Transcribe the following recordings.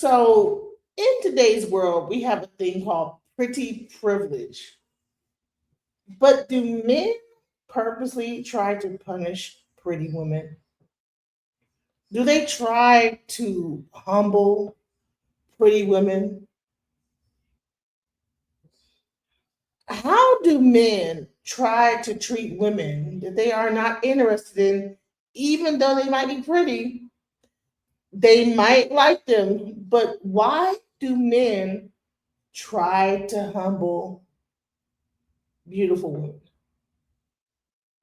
So, in today's world, we have a thing called pretty privilege. But do men purposely try to punish pretty women? Do they try to humble pretty women? How do men try to treat women that they are not interested in, even though they might be pretty? They might like them, but why do men try to humble beautiful women?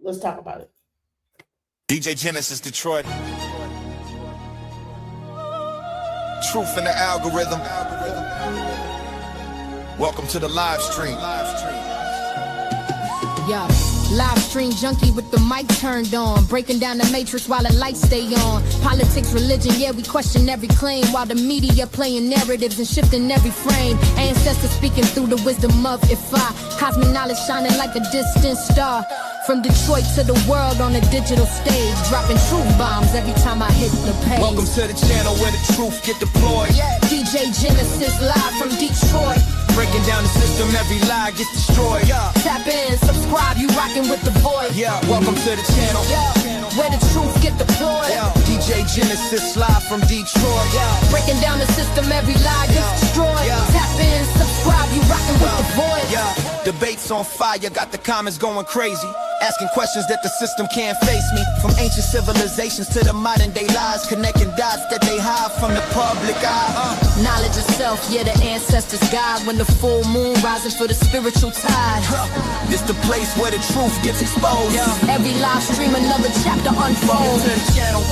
Let's talk about it. DJ Genesis, Detroit. Truth in the algorithm. Welcome to the live stream. Yeah, live stream junkie with the mic turned on, breaking down the matrix while the lights stay on. Politics, religion, yeah, we question every claim, while the media playing narratives and shifting every frame. Ancestors speaking through the wisdom of Ifa, cosmic knowledge shining like a distant star. From Detroit to the world on a digital stage, dropping truth bombs every time I hit the page. Welcome to the channel where the truth get deployed. DJ Genesis live from Detroit. Breaking down the system, every lie gets destroyed. Tap in, subscribe, you rocking with the voice. Welcome to the channel. Where the truth get deployed. DJ Genesis live from Detroit. Breaking down the system, every lie gets destroyed. Tap in, subscribe, you rocking with the voice. Debates on fire, got the comments going crazy. Asking questions that the system can't face me. From ancient civilizations to the modern day lies, connecting dots that they hide from the public eye. Knowledge of self, yeah, the ancestors guide. When the full moon rising for the spiritual tide. This the place where the truth gets exposed. Every live stream, another chapter unfolds. To the channel.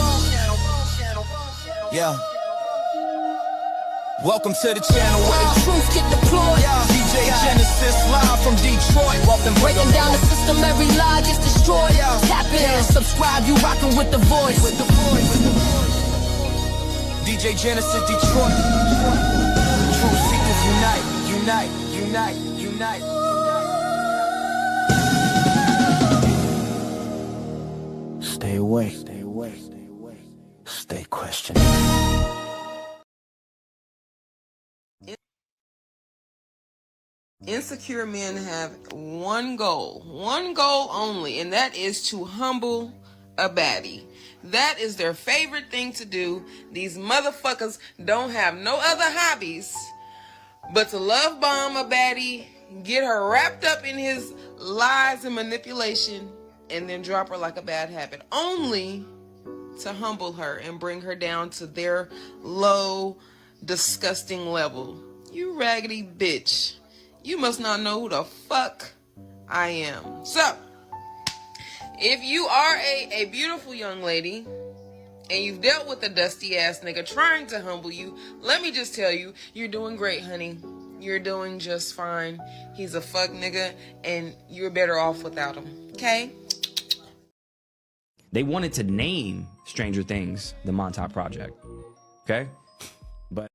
Welcome to the channel where the truth get deployed. DJ Genesis live from Detroit. Breaking down the system, every lie gets destroyed. Tap in, subscribe, you rockin' with the voice. DJ Genesis Detroit. Truth seekers unite, unite, unite, unite. Stay away, stay away, stay away. Stay questioning. Insecure men have one goal only, and that is to humble a baddie. That is their favorite thing to do. These motherfuckers don't have no other hobbies but to love bomb a baddie, get her wrapped up in his lies and manipulation, and then drop her like a bad habit, only to humble her and bring her down to their low, disgusting level. You raggedy bitch. You must not know who the fuck I am. So, if you are a beautiful young lady and you've dealt with a dusty ass nigga trying to humble you, let me just tell you, you're doing great, honey. You're doing just fine. He's a fuck nigga and you're better off without him. Okay? They wanted to name Stranger Things the Montauk Project. Okay? But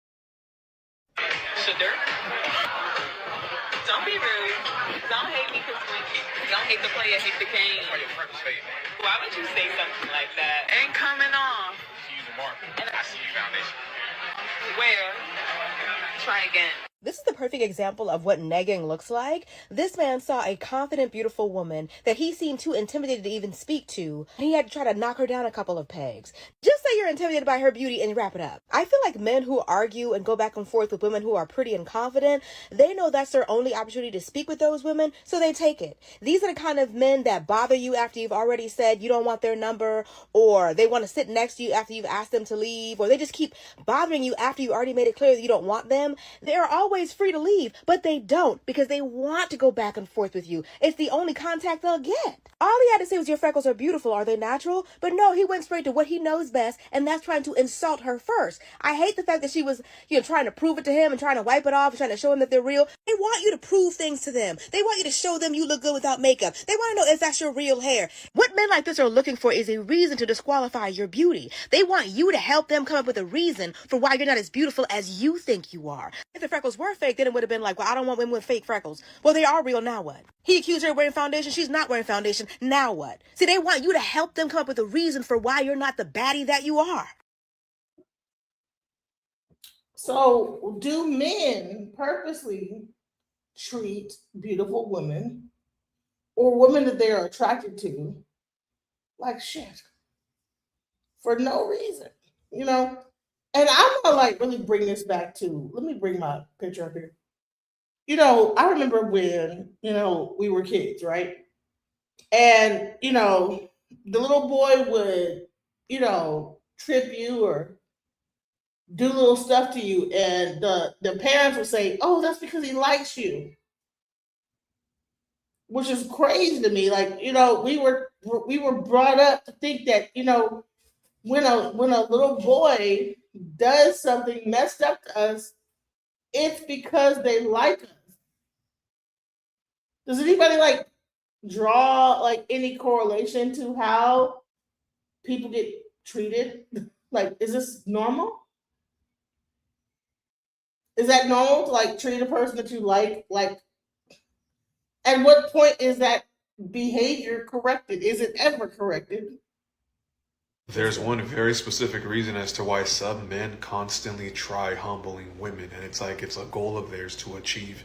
don't be rude. Don't hate me because don't hate the player, hate the game. Why would you say something like that? Ain't coming off. She's a marker. I see you foundation. Where? Try again. This is the perfect example of what negging looks like. This man saw a confident, beautiful woman that he seemed too intimidated to even speak to, and he had to try to knock her down a couple of pegs. Just say you're intimidated by her beauty and wrap it up. I feel like men who argue and go back and forth with women who are pretty and confident, they know that's their only opportunity to speak with those women, so they take it. These are the kind of men that bother you after you've already said you don't want their number, or they want to sit next to you after you've asked them to leave, or they just keep bothering you after you already made it clear that you don't want them. They're always free to leave, but they don't because they want to go back and forth with you. It's the only contact they'll get. All he had to say was your freckles are beautiful. Are they natural? But no, he went straight to what he knows best, and that's trying to insult her first. I hate the fact that she was, trying to prove it to him and trying to wipe it off and trying to show him that they're real. They want you to prove things to them. They want you to show them you look good without makeup. They want to know if that's your real hair. What men like this are looking for is a reason to disqualify your beauty. They want you to help them come up with a reason for why you're not as beautiful as you think you are. If the freckles were fake, then it would have been like, well, I don't want women with fake freckles. Well, they are real, now what? He accused her of wearing foundation. She's not wearing foundation. Now what? See, they want you to help them come up with a reason for why you're not the baddie that you are. So, do men purposely treat beautiful women or women that they are attracted to like shit for no reason? You know? And I'm gonna like really bring this back to, let me bring my picture up here. I remember when, we were kids, right? And, the little boy would, trip you or do little stuff to you, and the parents would say, "Oh, that's because he likes you," which is crazy to me. Like, we were brought up to think that, when a little boy does something messed up to us, it's because they like us. Does anybody like draw like any correlation to how people get treated? Like, is this normal? Is that normal to like treat a person that you like? At what point is that behavior corrected? Is it ever corrected? There's one very specific reason as to why some men constantly try humbling women, and it's like it's a goal of theirs to achieve.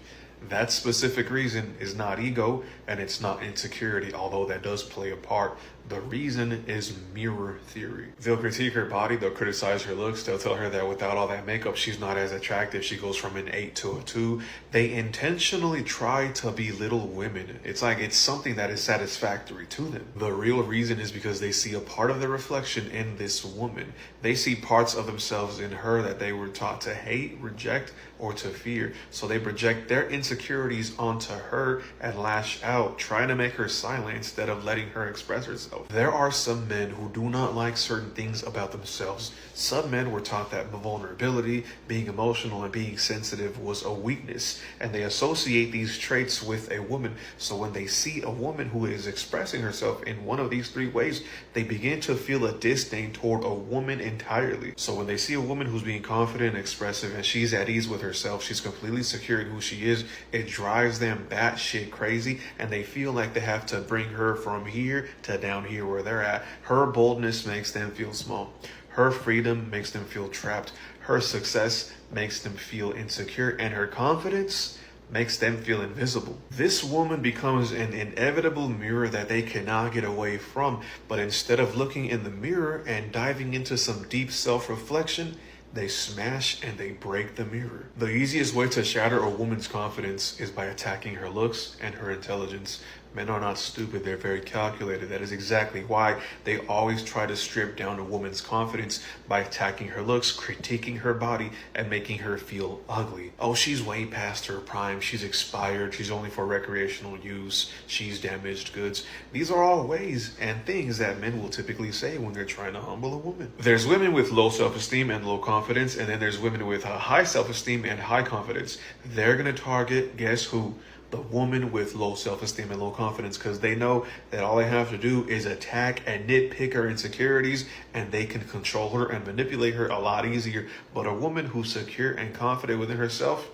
That specific reason is not ego and it's not insecurity, although that does play a part. The reason is mirror theory. They'll critique her body, they'll criticize her looks, they'll tell her that without all that makeup, she's not as attractive. She goes from an 8 to a 2. They intentionally try to belittle women. It's like it's something that is satisfactory to them. The real reason is because they see a part of their reflection in this woman. They see parts of themselves in her that they were taught to hate, reject, or to fear. So they project their insecurities onto her and lash out, trying to make her silent instead of letting her express herself. There are some men who do not like certain things about themselves. Some men were taught that vulnerability, being emotional, and being sensitive was a weakness, and they associate these traits with a woman. So when they see a woman who is expressing herself in one of these 3 ways, they begin to feel a disdain toward a woman entirely. So when they see a woman who's being confident and expressive and she's at ease with herself, she's completely secure in who she is, it drives them batshit crazy, and they feel like they have to bring her from here to down here where they're at. Her boldness makes them feel small. Her freedom makes them feel trapped. Her success makes them feel insecure, and her confidence makes them feel invisible. This woman becomes an inevitable mirror that they cannot get away from, but instead of looking in the mirror and diving into some deep self-reflection, they smash and they break the mirror. The easiest way to shatter a woman's confidence is by attacking her looks and her intelligence. Men are not stupid, they're very calculated. That is exactly why they always try to strip down a woman's confidence by attacking her looks, critiquing her body, and making her feel ugly. Oh, she's way past her prime, she's expired, she's only for recreational use, she's damaged goods. These are all ways and things that men will typically say when they're trying to humble a woman. There's women with low self-esteem and low confidence, and then there's women with high self-esteem and high confidence. They're gonna target, guess who? The woman with low self-esteem and low confidence, because they know that all they have to do is attack and nitpick her insecurities, and they can control her and manipulate her a lot easier. But a woman who's secure and confident within herself,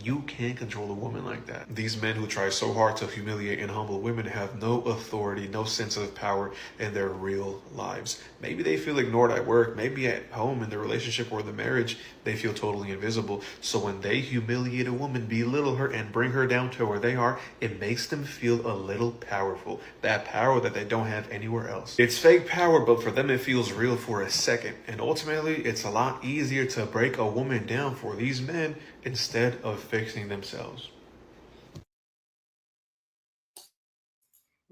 you can't control a woman like that. These men who try so hard to humiliate and humble women have no authority, no sense of power in their real lives. Maybe they feel ignored at work, maybe at home in the relationship or the marriage, they feel totally invisible. So when they humiliate a woman, belittle her, and bring her down to where they are, it makes them feel a little powerful. That power that they don't have anywhere else. It's fake power, but for them it feels real for a second. And ultimately, it's a lot easier to break a woman down for these men instead of fixing themselves.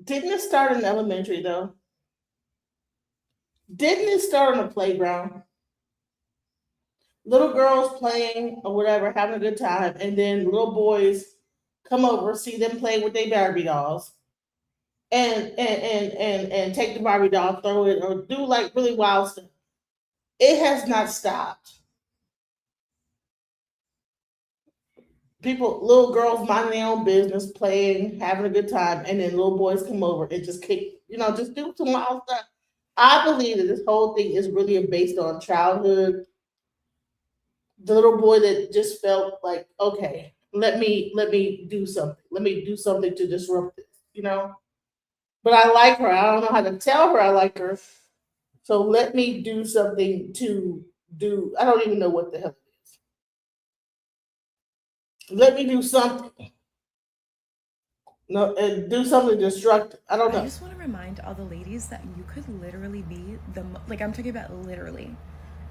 Didn't it start in elementary though? Didn't it start on the playground? Little girls playing or whatever, having a good time, and then little boys come over, see them play with their Barbie dolls, and take the Barbie doll, throw it, or do like really wild stuff. It has not stopped. People, little girls minding their own business, playing, having a good time, and then little boys come over and just kick, just do some wild stuff. I believe that this whole thing is really based on childhood. The little boy that just felt like, okay, let me do something. Let me do something to disrupt this. But I like her. I don't know how to tell her I like her. So let me do something to do. I don't even know what the hell it is. let me do something. No, and do something destructive. I don't I know. just want to remind all the ladies that you could literally be like, I'm talking about literally,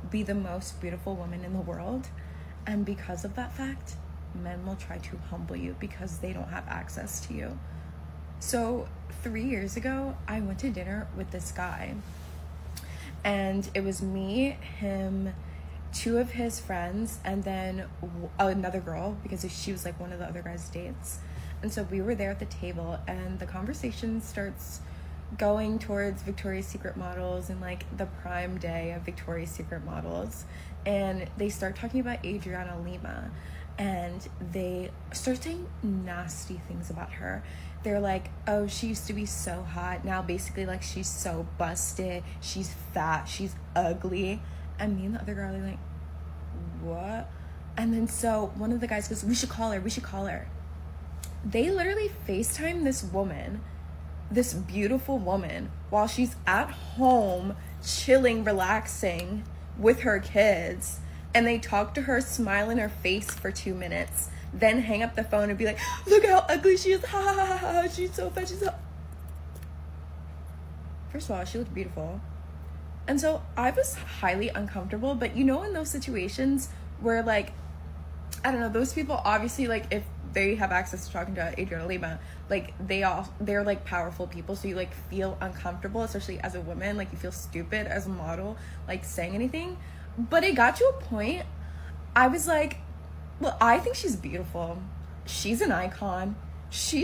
be the most beautiful woman in the world. And because of that fact, men will try to humble you because they don't have access to you. So 3 years ago, I went to dinner with this guy. And it was me, him, two of his friends, and then another girl, because she was like one of the other guys' dates. And so we were there at the table, and the conversation starts going towards Victoria's Secret models and like the prime day of Victoria's Secret models. And they start talking about Adriana Lima, and they start saying nasty things about her. They're like, oh, she used to be so hot. Now basically like she's so busted. She's fat. She's ugly. And me and the other girl are like, what? And then so one of the guys goes, we should call her. We should call her. They literally FaceTime this woman, this beautiful woman, while she's at home chilling, relaxing with her kids. And they talk to her, smile in her face for 2 minutes, then hang up the phone and be like, look how ugly she is. Ha ha ha ha. She's so fat. She's so... First of all, she looked beautiful. And so I was highly uncomfortable. But you know, in those situations where like, I don't know, those people obviously, like, if they have access to talking to Adriana Lima, like they're like powerful people, so you like feel uncomfortable, especially as a woman, like you feel stupid as a model like saying anything. But it got to a point I was like, well, I think she's beautiful, she's an icon,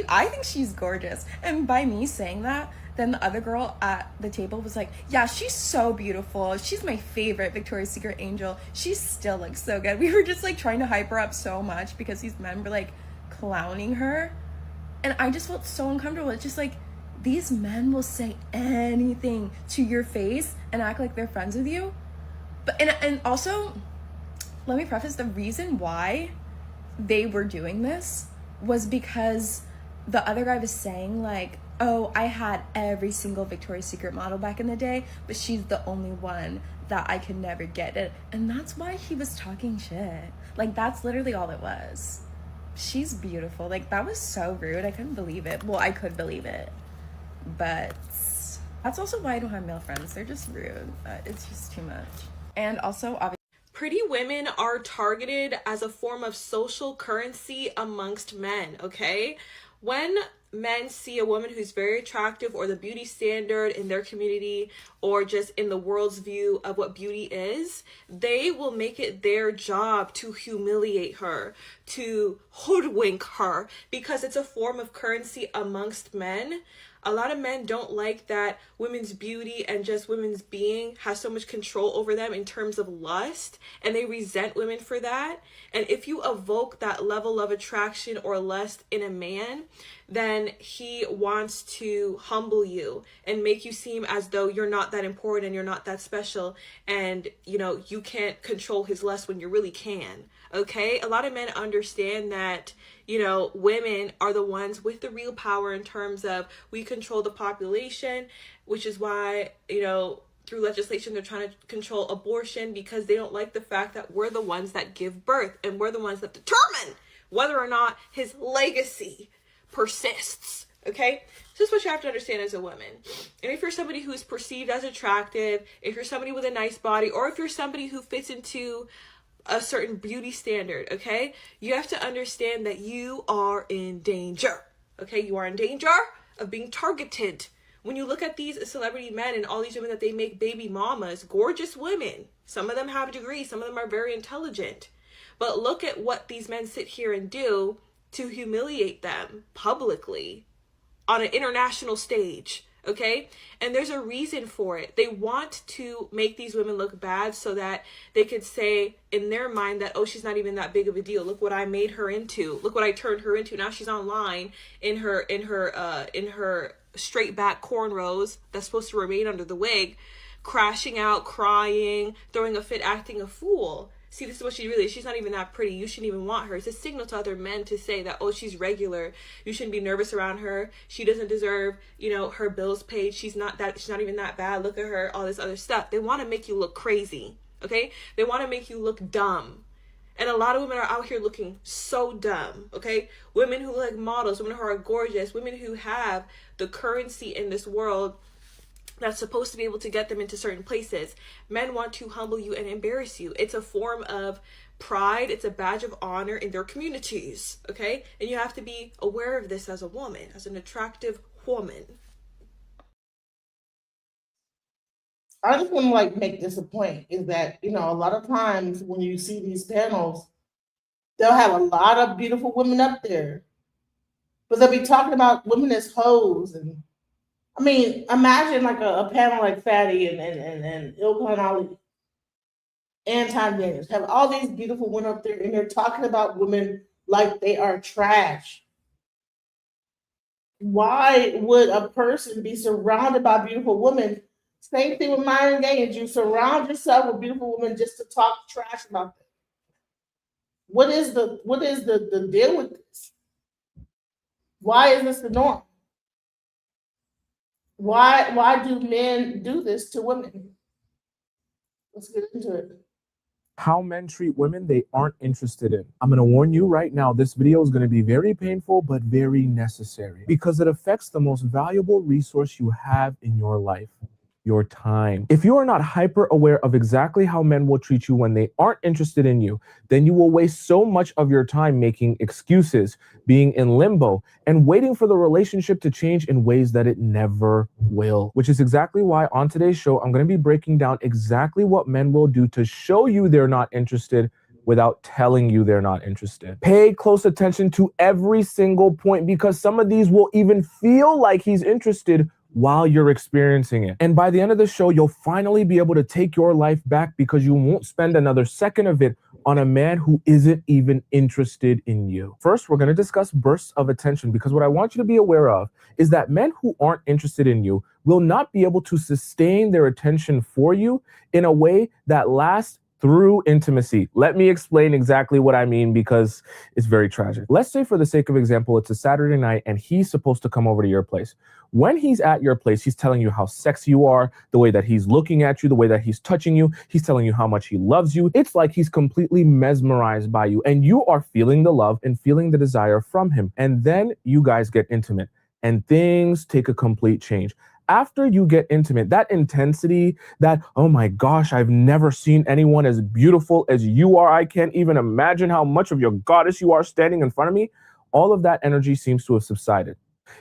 I think she's gorgeous. And by me saying that, then the other girl at the table was like, yeah, she's so beautiful. She's my favorite Victoria's Secret angel. She still looks so good. We were just like trying to hype her up so much because these men were like clowning her. And I just felt so uncomfortable. It's just like, these men will say anything to your face and act like they're friends with you. But and also, let me preface, the reason why they were doing this was because the other guy was saying like, oh, I had every single Victoria's Secret model back in the day, but she's the only one that I could never get it. And that's why he was talking shit. Like, that's literally all it was. She's beautiful. Like, that was so rude. I couldn't believe it. Well, I could believe it. But that's also why I don't have male friends. They're just rude. It's just too much. And also, obviously, pretty women are targeted as a form of social currency amongst men, okay? When men see a woman who's very attractive, or the beauty standard in their community, or just in the world's view of what beauty is, they will make it their job to humiliate her, to hoodwink her, because it's a form of currency amongst men. A lot of men don't like that women's beauty and just women's being has so much control over them in terms of lust, and they resent women for that. And if you evoke that level of attraction or lust in a man, then he wants to humble you and make you seem as though you're not that important and you're not that special, and you know, you can't control his lust when you really can. Okay, a lot of men understand that, you know, women are the ones with the real power in terms of we control the population, which is why, you know, through legislation they're trying to control abortion, because they don't like the fact that we're the ones that give birth and we're the ones that determine whether or not his legacy persists. Okay, this is what you have to understand as a woman. And if you're somebody who's perceived as attractive, if you're somebody with a nice body, or if you're somebody who fits into a certain beauty standard, okay, you have to understand that you are in danger. Okay, you are in danger of being targeted. When you look at these celebrity men and all these women that they make baby mamas, gorgeous women, some of them have degrees, some of them are very intelligent, but look at what these men sit here and do to humiliate them publicly on an international stage. Okay, and there's a reason for it. They want to make these women look bad so that they could say in their mind that, oh, she's not even that big of a deal. Look what I made her into. Look what I turned her into. Now she's online in her straight back cornrows that's supposed to remain under the wig, crashing out, crying, throwing a fit, acting a fool. See, this is what she really is. She's not even that pretty. You shouldn't even want her. It's a signal to other men to say that, oh, she's regular. You shouldn't be nervous around her. She doesn't deserve, you know, her bills paid. She's not even that bad. Look at her, all this other stuff. They want to make you look crazy, okay? They want to make you look dumb. And a lot of women are out here looking so dumb, okay? Women who look like models, women who are gorgeous, women who have the currency in this world that's supposed to be able to get them into certain places. Men want to humble you and embarrass you. It's a form of pride. It's a badge of honor in their communities, okay? And you have to be aware of this as a woman, as an attractive woman. I just want to like make this a point is that, you know, a lot of times when you see these panels, they'll have a lot of beautiful women up there, but they'll be talking about women as hoes. And I mean, imagine like a panel like Fatty and Ilhan Ali, Anton Daniels, have all these beautiful women up there and they're talking about women like they are trash. Why would a person be surrounded by beautiful women? Same thing with Myron Gaines. You surround yourself with beautiful women just to talk trash about them. What is the deal with this? Why is this the norm? Why do men do this to women? Let's get into it. How men treat women they aren't interested in. I'm going to warn you right now, this video is going to be very painful, but very necessary because it affects the most valuable resource you have in your life. Your time. If you are not hyper aware of exactly how men will treat you when they aren't interested in you, then you will waste so much of your time making excuses, being in limbo, and waiting for the relationship to change in ways that it never will. Which is exactly why on today's show, I'm going to be breaking down exactly what men will do to show you they're not interested without telling you they're not interested. Pay close attention to every single point because some of these will even feel like he's interested while you're experiencing it. And by the end of the show, you'll finally be able to take your life back because you won't spend another second of it on a man who isn't even interested in you. First, we're going to discuss bursts of attention because what I want you to be aware of is that men who aren't interested in you will not be able to sustain their attention for you in a way that lasts through intimacy. Let me explain exactly what I mean because it's very tragic. Let's say for the sake of example, it's a Saturday night and he's supposed to come over to your place. When he's at your place, he's telling you how sexy you are, the way that he's looking at you, the way that he's touching you. He's telling you how much he loves you. It's like he's completely mesmerized by you and you are feeling the love and feeling the desire from him. And then you guys get intimate and things take a complete change. After you get intimate, that intensity, that, oh my gosh, I've never seen anyone as beautiful as you are. I can't even imagine how much of your goddess you are standing in front of me. All of that energy seems to have subsided.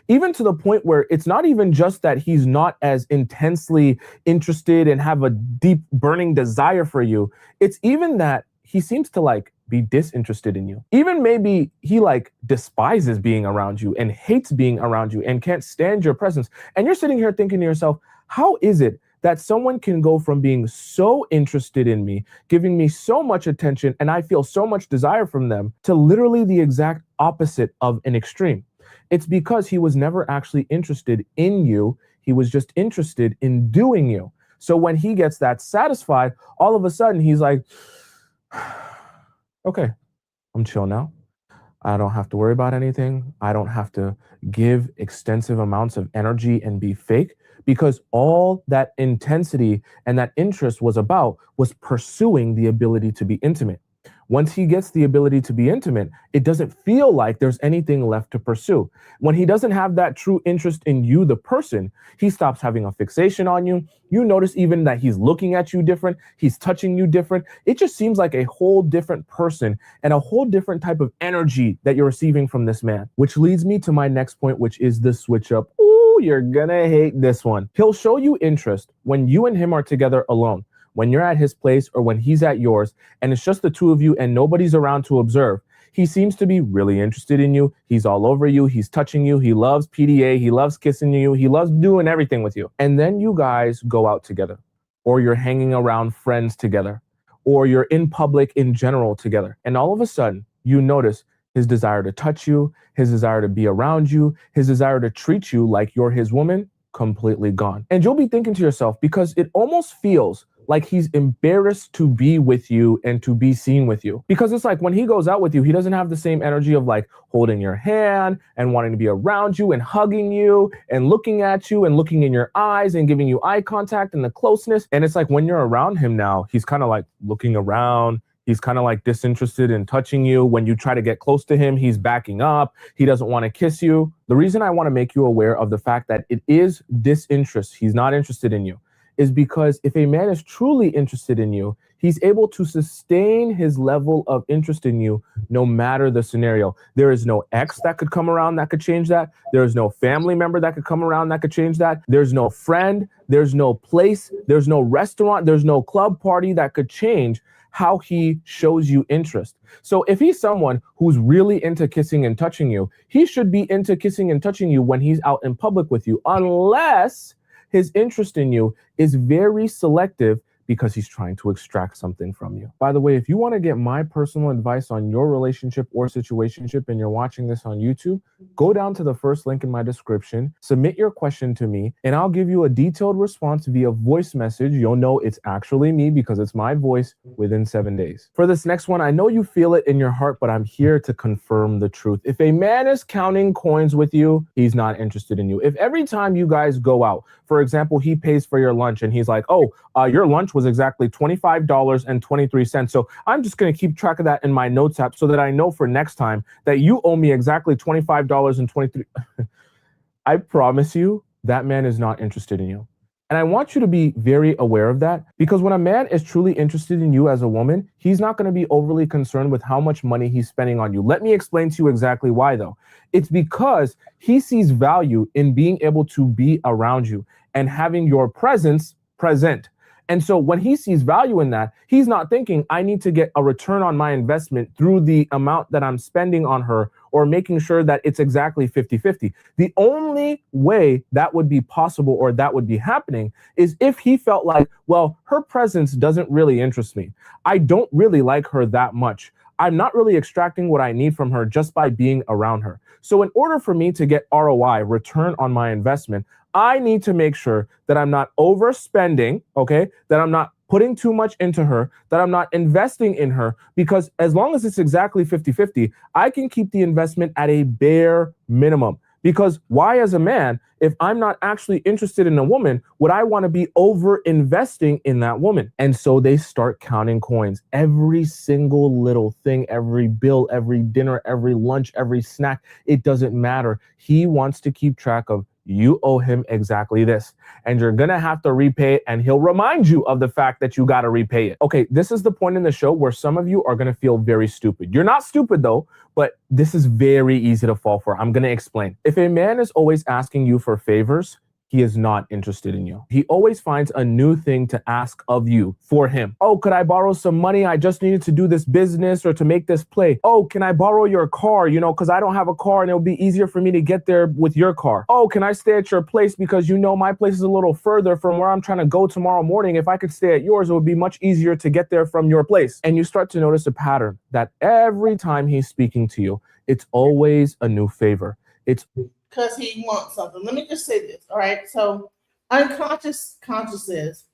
Even to the point where it's not even just that he's not as intensely interested and have a deep burning desire for you. It's even that he seems to like be disinterested in you. Even maybe he like despises being around you and hates being around you and can't stand your presence. And you're sitting here thinking to yourself, how is it that someone can go from being so interested in me, giving me so much attention, and I feel so much desire from them, to literally the exact opposite of an extreme? It's because he was never actually interested in you. He was just interested in doing you. So when he gets that satisfied, all of a sudden he's like, okay, I'm chill now. I don't have to worry about anything. I don't have to give extensive amounts of energy and be fake, because all that intensity and that interest was about was pursuing the ability to be intimate. Once he gets the ability to be intimate, it doesn't feel like there's anything left to pursue. When he doesn't have that true interest in you, the person, he stops having a fixation on you. You notice even that he's looking at you different. He's touching you different. It just seems like a whole different person and a whole different type of energy that you're receiving from this man, which leads me to my next point, which is the switch up. Ooh, you're gonna hate this one. He'll show you interest when you and him are together alone. When you're at his place or when he's at yours and it's just the two of you and nobody's around to observe, he seems to be really interested in you. He's all over you. He's touching you. He loves PDA. He loves kissing you. He loves doing everything with you. And then you guys go out together, or you're hanging around friends together, or you're in public in general together. And all of a sudden you notice his desire to touch you, his desire to be around you, his desire to treat you like you're his woman, completely gone. And you'll be thinking to yourself, because it almost feels like he's embarrassed to be with you and to be seen with you. Because it's like when he goes out with you, he doesn't have the same energy of like holding your hand and wanting to be around you and hugging you and looking at you and looking in your eyes and giving you eye contact and the closeness. And it's like when you're around him now, he's kind of like looking around. He's kind of like disinterested in touching you. When you try to get close to him, he's backing up. He doesn't want to kiss you. The reason I want to make you aware of the fact that it is disinterest, he's not interested in you, is because if a man is truly interested in you, he's able to sustain his level of interest in you no matter the scenario. There is no ex that could come around that could change that. There is no family member that could come around that could change that. There's no friend. There's no place. There's no restaurant. There's no club party that could change how he shows you interest. So if he's someone who's really into kissing and touching you, he should be into kissing and touching you when he's out in public with you, unless his interest in you is very selective because he's trying to extract something from you. By the way, if you want to get my personal advice on your relationship or situationship and you're watching this on YouTube, go down to the first link in my description, submit your question to me, and I'll give you a detailed response via voice message. You'll know it's actually me because it's my voice within 7 days. For this next one, I know you feel it in your heart, but I'm here to confirm the truth. If a man is counting coins with you, he's not interested in you. If every time you guys go out, for example, he pays for your lunch and he's like, oh, your lunch was exactly $25.23. So I'm just going to keep track of that in my notes app so that I know for next time that you owe me exactly $25.23. I promise you that man is not interested in you. And I want you to be very aware of that, because when a man is truly interested in you as a woman, he's not going to be overly concerned with how much money he's spending on you. Let me explain to you exactly why, though. It's because he sees value in being able to be around you and having your presence present. And so when he sees value in that, he's not thinking, I need to get a return on my investment through the amount that I'm spending on her, or making sure that it's exactly 50-50. The only way that would be possible or that would be happening is if he felt like, well, her presence doesn't really interest me. I don't really like her that much. I'm not really extracting what I need from her just by being around her. So in order for me to get ROI, return on my investment, I need to make sure that I'm not overspending, okay? That I'm not putting too much into her, that I'm not investing in her, because as long as it's exactly 50-50, I can keep the investment at a bare minimum. Because why, as a man, if I'm not actually interested in a woman, would I want to be over investing in that woman? And so they start counting coins. Every single little thing, every bill, every dinner, every lunch, every snack, it doesn't matter. He wants to keep track of, you owe him exactly this, and you're gonna have to repay it, and he'll remind you of the fact that you gotta repay it. Okay, this is the point in the show where some of you are gonna feel very stupid. You're not stupid though, but this is very easy to fall for. I'm gonna explain. If a man is always asking you for favors, he is not interested in you. He always finds a new thing to ask of you for him. Oh, could I borrow some money? I just needed to do this business or to make this play. Oh, can I borrow your car? You know, because I don't have a car and it'll be easier for me to get there with your car. Oh, can I stay at your place? Because you know my place is a little further from where I'm trying to go tomorrow morning. If I could stay at yours, it would be much easier to get there from your place. And you start to notice a pattern that every time he's speaking to you, it's always a new favor. It's because he wants something. Let me just say this, all right? So conscious says,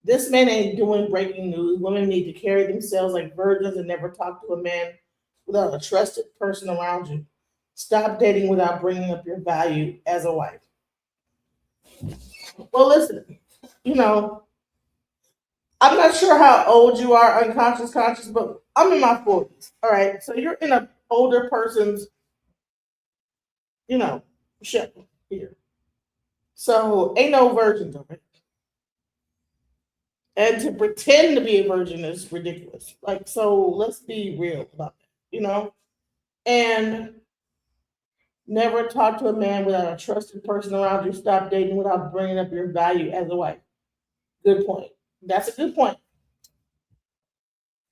this man ain't doing breaking news. Women need to carry themselves like virgins and never talk to a man without a trusted person around you. Stop dating without bringing up your value as a wife. Well, listen, you know, I'm not sure how old you are, conscious, but I'm in my 40s, all right? So you're in an older person's, you know, ship here. So ain't no virgins of it. And to pretend to be a virgin is ridiculous. Like, so let's be real about that, you know? And never talk to a man without a trusted person around you. Stop dating without bringing up your value as a wife. Good point. That's a good point.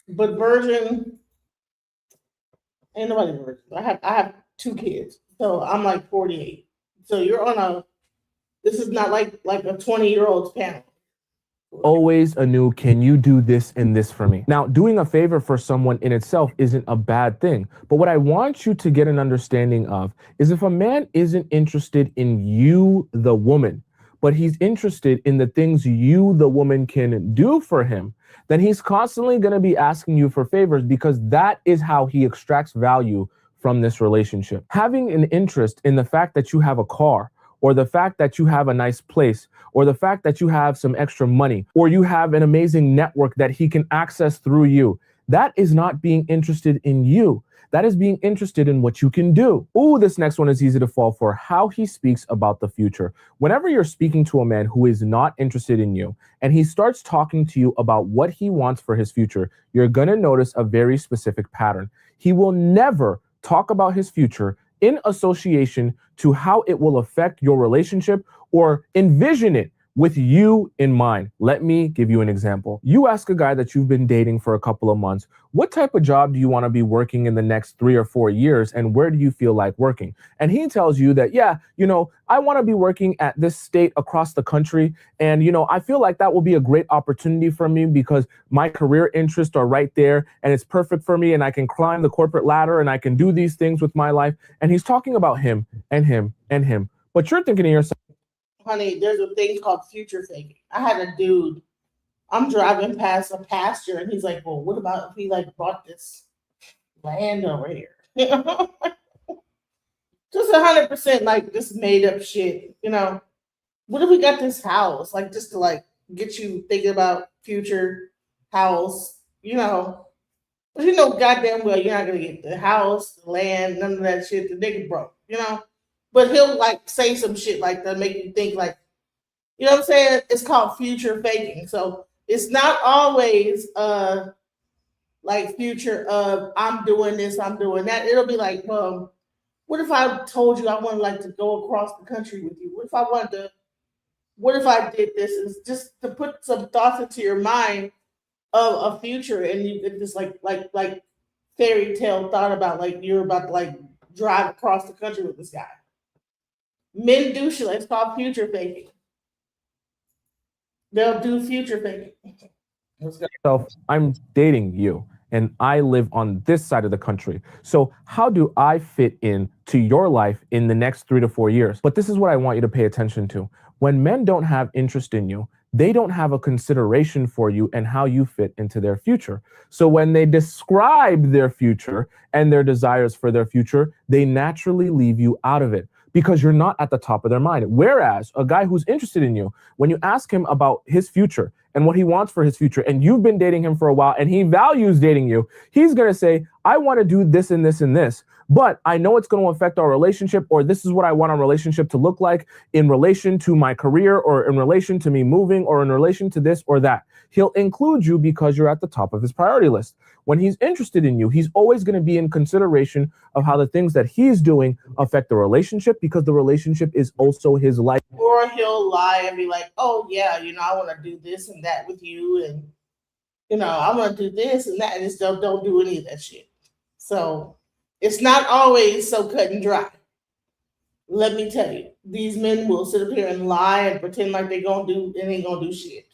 But virgin, ain't nobody virgin. I have 2 kids. So I'm like 48. So you're on this is not like a 20-year-old's panel. always a new, can you do this and this for me? Now, doing a favor for someone in itself isn't a bad thing. But what I want you to get an understanding of is if a man isn't interested in you, the woman, but he's interested in the things you, the woman, can do for him, then he's constantly going to be asking you for favors because that is how he extracts value from this relationship. Having an interest in the fact that you have a car, or the fact that you have a nice place, or the fact that you have some extra money, or you have an amazing network that he can access through you, That is not being interested in you. That is being interested in what you can do. Ooh, this next one is easy to fall for. How he speaks about the future. Whenever you're speaking to a man who is not interested in you and he starts talking to you about what he wants for his future, you're going to notice a very specific pattern. He will never talk about his future in association to how it will affect your relationship or envision it with you in mind. Let me give you an example. You ask a guy that you've been dating for a couple of months, what type of job do you want to be working in the next 3 or 4 years, and where do you feel like working? And he tells you that, yeah, I want to be working at this state across the country, and I feel like that will be a great opportunity for me because my career interests are right there, and it's perfect for me, and I can climb the corporate ladder, and I can do these things with my life. And he's talking about him and him and him. But you're thinking to yourself, honey, there's a thing called future faking. I had a dude, I'm driving past a pasture and he's like, well, what about if he like bought this land over here? Just 100% like just made up shit. What if we got this house? Like just to like get you thinking about future house, But goddamn well you're not gonna get the house, the land, none of that shit. The nigga broke. But he'll like say some shit like that, make you think like, you know what I'm saying? It's called future faking. So it's not always like future of I'm doing this, I'm doing that. It'll be like, well, what if I told you I wanted like to go across the country with you? What if I did this? It's just to put some thoughts into your mind of a future and you could just like fairy tale thought about like you're about to like drive across the country with this guy. Men do shit. It's called future faking. They'll do future faking. So I'm dating you and I live on this side of the country. So how do I fit in to your life in the next 3 to 4 years? But this is what I want you to pay attention to. When men don't have interest in you, they don't have a consideration for you and how you fit into their future. So when they describe their future and their desires for their future, they naturally leave you out of it because you're not at the top of their mind. Whereas a guy who's interested in you, when you ask him about his future and what he wants for his future, and you've been dating him for a while and he values dating you, he's going to say, I want to do this and this and this, but I know it's going to affect our relationship, or this is what I want our relationship to look like in relation to my career, or in relation to me moving, or in relation to this or that. He'll include you because you're at the top of his priority list. When he's interested in you, he's always going to be in consideration of how the things that he's doing affect the relationship, because the relationship is also his life. Or he'll lie and be like, oh yeah, I want to do this and that with you, and I want to do this and that, and just don't do any of that shit. So it's not always so cut and dry. Let me tell you, these men will sit up here and lie and pretend like they ain't gonna do shit.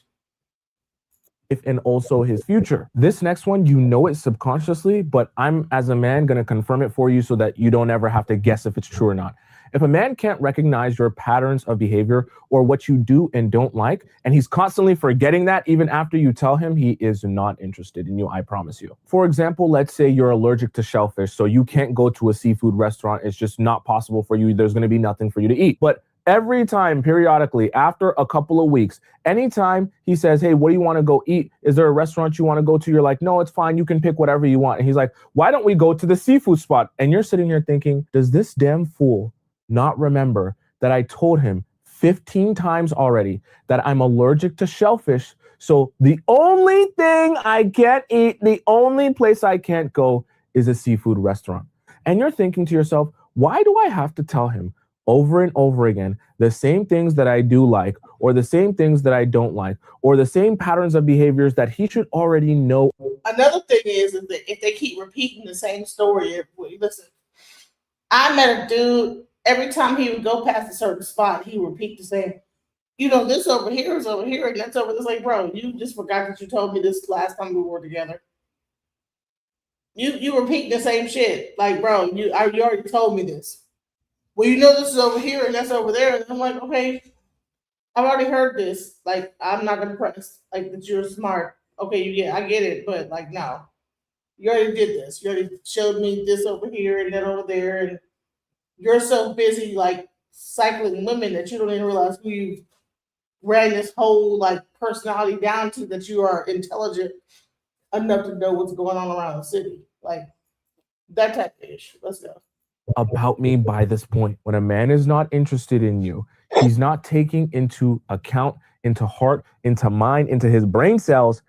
And also his future. This next one, you know it subconsciously, but I'm, as a man, going to confirm it for you so that you don't ever have to guess if it's true or not. If a man can't recognize your patterns of behavior or what you do and don't like, and he's constantly forgetting that even after you tell him, he is not interested in you, I promise you. For example, let's say you're allergic to shellfish, so you can't go to a seafood restaurant. It's just not possible for you. There's going to be nothing for you to eat. But every time, periodically, after a couple of weeks, anytime he says, hey, what do you want to go eat? Is there a restaurant you want to go to? You're like, no, it's fine. You can pick whatever you want. And he's like, why don't we go to the seafood spot? And you're sitting here thinking, does this damn fool not remember that I told him 15 times already that I'm allergic to shellfish? So the only thing I can't eat, the only place I can't go is a seafood restaurant. And you're thinking to yourself, why do I have to tell him over and over again the same things that I do like, or the same things that I don't like, or the same patterns of behaviors that he should already know? Another thing is if they keep repeating the same story, listen, I met a dude, every time he would go past a certain spot, he would repeat the same, this over here is over here, and that's over this. Like, bro, you just forgot that you told me this last time we were together. You repeat the same shit. Like, bro, you already told me this. Well, this is over here and that's over there. And I'm like, okay, I've already heard this. Like, I'm not going to press like that you're smart. Okay, yeah, I get it. But like, no, you already did this. You already showed me this over here and that over there. And you're so busy like cycling women that you don't even realize who you ran this whole like personality down to, that you are intelligent enough to know what's going on around the city. Like that type of issue. Let's go. About me by this point. When a man is not interested in you, he's not taking into account, into heart, into mind, into his brain cells,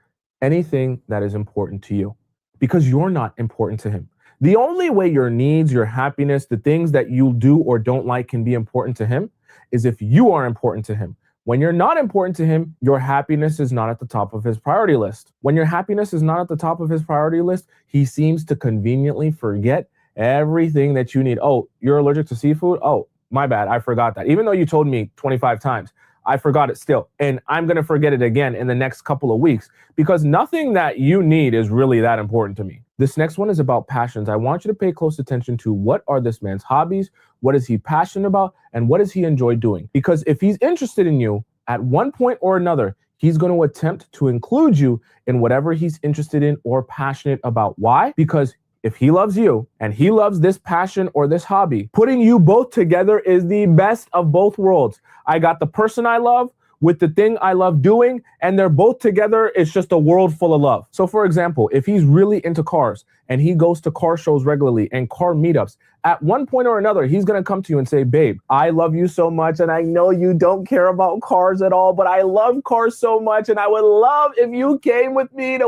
anything that is important to you, because you're not important to him. The only way your needs, your happiness, the things that you do or don't like can be important to him is if you are important to him. When you're not important to him, your happiness is not at the top of his priority list. When your happiness is not at the top of his priority list, he seems to conveniently forget everything that you need. Oh, you're allergic to seafood? Oh, my bad. I forgot that. Even though you told me 25 times, I forgot it still. And I'm going to forget it again in the next couple of weeks because nothing that you need is really that important to me. This next one is about passions. I want you to pay close attention to what are this man's hobbies, what is he passionate about, and what does he enjoy doing? Because if he's interested in you at one point or another, he's going to attempt to include you in whatever he's interested in or passionate about. Why? Because if he loves you and he loves this passion or this hobby, putting you both together is the best of both worlds. I got the person I love with the thing I love doing, and they're both together. It's just a world full of love. So for example, if he's really into cars and he goes to car shows regularly and car meetups, at one point or another, he's going to come to you and say, babe, I love you so much. And I know you don't care about cars at all, but I love cars so much. And I would love if you came with me to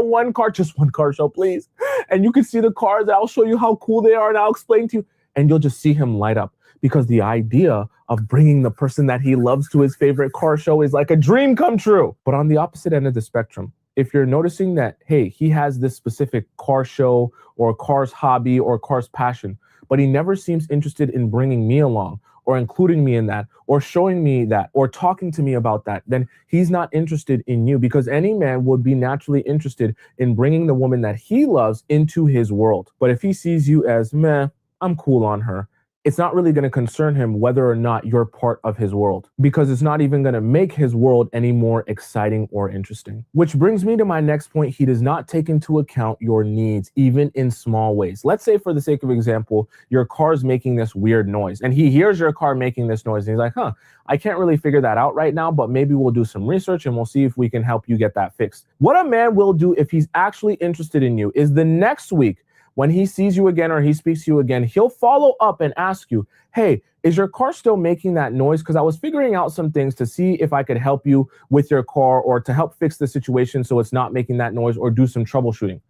just one car show, please. And you can see the cars. I'll show you how cool they are. And I'll explain to you. And you'll just see him light up because the idea of bringing the person that he loves to his favorite car show is like a dream come true. But on the opposite end of the spectrum, if you're noticing that, hey, he has this specific car show or cars hobby or cars passion, but he never seems interested in bringing me along or including me in that or showing me that or talking to me about that, then he's not interested in you, because any man would be naturally interested in bringing the woman that he loves into his world. But if he sees you as, meh, I'm cool on her, it's not really going to concern him whether or not you're part of his world, because it's not even going to make his world any more exciting or interesting. Which brings me to my next point. He does not take into account your needs, even in small ways. Let's say, for the sake of example, your car's making this weird noise and he hears your car making this noise and he's like, I can't really figure that out right now, but maybe we'll do some research and we'll see if we can help you get that fixed. What a man will do if he's actually interested in you is the next week, when he sees you again or he speaks to you again, he'll follow up and ask you, hey, is your car still making that noise? Because I was figuring out some things to see if I could help you with your car or to help fix the situation so it's not making that noise, or do some troubleshooting.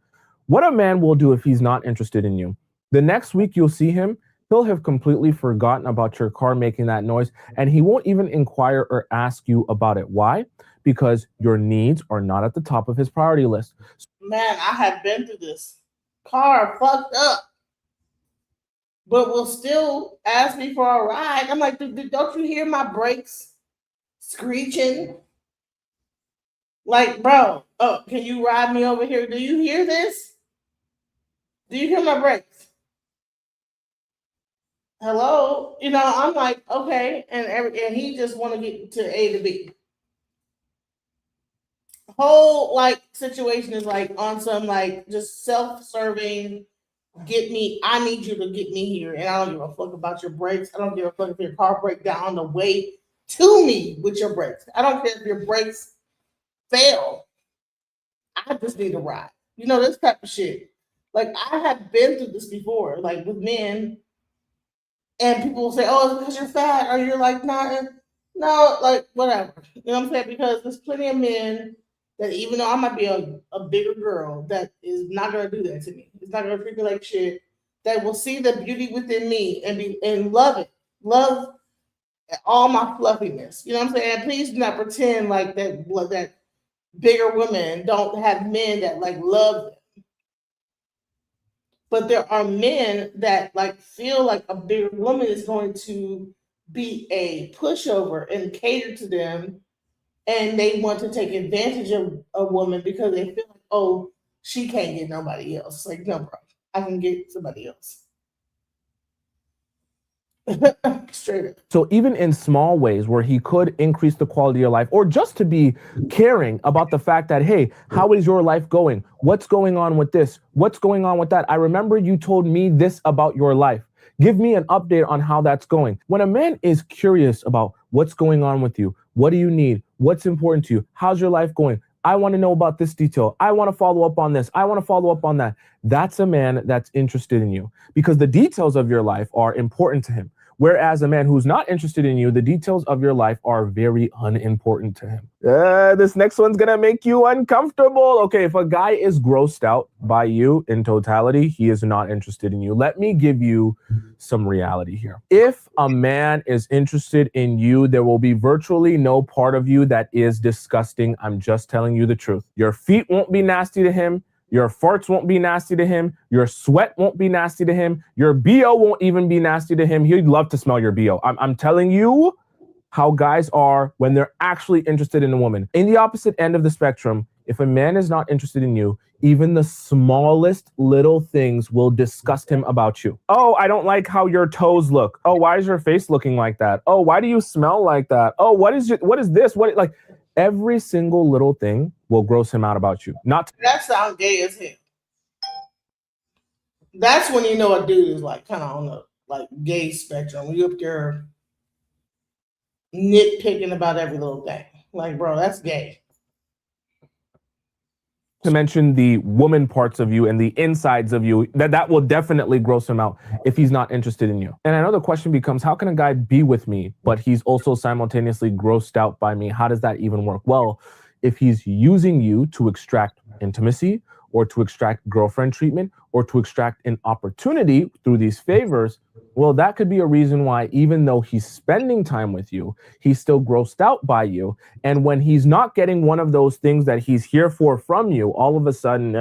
What a man will do if he's not interested in you, the next week you'll see him, he'll have completely forgotten about your car making that noise, and he won't even inquire or ask you about it. Why? Because your needs are not at the top of his priority list. Man, I have been through this. Car fucked up, but will still ask me for a ride. I'm like, don't you hear my brakes screeching? Like, bro, can you ride me over here? Do you hear this? Do you hear my brakes? Hello? You know, I'm like, okay, and he just want to get to A to B. Whole like situation is like on some like just self-serving, I need you to get me here, and I don't give a fuck about your brakes. I don't give a fuck if your car breaks down on the way to me with your brakes. I don't care if your brakes fail. I just need a ride. You know, this type of shit. Like, I have been through this before, like with men, and people will say, oh, it's because you're fat, or you're like, nah, no, like whatever. You know what I'm saying? Because there's plenty of men that, even though I might be a bigger girl, that is not gonna do that to me. It's not gonna treat me like shit. That will see the beauty within me and love it, love all my fluffiness. You know what I'm saying? And please do not pretend like that bigger women don't have men that like love them. But there are men that like feel like a bigger woman is going to be a pushover and cater to them, and they want to take advantage of a woman because they feel like, oh, she can't get nobody else. Like, no, bro, I can get somebody else. Straight up. So even in small ways where he could increase the quality of your life, or just to be caring about the fact that, hey, how is your life going? What's going on with this? What's going on with that? I remember you told me this about your life. Give me an update on how that's going. When a man is curious about what's going on with you, what do you need? What's important to you? How's your life going? I want to know about this detail. I want to follow up on this. I want to follow up on that. That's a man that's interested in you because the details of your life are important to him. Whereas a man who's not interested in you, the details of your life are very unimportant to him. This next one's gonna make you uncomfortable. Okay, if a guy is grossed out by you in totality, he is not interested in you. Let me give you some reality here. If a man is interested in you, there will be virtually no part of you that is disgusting. I'm just telling you the truth. Your feet won't be nasty to him. Your farts won't be nasty to him. Your sweat won't be nasty to him. Your BO won't even be nasty to him. He'd love to smell your BO. I'm telling you how guys are when they're actually interested in a woman. In the opposite end of the spectrum, if a man is not interested in you, even the smallest little things will disgust him about you. Oh, I don't like how your toes look. Oh, why is your face looking like that? Oh, why do you smell like that? Oh, what is this? Like every single little thing will gross him out about you. That sounds gay as hell. That's when you know a dude is like kind of on the like gay spectrum. When you up there nitpicking about every little thing. Like, bro, that's gay. To mention the woman parts of you and the insides of you, that will definitely gross him out if he's not interested in you. And another question becomes, how can a guy be with me, but he's also simultaneously grossed out by me? How does that even work? Well, if he's using you to extract intimacy or to extract girlfriend treatment or to extract an opportunity through these favors, well, that could be a reason why, even though he's spending time with you, he's still grossed out by you. And when he's not getting one of those things that he's here for from you, all of a sudden,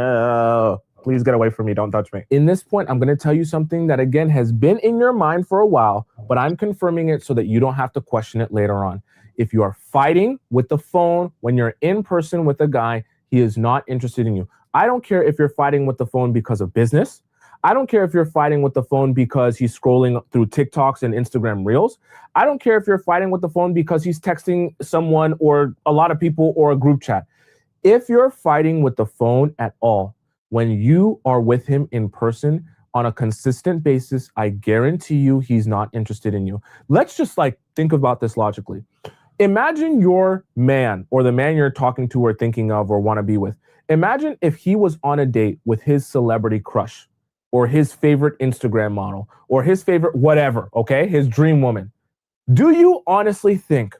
please get away from me. Don't touch me. In this point, I'm going to tell you something that, again, has been in your mind for a while, but I'm confirming it so that you don't have to question it later on. If you are fighting with the phone when you're in person with a guy, he is not interested in you. I don't care if you're fighting with the phone because of business. I don't care if you're fighting with the phone because he's scrolling through TikToks and Instagram Reels. I don't care if you're fighting with the phone because he's texting someone or a lot of people or a group chat. If you're fighting with the phone at all, when you are with him in person on a consistent basis, I guarantee you he's not interested in you. Let's just think about this logically. Imagine your man or the man you're talking to or thinking of or want to be with. Imagine if he was on a date with his celebrity crush or his favorite Instagram model or his favorite whatever, okay? His dream woman. Do you honestly think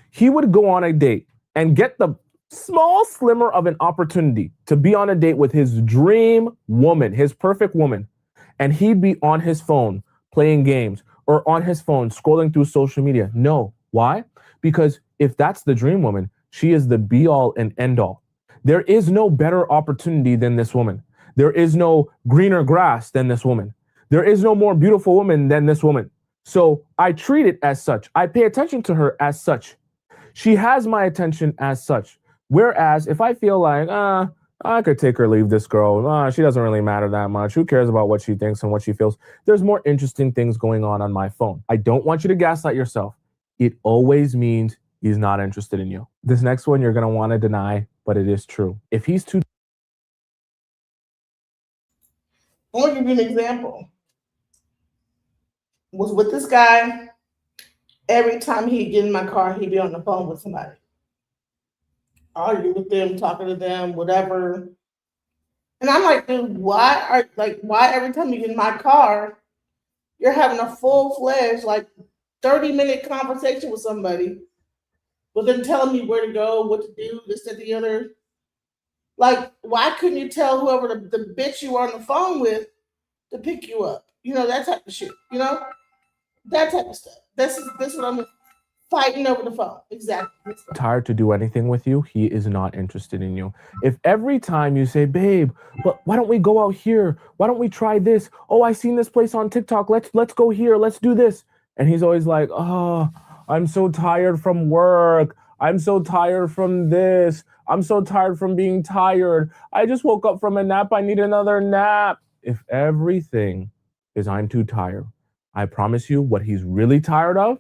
he would go on a date and get the small slimmer of an opportunity to be on a date with his dream woman, his perfect woman, and he'd be on his phone playing games or on his phone scrolling through social media? No. Why? Because if that's the dream woman, she is the be all and end all. There is no better opportunity than this woman. There is no greener grass than this woman. There is no more beautiful woman than this woman. So I treat it as such. I pay attention to her as such. She has my attention as such. Whereas if I feel like, I could take or leave this girl. She doesn't really matter that much. Who cares about what she thinks and what she feels? There's more interesting things going on my phone. I don't want you to gaslight yourself. It always means he's not interested in you. This next one you're going to want to deny, but it is true. If he's too... I'll give you an example. Was with this guy. Every time he'd get in my car, he'd be on the phone with somebody. Argue with them, talking to them, whatever. And I'm like, dude, why every time you get in my car, you're having a full-fledged, 30-minute conversation with somebody, but then telling me where to go, what to do, this, that, the other. Why couldn't you tell whoever the bitch you were on the phone with to pick you up? That type of shit. That type of stuff. This is what I'm fighting over the phone. Exactly. Tired to do anything with you, he is not interested in you. If every time you say, babe, but why don't we go out here? Why don't we try this? Oh, I seen this place on TikTok. Let's go here. Let's do this. And he's always like, oh, I'm so tired from work. I'm so tired from this. I'm so tired from being tired. I just woke up from a nap. I need another nap. If everything is I'm too tired, I promise you what he's really tired of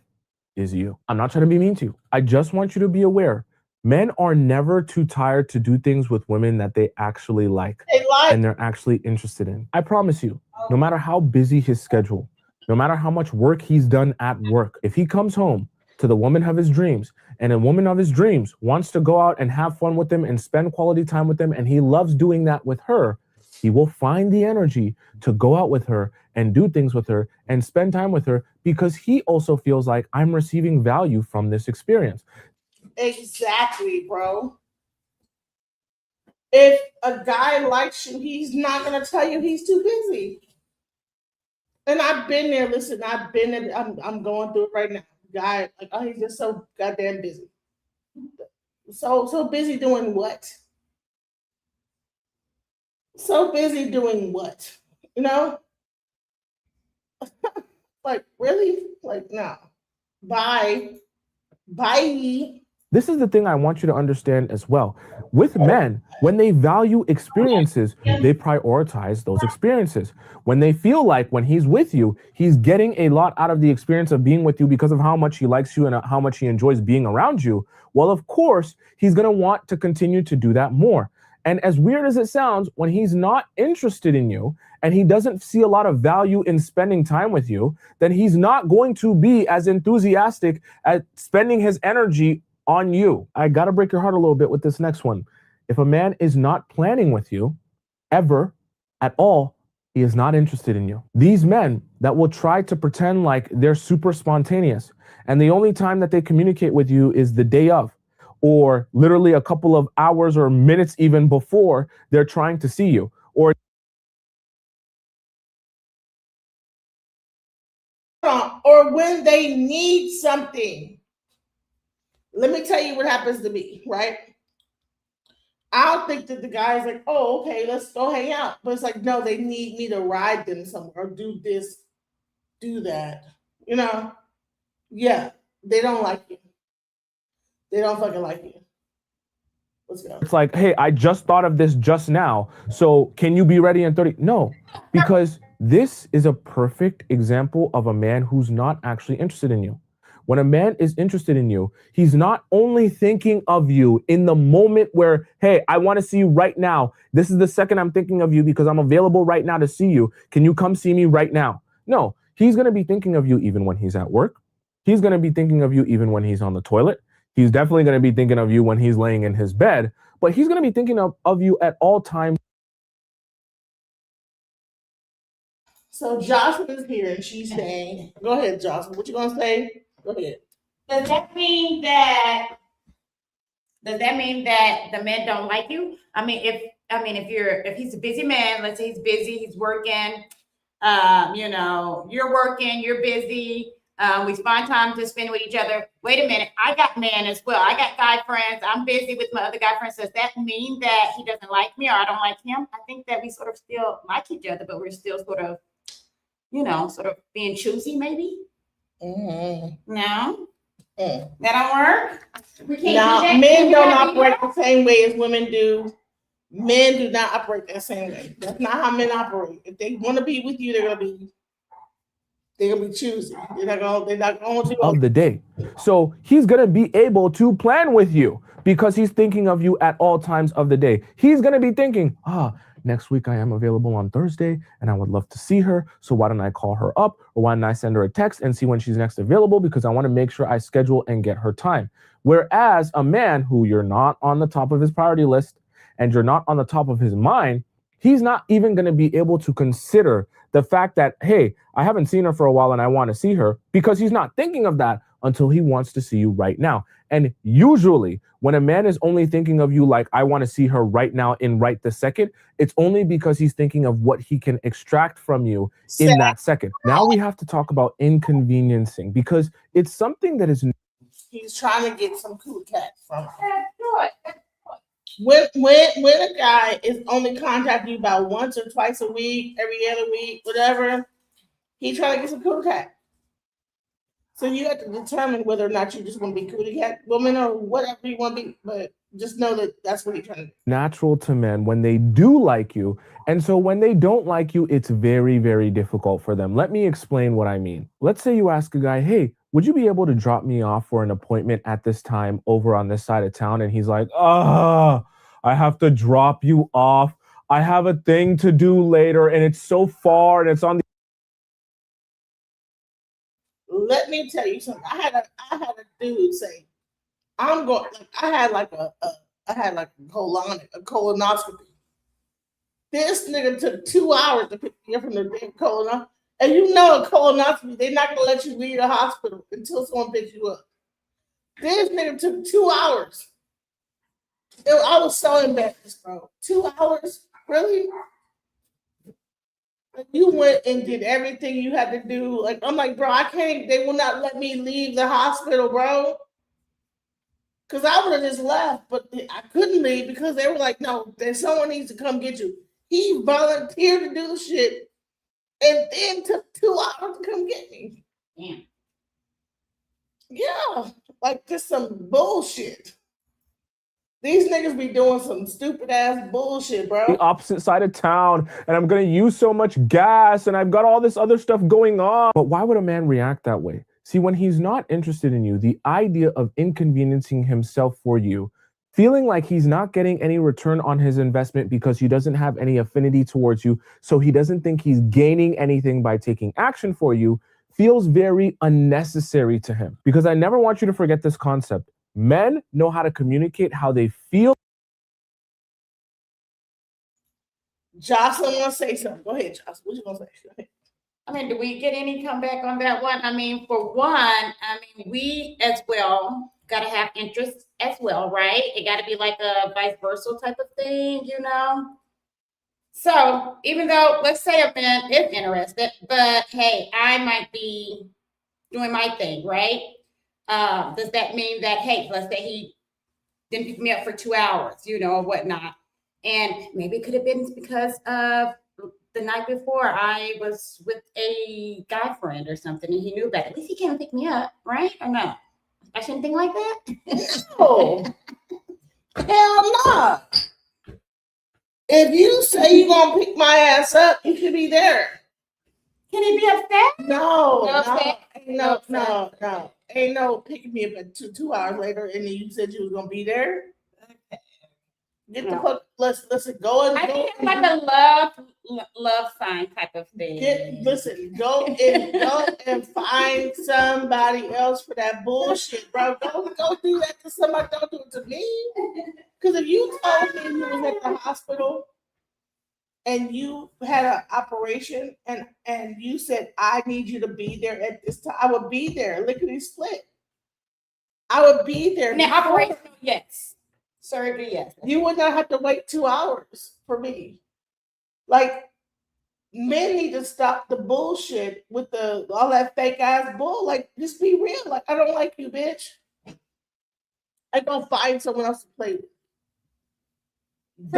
is you. I'm not trying to be mean to you. I just want you to be aware. Men are never too tired to do things with women that they actually like and they're actually interested in. I promise you, no matter how busy his schedule, no matter how much work he's done at work, if he comes home to the woman of his dreams, and a woman of his dreams wants to go out and have fun with him and spend quality time with him, and he loves doing that with her, he will find the energy to go out with her and do things with her and spend time with her because he also feels like I'm receiving value from this experience. Exactly, bro. If a guy likes you, he's not going to tell you he's too busy. And I've been there. Listen, I've been there. I'm going through it right now. Guy, like, oh, he's just so goddamn busy. So busy doing what? So busy doing what? You know? Like, really? Like, no. Bye. Bye. This is the thing I want you to understand as well. With men, when they value experiences, they prioritize those experiences. When they feel like when he's with you, he's getting a lot out of the experience of being with you because of how much he likes you and how much he enjoys being around you, well, of course, he's going to want to continue to do that more. And as weird as it sounds, when he's not interested in you and he doesn't see a lot of value in spending time with you, then he's not going to be as enthusiastic at spending his energy on you. I got to break your heart a little bit with this next one. If a man is not planning with you ever at all, he is not interested in you. These men that will try to pretend like they're super spontaneous and the only time that they communicate with you is the day of, or literally a couple of hours or minutes even before they're trying to see you, or when they need something. Let me tell you what happens to me, right? I'll think that the guy's like, oh, okay, let's go hang out. But it's like, no, they need me to ride them somewhere or do this, do that. You know? Yeah, they don't like you. They don't fucking like you. Let's go. It's like, hey, I just thought of this just now. So can you be ready in 30? No, because this is a perfect example of a man who's not actually interested in you. When a man is interested in you, he's not only thinking of you in the moment where, hey, I want to see you right now. This is the second I'm thinking of you because I'm available right now to see you. Can you come see me right now? No, he's going to be thinking of you even when he's at work. He's going to be thinking of you even when he's on the toilet. He's definitely going to be thinking of you when he's laying in his bed, but he's going to be thinking of you at all times. So Jocelyn is here and she's saying, go ahead, Jocelyn. What you going to say? Go ahead. Does that mean that the men don't like you? If he's a busy man, let's say he's busy, he's working, you're working, you're busy, we find time to spend with each other. Wait a minute, I got men as well. I got guy friends. I'm busy with my other guy friends. Does that mean that he doesn't like me or I don't like him? I think that we sort of still like each other, but we're still sort of being choosy, maybe. Mm-hmm. No. That don't work. We can't now, do that. Men don't operate the same way as women do. Men do not operate that same way. That's not how men operate. If they want to be with you, they're gonna be choosy. They're not going to of the day. So he's gonna be able to plan with you because he's thinking of you at all times of the day. He's gonna be thinking, next week I am available on Thursday and I would love to see her. So why don't I call her up or why don't I send her a text and see when she's next available because I want to make sure I schedule and get her time. Whereas a man who you're not on the top of his priority list and you're not on the top of his mind, he's not even going to be able to consider the fact that, hey, I haven't seen her for a while and I want to see her because he's not thinking of that until he wants to see you right now. And usually when a man is only thinking of you like, I want to see her right now in right this second, it's only because he's thinking of what he can extract from you in that second. Now we have to talk about inconveniencing because it's something that is... He's trying to get some cool cat from her. When a guy is only contacting you about once or twice a week, every other week, whatever, he's trying to get some cool cat. So you have to determine whether or not you just want to be cootie cat woman or whatever you want to be, but just know that that's what you're trying to do. Natural to men when they do like you. And so when they don't like you, it's very, very difficult for them. Let me explain what I mean. Let's say you ask a guy, hey, would you be able to drop me off for an appointment at this time over on this side of town? And he's like, I have to drop you off. I have a thing to do later and it's so far and it's on the... let me tell you something. I had a dude say, I'm going, like, I had like a colonoscopy. This nigga took 2 hours to pick me up from the damn colonoscopy. And you know a colonoscopy, they're not gonna let you leave the hospital until someone picks you up. This nigga took 2 hours. I was so embarrassed, bro. 2 hours? Really? Like, you went and did everything you had to do. Like, I'm like, bro, I can't, they will not let me leave the hospital, bro. Because I would have just left, but I couldn't leave because they were like, no, there's someone needs to come get you. He volunteered to do the shit and then took 2 hours to come get me. Damn. Yeah, like just some bullshit. These niggas be doing some stupid ass bullshit, bro. The opposite side of town, and I'm gonna use so much gas, and I've got all this other stuff going on. But why would a man react that way? See, when he's not interested in you, the idea of inconveniencing himself for you, feeling like he's not getting any return on his investment because he doesn't have any affinity towards you, so he doesn't think he's gaining anything by taking action for you, feels very unnecessary to him. Because I never want you to forget this concept. Men know how to communicate how they feel. Jocelyn want to say something. Go ahead, Jocelyn. What you gonna say? Go ahead. I mean, do we get any comeback on that one? I mean, for one, I mean, we as well got to have interest as well, right? It got to be like a vice versa type of thing, you know? So even though, let's say a man is interested, but hey, I might be doing my thing, right? Does that mean that, hey, let's say he didn't pick me up for 2 hours, you know, or whatnot. And maybe it could have been because of the night before I was with a guy friend or something and he knew that. At least he can't pick me up, right? Or no? I shouldn't think like that? No. Hell no. If you say you're gonna pick my ass up, you should be there. Can he be upset? No, No. Ain't no picking me up at 2 hours later and then you said you was gonna be there. Get the fuck, let's go and I go. think it's like a love sign type of thing. Go and find somebody else for that bullshit, bro. Don't go do that to somebody. Don't do it to me. Because if you told me you was at the hospital and you had an operation and you said I need you to be there at this time, I would be there. Lickety split. I would be there. Now, operation, yes. Surgery, yes. You would not have to wait 2 hours for me. Like, men need to stop the bullshit with all that fake ass bull. Like, just be real. Like, I don't like you, bitch. I go find someone else to play with. If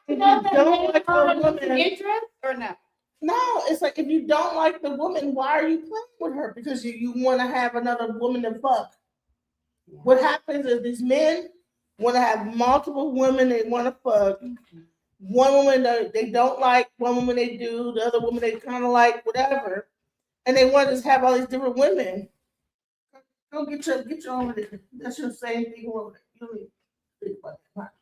you don't like the woman, interest or no? No, it's like if you don't like the woman, why are you playing with her? Because you want to have another woman to fuck. What happens is these men want to have multiple women they want to fuck. One woman they don't like, one woman they do, the other woman they kind of like, whatever. And they want to just have all these different women. Go get your over there. That's your same thing over there. You don't need to think about that.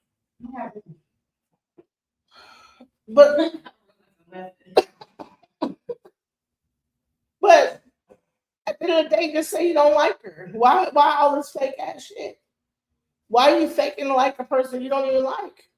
But at the end of the day, just say you don't like her. Why all this fake ass shit? Why are you faking like a person you don't even like?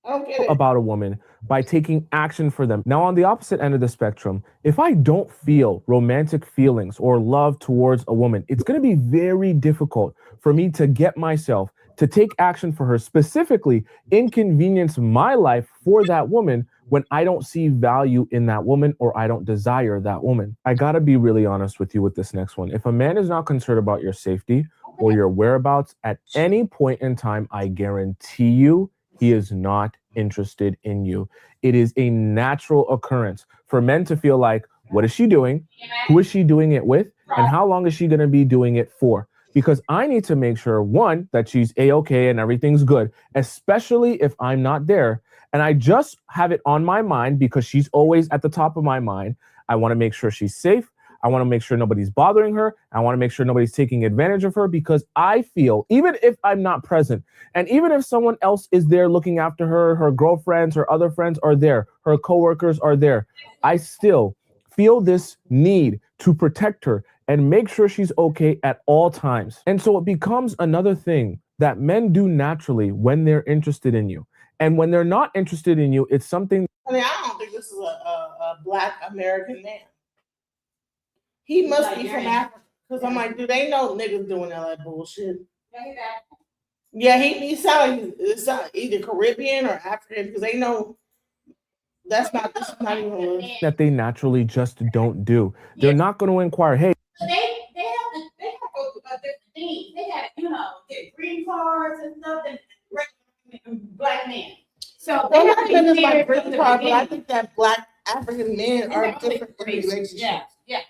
I don't get it. About a woman by taking action for them. Now, on the opposite end of the spectrum, if I don't feel romantic feelings or love towards a woman, it's going to be very difficult for me to get myself to take action for her, specifically inconvenience my life for that woman when I don't see value in that woman or I don't desire that woman. I gotta be really honest with you with this next one. If a man is not concerned about your safety or your whereabouts at any point in time, I guarantee you he is not interested in you. It is a natural occurrence for men to feel like, what is she doing? Who is she doing it with? And how long is she gonna be doing it for? Because I need to make sure, one, that she's A-okay and everything's good, especially if I'm not there. And I just have it on my mind because she's always at the top of my mind. I want to make sure she's safe. I want to make sure nobody's bothering her. I want to make sure nobody's taking advantage of her because I feel, even if I'm not present, and even if someone else is there looking after her, her girlfriends, her other friends are there, her coworkers are there, I still feel this need to protect her and make sure she's okay at all times. And so it becomes another thing that men do naturally when they're interested in you. And when they're not interested in you, it's something. I mean, I don't think this is a Black American man. He must be from Africa. Because I'm like, do they know niggas doing all that bullshit? Yeah, he sound either Caribbean or African because they know this is not even that they naturally just don't do. They're not going to inquire, hey. They have different things. They have, get green cards and stuff and Black men. So they have to be like green card, but I think that Black African men are different in relationships. Yeah.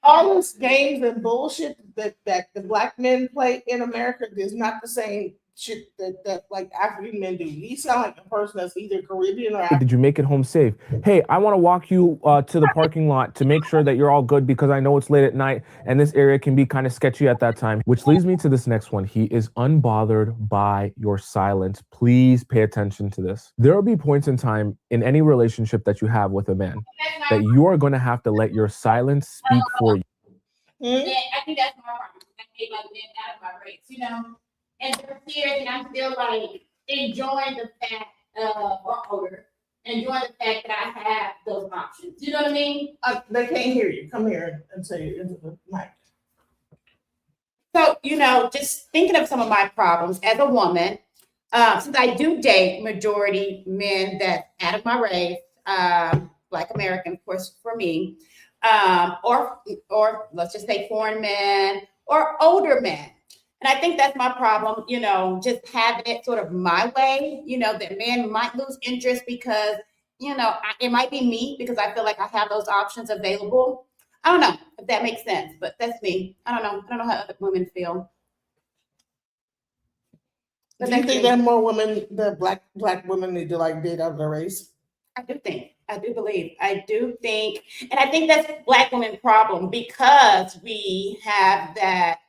All those games and bullshit that the Black men play in America is not the same shit that like African men do. He sound like a person that's either Caribbean or African. Did you make it home safe? Hey, I want to walk you to the parking lot to make sure that you're all good because I know it's late at night and this area can be kind of sketchy at that time. Which leads me to this next one. He is unbothered by your silence. Please pay attention to this. There will be points in time in any relationship that you have with a man that you are going to have to let your silence speak for you. I think that's my problem. I hate like men out of my race, and they're here, and I'm still like enjoying the fact or older, enjoying the fact that I have those options. You know what I mean? They can't hear you. Come here and say it into the mic. So, just thinking of some of my problems as a woman, since I do date majority men that's out of my race, Black American, of course, for me, or let's just say foreign men or older men. And I think that's my problem, just having it sort of my way, that men might lose interest because, it might be me because I feel like I have those options available. I don't know if that makes sense, but that's me. I don't know. I don't know how other women feel. Do you think that more women, the black women need to like date out of their race? I do think. I do believe. I do think. And I think that's Black women problem because we have that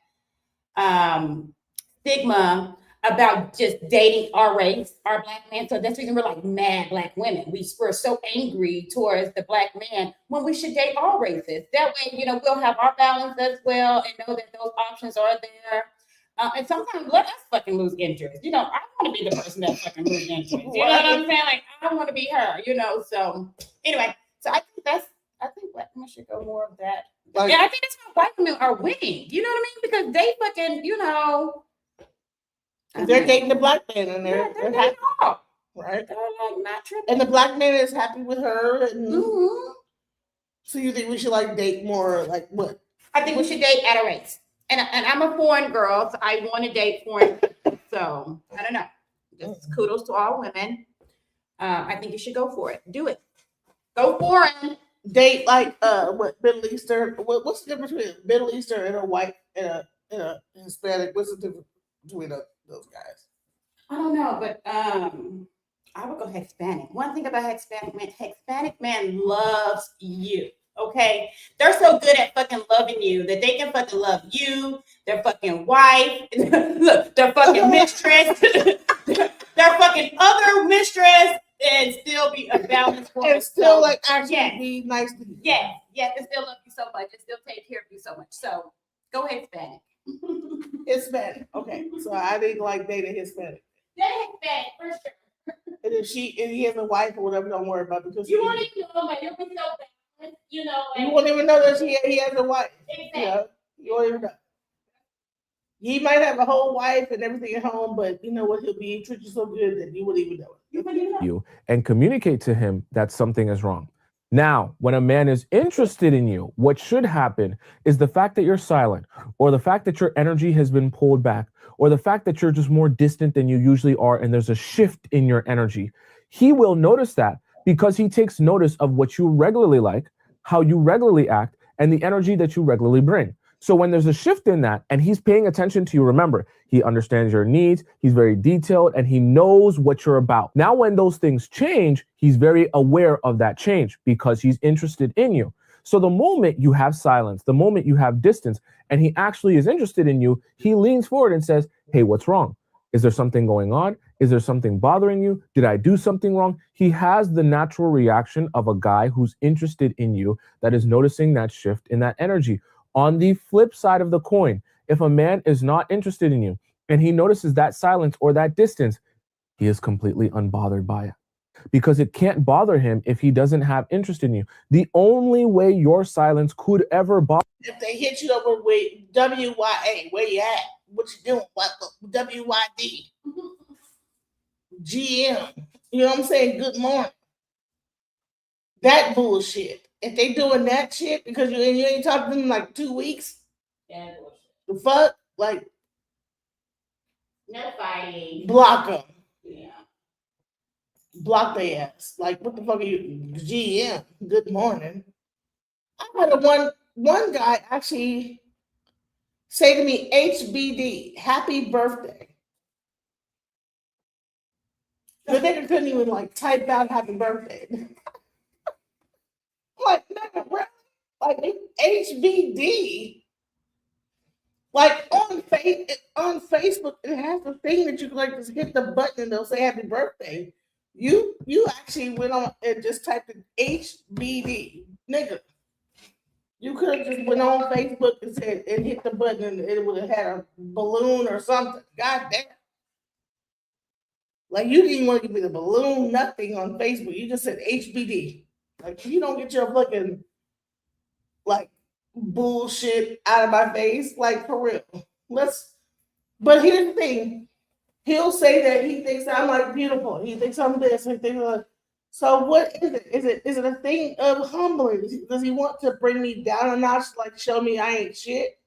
stigma about just dating our race, our Black men. So that's the reason we're like mad Black women. We're so angry towards the Black man when we should date all races. That way, we'll have our balance as well and know that those options are there. And sometimes let us fucking lose interest. I want to be the person that fucking loses interest. You know what I'm saying? Like, I want to be her, So anyway, so I think Black women should go more of that. Like, and I think that's why Black women are winning. You know what I mean? Because they fucking, they're dating the Black man and they're happy. Right? They're like not tripping. And the Black man is happy with her. And so you think we should like date more like what? I think we should date at a race. And I'm a foreign girl, so I want to date foreign. So I don't know. Just kudos to all women. I think you should go for it. Do it. Go foreign. Date like what Middle Eastern? What's the difference between Middle Eastern and a white and a Hispanic? What's the difference between those guys? I don't know, but I would go Hispanic. One thing about Hispanic man loves you. Okay, they're so good at fucking loving you that they can fucking love you, their fucking wife, look, their fucking mistress, their fucking other mistress, and still be a balanced woman. And still like actually be nice to you. Yeah, and still love you so much, and still take care of you so much. So go Hispanic. Hispanic. Okay, so I didn't like dating Hispanic. Date Hispanic for sure. And if he has a wife or whatever, don't worry about it because you won't even know, like it'll be so bad. You won't even know that he has a wife. Exactly. You won't even know. He might have a whole wife and everything at home, but you know what? He'll treat you so good that you wouldn't even know it. You and communicate to him that something is wrong. Now, when a man is interested in you, what should happen is the fact that you're silent, or the fact that your energy has been pulled back, or the fact that you're just more distant than you usually are, and there's a shift in your energy. He will notice that because he takes notice of what you regularly like, how you regularly act, and the energy that you regularly bring. So when there's a shift in that and he's paying attention to you, remember, he understands your needs, he's very detailed, and he knows what you're about. Now, when those things change, he's very aware of that change because he's interested in you. So the moment you have silence, the moment you have distance, and he actually is interested in you, he leans forward and says, hey, what's wrong? Is there something going on? Is there something bothering you? Did I do something wrong? He has the natural reaction of a guy who's interested in you, that is noticing that shift in that energy. On the flip side of the coin, if a man is not interested in you and he notices that silence or that distance, he is completely unbothered by it, because it can't bother him if he doesn't have interest in you. The only way your silence could ever bother. If they hit you over with WYA, where you at? What you doing? What WYD? GM. You know what I'm saying? Good morning. That bullshit. If they doing that shit because you ain't talking to them in like 2 weeks, the fuck? Like, No fighting. block them. Yeah. Block their ass. Like, what the fuck are you? GM. Good morning. I had one guy actually say to me, HBD, happy birthday. The nigga couldn't even like type out happy birthday. Like, nigga, really? Like HBD. Like on Facebook, it has a thing that you can like just hit the button and they'll say happy birthday. You actually went on and just typed in HBD, nigga. You could have just went on Facebook and said and hit the button and it would have had a balloon or something. God damn. Like you didn't even want to give me the balloon, nothing on Facebook. You just said HBD. Like you don't get your fucking like bullshit out of my face, like for real. But here's the thing. He'll say that he thinks I'm like beautiful. He thinks I'm this. He thinks so what is it? Is it a thing of humbling? Does he want to bring me down a notch, like show me I ain't shit?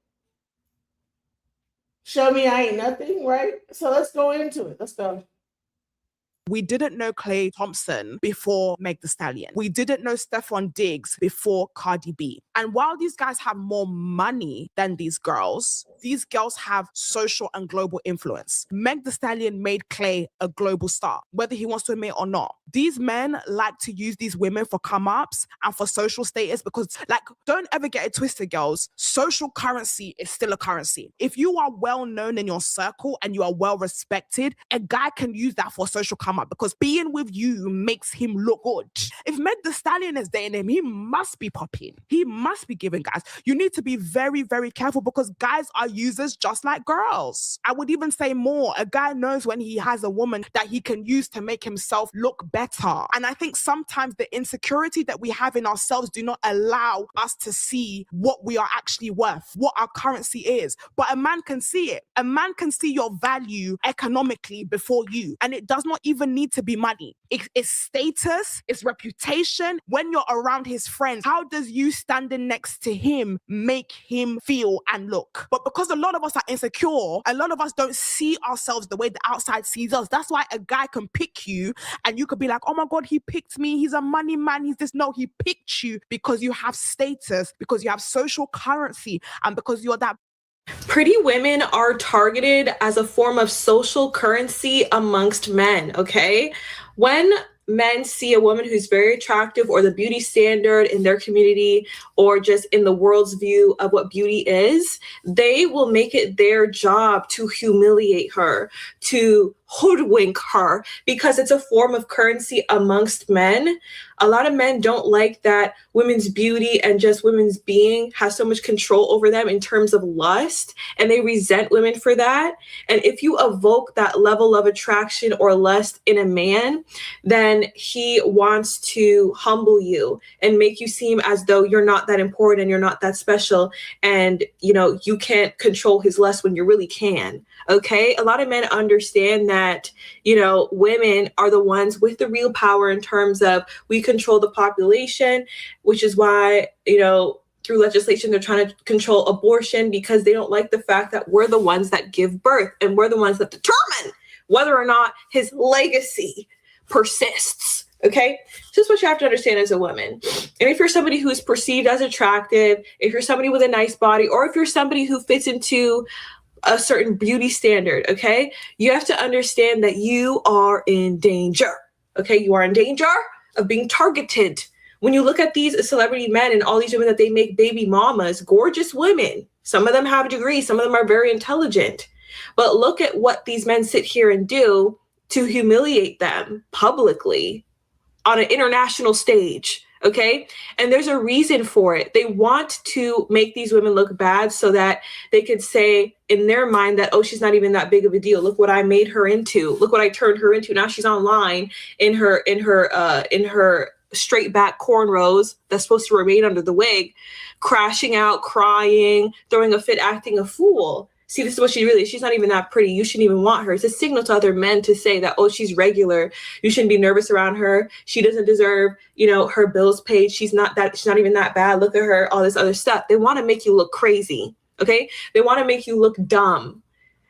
Show me I ain't nothing, right? So let's go into it. Let's go. We didn't know Klay Thompson before Meg Thee Stallion. We didn't know Stephon Diggs before Cardi B. And while these guys have more money than these girls have social and global influence. Meg Thee Stallion made Klay a global star, whether he wants to admit or not. These men like to use these women for come-ups and for social status because, like, don't ever get it twisted, girls. Social currency is still a currency. If you are well known in your circle and you are well respected, a guy can use that for social come-up because being with you makes him look good. If Meg Thee Stallion is dating him, he must be popping. He must be giving guys. You need to be very, very careful because guys are users just like girls. I would even say more. A guy knows when he has a woman that he can use to make himself look better. And I think sometimes the insecurity that we have in ourselves do not allow us to see what we are actually worth, what our currency is. But a man can see it. A man can see your value economically before you. And it does not even need to be money. It's status, it's reputation. When you're around his friends, how does you standing next to him make him feel and look? But because a lot of us are insecure, a lot of us don't see ourselves the way the outside sees us. That's why a guy can pick you and you could be like, oh my God, he picked me. He's a money man. He's this. No, he picked you because you have status, because you have social currency, and because you're that. Pretty women are targeted as a form of social currency amongst men, okay? When men see a woman who's very attractive or the beauty standard in their community or just in the world's view of what beauty is, they will make it their job to humiliate her, to hoodwink her, because it's a form of currency amongst men. A lot of men don't like that women's beauty and just women's being has so much control over them in terms of lust, and they resent women for that. And if you evoke that level of attraction or lust in a man, then he wants to humble you and make you seem as though you're not that important and you're not that special, and you can't control his lust when you really can. Okay, a lot of men understand that women are the ones with the real power in terms of we control the population, which is why through legislation they're trying to control abortion, because they don't like the fact that we're the ones that give birth and we're the ones that determine whether or not his legacy persists. Okay, this is what you have to understand as a woman. And if you're somebody who's perceived as attractive, if you're somebody with a nice body, or if you're somebody who fits into a certain beauty standard, okay, you have to understand that you are in danger. Okay, you are in danger of being targeted. When you look at these celebrity men and all these women that they make baby mamas, gorgeous women, some of them have degrees, some of them are very intelligent, but look at what these men sit here and do to humiliate them publicly on an international stage. Okay. And there's a reason for it. They want to make these women look bad so that they could say in their mind that, oh, she's not even that big of a deal. Look what I made her into. Look what I turned her into. Now she's online in her straight back cornrows that's supposed to remain under the wig, crashing out, crying, throwing a fit, acting a fool. See, this is what she really is. She's not even that pretty. You shouldn't even want her. It's a signal to other men to say that, oh, she's regular. You shouldn't be nervous around her. She doesn't deserve, her bills paid. She's not even that bad. Look at her, all this other stuff. They want to make you look crazy. Okay. They want to make you look dumb.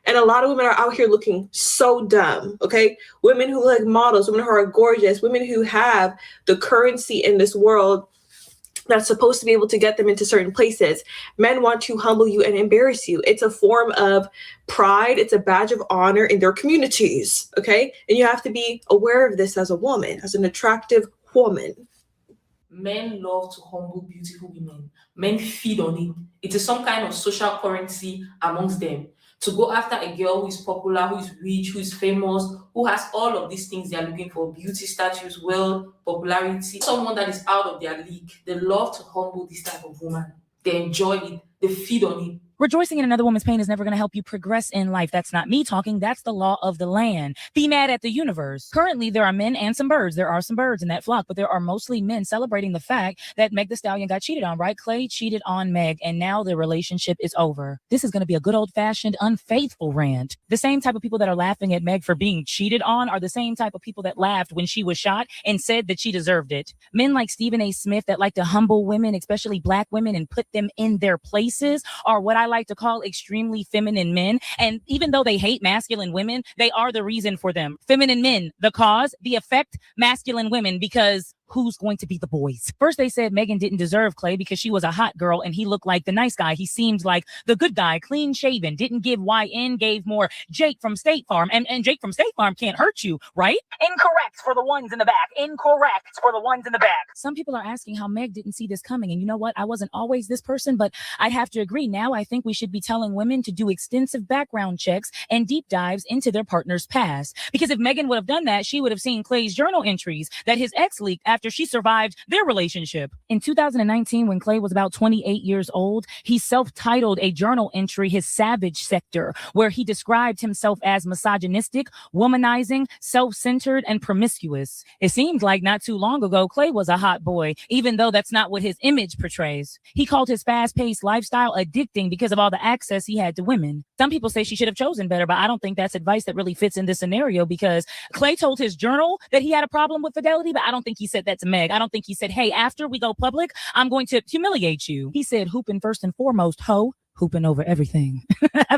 And a lot of women are out here looking so dumb. Okay. Women who look like models, women who are gorgeous, women who have the currency in this world that's supposed to be able to get them into certain places. Men want to humble you and embarrass you. It's a form of pride. It's a badge of honor in their communities. Okay. And you have to be aware of this as a woman, as an attractive woman. Men love to humble beautiful women. Men feed on it. It is some kind of social currency amongst them. To go after a girl who is popular, who is rich, who is famous, who has all of these things they are looking for: beauty, status, wealth, popularity, someone that is out of their league. They love to humble this type of woman. They enjoy it. They feed on it. Rejoicing in another woman's pain is never going to help you progress in life. That's not me talking. That's the law of the land. Be mad at the universe. Currently, there are men and some birds. There are some birds in that flock, but there are mostly men celebrating the fact that Meg Thee Stallion got cheated on, right? Clay cheated on Meg, and now the relationship is over. This is going to be a good old-fashioned unfaithful rant. The same type of people that are laughing at Meg for being cheated on are the same type of people that laughed when she was shot and said that she deserved it. Men like Stephen A. Smith that like to humble women, especially black women, and put them in their places are what I like to call extremely feminine men. And even though they hate masculine women, they are the reason for them. Feminine men, the cause, the effect, masculine women, because who's going to be the boys? First, they said Megan didn't deserve Clay because she was a hot girl and he looked like the nice guy. He seemed like the good guy, clean shaven, didn't give YN, gave more Jake from State Farm. And Jake from State Farm can't hurt you, right? Incorrect for the ones in the back. Incorrect for the ones in the back. Some people are asking how Meg didn't see this coming. And you know what? I wasn't always this person, but I'd have to agree. Now I think we should be telling women to do extensive background checks and deep dives into their partner's past. Because if Megan would have done that, she would have seen Clay's journal entries that his ex leaked after she survived their relationship. In 2019, when Clay was about 28 years old, he self-titled a journal entry, his Savage Sector, where he described himself as misogynistic, womanizing, self-centered, and promiscuous. It seemed like not too long ago, Clay was a hot boy, even though that's not what his image portrays. He called his fast-paced lifestyle addicting because of all the access he had to women. Some people say she should have chosen better, but I don't think that's advice that really fits in this scenario, because Clay told his journal that he had a problem with fidelity, but I don't think he said that to Meg. I don't think he said, hey, after we go public, I'm going to humiliate you. He said, hooping first and foremost, ho. Hooping over everything.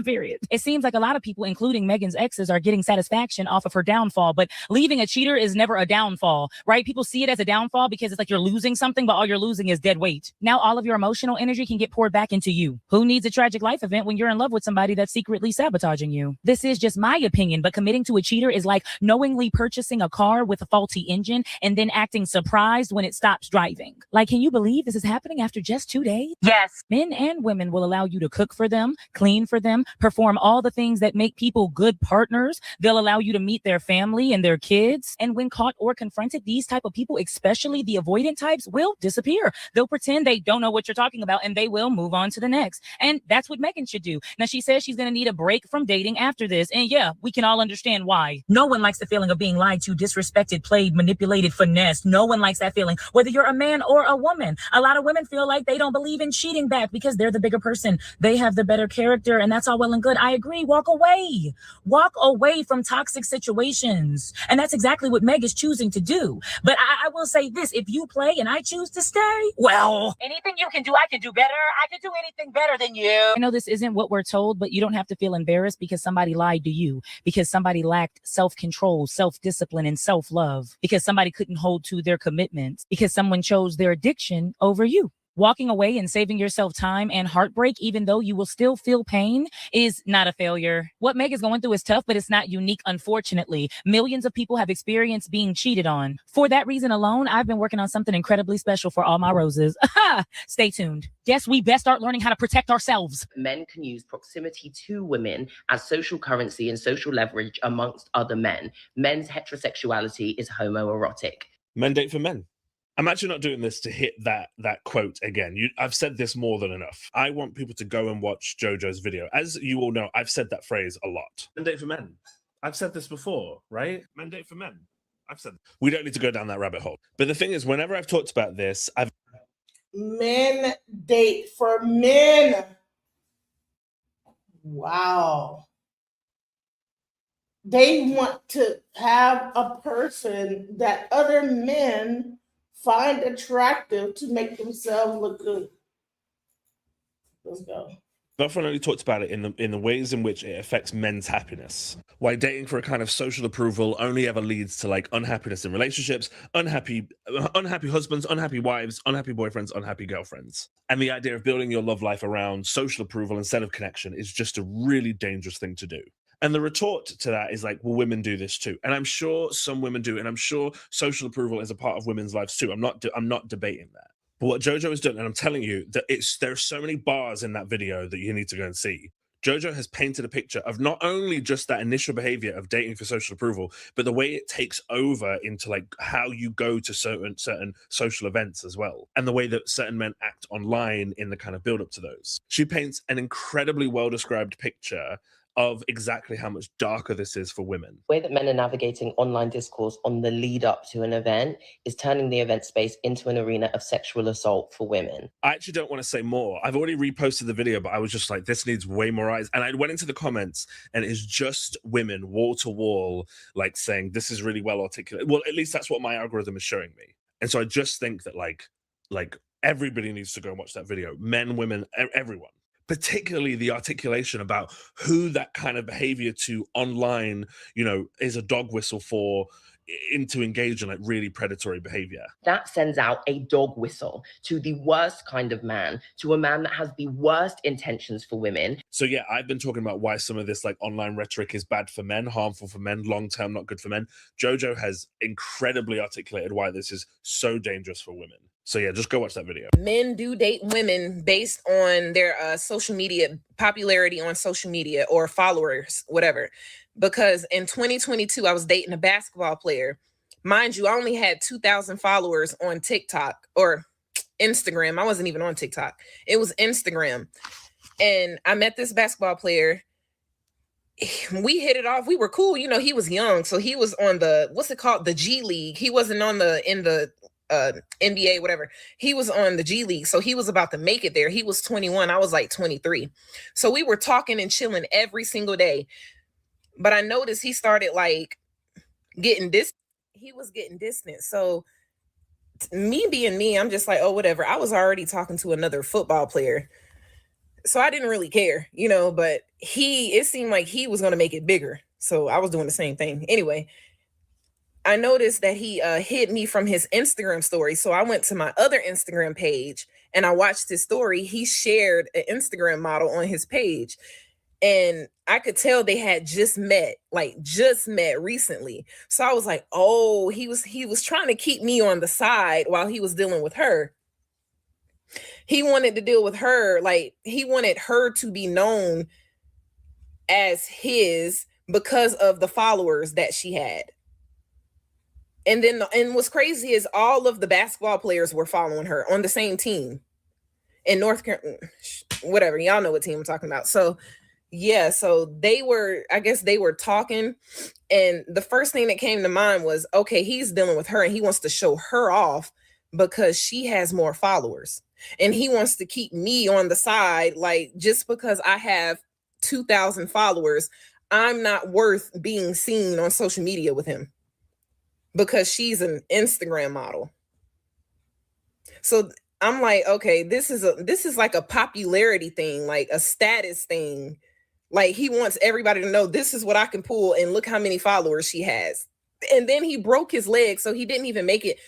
Period. It seems like a lot of people, including Megan's exes, are getting satisfaction off of her downfall, but leaving a cheater is never a downfall, right? People see it as a downfall because it's like you're losing something, but all you're losing is dead weight. Now all of your emotional energy can get poured back into you. Who needs a tragic life event when you're in love with somebody that's secretly sabotaging you? This is just my opinion, but committing to a cheater is like knowingly purchasing a car with a faulty engine and then acting surprised when it stops driving. Like, can you believe this is happening after just 2 days? Yes. Men and women will allow you to cook for them, clean for them, perform all the things that make people good partners. They'll allow you to meet their family and their kids. And when caught or confronted, these type of people, especially the avoidant types, will disappear. They'll pretend they don't know what you're talking about and they will move on to the next. And that's what Megan should do. Now, she says she's going to need a break from dating after this. And yeah, we can all understand why. No one likes the feeling of being lied to, disrespected, played, manipulated, finessed. No one likes that feeling, whether you're a man or a woman. A lot of women feel like they don't believe in cheating back because they're the bigger person. They have the better character, and that's all well and good. I agree. Walk away. Walk away from toxic situations. And that's exactly what Meg is choosing to do. But I will say this, if you play and I choose to stay, well, anything you can do, I can do better. I can do anything better than you. I know this isn't what we're told, but you don't have to feel embarrassed because somebody lied to you, because somebody lacked self-control, self-discipline, and self-love, because somebody couldn't hold to their commitments, because someone chose their addiction over you. Walking away and saving yourself time and heartbreak, even though you will still feel pain, is not a failure. What Meg is going through is tough, but it's not unique, unfortunately. Millions of people have experienced being cheated on. For that reason alone, I've been working on something incredibly special for all my roses. Stay tuned. Yes, we best start learning how to protect ourselves. Men can use proximity to women as social currency and social leverage amongst other men. Men's heterosexuality is homoerotic. Men date for men. I'm actually not doing this to hit that quote again. I've said this more than enough. I want people to go and watch JoJo's video. As you all know, I've said that phrase a lot. Men date for men. I've said this before, right? Men date for men. I've said we don't need to go down that rabbit hole. But the thing is, whenever I've talked about this, Men date for men. Wow. They want to have a person that other men find attractive to make themselves look good. Let's go. I've often only talked about it in the ways in which it affects men's happiness. Why dating for a kind of social approval only ever leads to like unhappiness in relationships, unhappy husbands, unhappy wives, unhappy boyfriends, unhappy girlfriends. And the idea of building your love life around social approval instead of connection is just a really dangerous thing to do. And the retort to that is like, well, women do this too. And I'm sure some women do. And I'm sure social approval is a part of women's lives too. I'm not debating that. But what JoJo has done, and I'm telling you that there are so many bars in that video that you need to go and see. JoJo has painted a picture of not only just that initial behavior of dating for social approval, but the way it takes over into like how you go to certain social events as well. And the way that certain men act online in the kind of build up to those. She paints an incredibly well-described picture of exactly how much darker this is for women. The way that men are navigating online discourse on the lead up to an event is turning the event space into an arena of sexual assault for women. I actually don't want to say more. I've already reposted the video, but I was just like, this needs way more eyes. And I went into the comments and it's just women wall to wall, like saying, this is really well articulated. Well, at least that's what my algorithm is showing me. And so I just think that like everybody needs to go and watch that video. Men, women, everyone. Particularly the articulation about who that kind of behavior to online, is a dog whistle for into engage in like really predatory behavior. That sends out a dog whistle to the worst kind of man, to a man that has the worst intentions for women. So yeah, I've been talking about why some of this like online rhetoric is bad for men, harmful for men, long-term not good for men. JoJo has incredibly articulated why this is so dangerous for women. So yeah, just go watch that video. Men do date women based on their social media popularity on social media or followers, whatever. Because in 2022, I was dating a basketball player. Mind you, I only had 2,000 followers on TikTok or Instagram. I wasn't even on TikTok. It was Instagram. And I met this basketball player. We hit it off. We were cool. He was young. So he was on the G League. He wasn't in the NBA, whatever. He was on the G League. So he was about to make it there. He was 21. I was like 23. So we were talking and chilling every single day. But I noticed he started like getting this. He was getting distant. So me being me, I'm just like, oh, whatever. I was already talking to another football player. So I didn't really care, but it seemed like he was going to make it bigger. So I was doing the same thing. Anyway, I noticed that he hid me from his Instagram story. So I went to my other Instagram page and I watched his story. He shared an Instagram model on his page. And I could tell they had just met recently. So I was like, oh, he was trying to keep me on the side while he was dealing with her. He wanted to deal with her. Like he wanted her to be known as his because of the followers that she had. And what's crazy is all of the basketball players were following her on the same team in North Carolina, whatever. Y'all know what team I'm talking about. So yeah, so they were talking, and the first thing that came to mind was, okay, he's dealing with her and he wants to show her off because she has more followers. And he wants to keep me on the side, like just because I have 2,000 followers, I'm not worth being seen on social media with him because she's an Instagram model. So I'm like, okay, this is like a popularity thing, like a status thing. Like he wants everybody to know this is what I can pull and look how many followers she has. And then he broke his leg. So he didn't even make it.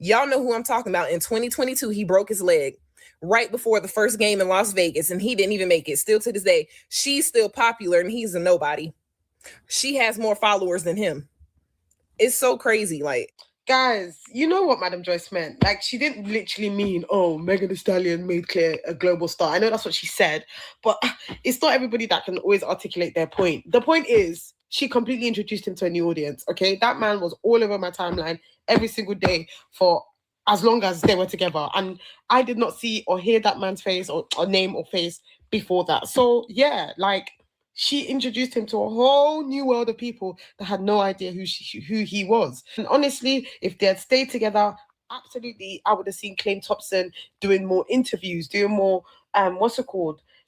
Y'all know who I'm talking about. In 2022, he broke his leg. right before the first game in Las Vegas, and he didn't even make it. Still to this day, she's still popular and he's a nobody. She has more followers than him. It's so crazy. Like, guys, you know what Madam Joyce meant? Like, she didn't literally mean, oh, Megan Thee Stallion made Claire a global star. I know that's what she said, but it's not everybody that can always articulate their point. The point is, she completely introduced him to a new audience, okay? That man was all over my timeline every single day for as long as they were together. And I did not see or hear that man's face or name or face before that. So, yeah, like, she introduced him to a whole new world of people that had no idea who he was. And honestly, if they had stayed together, absolutely, I would have seen Klay Thompson doing more interviews, doing more,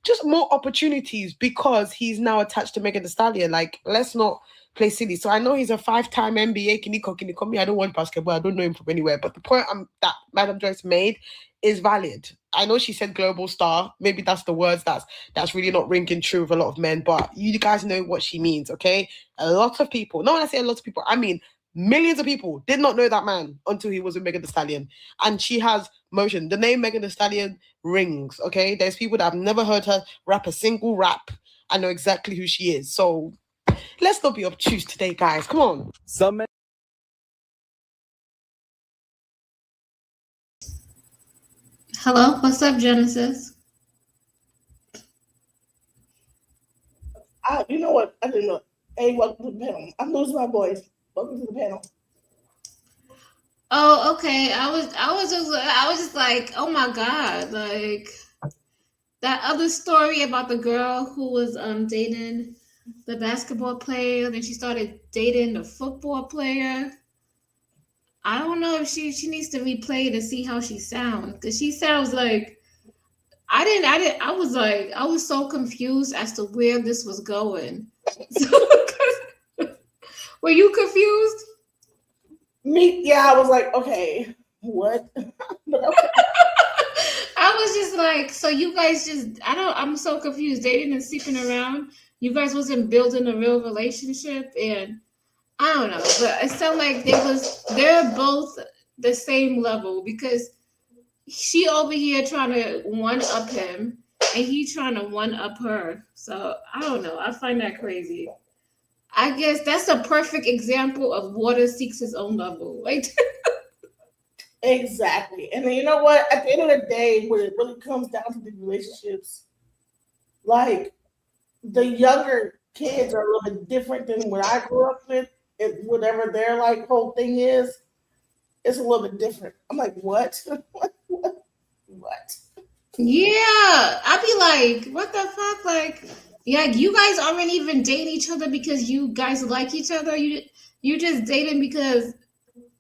just more opportunities, because he's now attached to Megan Thee Stallion. Like, let's not play silly. So I know he's a 5-time NBA Kiniko. I don't watch basketball. I don't know him from anywhere. But the point that Madam Joyce made is valid. I know she said global star. Maybe that's the words that's really not ringing true with a lot of men. But you guys know what she means, okay? A lot of people, no, when I say a lot of people, I mean millions of people did not know that man until he was with Megan Thee Stallion. And she has motion. The name Megan Thee Stallion rings, okay? There's people that have never heard her rap a single rap. I know exactly who she is. So let's not be obtuse today, guys. Come on. Some men. Hello, what's up, Genesis? You know what? I didn't know. Hey, welcome to the panel. I'm losing my voice. Welcome to the panel. Oh, okay. I was just like, oh my God, like that other story about the girl who was dating the basketball player, then she started dating the football player. I don't know if she needs to replay to see how she sounds, because she sounds like I was so confused as to where this was going. Were you confused? Yeah, I was like, okay, what? I was just like, so you guys I'm so confused. Dating and sleeping around. You guys wasn't building a real relationship, and I don't know, but it sounded like they're both the same level, because she over here trying to one up him and he trying to one up her. So I don't know. I find that crazy. I guess that's a perfect example of water seeks its own level. Right? Exactly. And then, you know what? At the end of the day, when it really comes down to the relationships, like, the younger kids are a little bit different than what I grew up with. And whatever their like whole thing is, it's a little bit different. I'm like, what? What? Yeah. I'd be like, what the fuck? Like, yeah, you guys aren't even dating each other because you guys like each other. You just dating because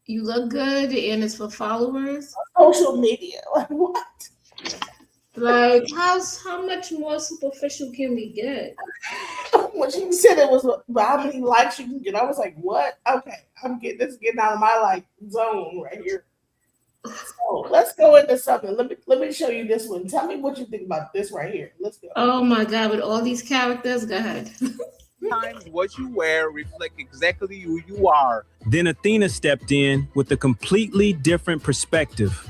you look good and it's for followers. Social media. Like, what? Like, how much more superficial can we get? When she said it was how many likes you can get, I was like, what? Okay, this is getting out of my like zone right here. So let's go into something. Let me show you this one. Tell me what you think about this right here. Let's go. Oh my God, with all these characters, go ahead. Sometimes what you wear reflect exactly who you are. Then Athena stepped in with a completely different perspective,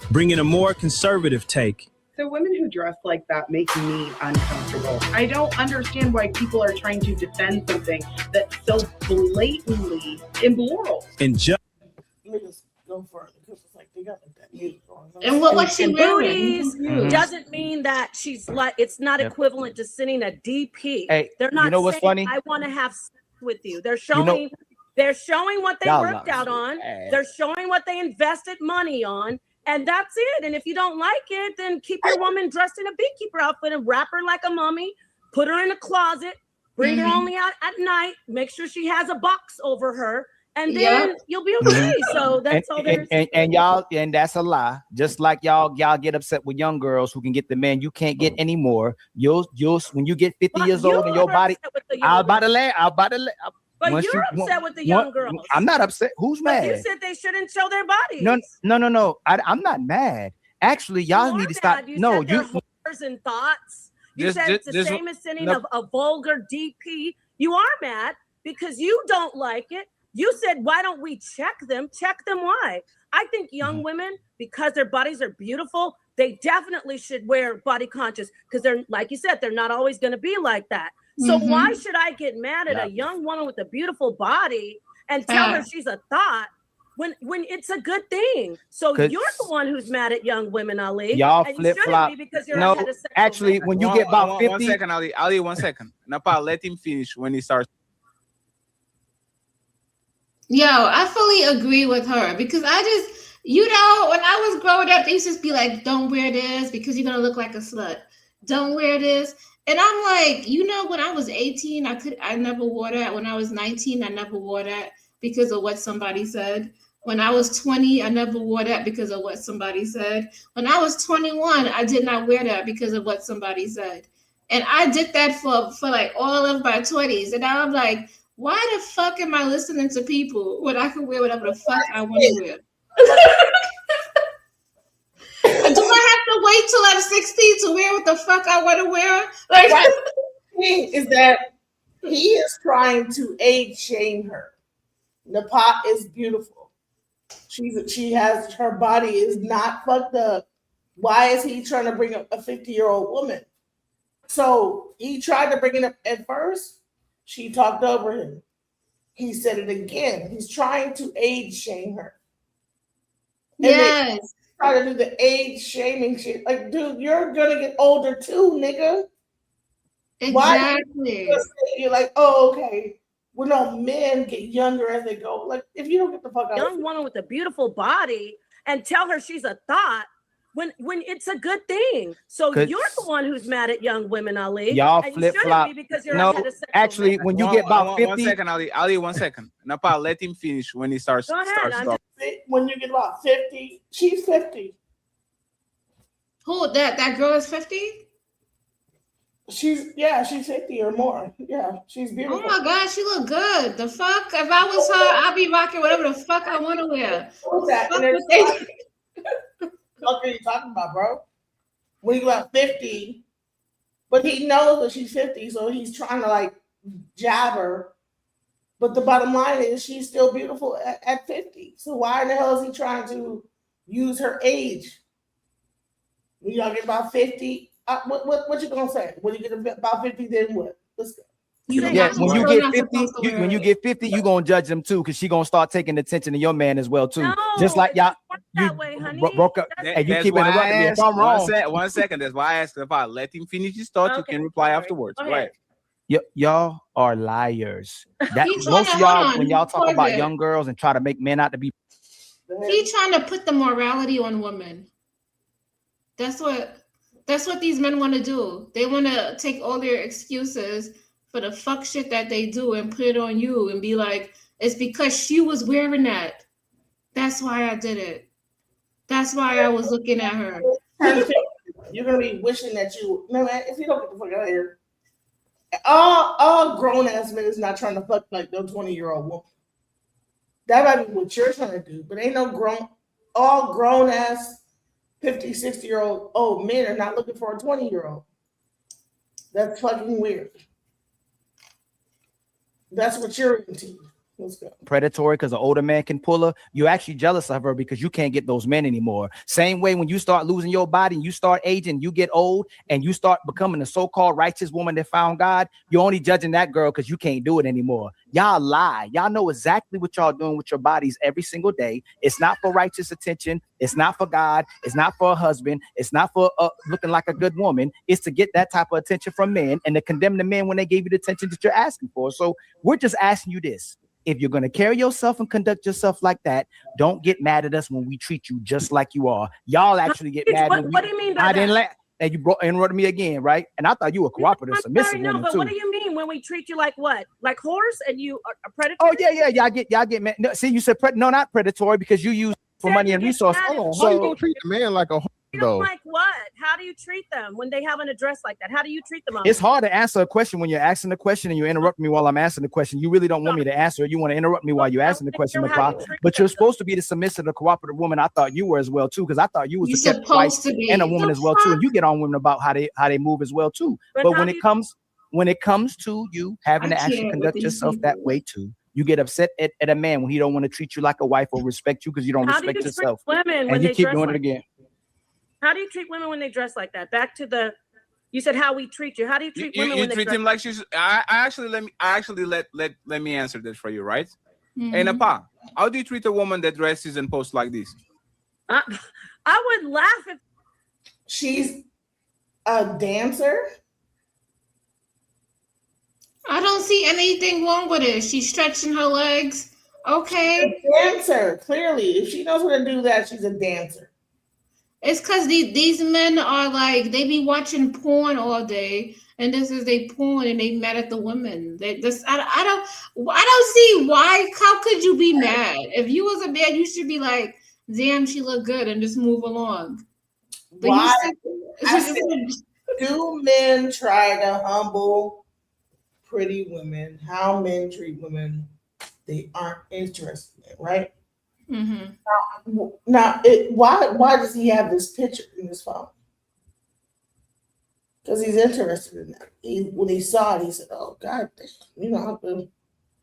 bringing a more conservative take. So women who dress like that make me uncomfortable. I don't understand why people are trying to defend something that's so blatantly immoral. And just let me just go further, because it's like they got that music on. And what was she booties wearing? doesn't mean that she's like, it's not equivalent to sending a DP. Hey, they're not you know what's saying, funny? I want to have sex with you. They're showing they're showing what they Y'all worked not out so on. bad. They're showing what they invested money on. And that's it. And if you don't like it, then keep your woman dressed in a beekeeper outfit and wrap her like a mummy, put her in a closet, bring her only out at night, make sure she has a box over her, and then you'll be okay. So that's all there is. And y'all, and that's a lie. Just like y'all get upset with young girls who can get the man you can't get anymore. You'll when you get 50 years old and your body, I'll about to let. But you're upset with the young girls. I'm not upset. Who's mad? You said they shouldn't show their bodies. No. I'm not mad. Actually, y'all need to stop. You said they're whores and thoughts. You said it's the same as sending a vulgar DP. You are mad because you don't like it. You said, why don't we check them? Check them why? I think young women, because their bodies are beautiful, they definitely should wear body conscious because they're, like you said, they're not always going to be like that. So why should I get mad at a young woman with a beautiful body and tell her she's a thought when it's a good thing? So you're the one who's mad at young women, Ali. Y'all and flip you shouldn't flop. be because you're a No, heterosexual actually, man. when you get about 50, 1 second, Ali, 1 second. Napa, let him finish when he starts. Yo, I fully agree with her because I just, when I was growing up, they used to just be like, don't wear this because you're gonna look like a slut. Don't wear this. And I'm like, when I was 18, I never wore that. When I was 19, I never wore that because of what somebody said. When I was 20, I never wore that because of what somebody said. When I was 21, I did not wear that because of what somebody said. And I did that for like all of my 20s. And now I'm like, why the fuck am I listening to people when I can wear whatever the fuck I want to wear? Do I have to wait till I'm 60 to wear what the fuck I want to wear? Like, the thing is that he is trying to age shame her. Napa is beautiful. She has, her body is not fucked up. Why is he trying to bring up a 50-year-old woman? So he tried to bring it up at first. She talked over him. He said it again. He's trying to age shame her. And yes. Try to do the age shaming shit. Like, dude, you're gonna get older too, nigga. Exactly. Why you're like, oh, okay. Well, no, men get younger as they go. Like, if you don't get the fuck out young woman with a beautiful body and tell her she's a thought when it's a good thing. So you're the one who's mad at young women, Ali. Y'all and flip you flop. be because you're No, a heterosexual actually, man. when you get about 50, 1 second, Ali, 1 second. Napa, let him finish when he starts. Go ahead, I'm when you get about 50, she's 50. Who, that girl is 50? She's 50 or more. Yeah, she's beautiful. Oh my god, she look good. The fuck? If I was her, I'd be rocking whatever the fuck I want to wear. What's that? Fuck And what they- what are you talking about, bro? When you about 50, but he knows that she's 50, so he's trying to like jab her. But the bottom line is she's still beautiful at 50. So why in the hell is he trying to use her age? When y'all get about 50, what you gonna say? When you get about 50, then what? Let's go. Yeah, when you get 50, when you get 50, you gonna judge them too, because she gonna start taking attention to your man as well too. Just like y'all, you broke up, and you That's keep why I interrupting me if asked- I'm wrong. 1 second. That's why I asked if I let him finish his thought. You can reply afterwards. Go ahead. Y'all are liars. That He tryna- most of hold y'all, on, when y'all talk pause about it. young girls and try to make men out to be, He trying to put the morality on women. That's what these men want to do. They want to take all their excuses for the fuck shit that they do and put it on you and be like, it's because she was wearing that. That's why I did it. That's why I was looking at her. You're gonna be wishing that you, man, if you don't get the fuck out of here. All grown ass men is not trying to fuck like no 20-year-old woman. That might be what you're trying to do, but ain't no all grown ass 50, 60-year-old old men are not looking for a 20-year-old. That's fucking weird. That's what you're into. Let's go. predatory because an older man can pull her, you're actually jealous of her because you can't get those men anymore. Same way when you start losing your body and you start aging, you get old and you start becoming a so-called righteous woman that found God, you're only judging that girl because you can't do it anymore. Y'all lie. Y'all know exactly what y'all doing with your bodies every single day. It's not for righteous attention. It's not for God. It's not for a husband. It's not for looking like a good woman. It's to get that type of attention from men and to condemn the men when they gave you the attention that you're asking for. So we're just asking you this. If you're going to carry yourself and conduct yourself like that, don't get mad at us when we treat you just like you are. Y'all actually get mad. What do you mean by I didn't that? and you interrupted me again, right? And I thought you were cooperative, submissive woman but too. what do you mean when we treat you like what? Like horse and you are a predator? Oh yeah, y'all get mad. No, see, you said no, not predatory because you use for money and resources. Hold on, So you gonna treat the man like a though? Like what? How do you treat them when they haven't addressed like that? How do you treat them? it's hard to answer a question when you're asking the question and you interrupt me while I'm asking the question. You really don't want me to answer it. You want to interrupt me while you're asking the question, but you're supposed to be the submissive, the cooperative woman. I thought you were as well too, because I thought you was a kept wife and a woman as well too, and you get on women about how they move as well too. But when it comes to you having to actually conduct yourself that way too, you get upset at a man when he don't want to treat you like a wife or respect you because you don't respect yourself, women and when you they keep dress doing like it again. How do you treat women when they dress like that? Back to the, you said how we treat you. How do you treat women You when they treat dress him like she's. I actually let me answer this for you, right? Mhm. Hey, Napa, how do you treat a woman that dresses and posts like this? I would laugh if she's a dancer. I don't see anything wrong with it. She's stretching her legs. Okay. She's a dancer, clearly. If she knows how to do that, she's a dancer. It's because these men are like, they be watching porn all day, and this is they porn, and they mad at the women. I don't see why. How could you be mad? If you was a man, you should be like, damn, she look good, and just move along. But Why? you said, Do men try to humble pretty women? How men treat women they aren't interested in, right? Mhm. Now, why does he have this picture in his phone? Because he's interested in that. When he saw it, he said, "Oh God, I'm gonna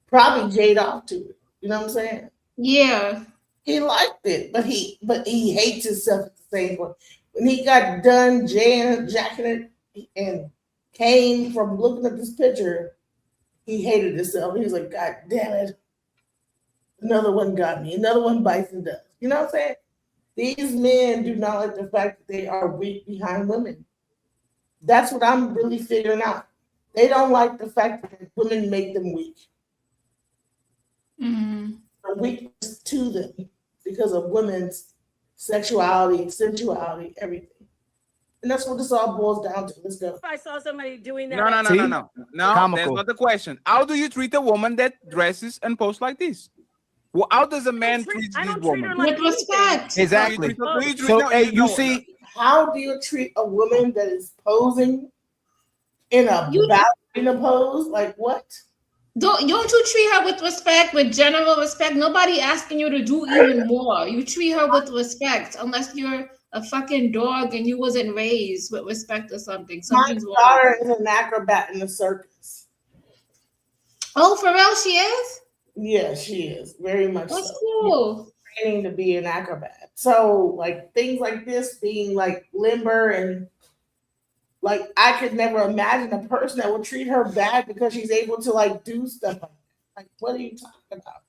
probably jade off to it." You know what I'm saying? Yeah. He liked it, but he hates himself at the same point. When he got done jacking it and came from looking at this picture, he hated himself. He was like, "God damn it. Another one got me. Another one bites the dust." You know what I'm saying? These men do not like the fact that they are weak behind women. That's what I'm really figuring out. They don't like the fact that women make them weak. A weakness to them because of women's sexuality, sensuality, everything. And that's what this all boils down to. Let's go. if I saw somebody doing that. No, that's Comical. not the question. How do you treat a woman that dresses and posts like this? Well, how does a man treat this woman? with respect. Exactly. You see, how do you treat a woman that is posing in a ballerina pose? Like what? Don't you treat her with respect, with general respect? Nobody asking you to do even more. You treat her with respect, unless you're a fucking dog and you wasn't raised with respect or something. Something's My wrong. daughter is an acrobat in the circus. Oh, for real, she is? Yeah, she is very much. That's so. cool. Training to be an acrobat. So like things like this being like limber and like I could never imagine a person that would treat her bad because she's able to like do stuff like that. Like, what are you talking about?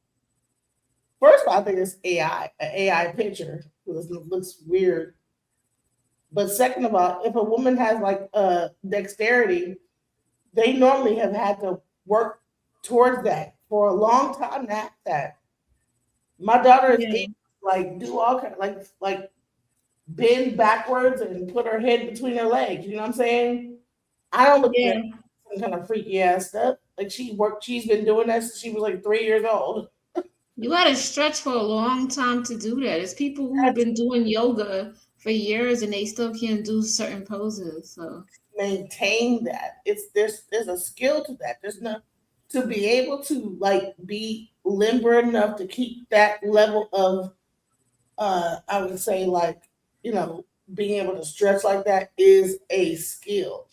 First of all, I think it's an AI picture. It looks weird. But second of all, if a woman has like dexterity, they normally have had to work towards that for a long time. That my daughter is able to like do all kind of like bend backwards and put her head between her legs. You know what I'm saying? I don't look at some kind of freaky ass stuff. Like she's been doing that since she was like 3 years old. You gotta stretch for a long time to do that. It's people who've been doing yoga for years and they still can't do certain poses. So Maintain that. There's a skill to that. There's no to be able to like be limber enough to keep that level of I would say like, being able to stretch like that is a skill.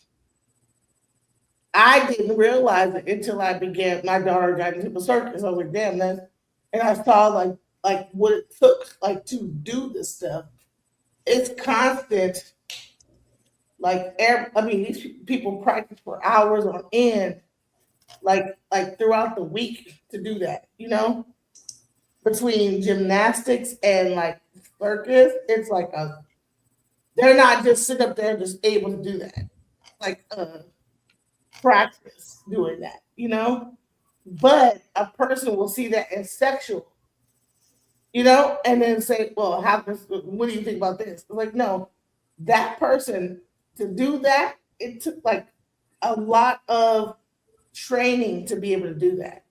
I didn't realize it until my daughter got into the circus. I was like, damn, and I saw like what it took like to do this stuff. It's constant. Like these people practice for hours on end, like throughout the week to do that. Between gymnastics and like circus, it's like they're not just sitting up there just able to do that. Like practice doing that. But a person will see that as sexual. And then say, well, what do you think about this? Like, no, that person to do that, it took like a lot of training to be able to do that.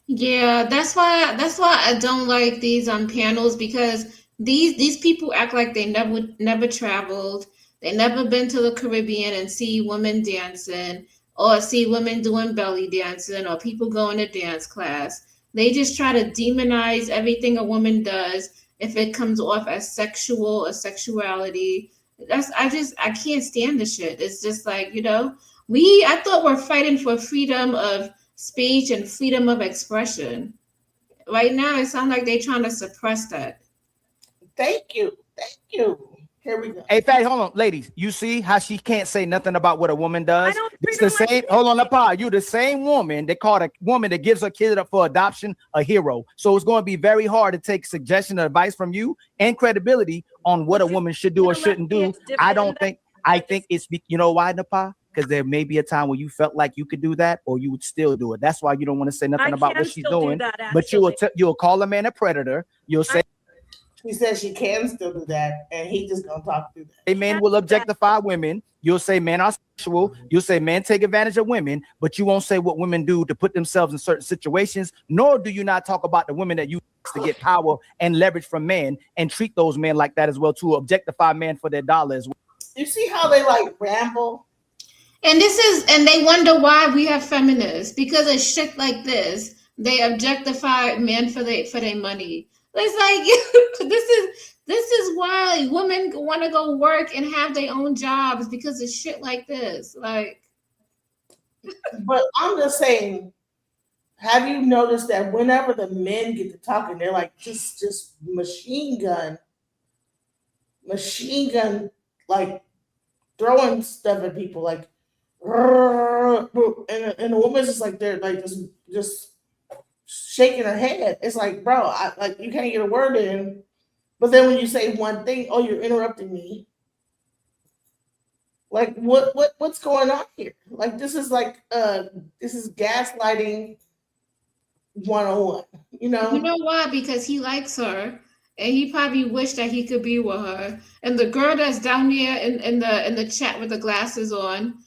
yeah, that's why I don't like these panels, because these people act like they never traveled, they never been to the Caribbean and see women dancing or see women doing belly dancing or people going to dance class. They just try to demonize everything a woman does if it comes off as sexual or sexuality. I can't stand the shit. It's just like, I thought we're fighting for freedom of speech and freedom of expression. Right now, it sounds like they're trying to suppress that. Thank you. Here we go. Hey, Fatty, hold on, ladies. You see how she can't say nothing about what a woman does? It's the same. Hold on, Napal. You the same woman that called a woman that gives her kid up for adoption a hero. So it's going to be very hard to take suggestion or advice from you and credibility on what a woman should do or shouldn't do. I don't think. I think it's you know why, Napal? Because there may be a time where you felt like you could do that, or you would still do it. That's why you don't want to say nothing about what she's doing. But you'll call a man a predator. You'll say. She says she can still do that, and he just gonna talk through that. Men will objectify women. You'll say men are sexual. You'll say men take advantage of women, but you won't say what women do to put themselves in certain situations, nor do you not talk about the women that you to get power and leverage from men and treat those men like that as well, to objectify men for their dollar as well. You see how they like ramble? And they wonder why we have feminists, because of shit like this. They objectify men for their money. It's like this is why women want to go work and have their own jobs, because of shit like this. Like, but I'm just saying, have you noticed that whenever the men get to talking, they're like just machine gun, like throwing stuff at people, like, and the woman's just like they're like just shaking her head. It's like, bro, you can't get a word in. But then when you say one thing, oh, you're interrupting me. Like, what's going on here? Like, this is gaslighting 101. You know why? Because he likes her, and he probably wished that he could be with her. And the girl that's down there in the chat with the glasses on,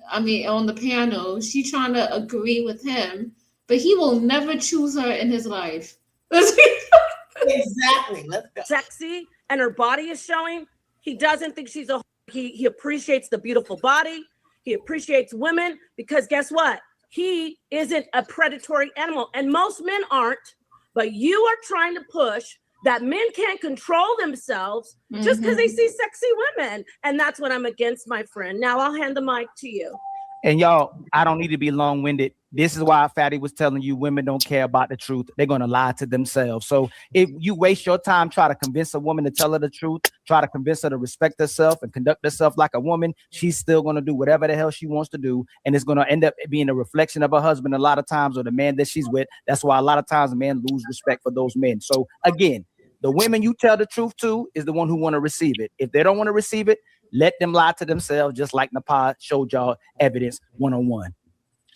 on the panel, she trying to agree with him. But he will never choose her in his life. Exactly. Let's go. Sexy, and her body is showing. He doesn't think she's a. He appreciates the beautiful body. He appreciates women because guess what? He isn't a predatory animal, and most men aren't. But you are trying to push that men can't control themselves just because they see sexy women, and that's what I'm against, my friend. Now I'll hand the mic to you. And y'all, I don't need to be long-winded. This is why Fatty was telling you women don't care about the truth. They're going to lie to themselves. So if you waste your time trying to convince a woman to tell her the truth, try to convince her to respect herself and conduct herself like a woman, she's still going to do whatever the hell she wants to do. And it's going to end up being a reflection of her husband a lot of times, or the man that she's with. That's why a lot of times men lose respect for those men. So again, the women you tell the truth to is the one who want to receive it. If they don't want to receive it, let them lie to themselves, just like Napad showed y'all evidence 101.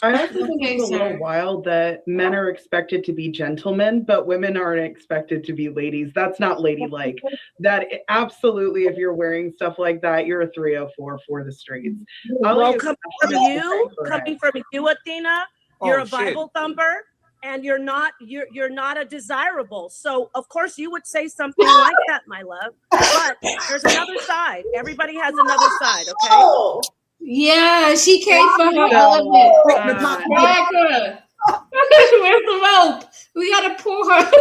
I also think it's a little wild that men are expected to be gentlemen, but women aren't expected to be ladies. That's not ladylike. That absolutely, if you're wearing stuff like that, you're a 304 for the streets. Well, coming from you, Athena, you're a Bible thumper, and you're not a desirable. So of course you would say something like that, my love. But there's another side. Everybody has another side, okay? Yeah, she came for her element. Drag her. Where's the rope? We gotta pull her.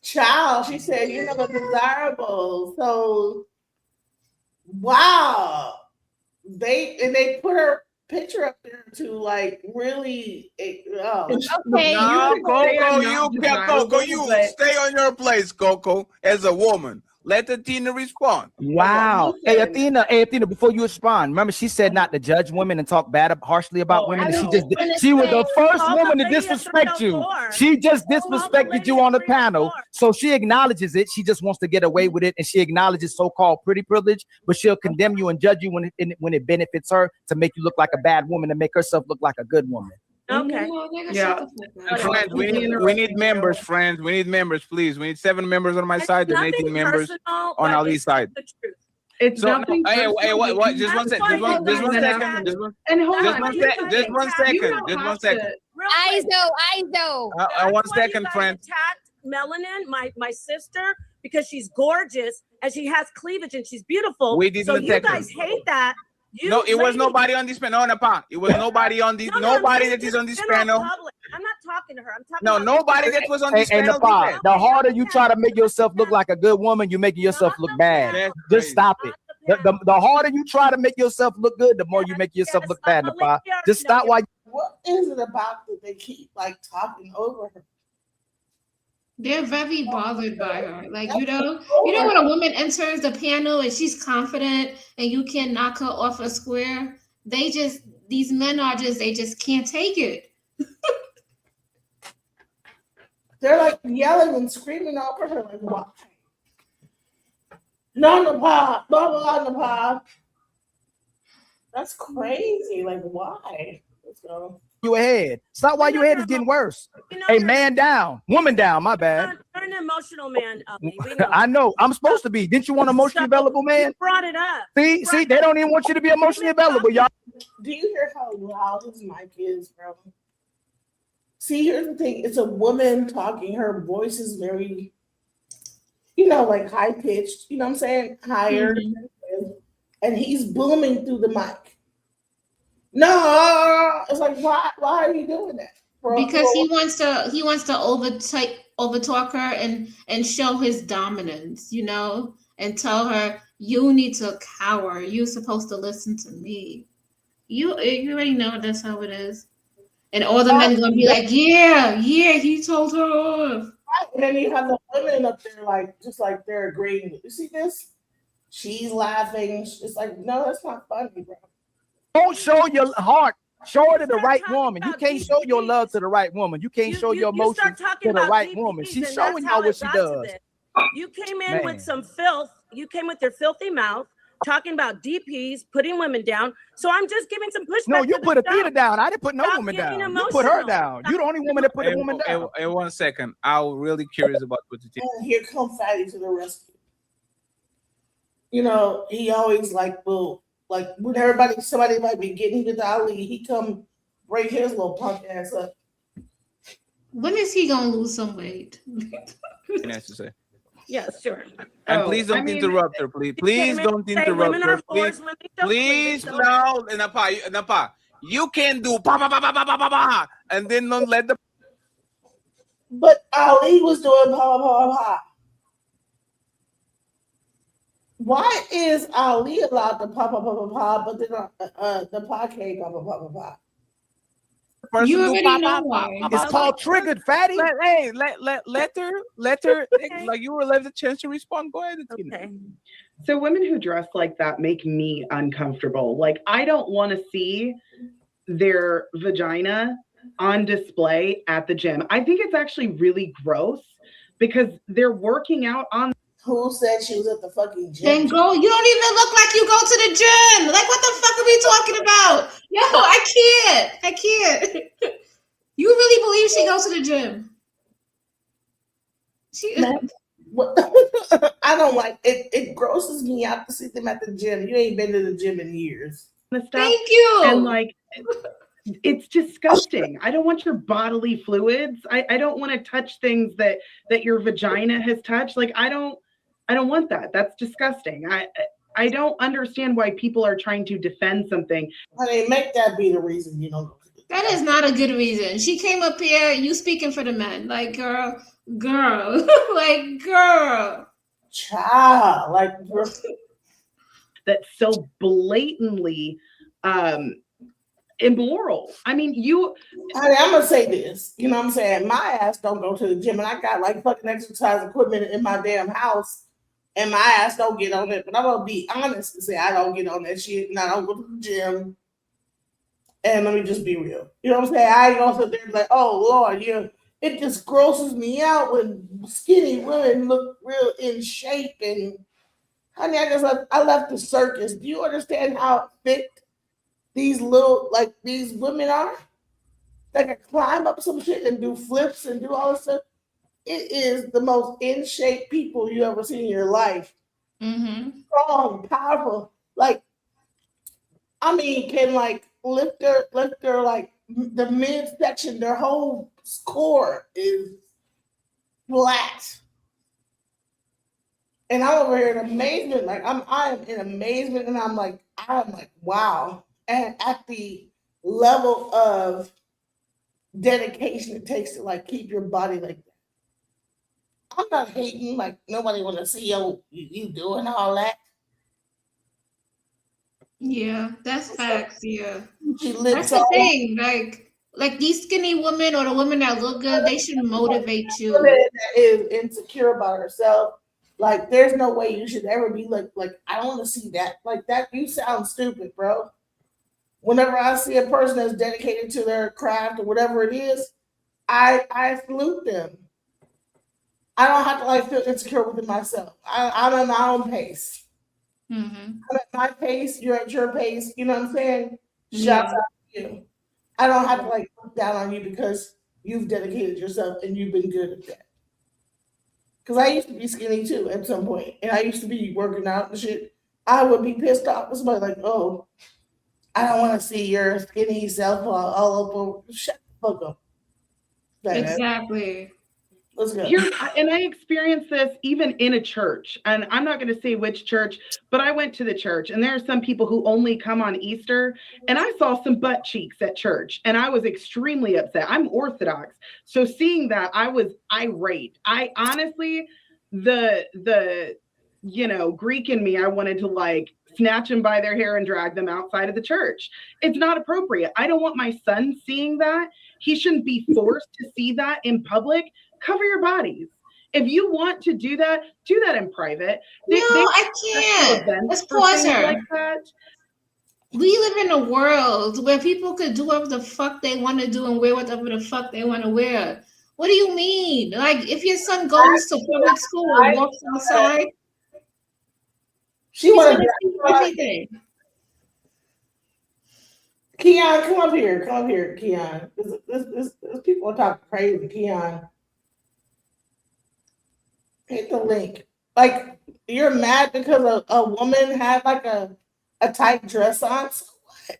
Child, she said you're not desirable. So, wow, they put her picture up there to like really. Okay, no, Coco, you stay on your place, Coco, as a woman. Let Athena respond. Wow. Hey, Athena, before you respond, remember she said not to judge women and talk harshly about women. She was the first woman to disrespect you. She just disrespected you on the panel. So she acknowledges it. She just wants to get away with it. And she acknowledges so-called pretty privilege, but she'll condemn you and judge you when it benefits her to make you look like a bad woman and make herself look like a good woman. Okay. Yeah. Friends, we need members, friends. We need members, please. We need 7 members on my side and 18 members on Ali's side. It's so, nothing. Hey, what? Just one second. Just one second. ISO. 1 second, friend. Attacked Melanin, my sister, because she's gorgeous and she has cleavage and she's beautiful. We didn't so you attack guys her. hate that. No, it was nobody on this panel. It was nobody on this. Nobody that is on this panel. I'm not talking to her. I'm talking. No, nobody that was on this panel. The harder you try to make yourself look like a good woman, you're making yourself look bad. Just stop it. The harder you try to make yourself look good, the more you make yourself look bad, Napal. Just stop while. What is it about that they keep like talking over her? They're very bothered by her. Like, when a woman enters the panel and she's confident and you can knock her off a square, these men they just can't take it. They're like yelling and screaming over her, like, why? No, no, pop, blah, blah, no, pop. That's crazy. Like, why? Let's go. You ahead. Stop while you ahead is getting worse. Hey, man down, woman down. My bad. You're an emotional man, Uppy. We know. I know. I'm supposed to be. Didn't you want emotionally available, man? You brought it up. See, they don't even want you to be emotionally available, y'all. Do you hear how loud his mic is, bro? See, here's the thing. It's a woman talking. Her voice is very, like high pitched. You know what I'm saying? Higher. Mm-hmm. And he's booming through the mic. No, it's like, why are you doing that? Bro? Because he wants to overtalk her and show his dominance, and tell her, you need to cower. You're supposed to listen to me. You already know that's how it is. And all the men are gonna be like, yeah, he told her off. And then you have the women up there just like they're agreeing. You see this? She's laughing. It's like, no, that's not funny, bro. Don't show your heart. Show it to the right woman. You can't show your love to the right woman. You can't show your emotions to the right woman. She's showing y'all what she does. You came in with some filth. You came with your filthy mouth, talking about DPs, putting women down. So I'm just giving some pushback. No, you put a theater down. I didn't put no woman down. You put her down. You're the only woman that put a woman down. Hey, 1 second. I'm really curious about what you think. And here comes Fatty to the rescue. He always when somebody might be getting with Ali, he come break his little punk ass up. When is he gonna lose some weight? Necessary. Yeah, sure. And please don't interrupt her, please. Please don't interrupt her. Please, no. Napa, you can do pa, and then don't let the. But Ali was doing pa. Why is Ali allowed to pa, but then the pa can't pa? You already know why. It's called triggered, Fatty. Let her. Like you were left a chance to respond. Go ahead, Tina. So women who dress like that make me uncomfortable. Like, I don't want to see their vagina on display at the gym. I think it's actually really gross because they're working out on. Who said she was at the fucking gym? Then go. You don't even look like you go to the gym. Like, what the fuck are we talking about? Yo, I can't. You really believe she goes to the gym? I don't like it. It grosses me out to see them at the gym. You ain't been to the gym in years. Thank you. And it's disgusting. I don't want your bodily fluids. I don't want to touch things that your vagina has touched. Like, I don't want that. That's disgusting. I don't understand why people are trying to defend something. Honey, make that be the reason you don't. That is not a good reason. She came up here, you speaking for the men. Like, girl. Like, girl. Child. Like, that's so blatantly immoral. I mean, honey, I'm gonna say this. You know what I'm saying? My ass don't go to the gym, and I got fucking exercise equipment in my damn house, and my ass don't get on it. But I'm gonna be honest and say I don't get on that shit, and I don't go to the gym. And let me just be real. You know what I'm saying? I ain't gonna sit there and be like, oh Lord, it just grosses me out when skinny women look real in shape. And honey, I left the circus. Do you understand how fit these these women are? They can climb up some shit and do flips and do all this stuff. It is the most in shape people you ever seen in your life. Mm-hmm. Strong, powerful. Can lift their the midsection, their whole core is flat. And I'm over here in amazement. I am in amazement, and I'm like, wow. And at the level of dedication it takes to keep your body like that. I'm not hating, nobody want to see you doing all that. Yeah, that's facts. Yeah, She that's the thing. Like these skinny women or the women that look good, they should motivate you. Woman that is insecure about herself, like there's no way you should ever be like I don't want to see that. Like that, you sound stupid, bro. Whenever I see a person that's dedicated to their craft or whatever it is, I salute them. I don't have to like feel insecure within myself. I'm at my own pace. Mm-hmm. I'm at my pace. You're at your pace. You know what I'm saying? Yeah. Shouts out to you. I don't have to like look down on you because you've dedicated yourself and you've been good at that. Because I used to be skinny too at some point, and I used to be working out and shit. I would be pissed off with somebody like, "Oh, I don't want to see your skinny self all over." Shut the fuck up. Like that. Exactly. Let's go. And I experienced this even in a church, and I'm not going to say which church, but I went to the church, and there are some people who only come on Easter, and I saw some butt cheeks at church, and I was extremely upset. I'm Orthodox, so seeing that, I was irate. I honestly, the Greek in me, I wanted to like snatch them by their hair and drag them outside of the church. It's not appropriate. I don't want my son seeing that. He shouldn't be forced to see that in public. Cover your bodies. If you want to do that in private. I can't. Let's pause her. Like that. We live in a world where people could do whatever the fuck they want to do and wear whatever the fuck they want to wear. What do you mean? Like, if your son goes to public school and walks outside, She want to to see everything. Keon, come up here. Come up here, Keon. This people are talking crazy, Keon. Hit the link. Like, you're mad because a woman had like a tight dress on? So what?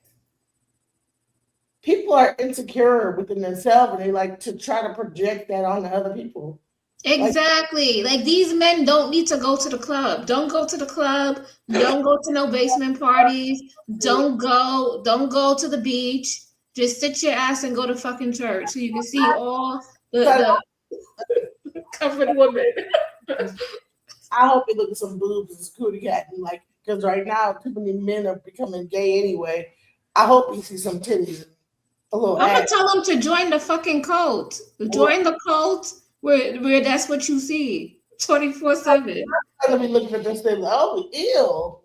People are insecure within themselves and they like to try to project that onto other people. Exactly. Like these men don't need to go to the club. Don't go to the club. Don't go to no basement parties. Don't go to the beach. Just sit your ass and go to fucking church so you can see all the covered women. I hope you look at some boobs and security cat and like, because right now too many men are becoming gay anyway. I hope you see some titties. A little I'm gonna ass. tell them to join the fucking cult. Join the cult where that's what you see 24/7. I'm gonna be looking at this thing like, oh, ew.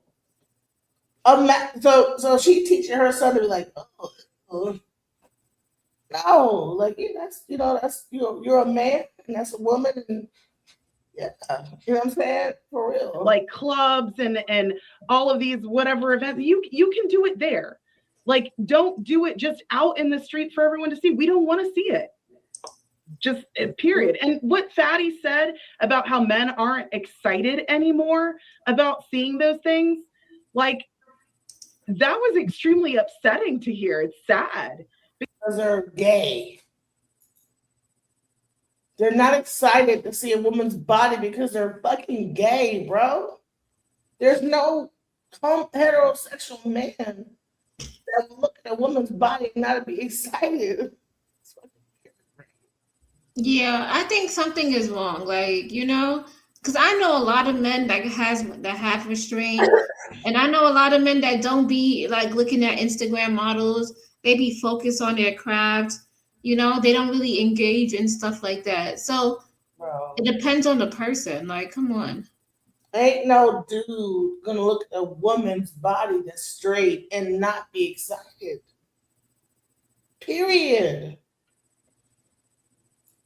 So she teaching her son to be like, oh. No, like that's you're a man and that's a woman and yeah, you know what I'm saying? For real. Like clubs and all of these whatever events, you can do it there. Like, don't do it just out in the street for everyone to see. We don't want to see it. Just period. And what Fatty said about how men aren't excited anymore about seeing those things, like that was extremely upsetting to hear. It's sad. Because they're gay. They're not excited to see a woman's body because they're fucking gay, bro. There's no heterosexual man that will look at a woman's body and not be excited. Yeah, I think something is wrong. Like, because I know a lot of men that have restraint, and I know a lot of men that don't be like looking at Instagram models. They be focused on their craft. They don't really engage in stuff like that. So it depends on the person. Like, come on. Ain't no dude gonna look at a woman's body that's straight and not be excited. Period.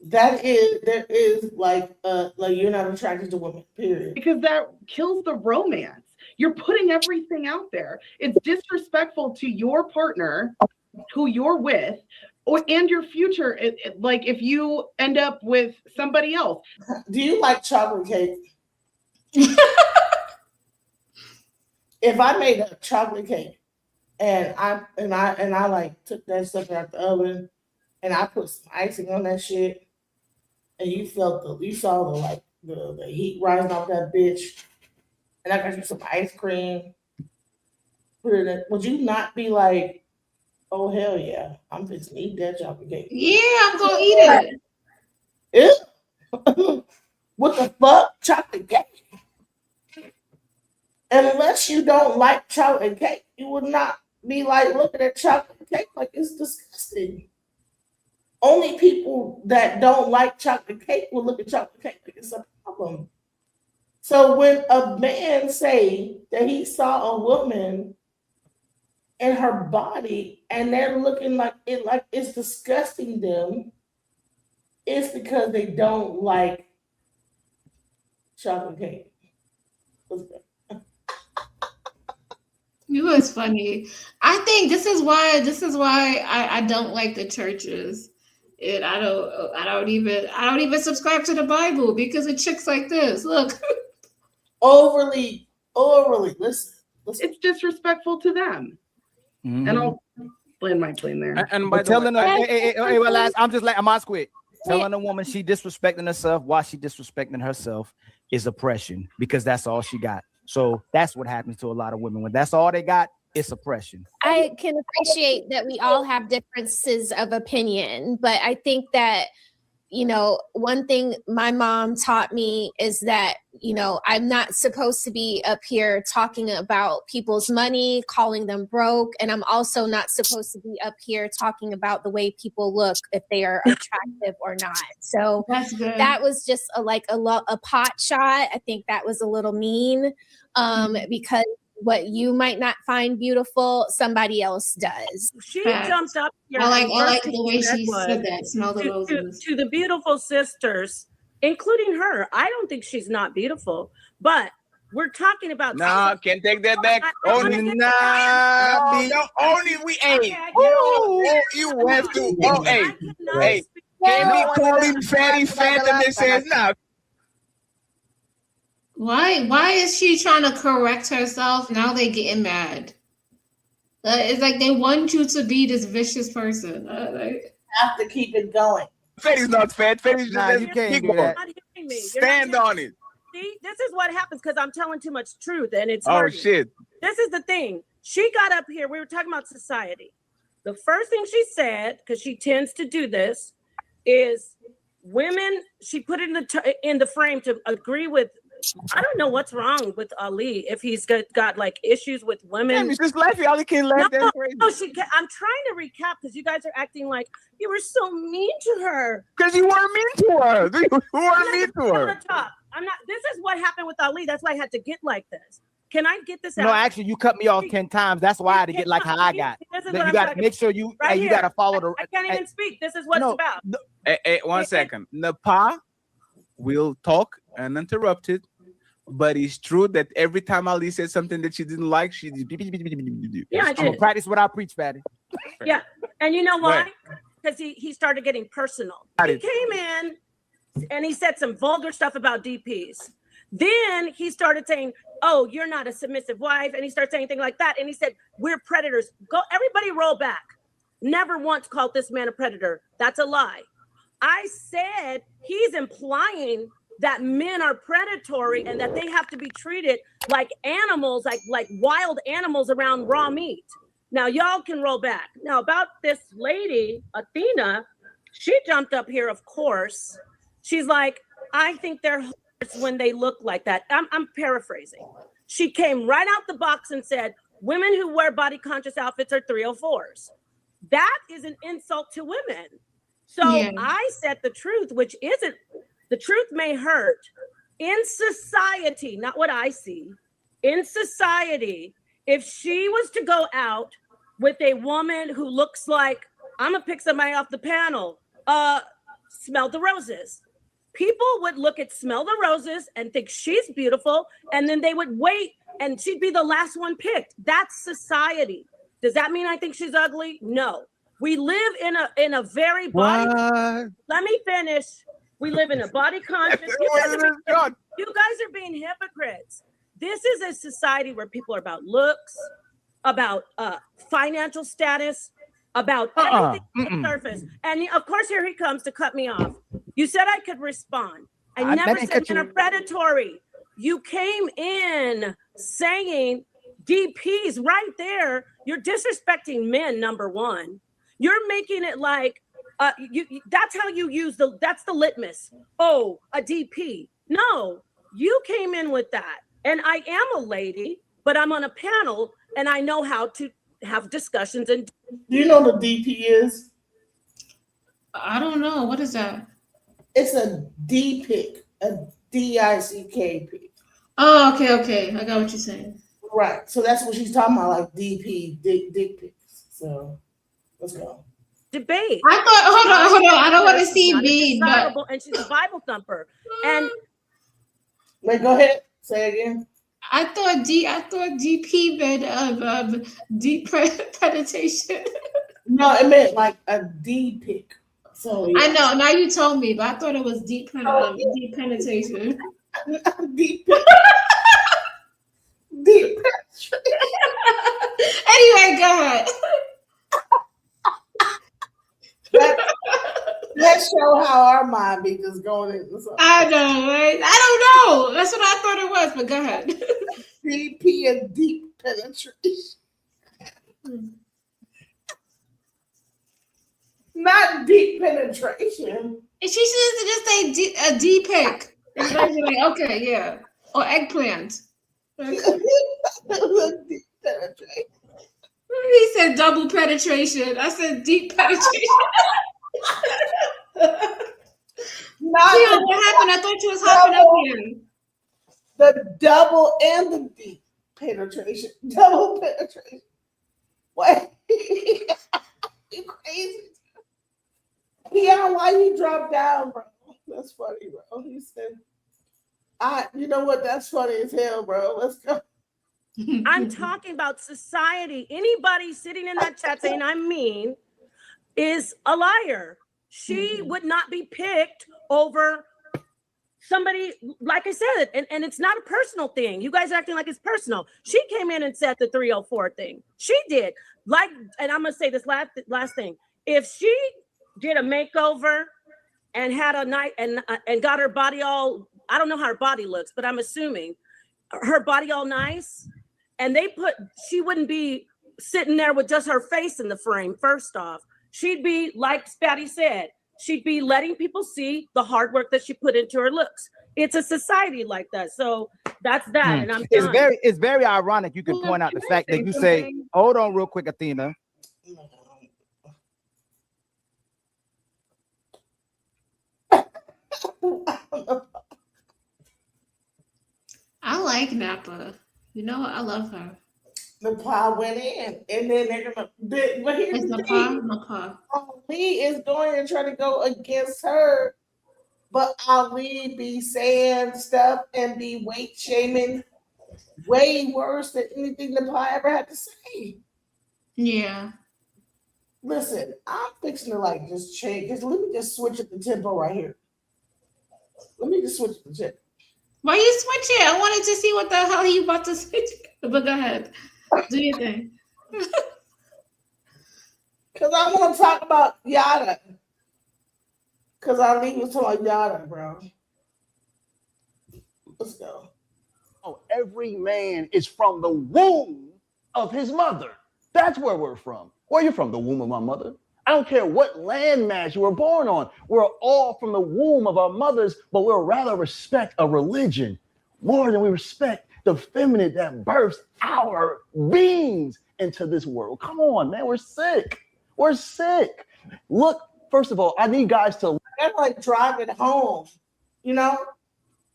There is like you're not attracted to women, period. Because that kills the romance. You're putting everything out there. It's disrespectful to your partner who you're with and your future. Like if you end up with somebody else. Do you like chocolate cake? If I made a chocolate cake and I like took that stuff out the oven and I put some icing on that shit and you saw the heat rising off that bitch and I got you some ice cream, put it in, would you not be like, oh hell yeah, I'm just gonna eat that chocolate cake? Yeah, I'm gonna eat it. What the fuck? Chocolate cake? Unless you don't like chocolate cake, you would not be like looking at chocolate cake like it's disgusting. Only people that don't like chocolate cake will look at chocolate cake like it's a problem. So when a man say that he saw a woman in her body and they're looking like it's disgusting them, it's because they don't like chocolate cake. You was funny. I think this is why I don't like the churches. And I don't even subscribe to the Bible because of chicks like this. Look. Overly. Listen. It's disrespectful to them. Mhm. And I'll land my plane there. And by But the telling way, her, hey, well, last, I'm quick. Telling a woman she disrespecting herself while she disrespecting herself is oppression because that's all she got. So that's what happens to a lot of women. When that's all they got, it's oppression. I can appreciate that we all have differences of opinion, but I think that, one thing my mom taught me is that, I'm not supposed to be up here talking about people's money, calling them broke. And I'm also not supposed to be up here talking about the way people look, if they are attractive or not. So That's good. that was just a pot shot. I think that was a little mean because what you might not find beautiful, somebody else does. She jumped up here. I and like first the way thing she was said that. Smell the to roses. the beautiful sisters, including her. I don't think she's not beautiful, but we're talking about. No, can't take that back. Only we ain't. You have to. Oh, hey, can we call him fatty fat? And they says no. Why is she trying to correct herself? Now they getting mad. It's like they want you to be this vicious person. Have to keep it going. Fatty's not fat. Fatty's just you can't keep do going. that. Not hearing me. You're Stand not on hearing it. me. See, this is what happens because I'm telling too much truth and it's Oh hurting. shit. This is the thing. She got up here. We were talking about society. The first thing she said, because she tends to do this, is women. She put it in the frame to agree with. I don't know what's wrong with Ali if he's got like issues with women. Damn, he's just laughing. Ali can't laugh. That's crazy. No, I'm trying to recap because you guys are acting like you were so mean to her. Because you weren't mean to her. You weren't mean to her. I'm not. This is what happened with Ali. That's why I had to get like this. Can I get this out? No, actually, you cut me off 10 times. That's why I had to get like how I got. This is Then what you I'm got to talking make sure you about. Right you here. got to follow the. I can't even speak. This is what it's about. Hey, 1 second. Napa will talk uninterrupted, but it's true that every time Ali said something that she didn't like, she did. Yeah, I I'm gonna did. practice what I preach, Fatty. Yeah, and you know why? Because he started getting personal. Got He it. came in and he said some vulgar stuff about DPs. Then he started saying, "Oh, you're not a submissive wife," and he started saying things like that. And he said, "We're predators." Go, everybody, roll back. Never once called this man a predator. That's a lie. I said he's implying that men are predatory and that they have to be treated like animals, like wild animals around raw meat. Now y'all can roll back. Now about this lady, Athena, she jumped up here, of course. She's like, I think they're whores when they look like that. I'm paraphrasing. She came right out the box and said, women who wear body conscious outfits are 304s. That is an insult to women. So Yeah. I said the truth, which isn't, the truth may hurt. In society, not what I see, in society, if she was to go out with a woman who looks like, I'm gonna pick somebody off the panel, Smell the Roses. People would look at Smell the Roses and think she's beautiful, and then they would wait and she'd be the last one picked. That's society. Does that mean I think she's ugly? No. We live in a very body. Let me finish. We live in a body conscious. You guys are being hypocrites. This is a society where people are about looks, about financial status, about everything on the surface. And of course, here he comes to cut me off. You said I could respond. I never said men are predatory. You came in saying DPs right there. You're disrespecting men, number one. You're making it like that's how you use that's the litmus. Oh, a DP. No, you came in with that. And I am a lady, but I'm on a panel and I know how to have discussions. And do you know what the DP is? I don't know. What is that? It's a D pic, a DICK pic. Oh, okay. I got what you're saying. Right. So that's what she's talking about, like DP, dick pics. So let's go. Debate. I thought, hold on. I don't want to She's see not Bede, but indecipherable, and she's a Bible thumper. And wait, go ahead. Say it again. I thought DP meant deep penetration. No, it meant like a D pic. So yeah. I know. Now you told me, but I thought it was deep penetration. Deep penetration. Anyway, go ahead. Let's show how our mind be just going into something. I know, right? I don't know. That's what I thought it was, but go ahead. DP and deep penetration. Not deep penetration. And she should just say a D pic. Everybody's like, okay, yeah. Or eggplant. He said double penetration. I said deep penetration. Not what happened? I thought you was hopping up here. The double and the deep penetration. Double penetration. What? You crazy? Yeah, why you drop down, bro? That's funny, bro. He said, you know what? That's funny as hell, bro. Let's go. I'm talking about society. Anybody sitting in that chat saying I'm mean is a liar. She would not be picked over somebody, like I said, and it's not a personal thing. You guys are acting like it's personal. She came in and said the 304 thing. She did. Like, and I'm gonna say this last thing. If she did a makeover and had a night and got her body all, I don't know how her body looks, but I'm assuming her body all nice, and she wouldn't be sitting there with just her face in the frame. First off, she'd be, like Spatty said, she'd be letting people see the hard work that she put into her looks. It's a society like that. So that's that. And I'm done. It's very ironic. You can point out the fact that you say, hold on real quick, Athena. I like Napa. You know what? I love her. Napa went in, and then they're gonna. But here's the thing: Ali is going and trying to go against her, but Ali be saying stuff and be weight shaming way worse than anything Napa ever had to say. Yeah. Listen, I'm fixing to like just change. Let me just switch up the tempo right here. Let me just switch the tempo. Why you switch it? I wanted to see what the hell you about to switch. But go ahead. Do your thing. Because I want to talk about Yada. Because Ali was talking about Yada, bro. Let's go. Oh, every man is from the womb of his mother. That's where we're from. Where are you from? The womb of my mother? I don't care what landmass you were born on. We're all from the womb of our mothers, but we'll rather respect a religion more than we respect the feminine that births our beings into this world. Come on, man. We're sick. We're sick. Look, first of all, I need guys to... I gotta like drive it home. You know?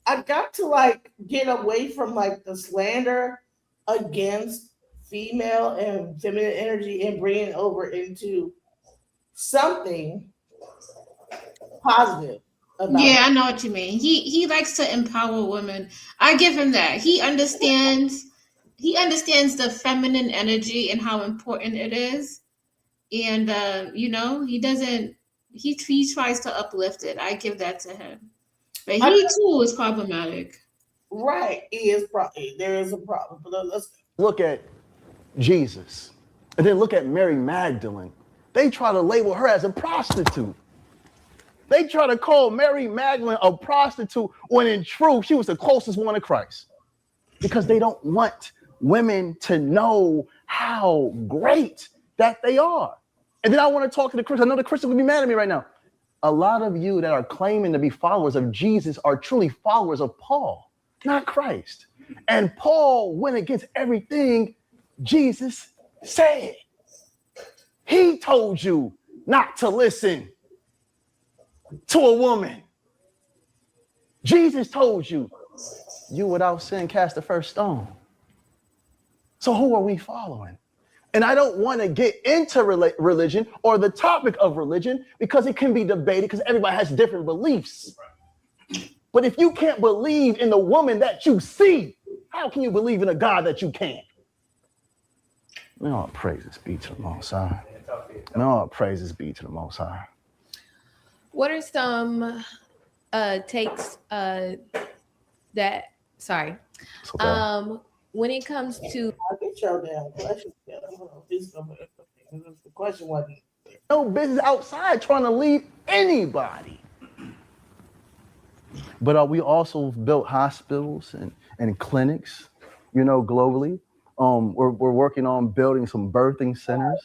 I got to like get away from like the slander against female and feminine energy and bring it over into something positive. Yeah, I know what you mean. He likes to empower women. I give him that. He understands the feminine energy and how important it is. And he tries to uplift it. I give that to him. But he too is problematic. Right. There is a problem. But let's look at Jesus. And then look at Mary Magdalene. They try to label her as a prostitute. They try to call Mary Magdalene a prostitute when in truth, she was the closest one to Christ. Because they don't want women to know how great that they are. And then I want to talk to the Christians. I know the Christians would be mad at me right now. A lot of you that are claiming to be followers of Jesus are truly followers of Paul, not Christ. And Paul went against everything Jesus said. He told you not to listen to a woman. Jesus told you, you without sin cast the first stone. So who are we following? And I don't want to get into religion or the topic of religion because it can be debated because everybody has different beliefs. But if you can't believe in the woman that you see, how can you believe in a God that you can't? May all praises be to the Most High. May all praises be to the Most High. What are some takes that, sorry, when it comes to... I'll get your damn question. The question wasn't... No business outside trying to lead anybody. But we also built hospitals and clinics, you know, globally. We're working on building some birthing centers.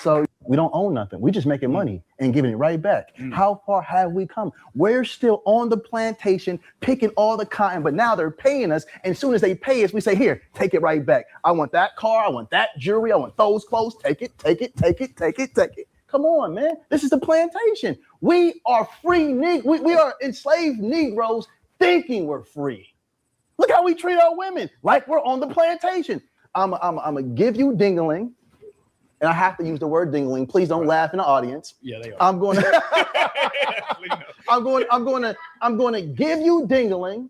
So we don't own nothing. We just making money and giving it right back. How far have we come? We're still on the plantation picking all the cotton, but now they're paying us. And as soon as they pay us, we say, here, take it right back. I want that car. I want that jewelry. I want those clothes. Take it, take it, take it, take it, take it. Come on, man. This is the plantation. We are free. We are enslaved Negroes thinking we're free. Look how we treat our women like we're on the plantation. I'm gonna give you dingling, and I have to use the word dingling. Please don't laugh in the audience. Yeah, they are. I'm going to give you dingling.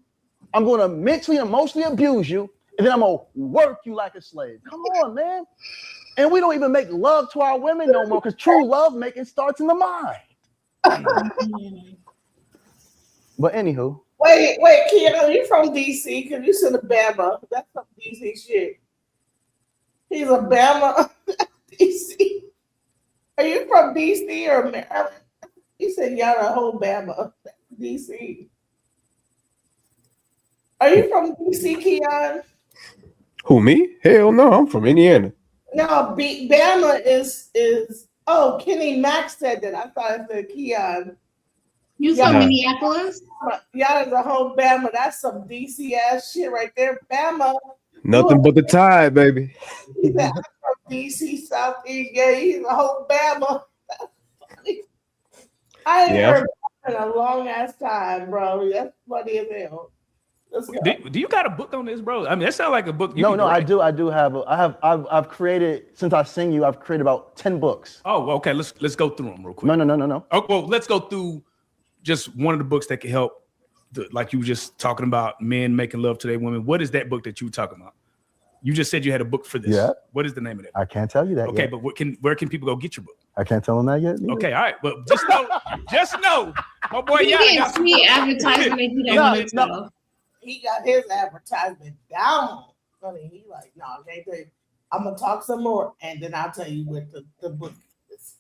I'm going to mentally, emotionally abuse you, and then I'm gonna work you like a slave. Come on, man. And we don't even make love to our women no more because true love making starts in the mind. But anywho. Wait, Keanu, you from DC? Because you said Bama. That's some DC shit. He's a Bama, DC. Are you from DC or Maryland? He said y'all a whole Bama, DC. Are you from DC, Keon? Who, me? Hell no, I'm from Indiana. No, Bama is. Oh, Kenny Mack said that. I thought it said Keon. You from Minneapolis? Y'all is a whole Bama. That's some DC ass shit right there. Bama. Nothing but the tide, baby. He's from DC, Southeast. Yeah, he's a whole Bama. I ain't heard that in a long ass time, bro. That's funny as hell. Let's go. Do you got a book on this, bro? I mean, that sounds like a book. No, I do have. I've created, since I sing you, I've created about 10 books. Oh, okay. Let's go through them real quick. No. Oh, well, let's go through just one of the books that can help. Like you were just talking about men making love to their women. What is that book that you were talking about? You just said you had a book for this. Yeah. What is the name of that? I can't tell you that Okay, yet. but where can people go get your book? I can't tell them that yet. Either. Okay, all right. But just know, my boy, He gets free advertisement if you don't want to know. He got his advertisement down. Honey, he like, no, I'm gonna talk some more, and then I'll tell you what the book is.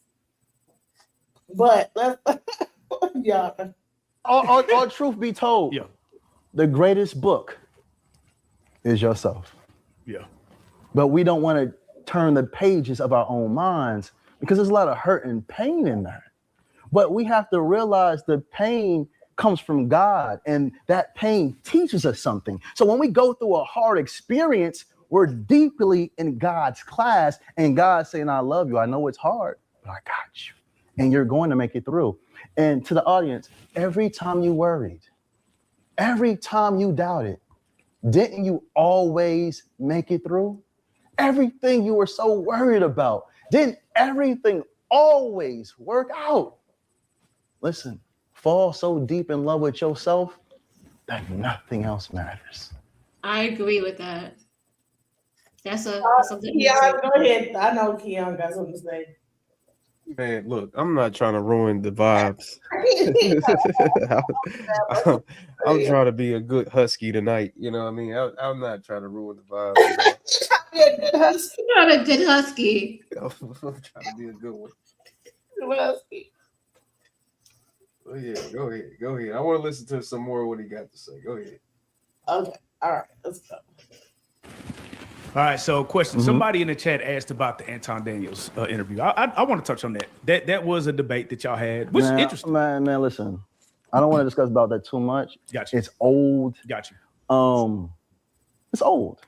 But let's, yeah. All truth be told, the greatest book is yourself. Yeah. But we don't want to turn the pages of our own minds because there's a lot of hurt and pain in there. But we have to realize the pain comes from God, and that pain teaches us something. So when we go through a hard experience, we're deeply in God's class, and God's saying, I love you. I know it's hard, but I got you. And you're going to make it through. And to the audience, every time you worried, every time you doubted, didn't you always make it through? Everything you were so worried about, didn't everything always work out? Listen, fall so deep in love with yourself that nothing else matters. I agree with that. That's a good Keon, go ahead. I know Keon got something to say. Man, look, I'm not trying to ruin the vibes. I'm trying to be a good husky tonight. You know what I mean? I'm not trying to ruin the vibes. You're not a good husky. I'm trying to be a good one. Husky. Oh, yeah, go ahead. I want to listen to some more of what he got to say. Go ahead. Okay, all right, let's go. All right, so question. Somebody in the chat asked about the Anton Daniels interview. I want to touch on that. That was a debate that y'all had, which is interesting. Man, listen, I don't want to discuss about that too much. Got you. It's old. Got you. It's old.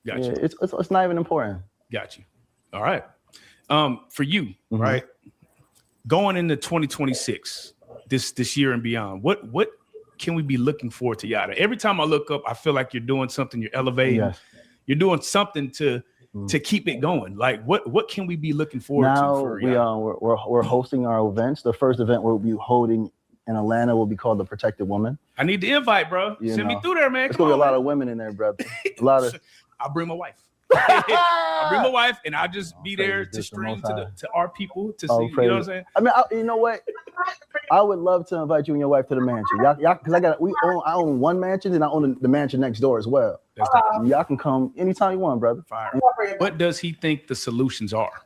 Got you. It's not even important. Got you. All right. For you, right? Going into 2026, this year and beyond? What can we be looking forward to, Yada? Every time I look up, I feel like you're doing something. You're elevating. Yes. You're doing something to keep it going. Like what can we be looking forward Now to? For we're hosting our events. The first event we'll be holding in Atlanta will be called the Protected Woman. I need the invite, bro. Send me through there, man. There's gonna be a lot of women in there, brother. A lot of. I'll bring my wife. I'll bring my wife, and I'll just be there to stream to our people to see. You know what I'm saying? I mean, you know what? I would love to invite you and your wife to the mansion. Y'all, because I own one mansion, and I own the mansion next door as well. Y'all can come anytime you want, brother. Fire. What does he think the solutions are?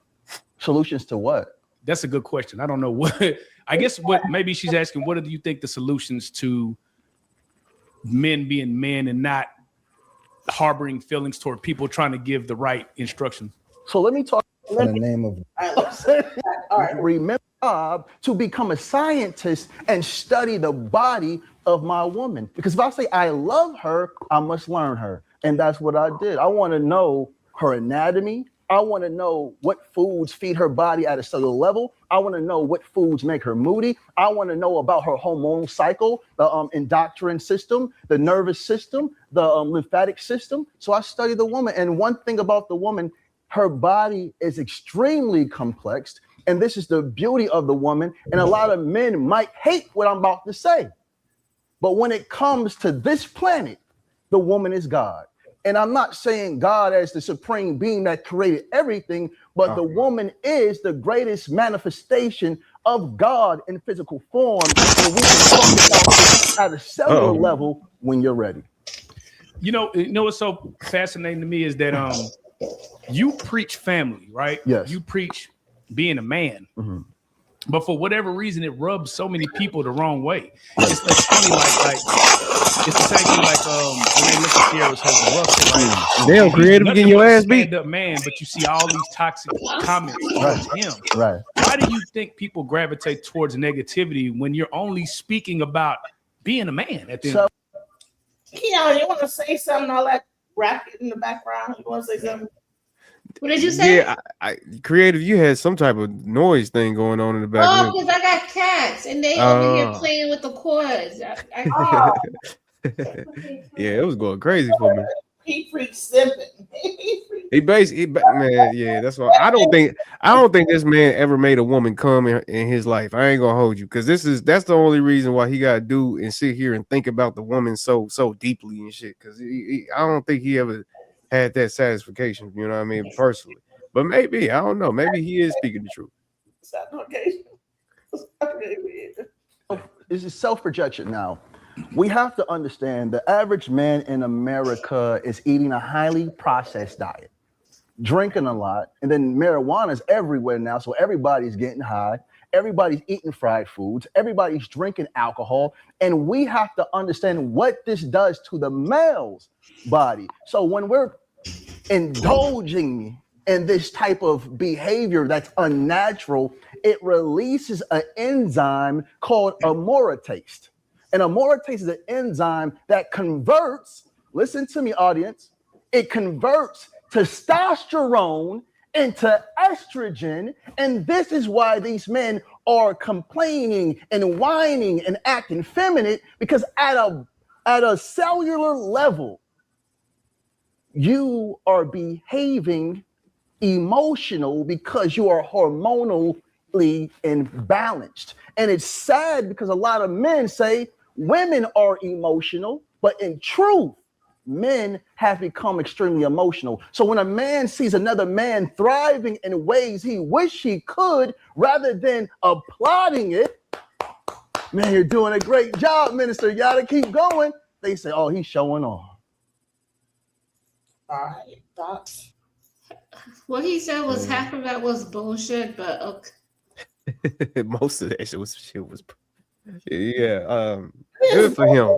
Solutions to what? That's a good question. I don't know what. I guess what maybe she's asking. What do you think the solutions to men being men and not harboring feelings toward people trying to give the right instructions? So let me talk in the name of remember to become a scientist and study the body of my woman. Because if I say I love her, I must learn her. And that's what I did. I want to know her anatomy. I want to know what foods feed her body at a cellular level. I want to know what foods make her moody. I want to know about her hormonal cycle, the endocrine system, the nervous system, the lymphatic system. So I study the woman. And one thing about the woman, her body is extremely complex. And this is the beauty of the woman. And a lot of men might hate what I'm about to say. But when it comes to this planet, the woman is God. And I'm not saying God as the supreme being that created everything, but the woman is the greatest manifestation of God in physical form. And we can talk about it at a cellular level when you're ready. You know what's so fascinating to me is that you preach family, right? Yes. You preach being a man. Mm-hmm. But for whatever reason, it rubs so many people the wrong way. It's funny, like it's the same thing like when they look at Sierra's husband Russell, right? Damn, creative, getting your ass beat. Stand-up man, but you see all these toxic comments towards him. Right. Why do you think people gravitate towards negativity when you're only speaking about being a man at the end? Keon, you want to say something? All that racket in the background. You want to say something? What did you say? Yeah, I creative. You had some type of noise thing going on in the Oh, background. because I got cats and they over here playing with the cords. Yeah, it was going crazy for me. He freaks simping. Man, yeah, that's why I don't think this man ever made a woman come in his life. I ain't gonna hold you, because that's the only reason why he gotta do and sit here and think about the woman so deeply and shit. Because I don't think he ever had that satisfaction, you know what I mean, personally. But maybe, I don't know, maybe he is speaking the truth. This is self-projection now. We have to understand the average man in America is eating a highly processed diet, drinking a lot, and then marijuana is everywhere now, so everybody's getting high. Everybody's eating fried foods. Everybody's drinking alcohol. And we have to understand what this does to the male's body. So when we're indulging in this type of behavior that's unnatural, it releases an enzyme called aromatase. And aromatase is an enzyme that converts, listen to me, audience, it converts testosterone into estrogen, and this is why these men are complaining and whining and acting feminine, because at a cellular level, you are behaving emotional because you are hormonally imbalanced. And it's sad because a lot of men say women are emotional, but in truth, men have become extremely emotional. So when a man sees another man thriving in ways he wish he could, rather than applauding it, man, you're doing a great job, minister. You gotta keep going. They say, oh, he's showing off. All right, thoughts? What he said was half of that was bullshit, but okay. Most of that shit was yeah. Good for him.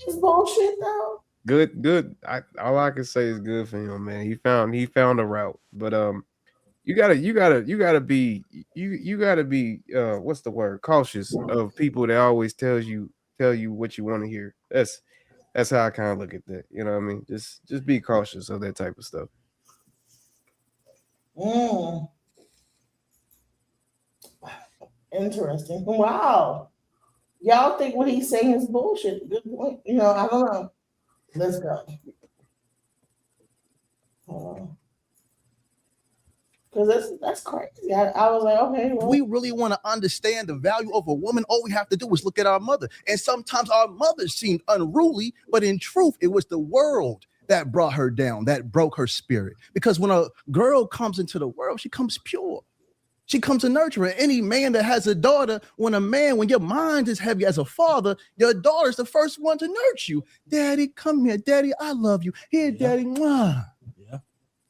It's bullshit though. Good. All I can say is good for him, man. He found a route, but you gotta be what's the word? Cautious of people that always tell you what you want to hear. That's how I kind of look at that. You know what I mean? Just be cautious of that type of stuff. Interesting. Wow. y'all think what he's saying is bullshit. Good point. You know, I don't know. Let's go. Because that's crazy. I was like, okay, well. If we really want to understand the value of a woman, all we have to do is look at our mother. And sometimes our mother seemed unruly, but in truth, it was the world that brought her down, that broke her spirit. Because when a girl comes into the world, she comes pure. She comes a nurturer. Any man that has a daughter, when your mind is heavy as a father, your daughter's the first one to nurture you. Daddy, come here. Daddy, I love you. Here, Daddy. Mwah.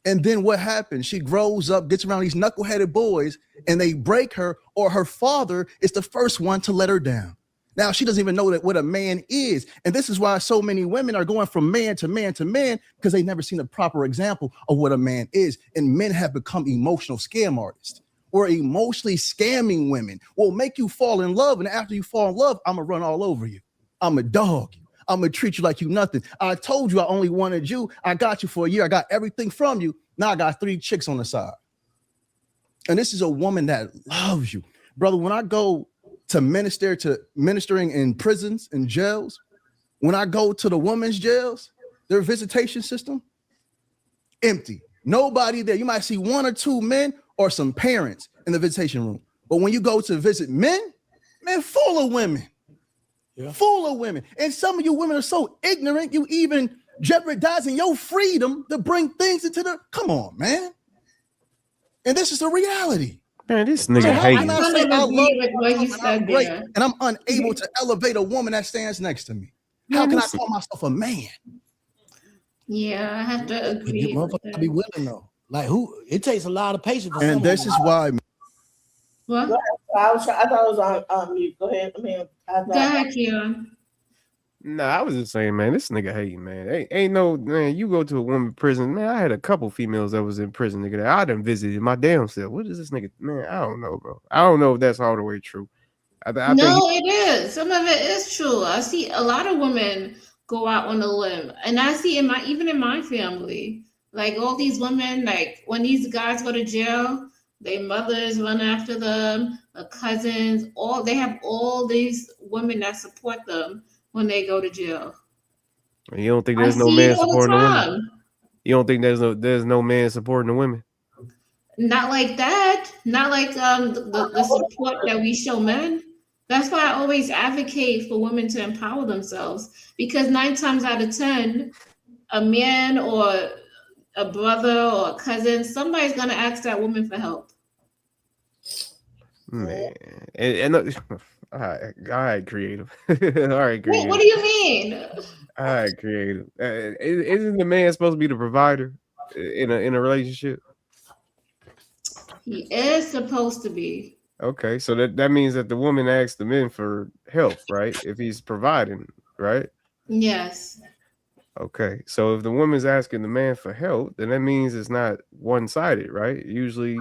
And then what happens? She grows up, gets around these knuckleheaded boys, and they break her, or her father is the first one to let her down. Now, she doesn't even know that what a man is. And this is why so many women are going from man to man to man, because they've never seen a proper example of what a man is. And men have become emotional scam artists, or emotionally scamming women will make you fall in love. And after you fall in love, I'm going to run all over you. I'm a dog. I'm going to treat you like you nothing. I told you I only wanted you. I got you for a year. I got everything from you. Now I got 3 chicks on the side. And this is a woman that loves you. Brother, when I go to ministering in prisons and jails, when I go to the women's jails, their visitation system, empty. Nobody there. You might see 1 or 2 men or some parents in the visitation room. But when you go to visit men, full of women. Yeah. Full of women. And some of you women are so ignorant, you even jeopardizing your freedom to bring things into the. Come on, man. And this is the reality. Man, this nigga hating. I kind of agree with what you said there. And I'm unable to elevate a woman that stands next to me. How can I call myself a man? Yeah, I have to agree. Motherfucker be willing though. Like who? It takes a lot of patience. And this is why. What? I thought it was on mute. Go ahead. Go ahead, Kieran. Nah, I was just saying, man, this nigga hating, man. Ain't no, man, you go to a woman prison, man. I had a couple females that was in prison, nigga, that I done visited my damn self. What is this nigga? Man, I don't know, bro. I don't know if that's all the way true. I it is. Some of it is true. I see a lot of women go out on a limb. And I see even in my family, like all these women, like when these guys go to jail, their mothers run after them, the cousins, they have all these women that support them when they go to jail. You don't think there's no man supporting the women? You don't think there's no man supporting the women? Not like that. Not like the support that we show men. That's why I always advocate for women to empower themselves, because 9 times out of 10, a man or a brother or a cousin, somebody's gonna ask that woman for help. Man, and all right, creative. All right, creative. What do you mean? All right, creative. Isn't the man supposed to be the provider in a relationship? He is supposed to be. Okay, so that means that the woman asks the men for help, right? If he's providing, right? Yes. Okay, so if the woman's asking the man for help, then that means it's not one-sided, right? Usually,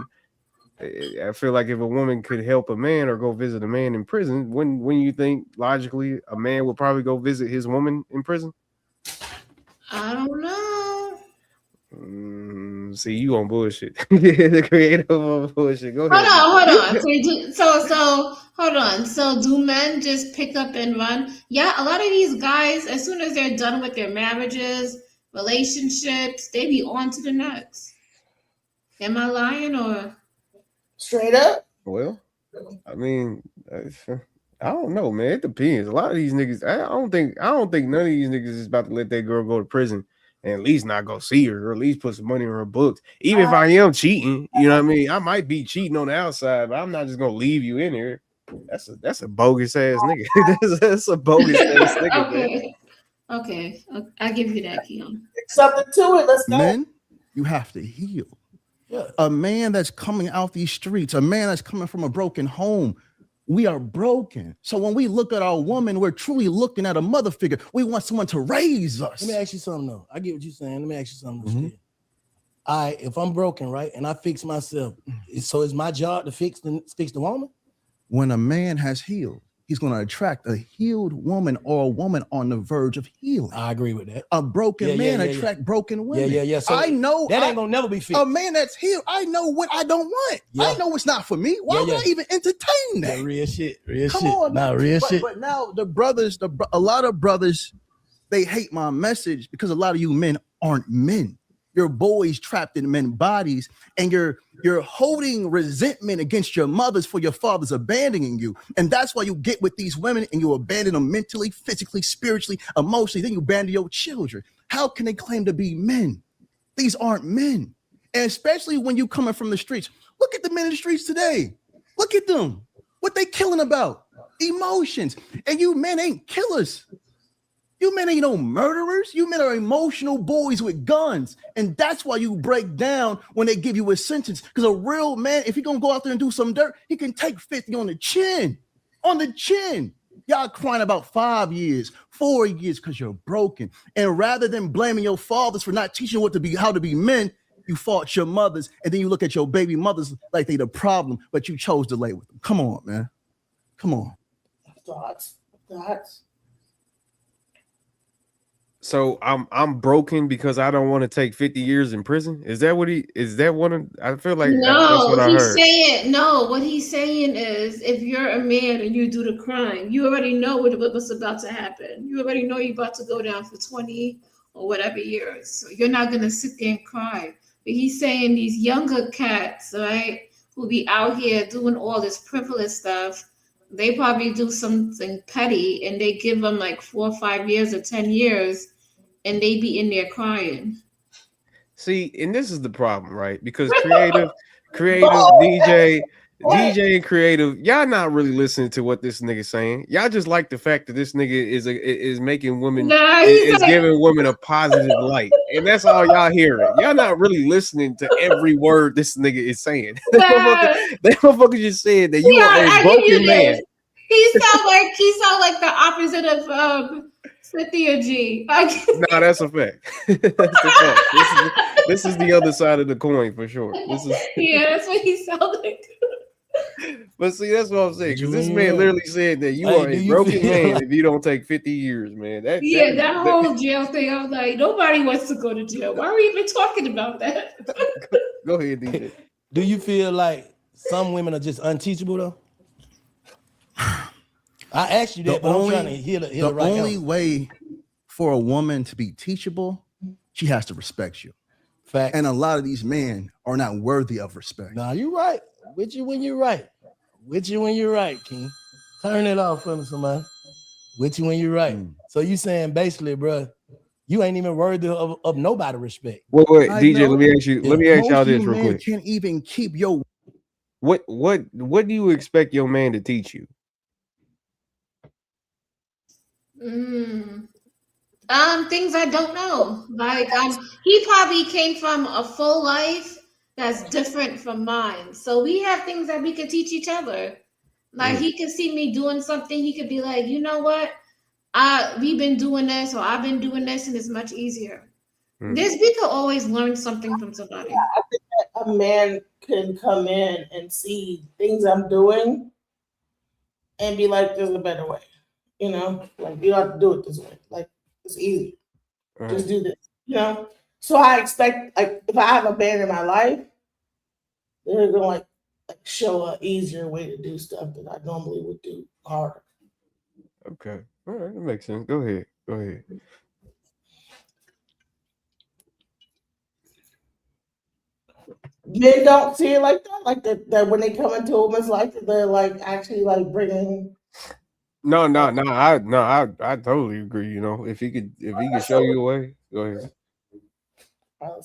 I feel like if a woman could help a man or go visit a man in prison, when you think logically a man would probably go visit his woman in prison? I don't know. See, you on bullshit. The creative on bullshit. Go ahead. Hold on. So hold on. So do men just pick up and run? Yeah, a lot of these guys, as soon as they're done with their marriages, relationships, they be on to the next. Am I lying or straight up? Well, I mean, I don't know, man. It depends. A lot of these niggas, I don't think none of these niggas is about to let that girl go to prison and at least not go see her, or at least put some money in her books. Even if I am cheating, you know what I mean? I might be cheating on the outside, but I'm not just gonna leave you in here. That's a bogus ass nigga. that's a bogus ass nigga. Okay. I give you that, Keon. Something to it. Let's go. Men, you have to heal. Yeah. A man that's coming out these streets, a man that's coming from a broken home. We are broken. So when we look at our woman, we're truly looking at a mother figure. We want someone to raise us. Let me ask you something though. I get what you're saying. Let me ask you something. If I'm broken, right, and I fix myself, so it's my job to fix the woman? When a man has healed, he's going to attract a healed woman or a woman on the verge of healing. I agree with that. A broken man attract broken women. Yeah. So I know that ain't gonna never be fixed. A man that's healed, I know what I don't want. I know it's not for me. Why would I even entertain that? Yeah, real shit. Come on, nah, real shit. But now the brothers, a lot of brothers, they hate my message because a lot of you men aren't men. You're boys trapped in men's bodies, and you're holding resentment against your mothers for your fathers abandoning you. And that's why you get with these women and you abandon them mentally, physically, spiritually, emotionally. Then you abandon your children. How can they claim to be men? These aren't men. And especially when you coming from the streets. Look at the men in the streets today. Look at them. What they killing about? Emotions. And you men ain't killers. You men ain't no murderers. You men are emotional boys with guns. And that's why you break down when they give you a sentence. Because a real man, if he gonna go out there and do some dirt, he can take 50 on the chin. On the chin. Y'all crying about 5 years, 4 years because you're broken. And rather than blaming your fathers for not teaching you how to be men, you fought your mothers. And then you look at your baby mothers like they the problem, but you chose to lay with them. Come on, man. Come on. Thoughts. So I'm broken because I don't want to take 50 years in prison. Is that what I feel like that's what I heard. What he's saying is if you're a man and you do the crime, you already know what's about to happen. You already know you're about to go down for 20 or whatever years. So you're not gonna sit there and cry. But he's saying these younger cats, right, who be out here doing all this frivolous stuff, they probably do something petty and they give them like 4 or 5 years or 10 years and they be in there crying. See, and this is the problem, right? Because creative, DJ and creative, y'all not really listening to what this nigga saying. Y'all just like the fact that this nigga is making women, is giving women a positive light. And that's all y'all hearing. Y'all not really listening to every word this nigga is saying. That motherfucker just said that you are a broken man. He sound like the opposite of Cynthia G. No, that's a fact. That's a fact. This is the other side of the coin for sure. That's what he sounds like. But see, that's what I'm saying. Because this man literally said that you are a broken man if you don't take 50 years, man. That whole jail thing, I was like, nobody wants to go to jail. Why are we even talking about that? Go ahead, DJ. Do you feel like some women are just unteachable though? I asked you that, but I'm trying to hear the right only way for a woman to be teachable, she has to respect you. Fact. And a lot of these men are not worthy of respect. Nah, you're right. With you when you're right. With you when you're right, King. Turn it off for me, somebody. With you when you're right. So you saying basically, bro, you ain't even worthy of nobody respect. Wait, DJ, let me ask y'all this real quick. Can't even keep your what do you expect your man to teach you? Things I don't know. Like he probably came from a full life that's different from mine. So we have things that we could teach each other. Like he could see me doing something, he could be like, you know what? We've been doing this, or I've been doing this, and it's much easier. We could always learn something from somebody. I think that a man can come in and see things I'm doing and be like, there's a better way. You know, like you don't have to do it this way. Like it's easy. Just do this. You know. So I expect, like, if I have a man in my life, they're gonna like show an easier way to do stuff that I normally would do harder. Okay, all right, that makes sense. Go ahead. Men don't see it like that. Like that when they come into a woman's life, they're like actually like bringing. No, I totally agree. You know, if he could show you a way, go ahead.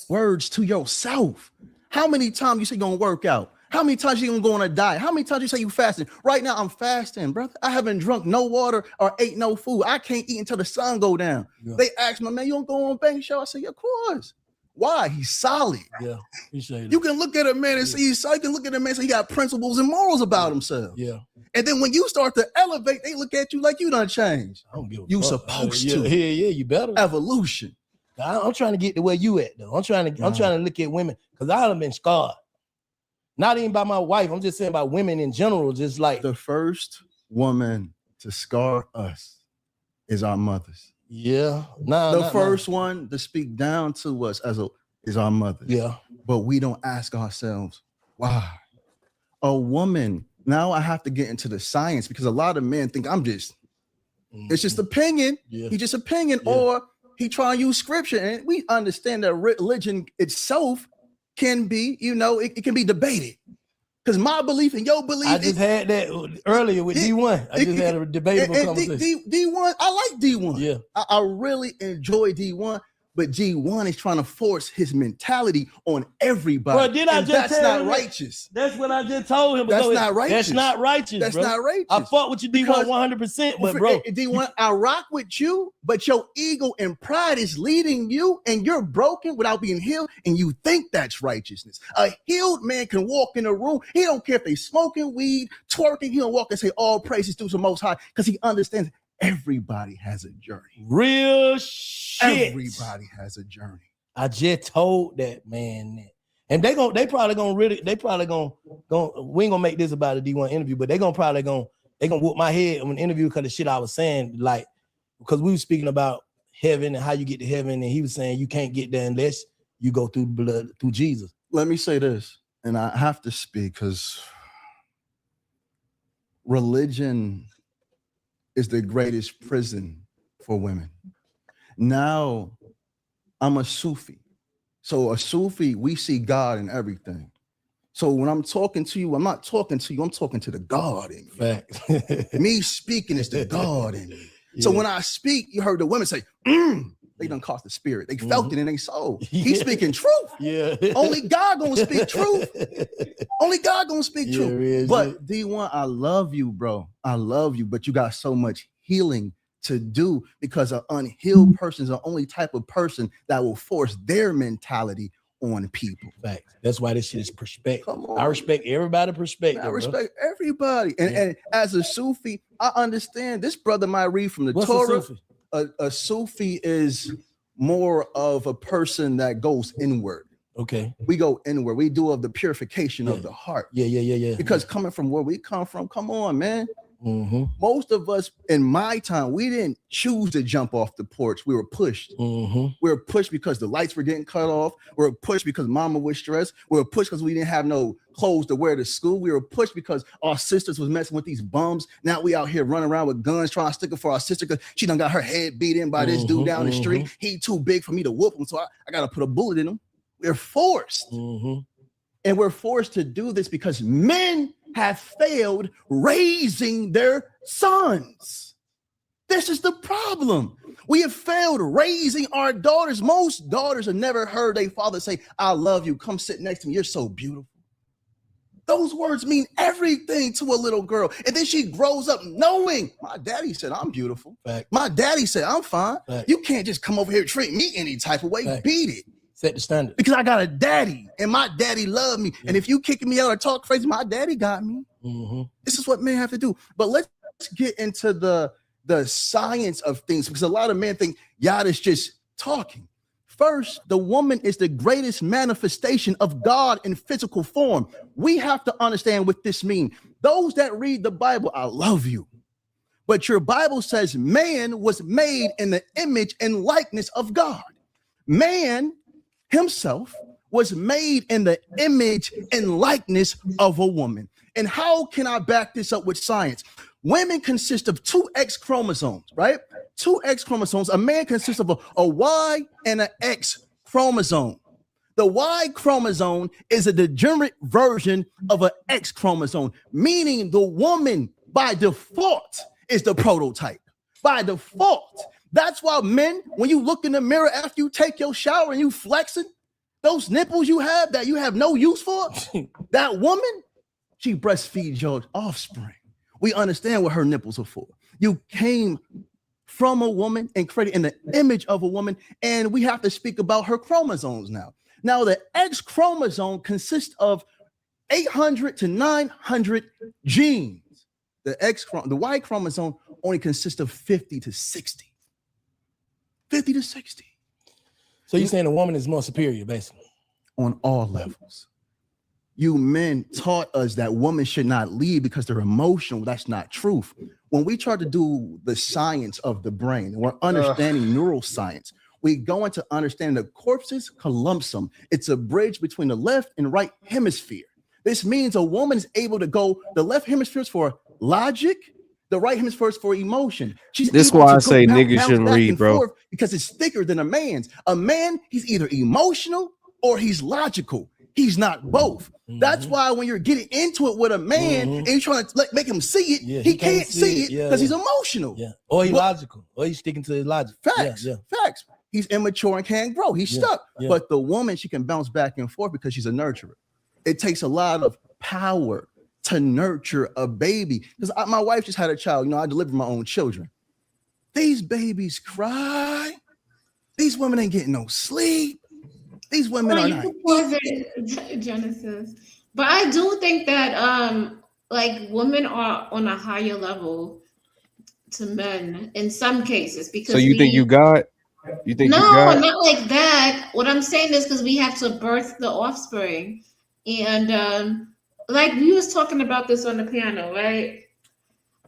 Words to yourself. How many times you say you're gonna work out? How many times you gonna go on a diet? How many times you say you fasting? Right now I'm fasting, brother. I haven't drunk no water or ate no food. I can't eat until the sun go down. Yeah. They asked me, man, you don't go on bank show? I said, yeah, of course. Why? He's solid. Yeah, appreciate it. You can look at a man and see he's solid. You can look at a man and say he got principles and morals about himself. Yeah. And then when you start to elevate, they look at you like you done changed. I don't give a you fuck. supposed to. Yeah, you better. Evolution. I'm trying to get to where you at though. I'm trying to look at women because I done been scarred. Not even by my wife. I'm just saying about women in general. Just like the first woman to scar us is our mothers. Yeah. The first one to speak down to us is our mothers. Yeah. But we don't ask ourselves, why? A woman, now I have to get into the science because a lot of men think it's just opinion. Yeah. He just opinion, or he try to use scripture. And we understand that religion itself can be, it can be debated. Because my belief and your belief. I just had that earlier with D1. I just had a debatable conversation. D1, I like D1. Yeah. I really enjoy D1, but D1 is trying to force his mentality on everybody. Bro, did I just that's tell not him righteous. That's what I just told him. That's not righteous. That's not righteous. That's bro. not righteous. I fought with you D1 100%, but bro, D1, I rock with you, but your ego and pride is leading you, and you're broken without being healed, and you think that's righteousness. A healed man can walk in a room. He don't care if they smoking weed, twerking. He don't walk and say all praises to the Most High because he understands everybody has a journey. Real shit. Everybody has a journey. I just told that man, and we ain't gonna make this about a D1 interview, but they gonna whoop my head on an interview because the shit I was saying, like, because we were speaking about heaven and how you get to heaven, and he was saying you can't get there unless you go through blood, through Jesus. Let me say this, and I have to speak because religion is the greatest prison for women. Now, I'm a Sufi. So a Sufi, we see God in everything. So when I'm talking to you, I'm not talking to you, I'm talking to the God in you. Facts. Me speaking is the God in you. So when I speak, you heard the women say, they done caught the spirit. They felt it in their soul. He's speaking truth. Yeah. Only God gonna speak truth. Only God gonna speak truth. But D1, I love you, bro. I love you, but you got so much healing to do because an unhealed person is the only type of person that will force their mentality on people. Facts. That's why this shit is perspective. I respect everybody's perspective. I respect everybody. And as a Sufi, I understand this brother might read from the Torah. A Sufi is more of a person that goes inward. Okay. We go inward. We do of the purification of the heart. Yeah. Because coming from where we come from, come on, man. Most of us in my time, we didn't choose to jump off the porch. We were pushed. We were pushed because the lights were getting cut off. We were pushed because mama was stressed. We were pushed because we didn't have no clothes to wear to school. We were pushed because our sisters was messing with these bums. Now we out here running around with guns trying to stick it for our sister because she done got her head beat in by this dude down the street. He too big for me to whoop him, so I got to put a bullet in him. We're forced. And we're forced to do this because men have failed raising their sons. This is the problem. We have failed raising our daughters. Most daughters have never heard their father say, I love you. Come sit next to me. You're so beautiful. Those words mean everything to a little girl. And then she grows up knowing my daddy said I'm beautiful. Fact. My daddy said I'm fine. Fact. You can't just come over here and treat me any type of way. Fact. Beat it. Set the standard. Because I got a daddy and my daddy loved me. And if you kicking me out or talk crazy, my daddy got me. This is what men have to do. But let's get into the science of things because a lot of men think Yad is just talking. First, the woman is the greatest manifestation of God in physical form. We have to understand what this means. Those that read the Bible, I love you. But your Bible says man was made in the image and likeness of God. Man himself was made in the image and likeness of a woman. And how can I back this up with science? Women consist of two X chromosomes, right? Two X chromosomes. A man consists of a Y and an X chromosome. The Y chromosome is a degenerate version of an X chromosome, meaning the woman by default is the prototype. By default. That's why men, when you look in the mirror after you take your shower and you flexing, those nipples you have that you have no use for, that woman, she breastfeeds your offspring. We understand what her nipples are for. You came from a woman and created in the image of a woman, and we have to speak about her chromosomes now. Now, the X chromosome consists of 800 to 900 genes. The Y chromosome only consists of 50 to 60. 50 to 60. So you're saying a woman is more superior, basically? On all levels. You men taught us that women should not lead because they're emotional. That's not truth. When we try to do the science of the brain, we're understanding neuroscience. We go into understanding the corpus callosum. It's a bridge between the left and right hemisphere. This means a woman is able to go, the left hemisphere is for logic, the right hemisphere is for emotion. She's This able why to I go say bounce niggas shouldn't back read, and bro. forth because it's thicker than a man's. A man, he's either emotional or he's logical. He's not both. That's why when you're getting into it with a man and you're trying to make him see it, he can't see it because he's emotional. Yeah. Or he's logical. Or he's sticking to his logic. Facts. Facts. He's immature and can't grow. He's stuck. But the woman, she can bounce back and forth because she's a nurturer. It takes a lot of power to nurture a baby. Because my wife just had a child. You know, I deliver my own children. These babies cry. These women ain't getting no sleep. These women are not. Genesis. But I do think that like women are on a higher level to men in some cases because So you think you got? You think no, you got? not like that. What I'm saying is because we have to birth the offspring, and like we was talking about this on the piano, right?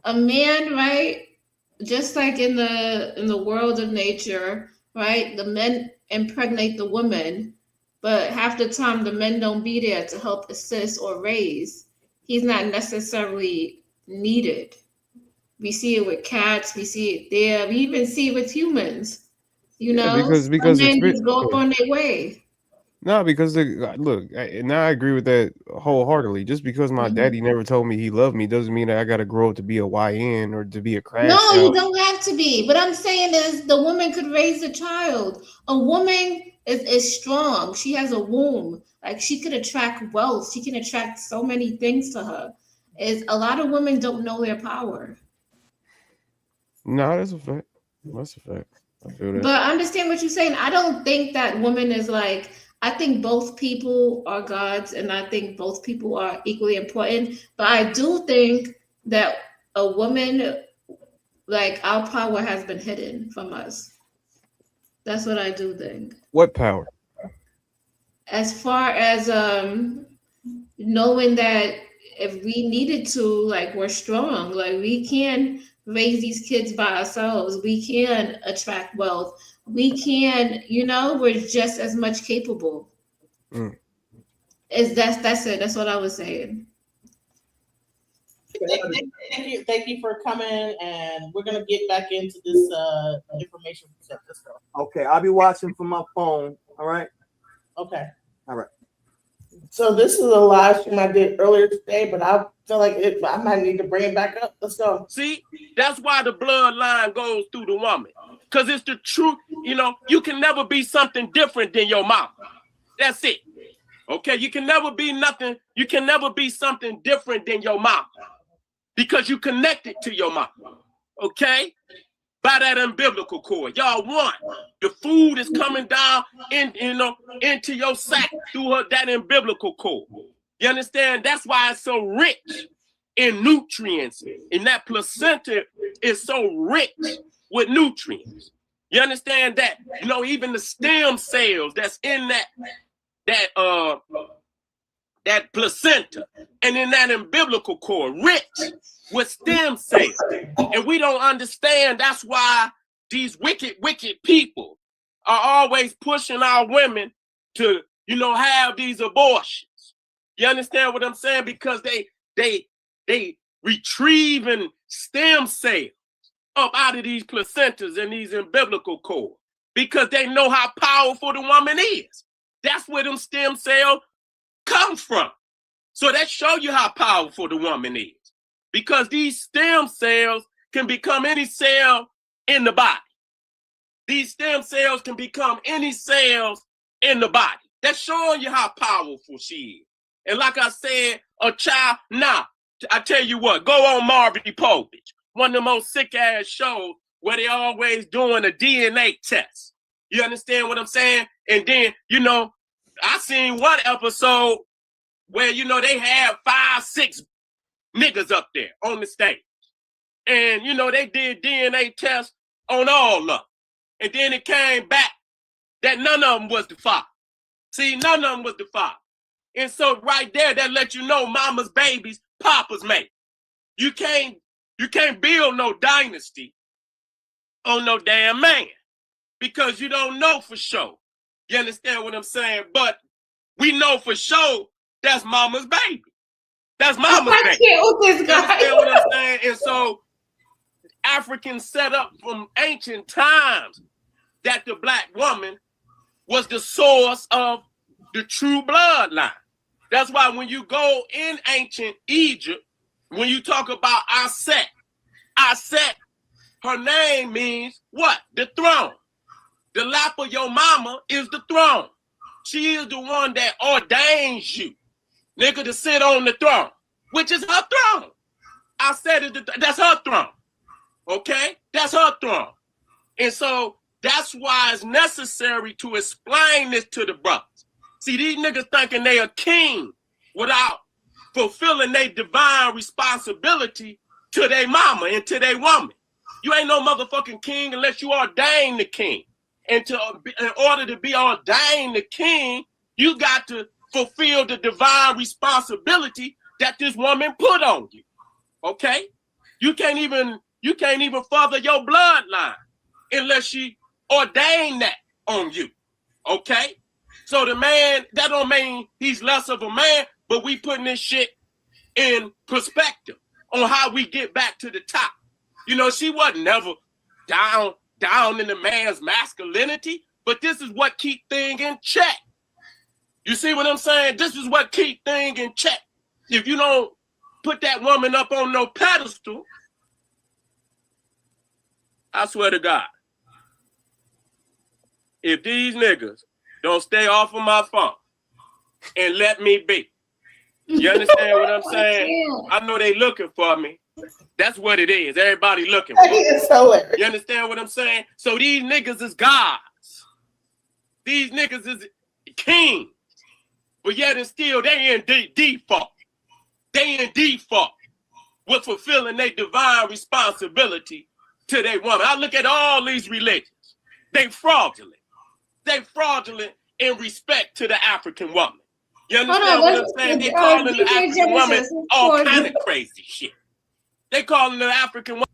A man, right? Just like in the world of nature, right? The men impregnate the woman, but half the time the men don't be there to help assist or raise. He's not necessarily needed. We see it with cats, we see it there, we even see it with humans. You know, because men just go on their way. No, because look, and I agree with that wholeheartedly. Just because my daddy never told me he loved me doesn't mean that I got to grow up to be a YN or to be a crash No, you out. don't have to be. What I'm saying is the woman could raise a child. A woman is strong. She has a womb. Like she could attract wealth. She can attract so many things to her. Is a lot of women don't know their power. No, that's a fact. That's a fact. I feel that. But I understand what you're saying. I don't think that woman is like, I think both people are gods and I think both people are equally important. But I do think that a woman, like our power has been hidden from us. That's what I do think. What power? As far as knowing that if we needed to, like we're strong, like we can raise these kids by ourselves. We can attract wealth. We can, you know, we're just as much capable. That's it. That's what I was saying. Thank you for coming, and we're gonna get back into this information. Let's go. Okay, I'll be watching from my phone. All right. Okay. All right. So this is a live stream I did earlier today, but I feel like I might need to bring it back up. Let's go. See, that's why the bloodline goes through the woman, because it's the truth. You know, you can never be something different than your mama. That's it. Okay, you can never be nothing. You can never be something different than your mama, because you connected to your mama. Okay, by that umbilical cord, y'all one. The food is coming down into your sack through that umbilical cord. You understand? That's why it's so rich in nutrients, and that placenta is so rich with nutrients. You understand that? You know, even the stem cells that's in that placenta and in that umbilical cord, rich with stem cells. And we don't understand. That's why these wicked people are always pushing our women to, you know, have these abortions. You understand what I'm saying? Because they retrieving stem cells up out of these placentas and these umbilical cords because they know how powerful the woman is. That's where them stem cells come from. So that show you how powerful the woman is, because these stem cells can become any cell in the body. These stem cells can become any cells in the body. That's showing you how powerful she is. And like I said, a child, I tell you what, go on Marvin Povich, one of the most sick-ass shows where they always doing a DNA test. You understand what I'm saying? And then, you know, I seen one episode where, you know, they had 5, 6 niggas up there on the stage. And, you know, they did DNA tests on all of them. And then it came back that none of them was the father. See, none of them was the father. And so right there, that let you know mama's babies, papa's mate. You can't You can't build no dynasty on no damn man because you don't know for sure. You understand what I'm saying? But we know for sure that's mama's baby. That's mama's baby. With this You guy. understand what I'm saying? And so Africans set up from ancient times that the black woman was the source of the true bloodline. That's why when you go in ancient Egypt, when you talk about Aset, her name means what? The throne. The lap of your mama is the throne. She is the one that ordains you, nigga, to sit on the throne, which is her throne. I said it, that's her throne. Okay? That's her throne. And so that's why it's necessary to explain this to the brothers. See, these niggas thinking they a king without fulfilling their divine responsibility to their mama and to their woman. You ain't no motherfucking king unless you ordain the king. And in order to be ordained the king, you got to fulfill the divine responsibility that this woman put on you. Okay? You can't even further your bloodline unless she ordained that on you. Okay? So the man, that don't mean he's less of a man, but we putting this shit in perspective on how we get back to the top. You know, she wasn't never down in the man's masculinity, but this is what keep things in check. You see what I'm saying? This is what keep things in check. If you don't put that woman up on no pedestal, I swear to God, if these niggas don't stay off of my phone and let me be, you understand what I'm saying? I know they looking for me. That's what it is. Everybody looking for me. You understand what I'm saying? So these niggas is gods. These niggas is kings. But yet and still, they in default. They in default with fulfilling their divine responsibility to their woman. I look at all these religions. They fraudulent. They fraudulent in respect to the African woman. You understand what I'm saying? They calling the African woman all kind of crazy shit. They calling the African woman.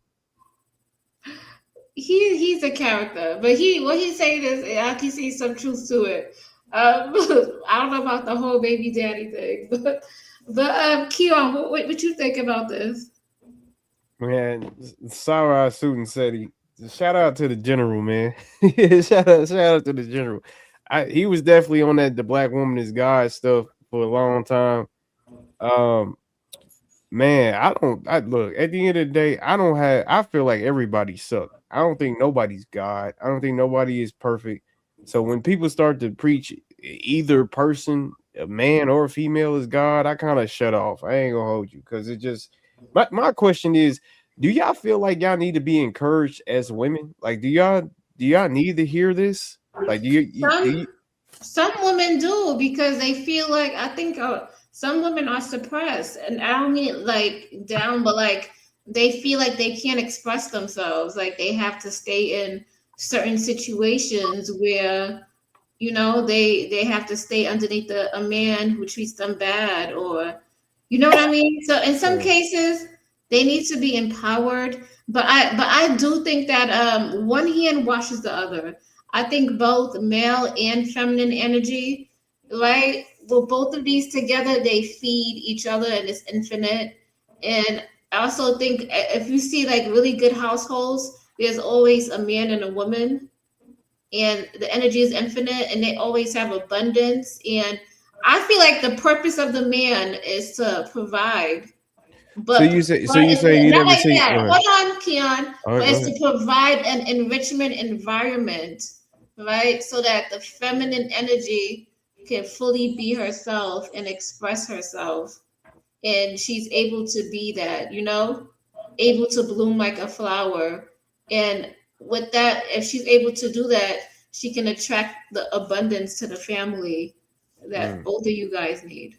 He's a character, but what he's saying is I can see some truth to it. I don't know about the whole baby daddy thing, but Keon, what you think about this? Man, Sarah Sutin said shout out to the general, man. shout out to the general. He was definitely on the black woman is God stuff for a long time. Man, I look at the end of the day, I feel like everybody sucks. I don't think nobody's God. I don't think nobody is perfect. So when people start to preach either person, a man or a female is God, I kind of shut off. I ain't gonna hold you because it just my question is, do y'all feel like y'all need to be encouraged as women? Like, do y'all need to hear this? Like, Some women do because they feel like I think some women are suppressed, and I don't mean like down, but like they feel like they can't express themselves. Like they have to stay in certain situations where, you know, they have to stay underneath a man who treats them bad, or you know what I mean? So in some cases they need to be empowered, but I do think that one hand washes the other. I think both male and feminine energy, right? Well, both of these together, they feed each other and it's infinite. And I also think if you see like really good households, there's always a man and a woman, and the energy is infinite, and they always have abundance. And I feel like the purpose of the man is to provide. But so you say you never like see. that. Hold on, Keon. All right, but it's go to provide an enrichment environment, right? So that the feminine energy can fully be herself and express herself. And she's able to be that, you know, able to bloom like a flower. And with that, if she's able to do that, she can attract the abundance to the family that both of you guys need.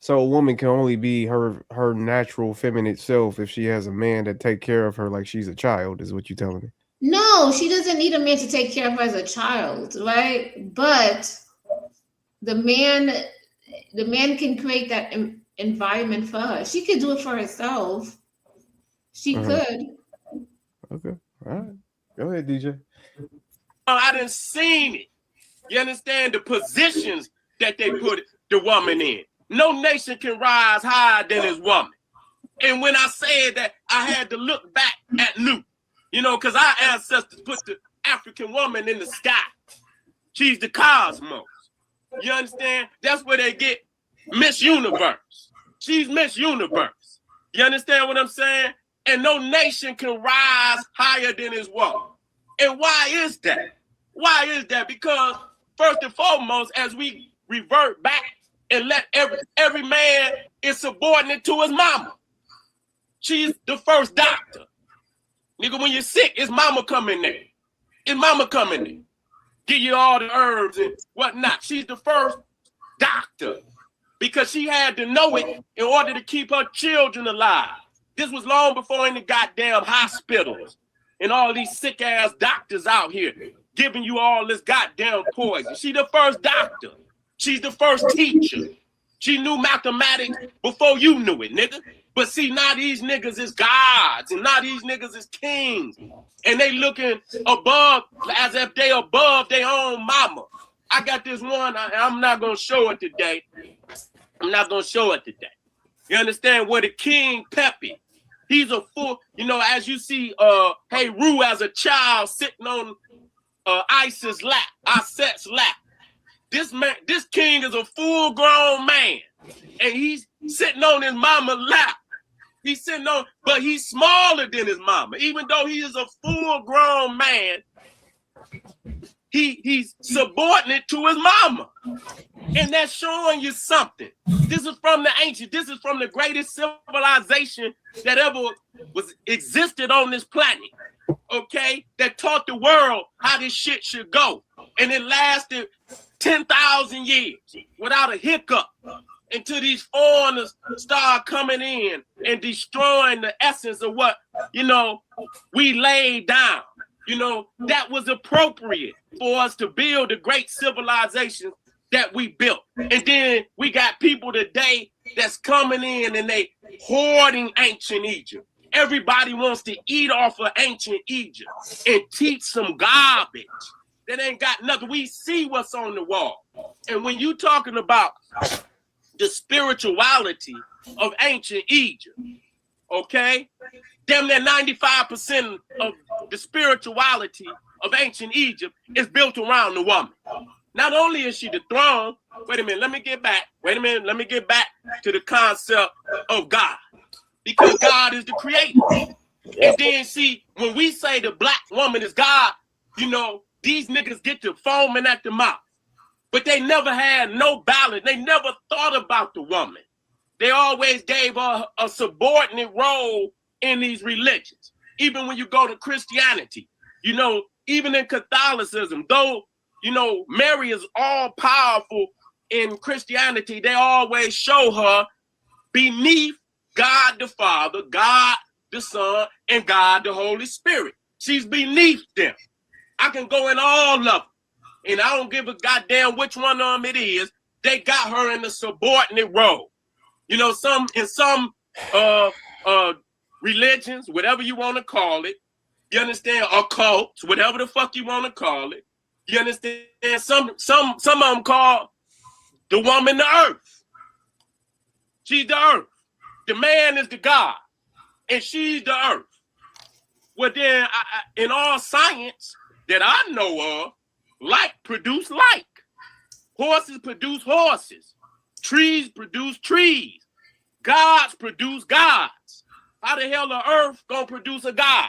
So a woman can only be her natural feminine self if she has a man that take care of her like she's a child, is what you're telling me. No, she doesn't need a man to take care of her as a child, right? But the man can create that environment for her. She could do it for herself. She could. Okay. All right. Go ahead, DJ. I done seen it. You understand the positions that they put the woman in. No nation can rise higher than his woman. And when I said that, I had to look back at Luke, you know, because our ancestors put the African woman in the sky. She's the cosmos. You understand? That's where they get Miss Universe. She's Miss Universe. You understand what I'm saying? And no nation can rise higher than his woman. And why is that? Why is that? Because first and foremost, as we revert back and let every man is subordinate to his mama. She's the first doctor. Nigga, when you're sick, it's mama coming there. It's mama coming there. Give you all the herbs and whatnot. She's the first doctor because she had to know it in order to keep her children alive. This was long before any goddamn hospitals and all these sick ass doctors out here giving you all this goddamn poison. She's the first doctor. She's the first teacher. She knew mathematics before you knew it, nigga. But see, now these niggas is gods and now these niggas is kings. And they looking above as if they above their own mama. I got this one, I'm not going to show it today. I'm not going to show it today. You understand? Where the king Pepe, he's a full, you know, as you see, hey, Rue as a child sitting on Isis lap, Iset's lap. This man, this king is a full-grown man. And he's sitting on his mama's lap. He's sitting on, but he's smaller than his mama. Even though he is a full-grown man, he's subordinate to his mama. And that's showing you something. This is from the ancient, this is from the greatest civilization that ever existed on this planet. Okay? That taught the world how this shit should go. And it lasted 10,000 years without a hiccup. Until these foreigners start coming in and destroying the essence of what, you know, we laid down. You know, that was appropriate for us to build the great civilization that we built. And then we got people today that's coming in and they hoarding ancient Egypt. Everybody wants to eat off of ancient Egypt and teach some garbage that ain't got nothing. We see what's on the wall. And when you talking about the spirituality of ancient Egypt, okay? Damn near 95% of the spirituality of ancient Egypt is built around the woman. Not only is she the throne, wait a minute, let me get back to the concept of God. Because God is the creator. And then see, when we say the black woman is God, you know, these niggas get to foaming at the mouth. But they never had no balance. They never thought about the woman. They always gave her a subordinate role in these religions. Even when you go to Christianity, you know, even in Catholicism, though, you know, Mary is all powerful in Christianity, they always show her beneath God the Father, God the Son, and God the Holy Spirit. She's beneath them. I can go in all of them. And I don't give a goddamn which one of them it is. They got her in the subordinate role. You know, in some religions, whatever you want to call it, you understand, occults, whatever the fuck you want to call it. You understand? Some of them call the woman the earth. She's the earth. The man is the God, and she's the earth. Well, then, in all science that I know of, like produce like. Horses produce horses. Trees produce trees. Gods produce gods. How the hell the earth gonna produce a god?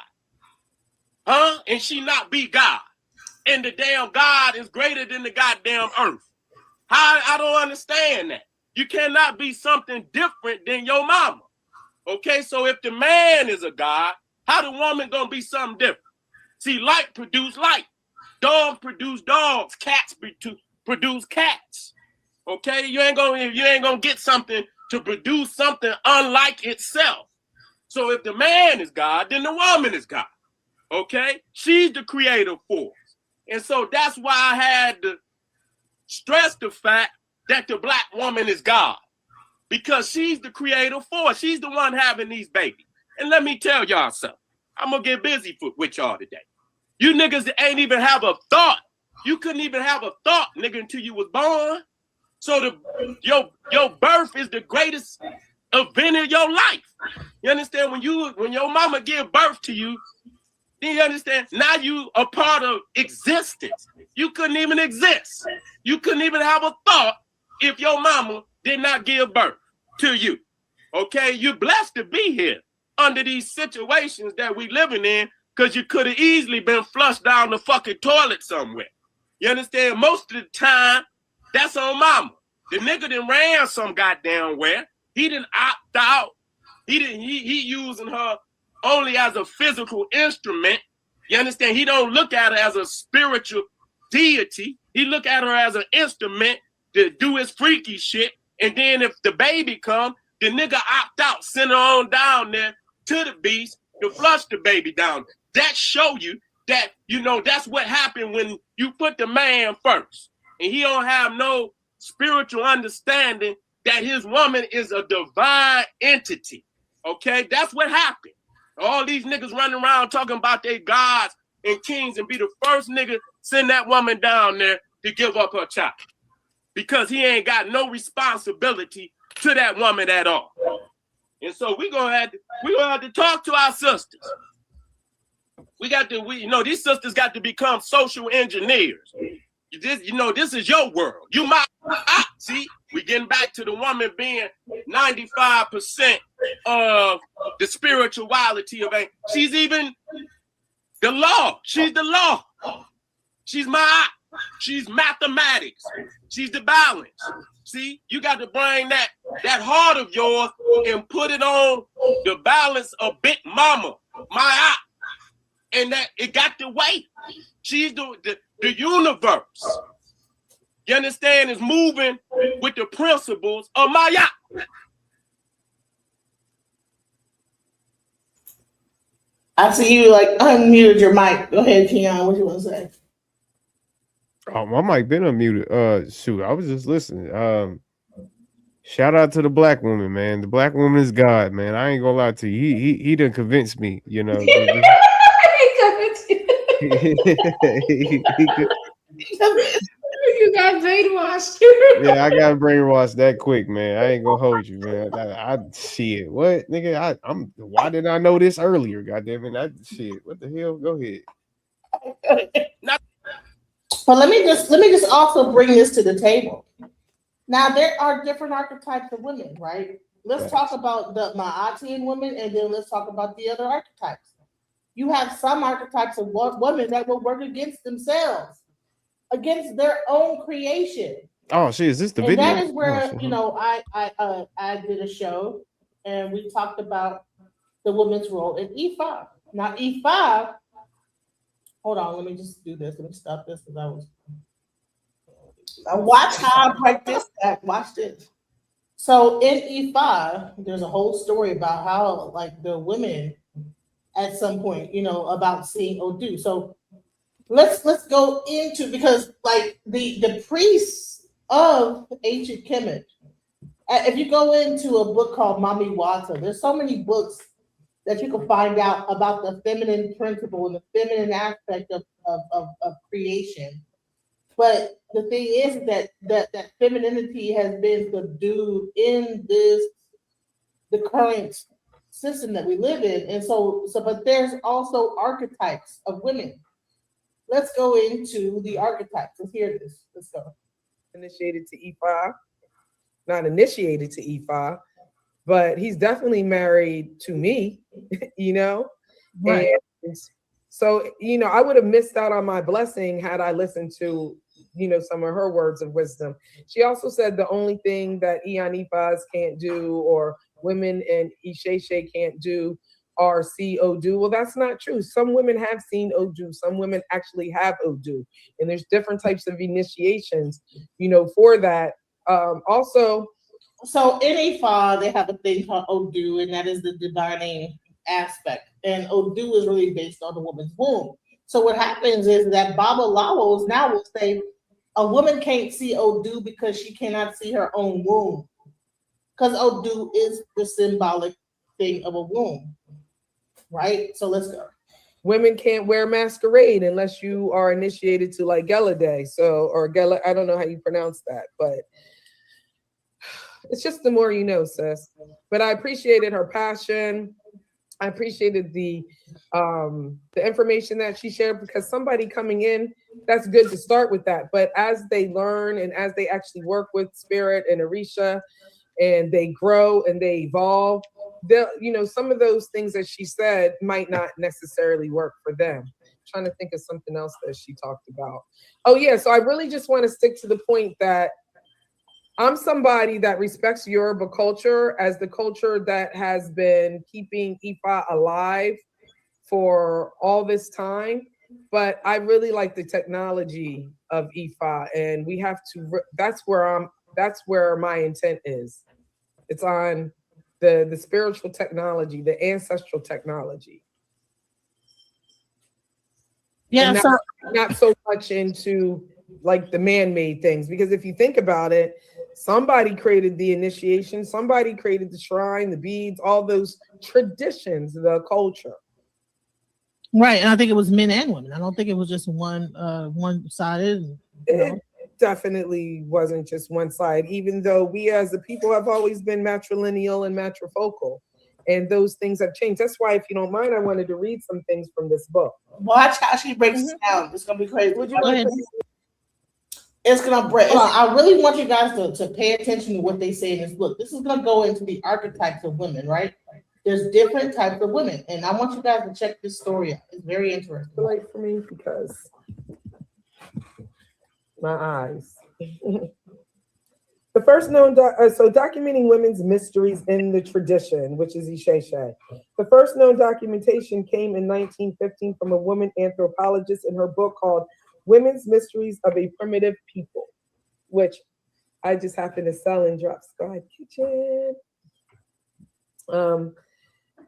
Huh? And she not be God. And the damn God is greater than the goddamn earth. How? I don't understand that. You cannot be something different than your mama. Okay, so if the man is a god, how the woman gonna be something different? See, light produce light. Dogs produce dogs. Cats produce cats. Okay, you ain't gonna get something to produce something unlike itself. So if the man is God, then the woman is God. Okay, she's the creative force, and so that's why I had to stress the fact that the black woman is God. because she's the creative force. She's the one having these babies. And let me tell y'all something. I'm going to get busy with y'all today. You niggas that ain't even have a thought. You couldn't even have a thought, nigga, until you was born. So your birth is the greatest event in your life. You understand? When your mama give birth to you, then you understand? Now you a part of existence. You couldn't even exist. You couldn't even have a thought if your mama did not give birth to you. Okay? You're blessed to be here under these situations that we living in, because you could have easily been flushed down the fucking toilet somewhere. You understand? Most of the time, that's on mama. The nigga done ran some goddamn where. He didn't opt out. He using her only as a physical instrument. You understand? He don't look at her as a spiritual deity. He look at her as an instrument to do his freaky shit. And then if the baby come, the nigga opt out, send her on down there to the beast to flush the baby down. That show you that, you know, that's what happened when you put the man first. And he don't have no spiritual understanding that his woman is a divine entity. Okay? That's what happened. All these niggas running around talking about they gods and kings and be the first nigga send that woman down there to give up her child. Because he ain't got no responsibility to that woman at all. And so we're gonna have to talk to our sisters. These sisters got to become social engineers. This is your world. See, we're getting back to the woman being 95% of the spirituality of a. She's even the law. She's the law. She's she's mathematics. She's the balance. See, you got to bring that heart of yours and put it on the balance of Big Mama, and that it got to wait. She's the universe. You understand? Is moving with the principles of Maya. I see you like unmuted your mic. Go ahead, Keon. What you want to say? Oh, my mic been unmuted. Shoot, I was just listening. Shout out to the black woman, man. The black woman is God, man. I ain't gonna lie to you. He done convinced me, you know. You got brainwashed. Yeah, I got brainwashed that quick, man. I ain't gonna hold you, man. I see it. What, nigga? Why did I know this earlier? Goddamn it! What the hell? Go ahead. But let me just also bring this to the table. Now there are different archetypes of women, right? Let's talk about the Ma'atian women, and then let's talk about the other archetypes. You have some archetypes of women that will work against themselves, against their own creation. Oh shit! Is this the video? That is where I did a show, and we talked about the woman's role in E5. Now E5. Hold on, let me just do this. Let me stop this because I watch how I break this back. Watch this. So in E5, there's a whole story about how like the women at some point, about seeing Odu. So let's go into, because like the priests of ancient Kemet, if you go into a book called Mami Wata, there's so many books that you can find out about the feminine principle and the feminine aspect of creation. But the thing is that femininity has been subdued in the current system that we live in. And but there's also archetypes of women. Let's go into the archetypes. Let's hear this. Let's go. Initiated to E5, not initiated to E5, but he's definitely married to me, Right. And so, I would have missed out on my blessing had I listened to, some of her words of wisdom. She also said the only thing that Ianifas can't do, or women in Isheshe can't do, are see Odu. Well, that's not true. Some women have seen Odu. Some women actually have Odu. And there's different types of initiations, for that. Also, so in Ifa, they have a thing called Odu, and that is the divining aspect. And Odu is really based on the woman's womb. So what happens is that Baba Lawos now will say a woman can't see Odu because she cannot see her own womb. because Odu is the symbolic thing of a womb, right? So let's go. Women can't wear masquerade unless you are initiated to like Gala Day. So, or Gala, I don't know how you pronounce that, but it's just the more you know, sis. But I appreciated her passion. I appreciated the information that she shared, because somebody coming in, that's good to start with that. But as they learn and as they actually work with Spirit and Arisha, and they grow and they evolve, some of those things that she said might not necessarily work for them. I'm trying to think of something else that she talked about. Oh yeah, so I really just want to stick to the point that I'm somebody that respects Yoruba culture as the culture that has been keeping Ifa alive for all this time. But I really like the technology of Ifa, and we have to. That's where my intent is. It's on the spiritual technology, the ancestral technology. Yeah, and so not so much into like the man-made things, because if you think about it, somebody created the initiation, somebody created the shrine, the beads, all those traditions, the culture. right, and I think it was men and women. I don't think it was just one sided. It definitely wasn't just one side, even though we as a people have always been matrilineal and matrifocal, and those things have changed. That's why, if you don't mind, I wanted to read some things from this book. Watch how she breaks it down. It's gonna be crazy. Would you like to- It's gonna break. I really want you guys to pay attention to what they say in this book. This is gonna go into the archetypes of women, right? There's different types of women, and I want you guys to check this story out. It's very interesting. Like for me, because my eyes. The first known, documenting women's mysteries in the tradition, which is Isheshe. The first known documentation came in 1915 from a woman anthropologist in her book called Women's Mysteries of a Primitive People, which I just happened to sell in Drop Squad Kitchen.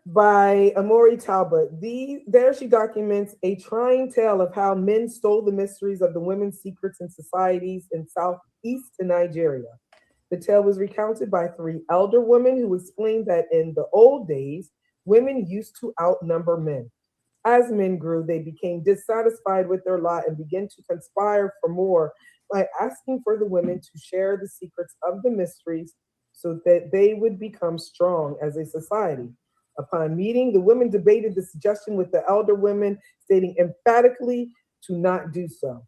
By Amori Talbot. There she documents a trying tale of how men stole the mysteries of the women's secrets in societies in southeast Nigeria. The tale was recounted by 3 elder women who explained that in the old days, women used to outnumber men. As men grew, they became dissatisfied with their lot and began to conspire for more by asking for the women to share the secrets of the mysteries so that they would become strong as a society. Upon meeting, the women debated the suggestion with the elder women, stating emphatically to not do so.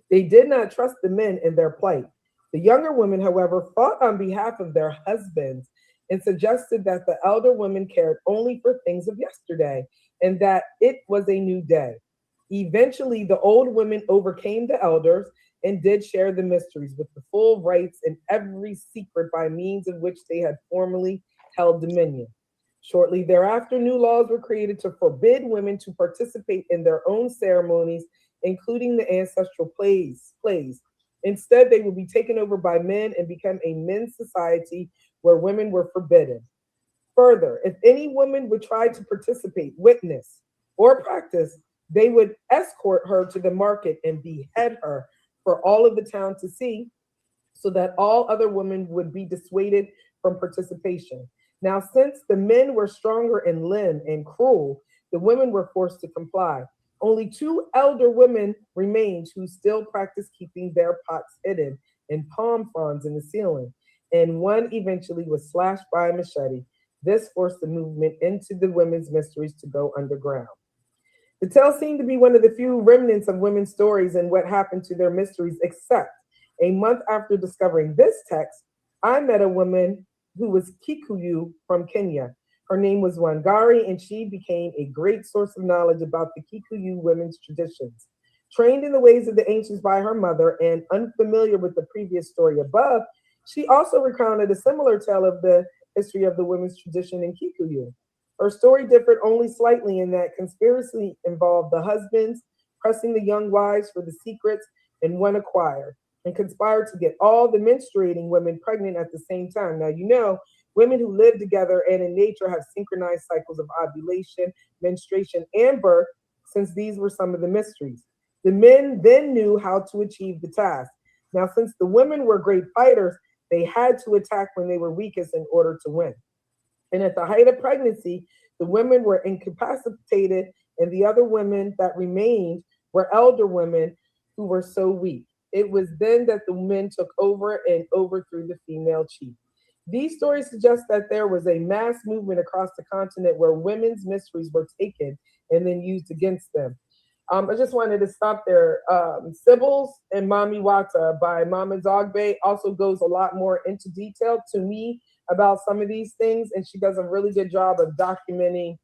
They did not trust the men in their plight. The younger women, however, fought on behalf of their husbands and suggested that the elder women cared only for things of yesterday and that it was a new day. Eventually, the old women overcame the elders and did share the mysteries with the full rights and every secret by means of which they had formerly held dominion. Shortly thereafter, new laws were created to forbid women to participate in their own ceremonies, including the ancestral plays. Instead, they would be taken over by men and become a men's society where women were forbidden. Further, if any woman would try to participate, witness, or practice, they would escort her to the market and behead her for all of the town to see, so that all other women would be dissuaded from participation. Now, since the men were stronger in limb and cruel, the women were forced to comply. Only 2 elder women remained who still practiced keeping their pots hidden in palm fronds in the ceiling, and one eventually was slashed by a machete. This forced the movement into the women's mysteries to go underground. The tale seemed to be one of the few remnants of women's stories and what happened to their mysteries, except a month after discovering this text, I met a woman who was Kikuyu from Kenya. Her name was Wangari, and she became a great source of knowledge about the Kikuyu women's traditions. Trained in the ways of the ancients by her mother and unfamiliar with the previous story above, she also recounted a similar tale of the history of the women's tradition in Kikuyu. Her story differed only slightly in that conspiracy involved the husbands pressing the young wives for the secrets and one acquired, and conspired to get all the menstruating women pregnant at the same time. Now, you know, women who live together and in nature have synchronized cycles of ovulation, menstruation, and birth, since these were some of the mysteries. The men then knew how to achieve the task. Now, since the women were great fighters, They had to attack when they were weakest in order to win. And at the height of pregnancy, the women were incapacitated, and the other women that remained were elder women who were so weak. It was then that the men took over and overthrew the female chief. These stories suggest that there was a mass movement across the continent where women's mysteries were taken and then used against them. I just wanted to stop there. Sybils and Mami Wata by Mama Zogbe also goes a lot more into detail to me about some of these things, and she does a really good job of documenting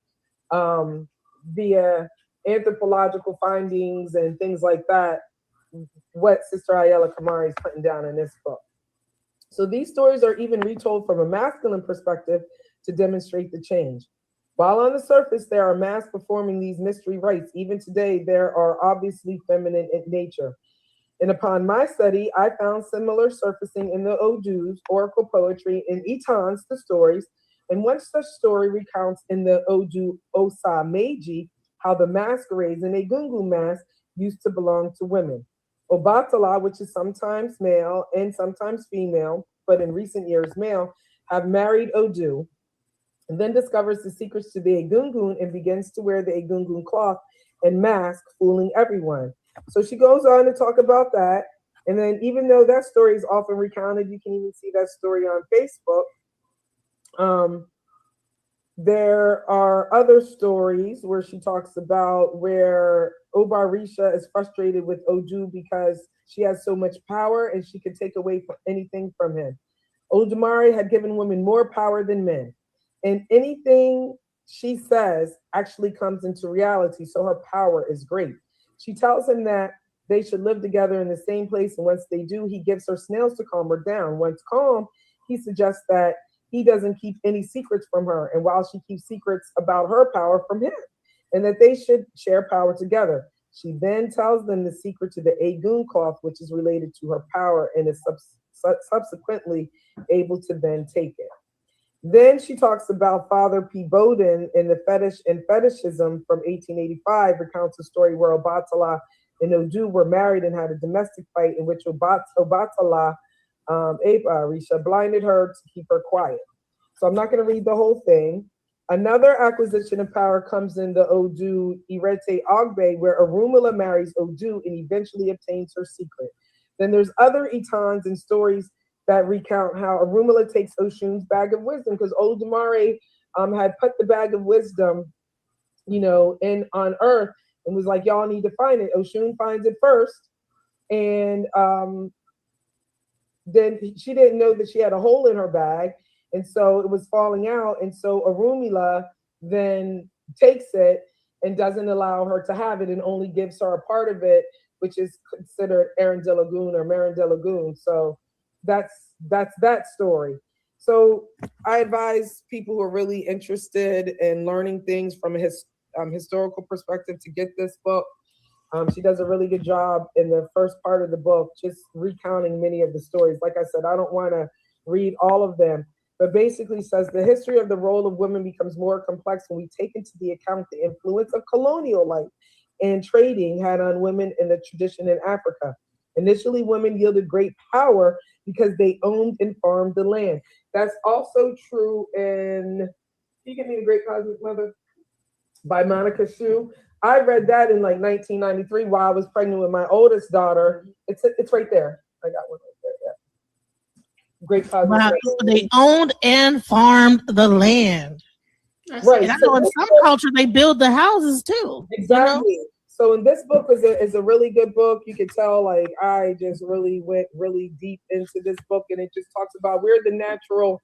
via anthropological findings and things like that what Sister Ayala Kamari is putting down in this book. So these stories are even retold from a masculine perspective to demonstrate the change. While on the surface there are mass performing these mystery rites, even today there are obviously feminine in nature. And upon my study, I found similar surfacing in the Odu's oracle poetry, in Itan's the stories, and one such story recounts in the Odu Osa Meiji how the masquerades in a Gungu mask used to belong to women. Obatala, which is sometimes male and sometimes female, but in recent years male, have married Odu, and then discovers the secrets to the Egungun and begins to wear the Egungun cloth and mask, fooling everyone. So she goes on to talk about that. And then even though that story is often recounted, you can even see that story on Facebook. There are other stories where she talks about where Obarisha is frustrated with Odu because she has so much power and she could take away anything from him. Odumare had given women more power than men, and anything she says actually comes into reality, so her power is great. She tells him that they should live together in the same place, and once they do, he gives her snails to calm her down. Once calm, he suggests that he doesn't keep any secrets from her, and while she keeps secrets about her power from him, and that they should share power together. She then tells them the secret to the Egun cloth, which is related to her power, and is subsequently able to then take it. Then she talks about Father P. Bowden in the Fetish and Fetishism from 1885, recounts a story where Obatala and Odu were married and had a domestic fight in which Obatala Risha blinded her to keep her quiet. So I'm not going to read the whole thing. Another acquisition of power comes in the Odu Irete Ogbe, where Arumala marries Odu and eventually obtains her secret. Then there's other Itans and stories that recount how Arumala takes Oshun's bag of wisdom, because Odumare had put the bag of wisdom, in on earth and was like, y'all need to find it. Oshun finds it first, and then she didn't know that she had a hole in her bag, and so it was falling out, and so Arumila then takes it and doesn't allow her to have it and only gives her a part of it, which is considered Aaron de Lagoon or Marin de Lagoon. So that's that story. So I advise people who are really interested in learning things from a historical perspective to get this book. She does a really good job in the first part of the book, just recounting many of the stories. Like I said, I don't want to read all of them, but basically says the history of the role of women becomes more complex when we take into the account the influence of colonial life and trading had on women in the tradition in Africa. Initially, women yielded great power because they owned and farmed the land. That's also true in You Give Me the Great Cosmic Mother by Monica Shu. I read that in like 1993 while I was pregnant with my oldest daughter. It's right there. I got one right there. Yeah. Great Cosmic Wow, Mother. they owned and farmed the land. Right. And I know in some culture they build the houses too. Exactly. So in this book is a really good book. You can tell like I just really went really deep into this book, and it just talks about we're the natural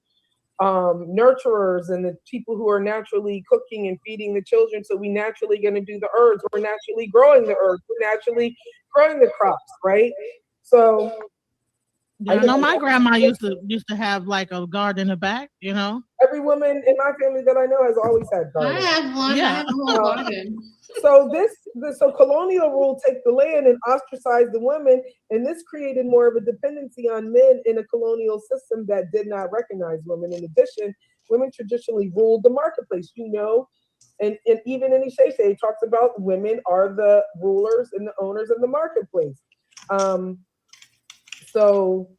nurturers and the people who are naturally cooking and feeding the children. So we naturally going to do the herbs. We're naturally growing the herbs. We're naturally growing the crops, right? So I know my grandma used to have like a garden in the back, Every woman in my family that I know has always had gardens. I have one. Yeah. I have a whole garden. So colonial rule take the land and ostracize the women, and this created more of a dependency on men in a colonial system that did not recognize women. In addition, women traditionally ruled the marketplace, and even in Isheshe, it talks about women are the rulers and the owners of the marketplace. So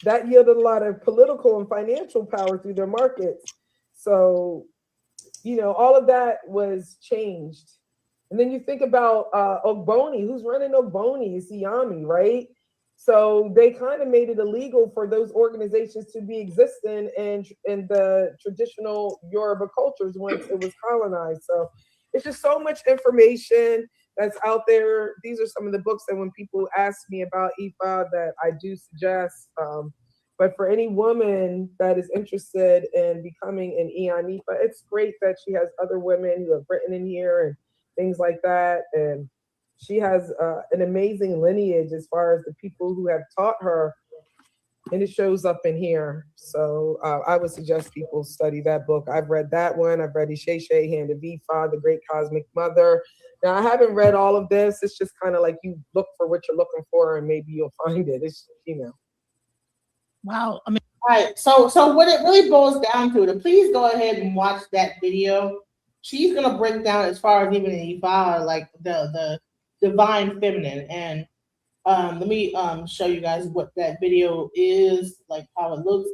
that yielded a lot of political and financial power through their markets. So, all of that was changed. And then you think about Ogboni, who's running Ogboni? It's Iyami, right? So they kind of made it illegal for those organizations to be existing in the traditional Yoruba cultures once it was colonized. So it's just so much information that's out there. These are some of the books that when people ask me about Ifa that I do suggest. But for any woman that is interested in becoming an Iyan Ifa, it's great that she has other women who have written in here and things like that. And she has an amazing lineage as far as the people who have taught her, and it shows up in here. So I would suggest people study that book. I've read that one. I've read Isheshe, Hand of Ifa, The Great Cosmic Mother. Now, I haven't read all of this. It's just kind of like you look for what you're looking for, and maybe you'll find it. It's, Wow. I mean, all right. So what it really boils down to, please go ahead and watch that video. She's gonna break down as far as even in Ifa, like the divine feminine. And let me show you guys what that video is, like how it looks.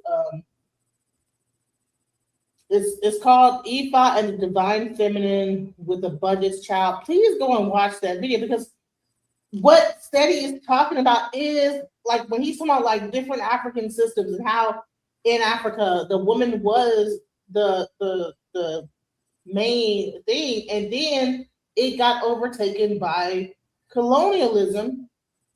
It's called Ifa and the Divine Feminine with a Budget's Child. Please go and watch that video, because what Steady is talking about is like when he's talking about like different African systems and how in Africa the woman was the main thing, and then it got overtaken by colonialism.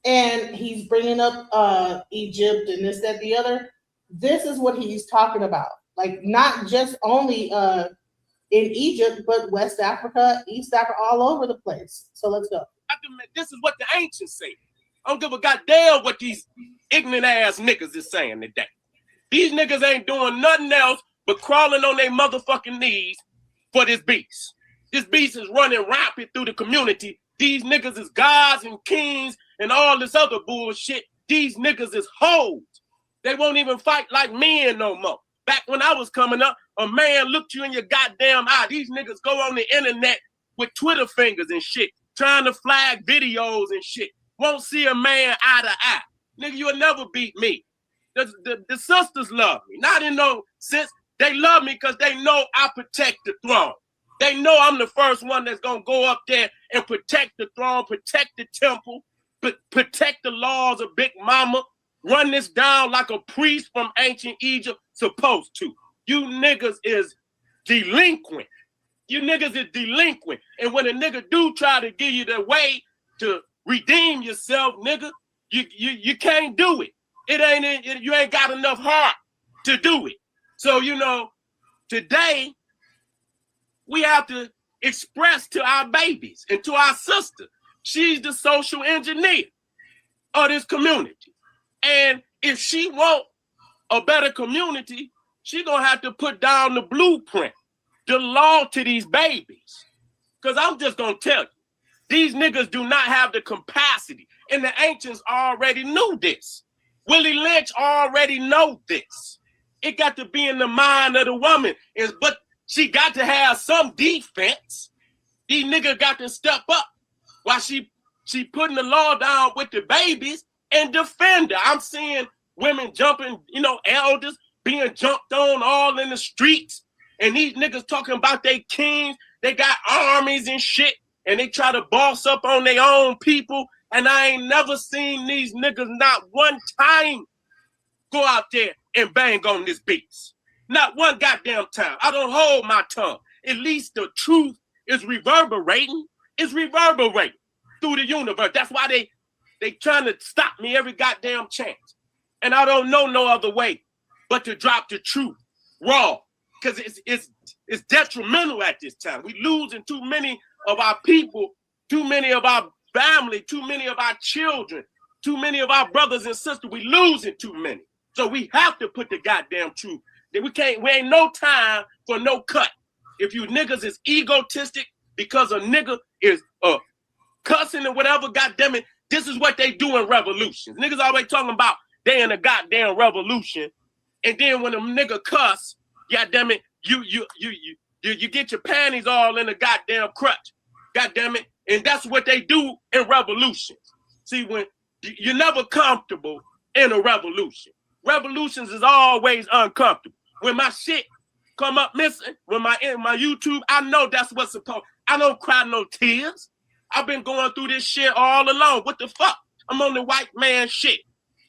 And he's bringing up Egypt and this, that, the other. This is what he's talking about. Like not just only in Egypt, but West Africa, East Africa, all over the place. So let's go. This is what the ancients say. I don't give a goddamn what these ignorant ass niggas is saying today. These niggas ain't doing nothing else but crawling on their motherfucking knees for this beast. This beast is running rampant through the community. These niggas is gods and kings and all this other bullshit. These niggas is hoes. They won't even fight like men no more. Back when I was coming up, a man looked you in your goddamn eye. These niggas go on the internet with Twitter fingers and shit, trying to flag videos and shit. Won't see a man eye to eye. Nigga, you'll never beat me. The sisters love me. Not in no sense. They love me because they know I protect the throne. They know I'm the first one that's going to go up there and protect the throne, protect the temple, protect the laws of Big Mama, run this down like a priest from ancient Egypt supposed to. You niggas is delinquent. You niggas is delinquent. And when a nigga do try to give you the way to redeem yourself, nigga, you can't do it. You ain't got enough heart to do it. So, today we have to express to our babies and to our sister, she's the social engineer of this community. And if she want a better community, she gonna have to put down the blueprint, the law to these babies. Because I'm just gonna tell you, these niggas do not have the capacity. And the ancients already knew this. Willie Lynch already know this. It got to be in the mind of the woman. But she got to have some defense. These niggas got to step up while she putting the law down with the babies and defend her. I'm seeing women jumping, elders being jumped on all in the streets. And these niggas talking about they kings. They got armies and shit. And they try to boss up on their own people. And I ain't never seen these niggas not one time go out there and bang on this beast. Not one goddamn time. I don't hold my tongue. At least the truth is reverberating. It's reverberating through the universe. That's why they trying to stop me every goddamn chance. And I don't know no other way but to drop the truth raw. Because it's detrimental at this time. We losing too many of our people, too many of our family, too many of our children, too many of our brothers and sisters. We losing too many. So we have to put the goddamn truth. We ain't no time for no cut. If you niggas is egotistic because a nigga is cussing or whatever, goddamn it, this is what they do in revolutions. Niggas always talking about they in a goddamn revolution, and then when a nigga cuss, goddamn it, you get your panties all in a goddamn crutch, goddamn it, and that's what they do in revolutions. See, when you're never comfortable in a revolution. Revolutions is always uncomfortable. When my shit come up missing, when my YouTube, I know that's what's supposed. I don't cry no tears. I've been going through this shit all along. What the fuck? I'm on the white man shit,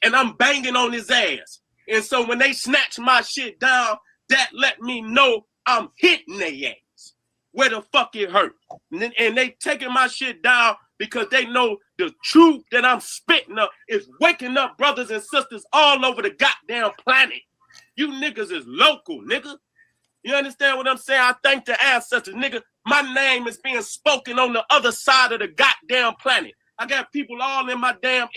and I'm banging on his ass. And so when they snatch my shit down, that let me know I'm hitting their ass where the fuck it hurt. And they taking my shit down because they know the truth that I'm spitting up is waking up brothers and sisters all over the goddamn planet. You niggas is local, nigga. You understand what I'm saying? I thank the ancestors, nigga. My name is being spoken on the other side of the goddamn planet. I got people all in my damn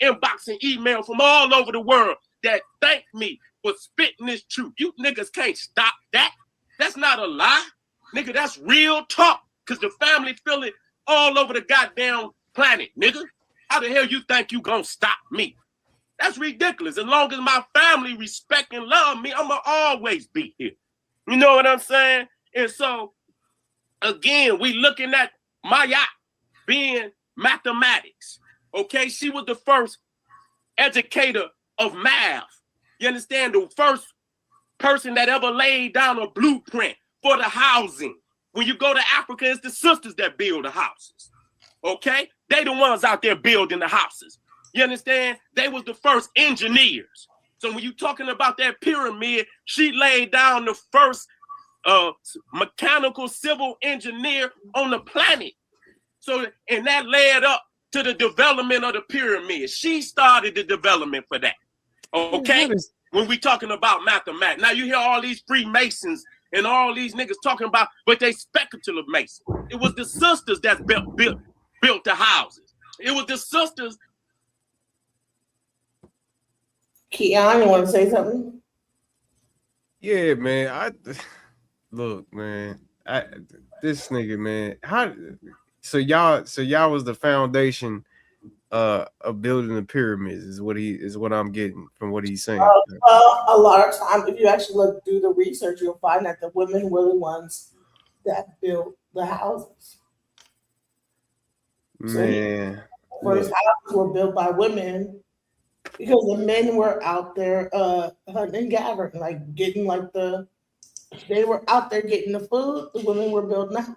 inbox and email from all over the world that thank me for spitting this truth. You niggas can't stop that. That's not a lie. Nigga, that's real talk. Because the family feel it all over the goddamn planet, nigga. How the hell you think you gonna stop me? That's ridiculous. As long as my family respect and love me, I'm gonna always be here. You know what I'm saying? And so, again, we looking at Maya being mathematics. Okay, she was the first educator of math. You understand? The first person that ever laid down a blueprint for the housing. When you go to Africa, it's the sisters that build the houses. Okay? They the ones out there building the houses. You understand? They was the first engineers. So when you talking about that pyramid, she laid down the first mechanical civil engineer on the planet. So, and that led up to the development of the pyramid. She started the development for that. Okay? When we talking about mathematics. Now you hear all these Freemasons and all these niggas talking about, but they speculative Masons. It was the sisters that built the houses. It was the sisters. Keon, you want to say something? Yeah, man. Look, man. This nigga, man. So y'all was the foundation of building the pyramids is what I'm getting from what he's saying. Well, a lot of times, if you actually do the research, you'll find that the women were the ones that built the houses. Man, So first houses were built by women because the men were out there hunting and gathering, like getting they were out there getting the food. The women were building the house.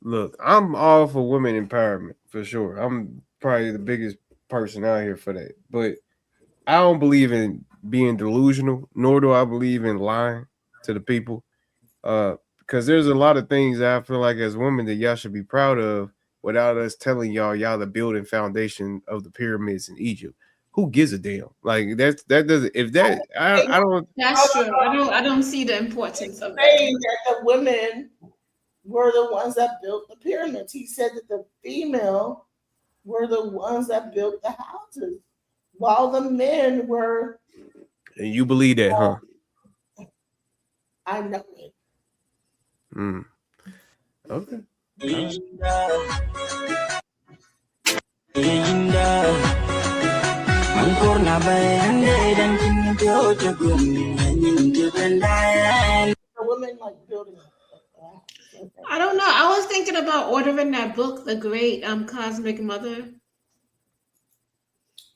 Look, I'm all for women empowerment for sure. I'm probably the biggest person out here for that. But I don't believe in being delusional, nor do I believe in lying to the people. Because there's a lot of things that I feel like as women that y'all should be proud of without us telling y'all the building foundation of the pyramids in Egypt. Who gives a damn? Like that doesn't I don't. That's true. I don't see the importance of saying that. that the women were the ones that built the pyramids. He said that the female were the ones that built the houses, while the men were. And you believe that, huh? I know it. Okay. Women like building. I don't know. I was thinking about ordering that book, The Great Cosmic Mother.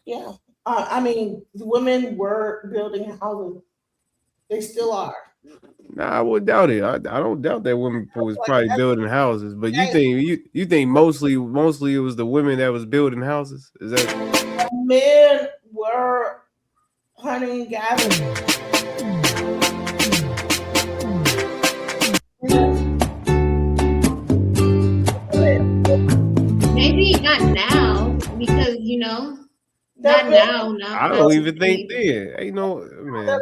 Yeah, I mean, the women were building houses. They still are. Nah, I would doubt it. I don't doubt that women was probably building houses, but you think mostly it was the women that was building houses? Is that men were hunting and gathering? Maybe not now, because not now. I don't even think then. Ain't no man.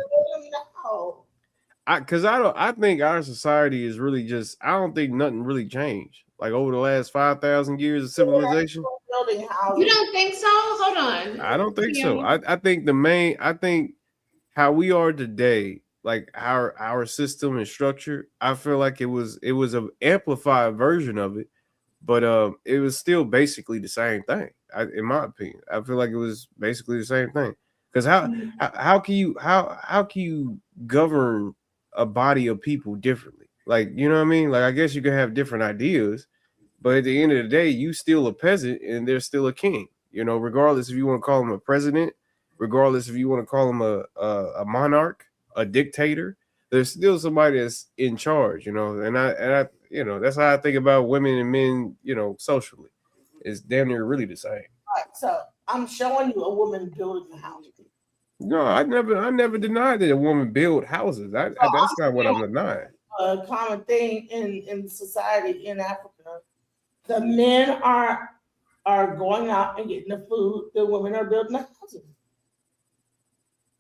I think our society is really just. I don't think nothing really changed. Like over the last 5,000 years of civilization. You don't think so? Hold on. I don't think so. I think how we are today, like our system and structure, I feel like it was an amplified version of it, but it was still basically the same thing. In my opinion, I feel like it was basically the same thing. Because how can you govern a body of people differently? Like, you know what I mean? Like, I guess you can have different ideas, but at the end of the day, you still a peasant and there's still a king. You know, regardless if you want to call him a president regardless if you want to call him a monarch, a dictator. There's still somebody that's in charge, and I that's how I think about women and men, socially. It's damn near really the same. All right, so I'm showing you a woman building a house. No, I never denied that a woman build houses. That's not what I'm denying. A common thing in society in Africa. The men are going out and getting the food. The women are building the houses.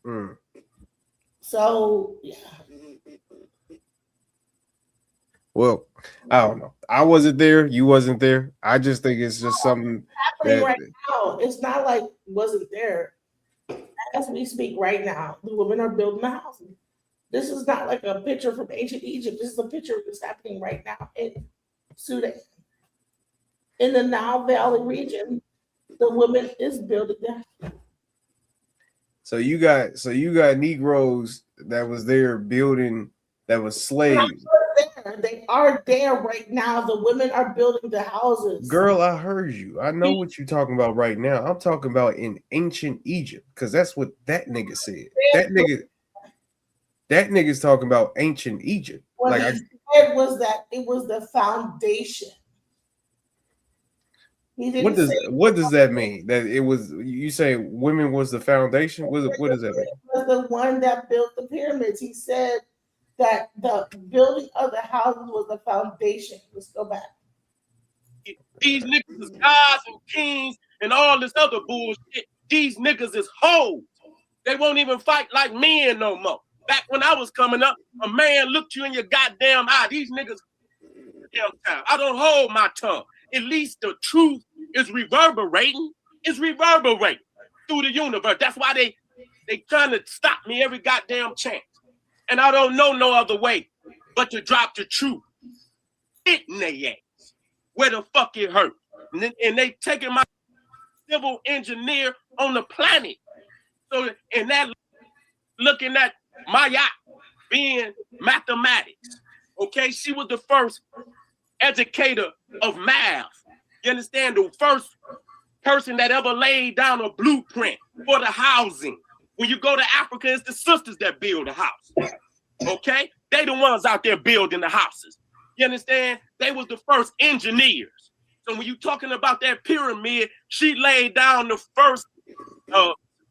Mm. So yeah. Well, I don't know. I wasn't there. You wasn't there. I just think it's just something Happening that right now. It's not like it wasn't there. As we speak right now, the women are building the houses. This is not like a picture from ancient Egypt. This is a picture that's happening right now in Sudan. In the Nile Valley region, the woman is building that. So you got Negroes that was there building, that was slaves. They are there right now. The women are building the houses. Girl, I heard you. I know what you're talking about right now. I'm talking about in ancient Egypt, because that's what that nigga said. That nigga's talking about ancient Egypt. What he said was that it was the foundation. What does that mean? That it was, you say women was the foundation? What does that mean? It was the one that built the pyramids. He said that the building of the houses was the foundation. Let's go back. These niggas is gods and kings and all this other bullshit. These niggas is hoes. They won't even fight like men no more. Back when I was coming up, a man looked you in your goddamn eye. These niggas, I don't hold my tongue. At least the truth is reverberating. It's reverberating through the universe. That's why they trying to stop me every goddamn chance. And I don't know no other way but to drop the truth. Hitting their ass where the fuck it hurt. And they taking my civil engineer on the planet. So in that, looking at my yacht being mathematics. Okay, she was the first educator of math. You understand? The first person that ever laid down a blueprint for the housing. When you go to Africa, it's the sisters that build the house. Okay? They the ones out there building the houses. You understand? They was the first engineers. So when you talking about that pyramid, she laid down the first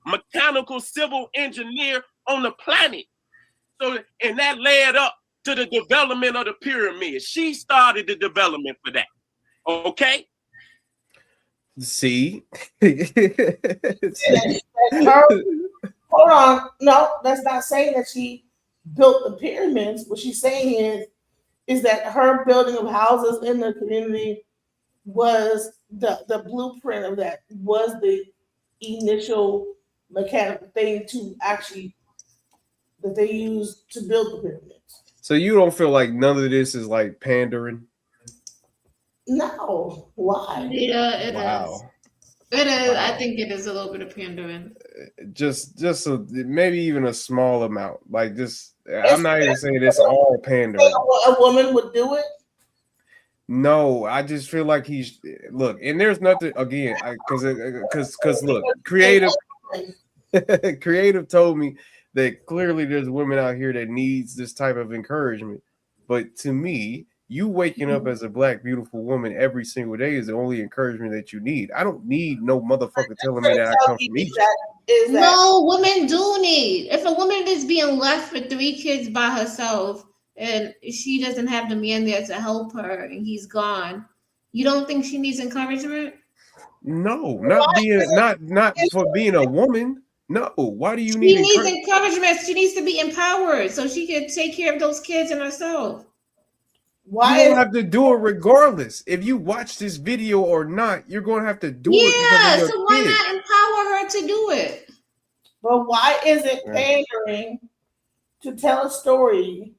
mechanical civil engineer on the planet. So, and that led up to the development of the pyramid. She started the development for that. Okay? See? Hold on. No, that's not saying that she built the pyramids. What she's saying is that her building of houses in the community was the blueprint of that, was the initial mechanical thing to actually that they used to build the pyramids. So you don't feel like none of this is like pandering? No. Why? Yeah, it Wow. is. It is. Wow. I think it is a little bit of pandering. Just maybe even a small amount. Like just, I'm not even saying it's all pandering. A woman would do it. No, I just feel like he's look, and there's nothing again, because look, creative told me that clearly there's women out here that needs this type of encouragement. But to me, you waking up as a black beautiful woman every single day is the only encouragement that you need. I don't need no motherfucker telling me that I come from Egypt. No, women do need. If a woman is being left with 3 kids by herself and she doesn't have the man there to help her and he's gone, you don't think she needs encouragement? No, not for being a woman. No, why do you need? She needs encouragement. She needs to be empowered so she can take care of those kids and herself. Why you don't have to do it regardless. If you watch this video or not, you're going to have to do it. Yeah, so why not empower her to do it? But why is it pandering to tell a story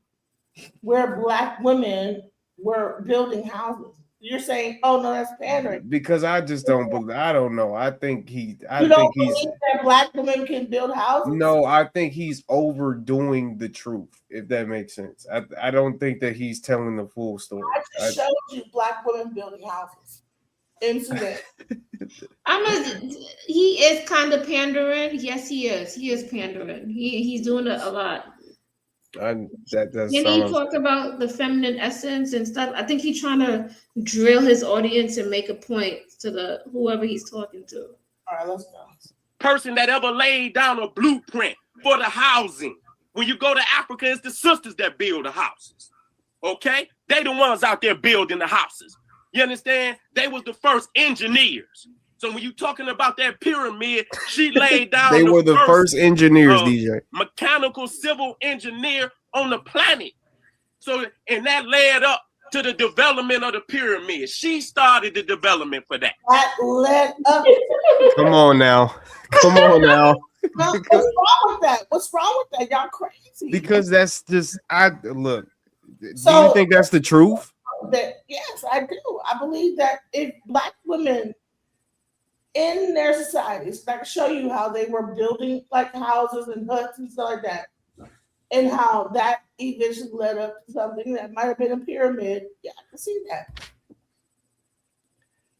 where black women were building houses? You're saying, oh no, that's pandering. Because I just don't believe. I don't know. I think he's. Believe that black women can build houses? No, I think he's overdoing the truth. If that makes sense, I don't think that he's telling the full story. I just showed you black women building houses in Sudan. He is kind of pandering. Yes, he is. He is pandering. He's doing it a lot. That Then he talk about the feminine essence and stuff. I think he's trying to drill his audience and make a point to the whoever he's talking to. All right, let's go. Person that ever laid down a blueprint for the housing. When you go to Africa, it's the sisters that build the houses. Okay? They the ones out there building the houses. You understand? They was the first engineers. So when you talking about that pyramid, she laid down They were the first engineers, DJ. mechanical civil engineer on the planet. So, and that led up to the development of the pyramid. She started the development for that. That led up. Come on now. Come on now. No, what's wrong with that? What's wrong with that? Y'all crazy. Because that's just look. Do So- you think that's the truth? That yes, I do. I believe that if Black women in their societies, I can show you how they were building like houses and huts and stuff like that, and how that eventually led up to something that might have been a pyramid. Yeah, I can see that.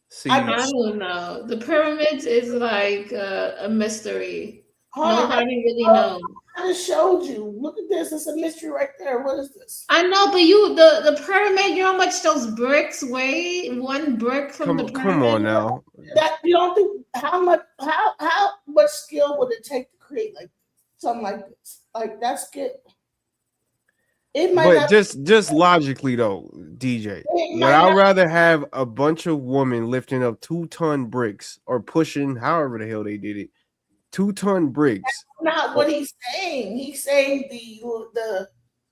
See, I don't know. The pyramids is like a mystery. Nobody really knows. I just showed you. Look at this. It's a mystery right there. What is this? I know, but the pyramid. You know how much those bricks weigh? One brick from the pyramid. Come on now. That you don't think how much skill would it take to create like something like this? Like that's good. It might But not, just logically though, DJ, would I rather have a bunch of women lifting up 2-ton bricks or pushing however the hell they did it, 2-ton bricks? that's not what he's saying. He's saying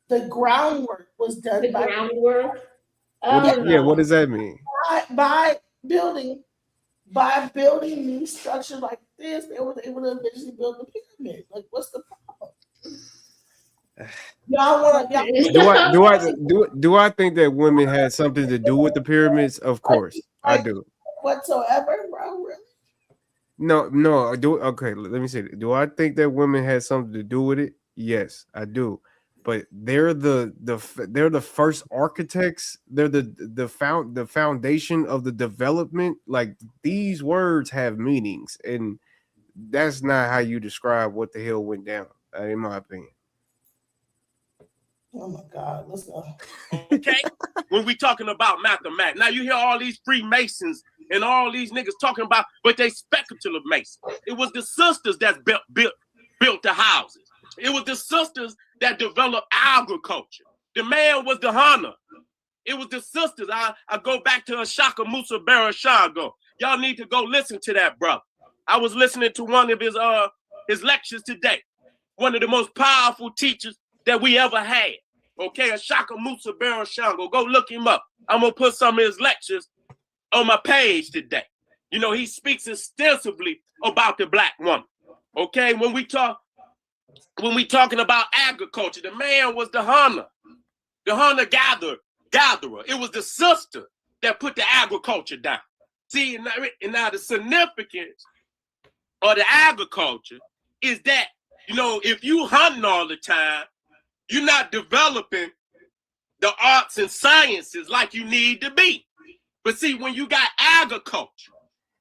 the groundwork was done The by groundwork. What does that mean? by building these structures like this. They were able to eventually build the pyramid. Like, what's the problem? Y'all want Do I think that women had something to do with the pyramids? Of course, I do. whatsoever, bro? Really? No, I do. Okay, let me say that. Do I think that women had something to do with it? Yes, I do. But they're the first architects. They're the foundation of the development. Like, these words have meanings, and that's not how you describe what the hell went down, in my opinion. Oh my God, let's go. Okay? When we talking about mathematics. Now you hear all these Freemasons and all these niggas talking about, but they speculative Masons. It was the sisters that built the houses. It was the sisters that developed agriculture. The man was the hunter. It was the sisters. I go back to Ashaka Musa Barashago. Y'all need to go listen to that, brother. I was listening to one of his lectures today. One of the most powerful teachers that we ever had. Okay, Ashaka Musa Barashago. Go look him up. I'm gonna put some of his lectures on my page today. You know, he speaks extensively about the Black woman. Okay, when we talking about agriculture, the man was the hunter gatherer. It was the sister that put the agriculture down. See, and now the significance of the agriculture is that, you know, if you hunting all the time, you're not developing the arts and sciences like you need to be. But see, when you got agriculture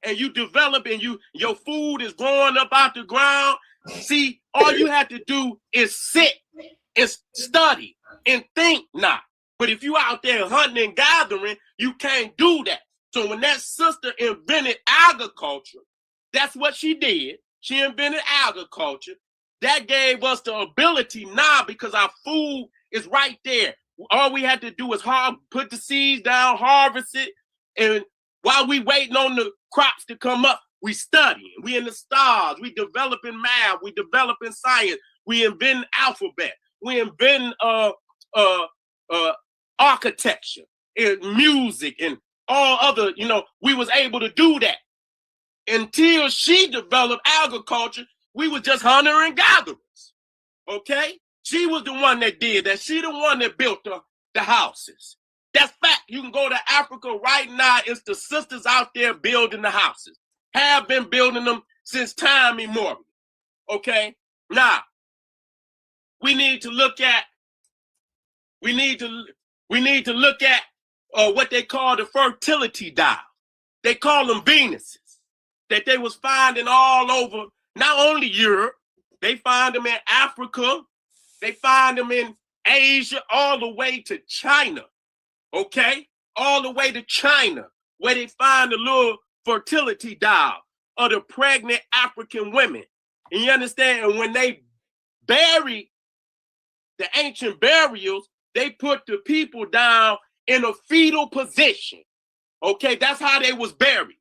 and you develop and your food is growing up out the ground, see, all you have to do is sit and study and think now. But if you out there hunting and gathering, you can't do that. So when that sister invented agriculture, that's what she did. She invented agriculture. That gave us the ability now, because our food is right there. All we had to do is put the seeds down, harvest it, and while we waiting on the crops to come up, we studying. We in the stars. We developing math. We developing science. We inventing alphabet. We inventing architecture and music and all other. You know, we was able to do that until she developed agriculture. We was just hunter and gatherers. Okay, she was the one that did that. She the one that built the houses. That's fact. You can go to Africa right now. It's the sisters out there building the houses. Have been building them since time immemorial. Okay. Now we need to look at. We need to look at what they call the fertility dial. They call them Venuses. that they was finding all over, not only Europe, they find them in Africa, they find them in Asia, all the way to China, okay? All the way to China, where they find the little fertility dial of the pregnant African women. And you understand? And when they bury the ancient burials, they put the people down in a fetal position. Okay, that's how they was buried.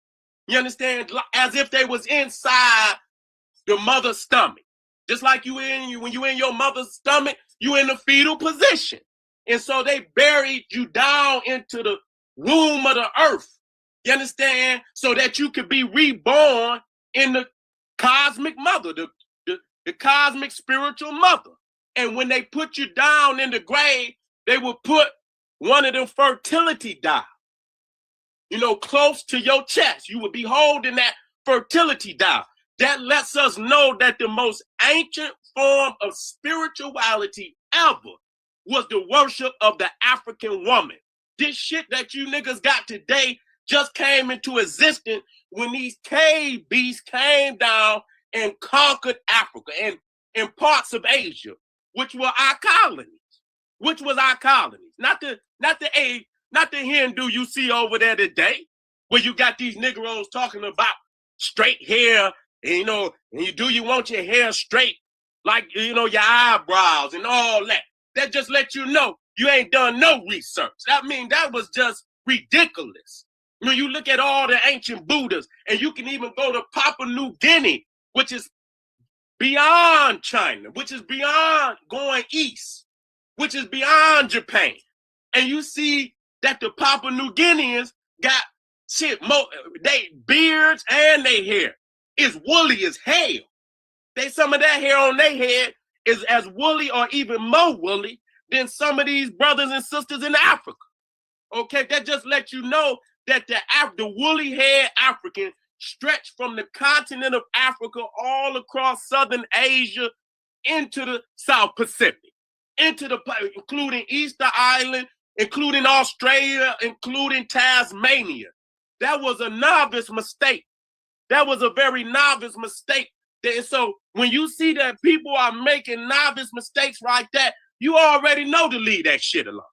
You understand? As if they was inside the mother's stomach. Just like when you in your mother's stomach, you in the fetal position. And so they buried you down into the womb of the earth. You understand? So that you could be reborn in the cosmic mother, the cosmic spiritual mother. And when they put you down in the grave, they would put one of them fertility dials, close to your chest. You would be holding that fertility dial. That lets us know that the most ancient form of spirituality ever was the worship of the African woman. This shit that you niggas got today just came into existence when these cave beasts came down and conquered Africa and parts of Asia, which were our colonies. Not the Hindu you see over there today, where you got these Negroes talking about straight hair, and you want your hair straight, like your eyebrows and all that. That just let you know you ain't done no research. I mean, that was just ridiculous. When you look at all the ancient Buddhas, and you can even go to Papua New Guinea, which is beyond China, which is beyond going east, which is beyond Japan. And you see that the Papua New Guineans got they beards and their hair is woolly as hell. Some of that hair on their head is as woolly or even more woolly than some of these brothers and sisters in Africa. Okay, that just lets you know that the woolly haired African stretched from the continent of Africa all across Southern Asia into the South Pacific, including Easter Island, including Australia, including Tasmania. That was a novice mistake. That was a very novice mistake. And so when you see that people are making novice mistakes like that, you already know to leave that shit alone.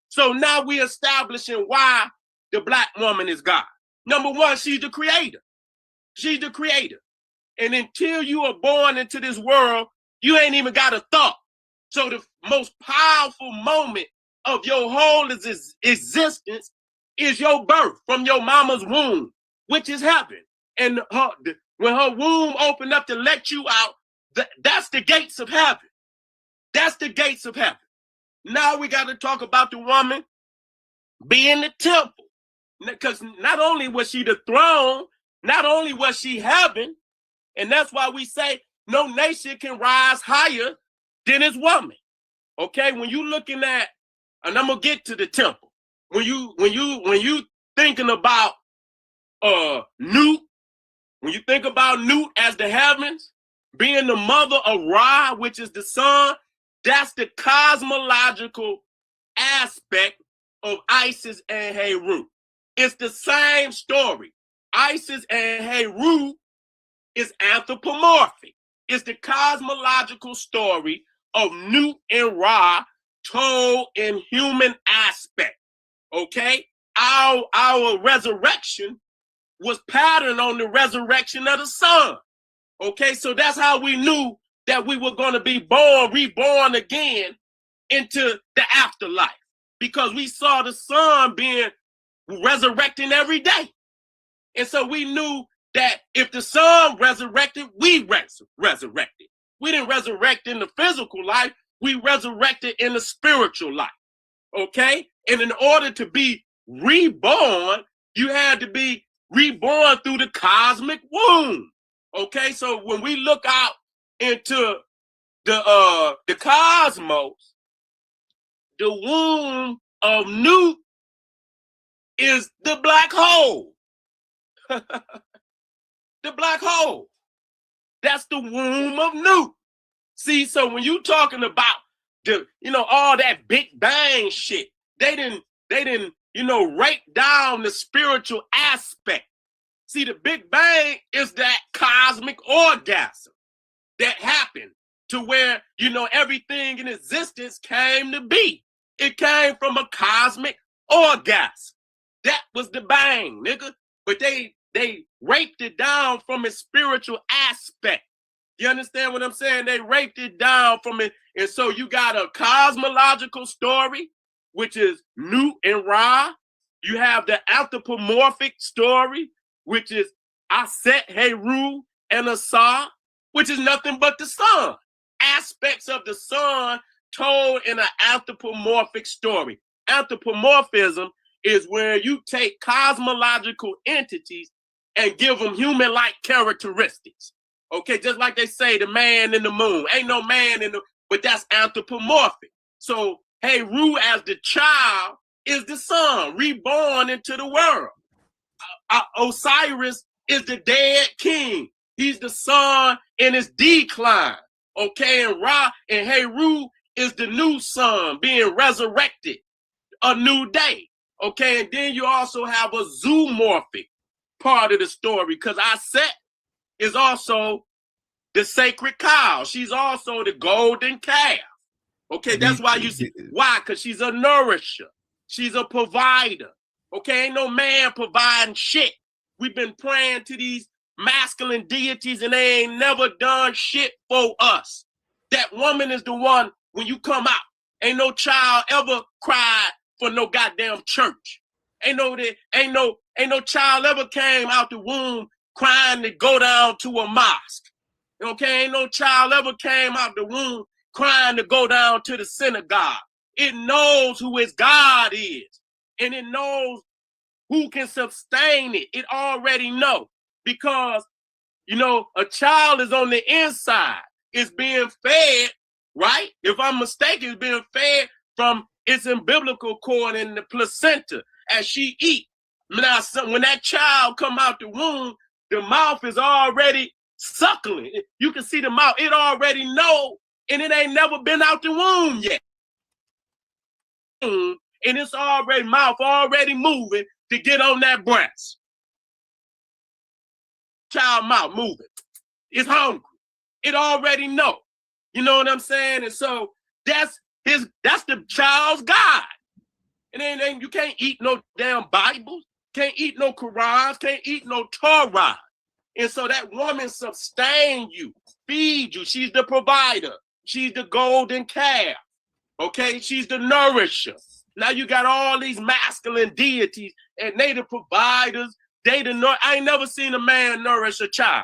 So now we're establishing why the black woman is God. Number one, she's the creator. She's the creator. And until you are born into this world, you ain't even got a thought. So the most powerful moment of your whole existence is your birth from your mama's womb, which is heaven. And when her womb opened up to let you out, that's the gates of heaven. That's the gates of heaven. Now we got to talk about the woman being the temple. Because not only was she the throne, not only was she heaven, and that's why we say no nation can rise higher than its woman. Okay, when you looking at, and I'm gonna get to the temple. When you thinking about Nut, when you think about Nut as the heavens, being the mother of Ra, which is the sun, that's the cosmological aspect of Isis and Heru. It's the same story. Isis and Heru is anthropomorphic. It's the cosmological story of Nut and Ra told in human aspect. Okay? Our resurrection was patterned on the resurrection of the sun. Okay, so that's how we knew that we were going to be reborn again into the afterlife, because we saw the sun being resurrecting every day. And so we knew that if the sun resurrected, we resurrected. We didn't resurrect in the physical life, we resurrected in the spiritual life. Okay? And in order to be reborn, you had to be reborn through the cosmic womb. Okay, so when we look out into the cosmos, the womb of Nut is the black hole. The black hole. That's the womb of Nut. See, so when you talking about all that Big Bang shit, they didn't, rape down the spiritual aspect See, the Big Bang is that cosmic orgasm that happened to where, you know, everything in existence came to be. It came from a cosmic orgasm. That was the bang, nigga. But they raped it down from its spiritual aspect. You understand what I'm saying? They raped it down from it. And so you got a cosmological story, which is Nut and Ra. You have the anthropomorphic story, which is Aset, Heru, and Asar, which is nothing but the sun. Aspects of the sun told in an anthropomorphic story. Anthropomorphism is where you take cosmological entities and give them human-like characteristics. Okay, just like they say, the man in the moon. Ain't no man in the, but that's anthropomorphic. So, Heru as the child is the sun, reborn into the world. Osiris is the dead king. He's the sun in his decline. Okay, and Ra and Heru is the new sun being resurrected, a new day. Okay, and then you also have a zoomorphic part of the story because Aset is also the sacred cow. She's also the golden calf. Okay, that's why you see why, because she's a nourisher. She's a provider. Okay, ain't no man providing shit. We've been praying to these masculine deities and they ain't never done shit for us. That woman is the one when you come out. Ain't no child ever cried for no goddamn church. Ain't no child ever came out the womb crying to go down to a mosque. Okay, ain't no child ever came out the womb crying to go down to the synagogue. It knows who its God is, and it knows who can sustain it. It already know because, you know, a child is on the inside. It's being fed, right? If I'm mistaken, it's being fed from its umbilical cord and the placenta as she eat. Now, when that child come out the womb, the mouth is already suckling. You can see the mouth. It already know, and it ain't never been out the womb yet. And it's already mouth already moving to get on that breast. Child mouth moving. It's hungry. It already know. You know what I'm saying? And so that's the child's God. And then you can't eat no damn Bibles, can't eat no Qurans, can't eat no Torah. And so that woman sustain you, feed you. She's the provider. She's the golden calf. Okay, she's the nourisher. Now you got all these masculine deities, and they the providers. They the I ain't never seen a man nourish a child.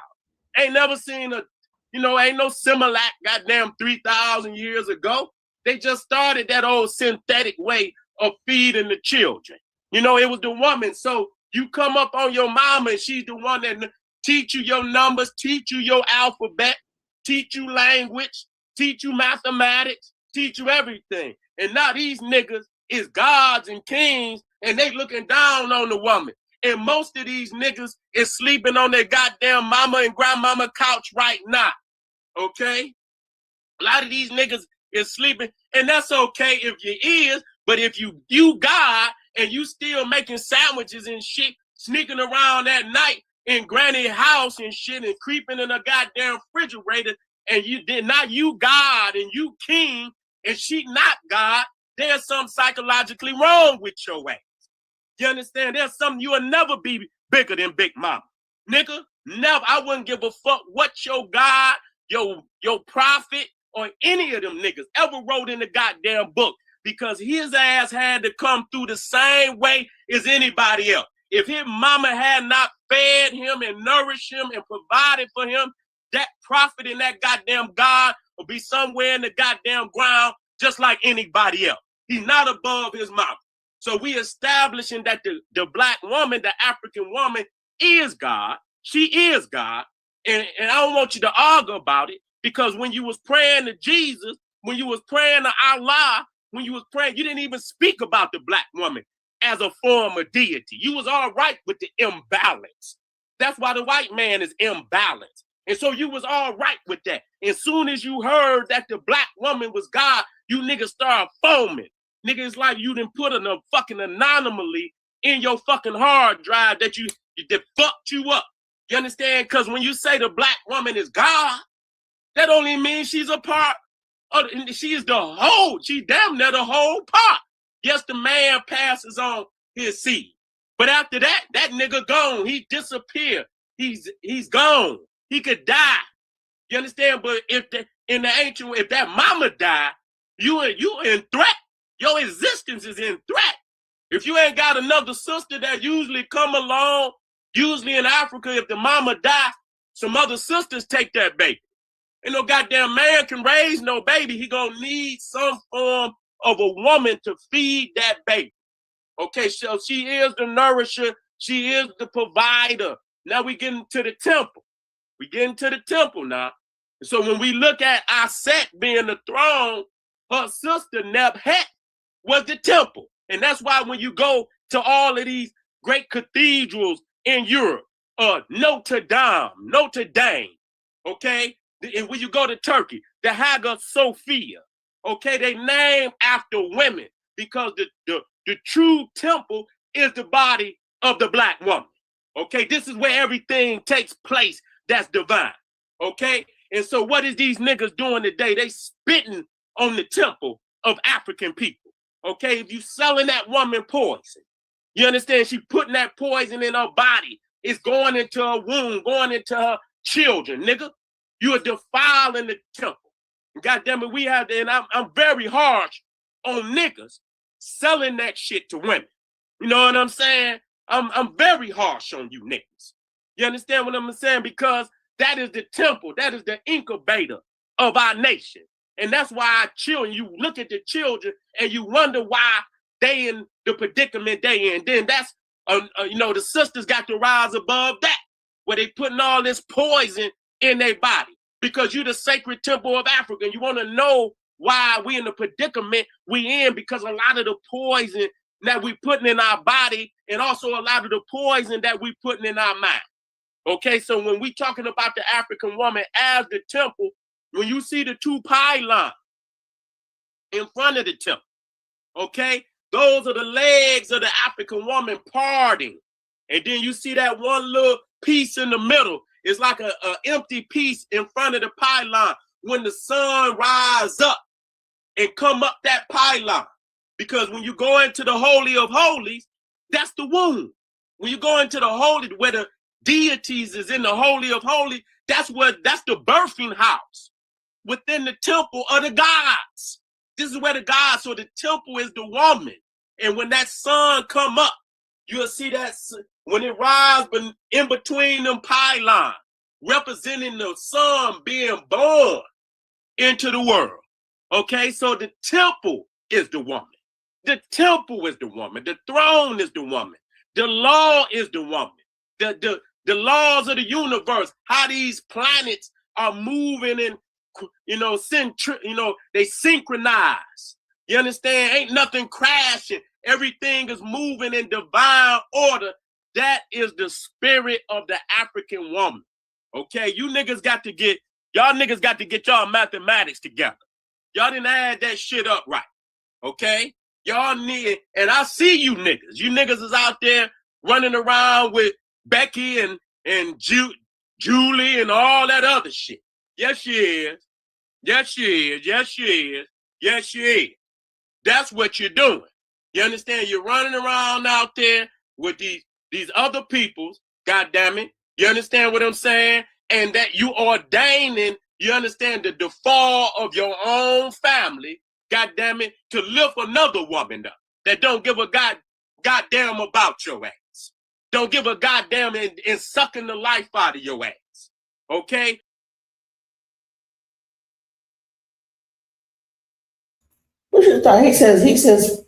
Ain't never seen a, you know, ain't no Similac goddamn 3,000 years ago. They just started that old synthetic way of feeding the children. You know, it was the woman. So you come up on your mama, and she's the one that teach you your numbers, teach you your alphabet, teach you language, teach you mathematics, teach you everything. And now these niggas is gods and kings, and they looking down on the woman. And most of these niggas is sleeping on their goddamn mama and grandmama couch right now. Okay? A lot of these niggas is sleeping, and that's okay if you is, but if you God and you still making sandwiches and shit, sneaking around at night in granny house and shit and creeping in a goddamn refrigerator, and you did not you God and you king and she not God, there's something psychologically wrong with your ass. You understand? There's something you will never be bigger than Big Mama. Nigga, never. I wouldn't give a fuck what your God, your prophet, or any of them niggas ever wrote in the goddamn book, because his ass had to come through the same way as anybody else. If his mama had not fed him and nourished him and provided for him, that prophet and that goddamn God will be somewhere in the goddamn ground just like anybody else. He's not above his mama. So we establishing that the black woman, the African woman, is God. She is God. And I don't want you to argue about it, because when you was praying to Jesus, when you was praying to Allah, when you was praying, you didn't even speak about the black woman as a form of deity. You was all right with the imbalance. That's why the white man is imbalanced. And so you was all right with that. As soon as you heard that the black woman was God, you niggas started foaming. Niggas like you done put a fucking anomaly in your fucking hard drive that you That fucked you up. You understand? Because when you say the black woman is God, that only means she's a part of, she is the whole, she damn near the whole part. Yes, the man passes on his seed. But after that, that nigga gone. He disappeared. He's gone. He could die. You understand? But if in the ancient, if that mama died, you in threat. Your existence is in threat. If you ain't got another sister that usually come along, usually in Africa, if the mama die, some other sisters take that baby. Ain't no goddamn man can raise no baby. He gonna need some form of a woman to feed that baby. Okay, so she is the nourisher. She is the provider. Now we get into the temple. We get into the temple now. So when we look at our set being the throne, her sister Nebhet was the temple. And that's why when you go to all of these great cathedrals in Europe, Notre Dame, okay? And when you go to Turkey, the Hagia Sophia, okay? They name after women because the true temple is the body of the black woman, okay? This is where everything takes place that's divine, okay? And so what is these niggas doing today? They spitting on the temple of African people, okay? If you selling that woman poison, you understand? She putting that poison in her body. It's going into her womb, going into her children, nigga. You are defiling the temple. God damn it, we have to, and I'm very harsh on niggas selling that shit to women. You know what I'm saying? I'm very harsh on you niggas. You understand what I'm saying? Because that is the temple, that is the incubator of our nation. And that's why our children, you look at the children and you wonder why they in the predicament they in. Then that's, you know, the sisters got to rise above that, where they putting all this poison in their body. Because you're the sacred temple of Africa. And you want to know why we in the predicament we in, because a lot of the poison that we putting in our body and also a lot of the poison that we putting in our mind. Okay, so when we talking about the African woman as the temple, when you see the two pylons in front of the temple, okay, those are the legs of the African woman parting. And then you see that one little piece in the middle. It's like an empty piece in front of the pylon. When the sun rise up and come up that pylon, because when you go into the Holy of Holies, that's the womb. When you go into the Holy, where the deities is in the Holy of Holies, that's the birthing house within the temple of the gods. This is where the gods, so the temple is the woman. And when that sun come up, you'll see that when it rises in between them pylons, representing the sun being born into the world. Okay, so the temple is the woman. The temple is the woman. The throne is the woman. The law is the woman. The laws of the universe, how these planets are moving and, you know, they synchronize. You understand? Ain't nothing crashing. Everything is moving in divine order. That is the spirit of the African woman. Okay, y'all niggas got to get y'all mathematics together. Y'all didn't add that shit up right. Okay? Y'all need, and I see you niggas. You niggas is out there running around with Becky and Julie and all that other shit. Yes, she is. Yes, she is. Yes, she is. Yes, she is. That's what you're doing. You understand? You're running around out there with these other peoples, God damn it. You understand what I'm saying? And that you ordaining, you understand, the fall of your own family, God damn it, to lift another woman up that don't give a goddamn about your ass. Don't give a goddamn in sucking the life out of your ass. Okay? What's your thought? He says,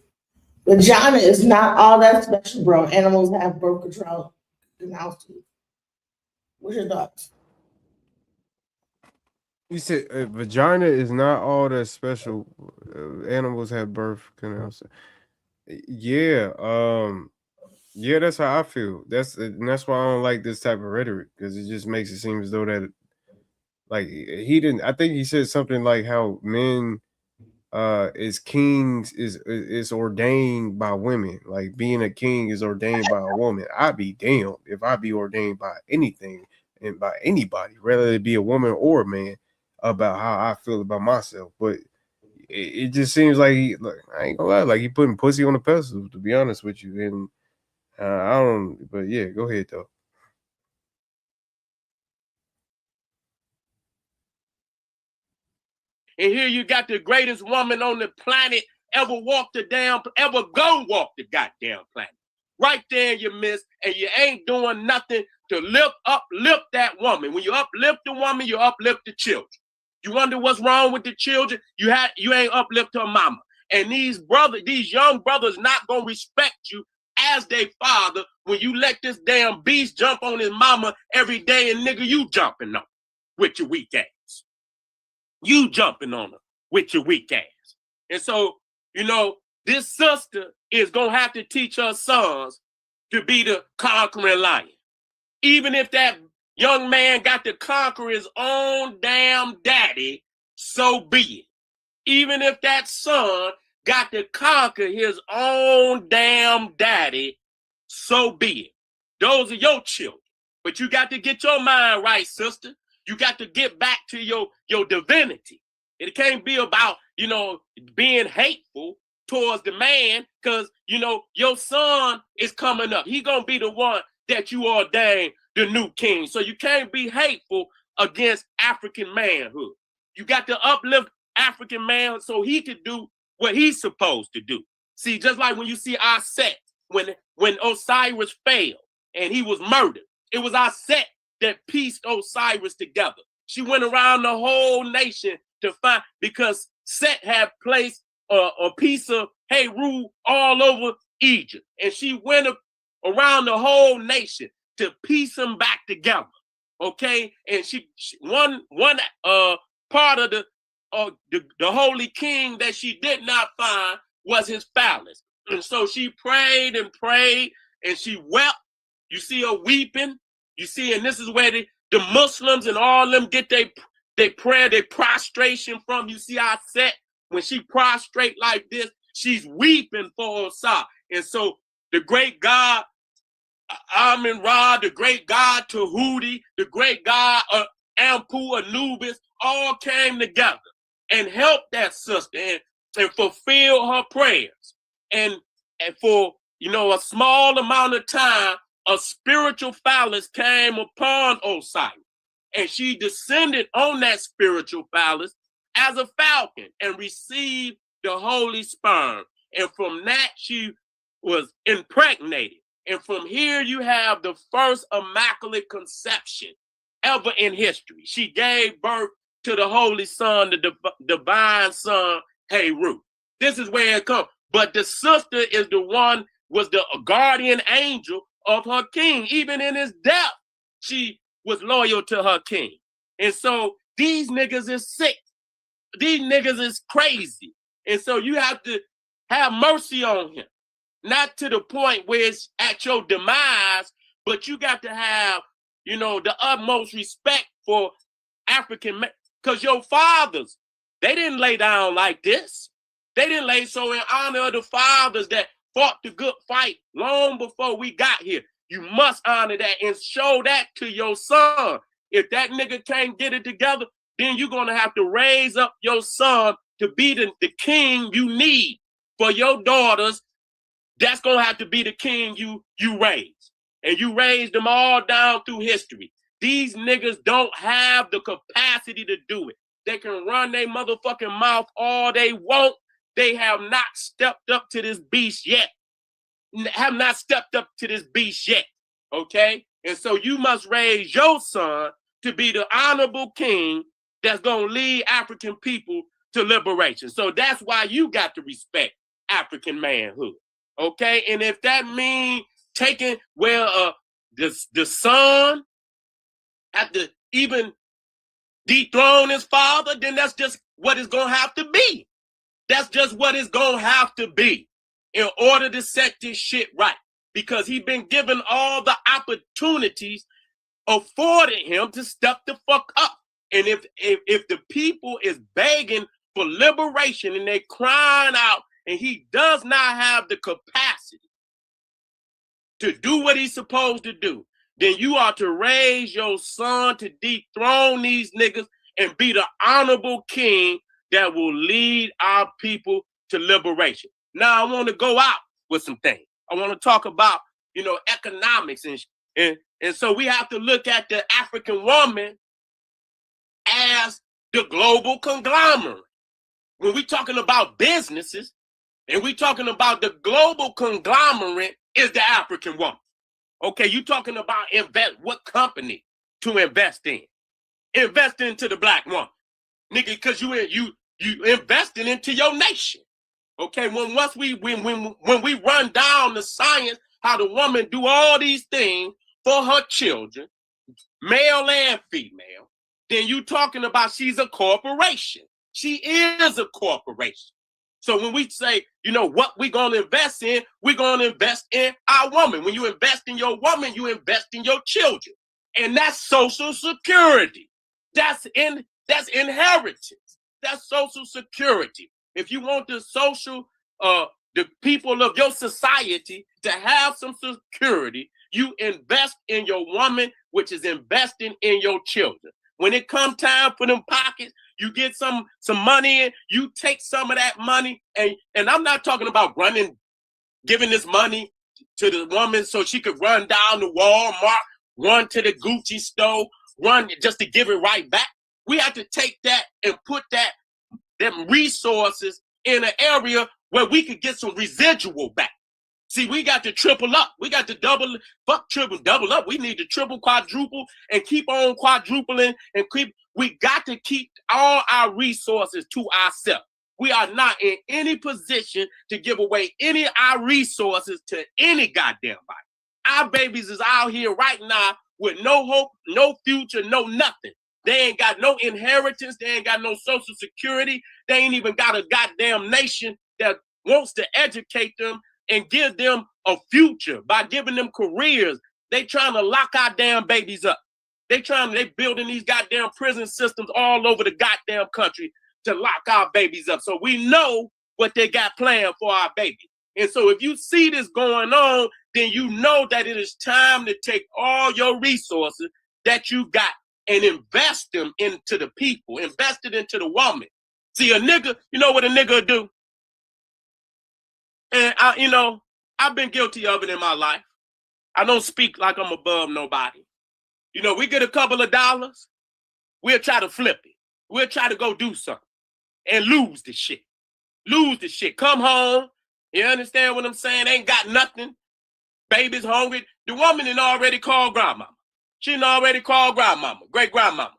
vagina is not all that special, bro. Animals have birth control. What's your thoughts? You said vagina is not all that special. Animals have birth canals. Yeah, yeah, that's how I feel. That's why I don't like this type of rhetoric, because it just makes it seem as though that, like, he didn't. I think he said something like how men is kings is ordained by women. Like being a king is ordained by a woman. I'd be damned if I be ordained by anything and by anybody, whether it be a woman or a man, about how I feel about myself. But it just seems like I ain't gonna lie, like he putting pussy on the pedestal, to be honest with you. And I don't, but yeah, go ahead though. And here you got the greatest woman on the planet ever go walk the goddamn planet. Right there in your midst, and you ain't doing nothing to uplift that woman. When you uplift the woman, you uplift the children. You wonder what's wrong with the children? You ain't uplift her mama. And these young brothers not gonna respect you as their father when you let this damn beast jump on his mama every day, and nigga, you jumping on with your weak ass. You jumping on her with your weak ass. And so, this sister is going to have to teach her sons to be the conquering lion. Even if that young man got to conquer his own damn daddy, so be it. Even if that son got to conquer his own damn daddy, so be it. Those are your children. But you got to get your mind right, sister. You got to get back to your divinity. It can't be about, being hateful towards the man, because, your son is coming up. He going to be the one that you ordain the new king. So you can't be hateful against African manhood. You got to uplift African man so he can do what he's supposed to do. See, just like when you see our set, when Osiris failed and he was murdered, it was our set that pieced Osiris together. She went around the whole nation to find, because Set had placed a piece of Heru all over Egypt, and she went around the whole nation to piece them back together. Okay, and she one part of the holy king that she did not find was his phallus, and so she prayed and prayed, and she wept. You see her weeping. You see, and this is where the Muslims and all them get their prayer, their prostration from. You see how Set, when she prostrate like this, she's weeping for Osiris. And so the great God Amun-Ra, the great God Tahuti, the great God Ampu, Anubis, all came together and helped that sister and fulfilled her prayers. And for a small amount of time, a spiritual phallus came upon Osiris, and she descended on that spiritual phallus as a falcon and received the holy sperm. And from that, she was impregnated. And from here, you have the first immaculate conception ever in history. She gave birth to the holy son, the divine son, Heru. This is where it comes. But the sister is the one, was the guardian angel of her king. Even in his death, she was loyal to her king. And so these niggas is sick. These niggas is crazy. And so you have to have mercy on him. Not to the point where it's at your demise, but you got to have, the utmost respect for African men. Because your fathers, they didn't lay down like this. They didn't lay so in honor of the fathers that fought the good fight long before we got here. You must honor that and show that to your son. If that nigga can't get it together, then you're going to have to raise up your son to be the king you need for your daughters. That's going to have to be the king you raise. And you raise them all down through history. These niggas don't have the capacity to do it. They can run their motherfucking mouth all they want. They have not stepped up to this beast yet. Okay? And so you must raise your son to be the honorable king that's going to lead African people to liberation. So that's why you got to respect African manhood. Okay? And if that means taking the son have to even dethrone his father, then that's just what it's going to have to be. That's just what it's going to have to be in order to set this shit right. Because he's been given all the opportunities afforded him to step the fuck up. And if the people is begging for liberation and they crying out and he does not have the capacity to do what he's supposed to do, then you are to raise your son to dethrone these niggas and be the honorable king that will lead our people to liberation. Now I want to go out with some things. I want to talk about, economics and so we have to look at the African woman as the global conglomerate. When we're talking about businesses and we're talking about the global conglomerate is the African woman. Okay, you talking about what company to invest in? Invest into the black woman, nigga, because you investing into your nation. Okay, when we run down the science, how the woman do all these things for her children, male and female, then you talking about she's a corporation. She is a corporation. So when we say, what we're going to invest in, we're going to invest in our woman. When you invest in your woman, you invest in your children. And that's Social Security. That's inheritance. That's Social Security. If you want the people of your society to have some security, you invest in your woman, which is investing in your children. When it comes time for them pockets, you get some money in, you take some of that money, and I'm not talking about giving this money to the woman so she could run down to Walmart, run to the Gucci store, run just to give it right back. We have to take that and put them resources in an area where we could get some residual back. See, we got to triple up. We got to double up. We need to triple, quadruple, and keep on quadrupling and we got to keep all our resources to ourselves. We are not in any position to give away any of our resources to any goddamn body. Our babies is out here right now with no hope, no future, no nothing. They ain't got no inheritance. They ain't got no Social Security. They ain't even got a goddamn nation that wants to educate them and give them a future by giving them careers. They trying to lock our damn babies up. They building these goddamn prison systems all over the goddamn country to lock our babies up. So we know what they got planned for our babies. And so if you see this going on, then you know that it is time to take all your resources that you got and invest them into the people, invest it into the woman. See, a nigga, you know what a nigga do? And I've been guilty of it in my life. I don't speak like I'm above nobody. We get a couple of dollars, we'll try to flip it. We'll try to go do something and lose the shit. Come home. You understand what I'm saying? Ain't got nothing. Baby's hungry. The woman done already called grandmama. She done already called grandmama, great grandmama.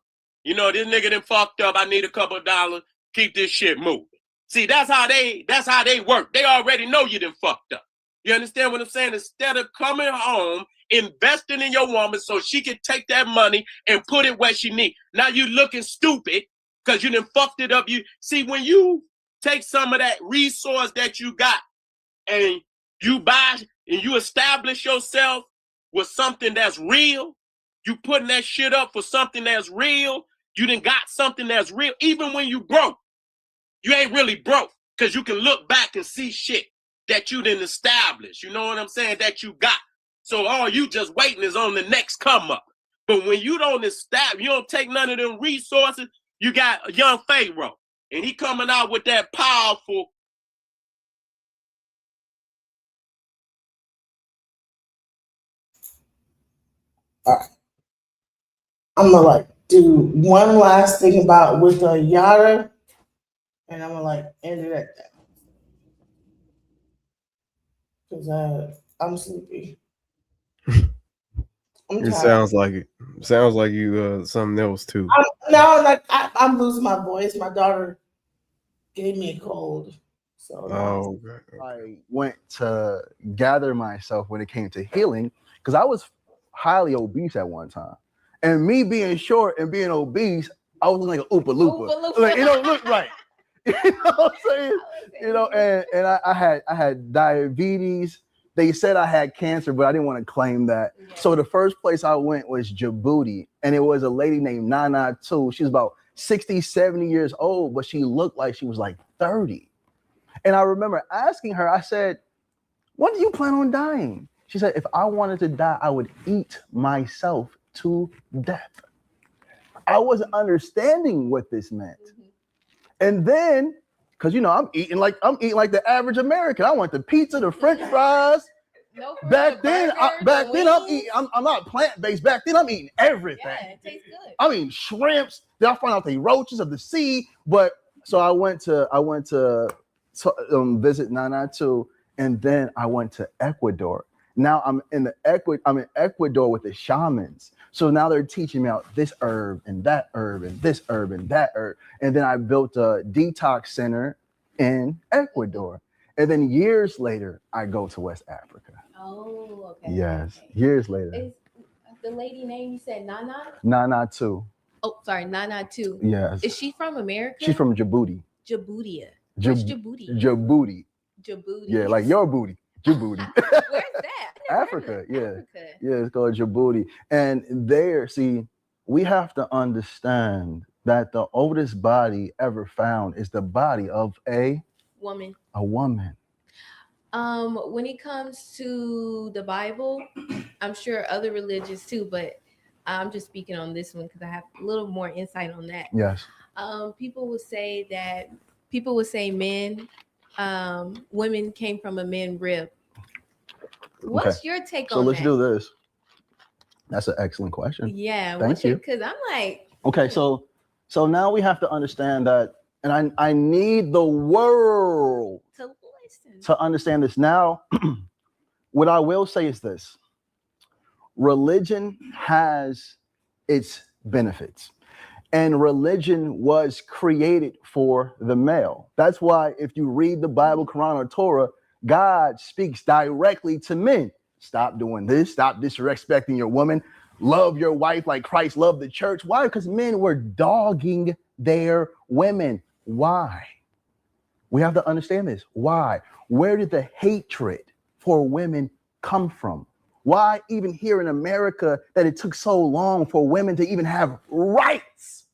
This nigga done fucked up. I need a couple of dollars. Keep this shit moving. See, that's how they work. They already know you done fucked up. You understand what I'm saying? Instead of coming home, investing in your woman so she can take that money and put it where she needs. Now you looking stupid because you done fucked it up. You see, when you take some of that resource that you got and you buy and you establish yourself with something that's real, you putting that shit up for something that's real, you done got something that's real. Even when you broke, you ain't really broke because you can look back and see shit that you didn't establish. You know what I'm saying? That you got. So all you just waiting is on the next come up. But when you don't establish, you don't take none of them resources, you got a young Pharaoh. And he coming out with that powerful. All right. I'm gonna do one last thing about with the Yara, and I'm gonna end it at that because I'm sleepy. It sounds like it. Sounds like you something else too. I'm losing my voice. My daughter gave me a cold, so I went to gather myself when it came to healing because I was highly obese at one time, and me being short and being obese, I was looking like an Oompa Loompa. Like, it don't look right. You know what I'm saying? And I had diabetes. They said I had cancer, but I didn't want to claim that. So the first place I went was Djibouti, and it was a lady named Nana too. She was about 60, 70 years old, but she looked like she was like 30. And I remember asking her, I said, when do you plan on dying? She said, if I wanted to die, I would eat myself to death. I wasn't understanding what this meant. And then, because I'm eating like the average American. I want the pizza, the French fries. Back then, I'm not plant-based. Back then, I'm eating everything. Yeah, it tastes good. I'm eating shrimps. Then I find out they roaches of the sea. But so I went to visit 992, and then I went to Ecuador. Now I'm in Ecuador with the shamans. So now they're teaching me about this herb and that herb and this herb and that herb. And then I built a detox center in Ecuador. And then years later, I go to West Africa. Oh, okay. Yes, years later. Is the lady name you said Nana? 992. Oh, sorry, Nana too. Yes. Is she from America? She's from Djibouti. Djibouti. Where's Djibouti? Djibouti. Djibouti. Yeah, like your booty. Djibouti. Where's that? Africa, yeah. Africa. Yeah, it's called Djibouti. And there, see, we have to understand that the oldest body ever found is the body of a woman. A woman. When it comes to the Bible, I'm sure other religions too, but I'm just speaking on this one because I have a little more insight on that. Yes. People would say women came from a man rib. What's your take on that? So let's do this. That's an excellent question. Yeah. Thank you. Because I'm like. Okay, so now we have to understand that, and I need the world to understand this. Now, what I will say is this. Religion has its benefits. And religion was created for the male. That's why if you read the Bible, Quran, or Torah, God speaks directly to men. Stop doing this. Stop disrespecting your woman. Love your wife like Christ loved the church. Why? Because men were dogging their women. Why? We have to understand this. Why? Where did the hatred for women come from? Why even here in America that it took so long for women to even have rights?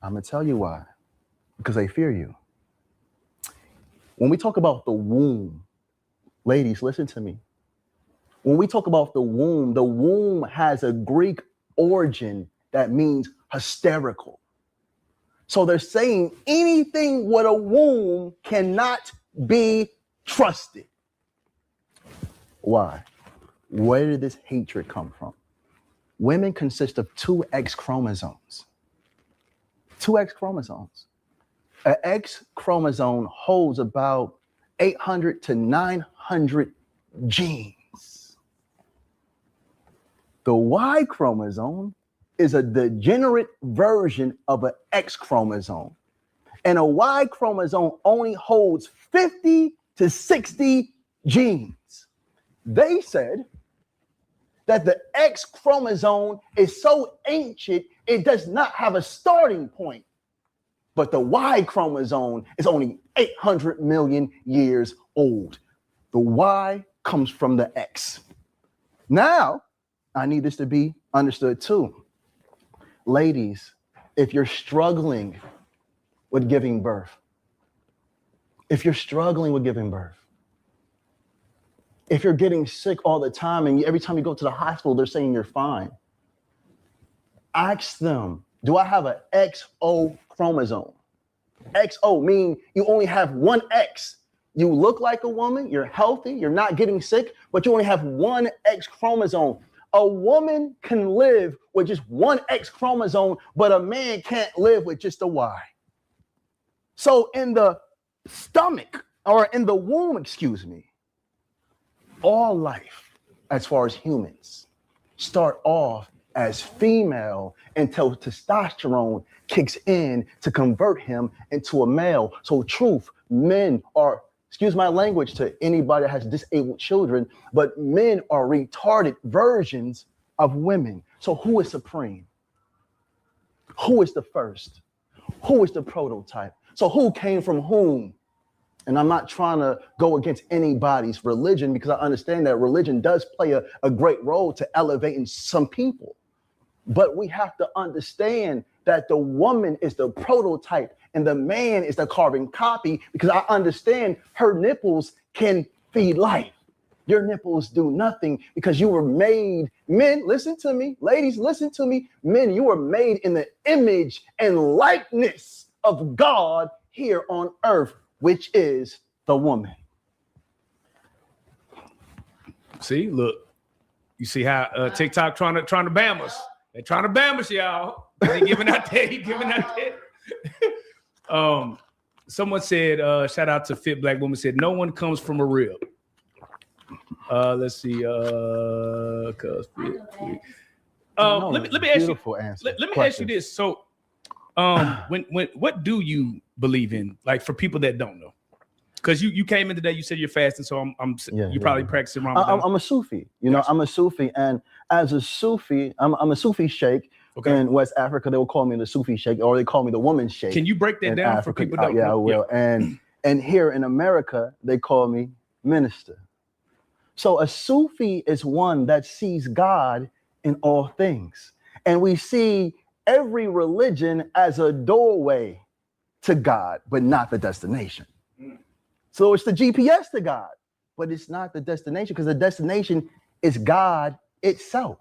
I'm going to tell you why. Because they fear you. When we talk about the womb, ladies, listen to me. When we talk about the womb has a Greek origin that means hysterical. So they're saying anything with a womb cannot be trusted. Why? Where did this hatred come from? Women consist of 2 X chromosomes. 2 X chromosomes. An X chromosome holds about 800 to 900 genes. The Y chromosome is a degenerate version of an X chromosome. And a Y chromosome only holds 50 to 60 genes. They said that the X chromosome is so ancient, it does not have a starting point. But the Y chromosome is only 800 million years old. The Y comes from the X. Now, I need this to be understood too. Ladies, if you're struggling with giving birth, if you're getting sick all the time and every time you go to the hospital, they're saying you're fine, ask them, do I have an XO chromosome? XO mean you only have one X. You look like a woman, you're healthy, you're not getting sick, but you only have one X chromosome. A woman can live with just one X chromosome, but a man can't live with just a Y. So in the stomach, or in the womb, all life, as far as humans, start off as female until testosterone kicks in to convert him into a male. So truth, men are, excuse my language to anybody that has disabled children, but men are retarded versions of women. So who is supreme? Who is the first? Who is the prototype? So who came from whom? And I'm not trying to go against anybody's religion because I understand that religion does play a great role to elevating some people. But we have to understand that the woman is the prototype and the man is the carbon copy, because I understand her nipples can feed life. Your nipples do nothing because you were made, men, listen to me, ladies, listen to me, men, you were made in the image and likeness of God here on earth, which is the woman. See, look, you see how TikTok trying to bam us. They're trying to bam us, y'all. They giving out there. Someone said, shout out to Fit Black Woman, said, no one comes from a rib. Let's see. Let me ask you. Let me ask you this. So, when what do you believe in? Like for people that don't know, because you came in today, you said you're fasting, so you probably practicing Ramadan. I'm a Sufi. You know, I'm a Sufi, and as a Sufi, I'm a Sufi sheikh. Okay. In West Africa, they will call me the Sufi sheikh, or they call me the woman sheikh. Can you break that down for people that don't know? Yeah, I will. Yeah. And here in America, they call me minister. So a Sufi is one that sees God in all things. And we see every religion as a doorway to God, but not the destination. So it's the GPS to God, but it's not the destination, because the destination is God itself.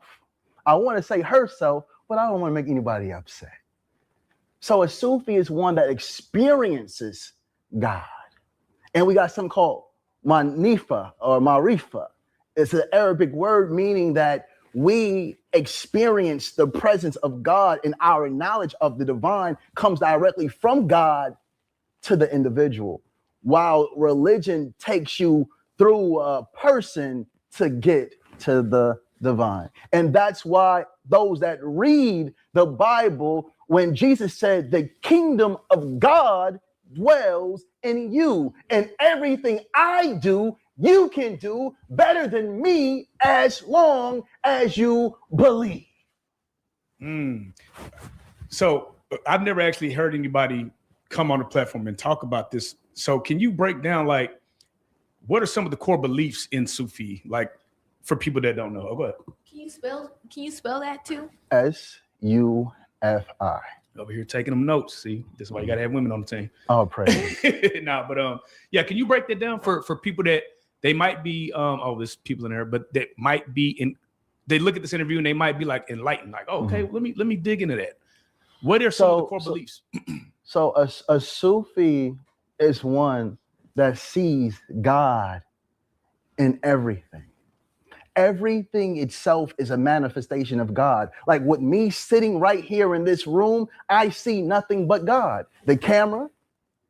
I want to say herself, but I don't want to make anybody upset. So a Sufi is one that experiences God. And we got something called Manifa or Marifa. It's an Arabic word meaning that we experience the presence of God, and our knowledge of the divine comes directly from God to the individual, while religion takes you through a person to get to the divine. And that's why those that read the Bible, when Jesus said the kingdom of God dwells in you, and everything I do, you can do better than me as long as you believe. So I've never actually heard anybody come on the platform and talk about this. So can you break down, like, what are some of the core beliefs in Sufi, like for people that don't know? Oh, go ahead. Can you spell that too? SUFI. Over here taking them notes. See, this is why you gotta have women on the team. Oh, praise. Yeah, can you break that down for people that they might be there's people in there, but that might be they look at this interview and they might be like enlightened, like, oh, okay, let me dig into that. What are some of the core beliefs? So a Sufi is one that sees God in everything. Everything itself is a manifestation of God. Like with me sitting right here in this room, I see nothing but God. The camera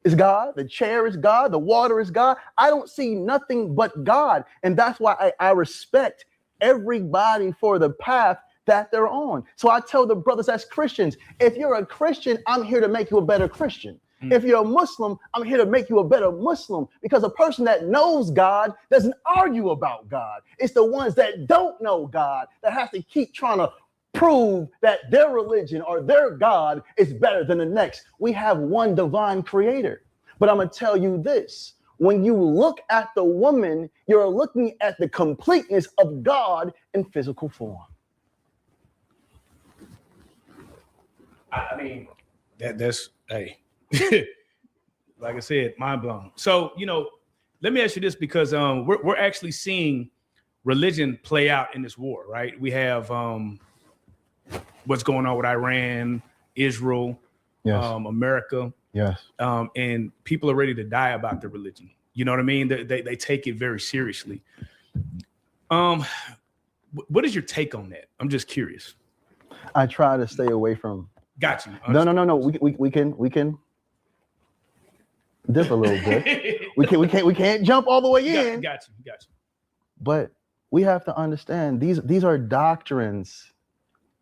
is God. The chair is God. The water is God. I don't see nothing but God. And that's why I respect everybody for the path that they're on. So I tell the brothers as Christians, if you're a Christian, I'm here to make you a better Christian. If you're a Muslim, I'm here to make you a better Muslim, because a person that knows God doesn't argue about God. It's the ones that don't know God that have to keep trying to prove that their religion or their God is better than the next. We have one divine creator. But I'm going to tell you this. When you look at the woman, you're looking at the completeness of God in physical form. I mean, that's hey. Like I said, mind blown. So, let me ask you this, because we're actually seeing religion play out in this war, right? We have what's going on with Iran, Israel, America. Yes. And people are ready to die about their religion. You know what I mean? They take it very seriously. What is your take on that? I'm just curious. I try to stay away from. Got you. No. We can dip a little bit. we can't jump all the way in. Got you. But we have to understand these are doctrines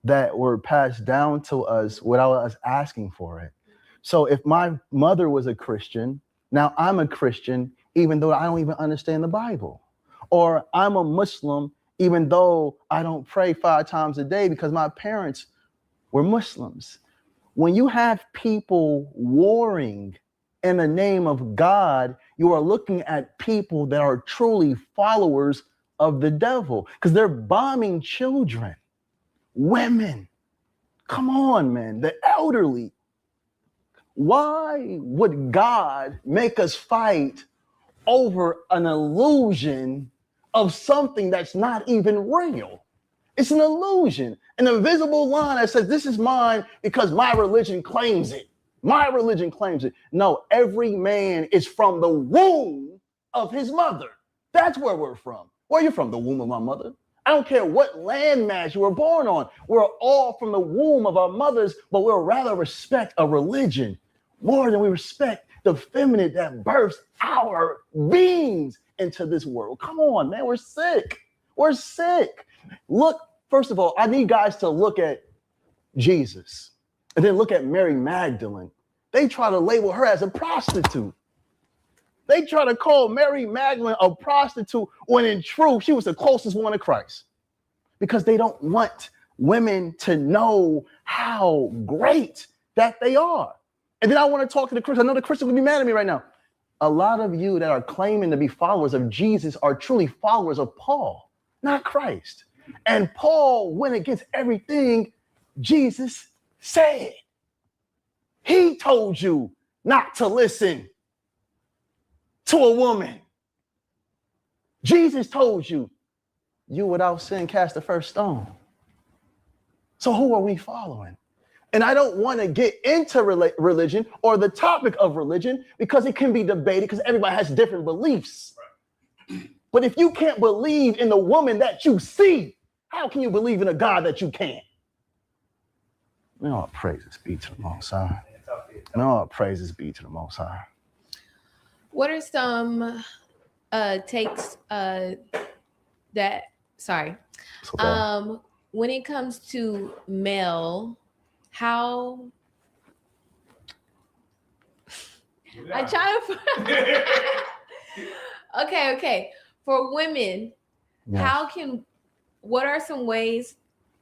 that were passed down to us without us asking for it. So if my mother was a Christian, now I'm a Christian, even though I don't even understand the Bible. Or I'm a Muslim, even though I don't pray 5 times a day because my parents were Muslims. When you have people warring in the name of God, you are looking at people that are truly followers of the devil, because they're bombing children, women, Come on, man. The elderly. Why would God make us fight over an illusion of something that's not even real? It's an illusion, an invisible line that says, this is mine because my religion claims it. My religion claims it. No, every man is from the womb of his mother. That's where we're from. Where are you from? The womb of my mother. I don't care what landmass you were born on. We're all from the womb of our mothers, but we'll rather respect a religion more than we respect the feminine that births our beings into this world. Come on, man. We're sick. We're sick. Look, first of all, I need guys to look at Jesus and then look at Mary Magdalene. They try to label her as a prostitute. They try to call Mary Magdalene a prostitute when in truth, she was the closest one to Christ, because they don't want women to know how great that they are. And then I want to talk to the Christians. I know the Christians would be mad at me right now. A lot of you that are claiming to be followers of Jesus are truly followers of Paul, not Christ. And Paul went against everything Jesus said. He told you not to listen to a woman. Jesus told you, you without sin cast the first stone. So who are we following? And I don't want to get into religion or the topic of religion because it can be debated because everybody has different beliefs. But if you can't believe in the woman that you see, how can you believe in a God that you can't? And all praises be to the Most High. And all praises be to the Most High. What are some takes that, sorry, okay. When it comes to male, how, I try to, okay. For women, Yes. what are some ways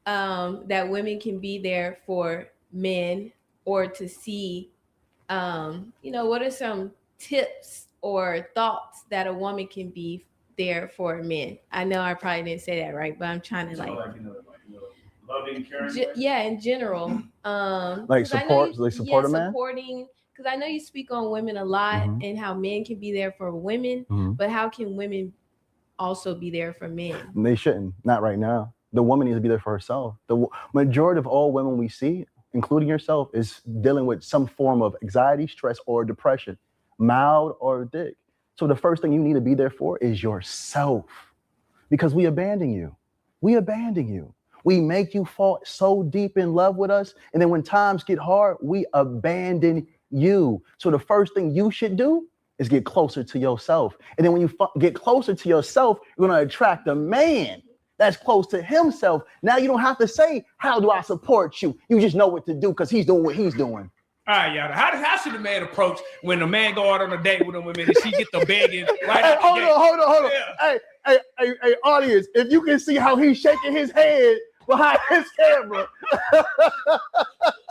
that women can be there for men, or to see, what are some tips or thoughts that a woman can be there for men? I know I probably didn't say that right, but I'm trying to loving, caring. In general. Like support, a man? Supporting, because I know you speak on women a lot and how men can be there for women, but how can women also be there for men? They shouldn't, not right now. The woman needs to be there for herself. The majority of all women we see, including yourself, is dealing with some form of anxiety, stress, or depression, mild or big. So the first thing you need to be there for is yourself, because we abandon you. We abandon you. We make you fall so deep in love with us. And then when times get hard, we abandon you. So the first thing you should do is get closer to yourself. And then when you get closer to yourself, you're going to attract a man that's close to himself. Now you don't have to say, how do I support you? You just know what to do because he's doing what he's doing. All right, y'all. How should a man approach when a man go out on a date with a woman and she get the begging right Hey, out the hold gate? on. Yeah. Hey, audience, if you can see how he's shaking his head behind his camera.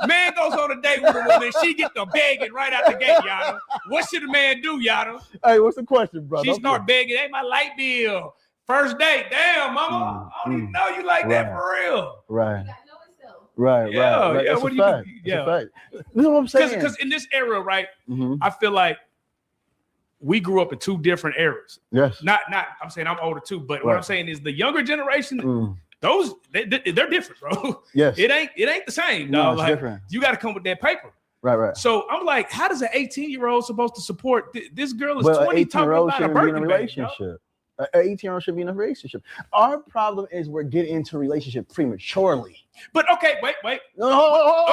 Man goes on a date with a woman, she get the begging right out the gate, y'all. What should a man do, y'all? Hey, what's the question, brother? She start begging, hey, my light bill. First date, damn, mama, I don't even know you like that for real. Right. Yeah, That's what a do fact. you? That's a Yeah, fact. This is what I'm saying. Because in this era, right, I feel like we grew up in two different eras. Yes. Not. I'm saying I'm older too, but what I'm saying is the younger generation. Those they're different, bro. Yes. It ain't the same, No, dog. it's Like, different. you got to come with that paper. Right. So I'm like, how does an 18-year-old supposed to support this girl is Well, 20 an talking 18-year-old about a shouldn't be in a birthday bag, dog? relationship. An 18-year-old should be in a relationship. Our problem is we're getting into a relationship prematurely. But okay, wait. No,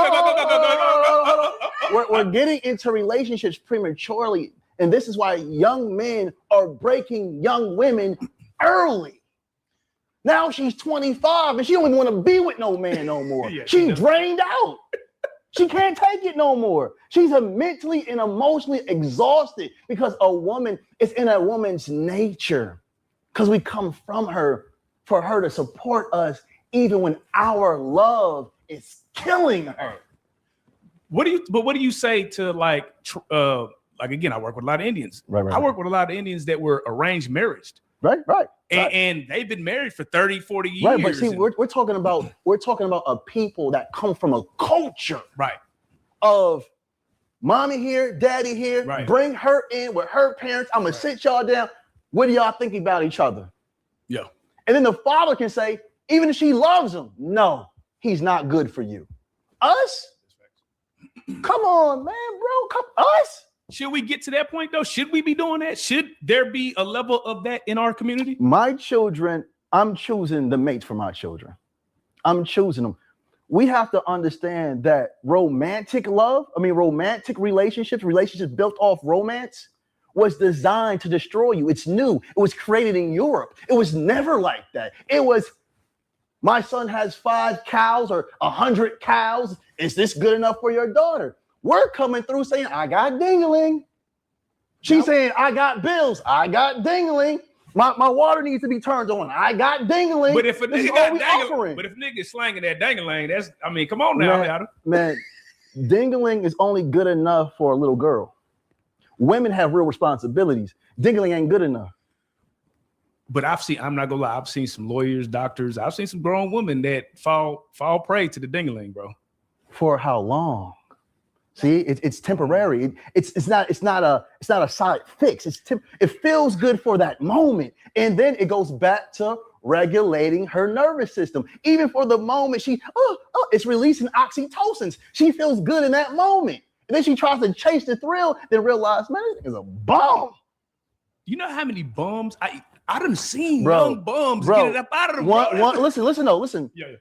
we're getting into relationships prematurely. And this is why young men are breaking young women early. Now she's 25 and she don't even want to be with no man no more. She's drained out. She can't take it no more. She's mentally and emotionally exhausted because a woman is in a woman's nature. Because we come from her for her to support us even when our love is killing her. What do you say to like again, I work with a lot of Indians. Right. I work with a lot of Indians that were arranged marriage. Right. And they've been married for 30, 40 years. Right, but see, we're talking about a people that come from a culture, right, of mommy here, daddy here, right. Bring her in with her parents. I'm gonna sit y'all down. What do y'all think about each other? Yeah. And then the father can say, even if she loves him, no, he's not good for you. Us? Come on, man, bro. Us? Should we get to that point though? Should we be doing that? Should there be a level of that in our community? My children, I'm choosing the mates for my children. I'm choosing them. We have to understand that romantic relationships built off romance was designed to destroy you. It's new. It was created in Europe. It was never like that. It was, my son has 5 cows or 100 cows. Is this good enough for your daughter? We're coming through saying, I got dingling. She's saying, I got bills. I got dingling. My water needs to be turned on. I got dingling. But if a nigga got dangling, but if nigga slanging that dangling, that's, I mean, come on now, man, dingling is only good enough for a little girl. Women have real responsibilities. Dingling ain't good enough. But I'm not gonna lie, I've seen some lawyers, doctors, I've seen some grown women that fall prey to the dingling, bro. For how long? See, it's temporary. It's not a solid fix. It feels good for that moment, and then it goes back to regulating her nervous system. Even for the moment, it's releasing oxytocins. She feels good in that moment, and then she tries to chase the thrill, then realize, man, this is a bum. You know how many bums I done seen young bums get it up out of them. Listen. Yeah.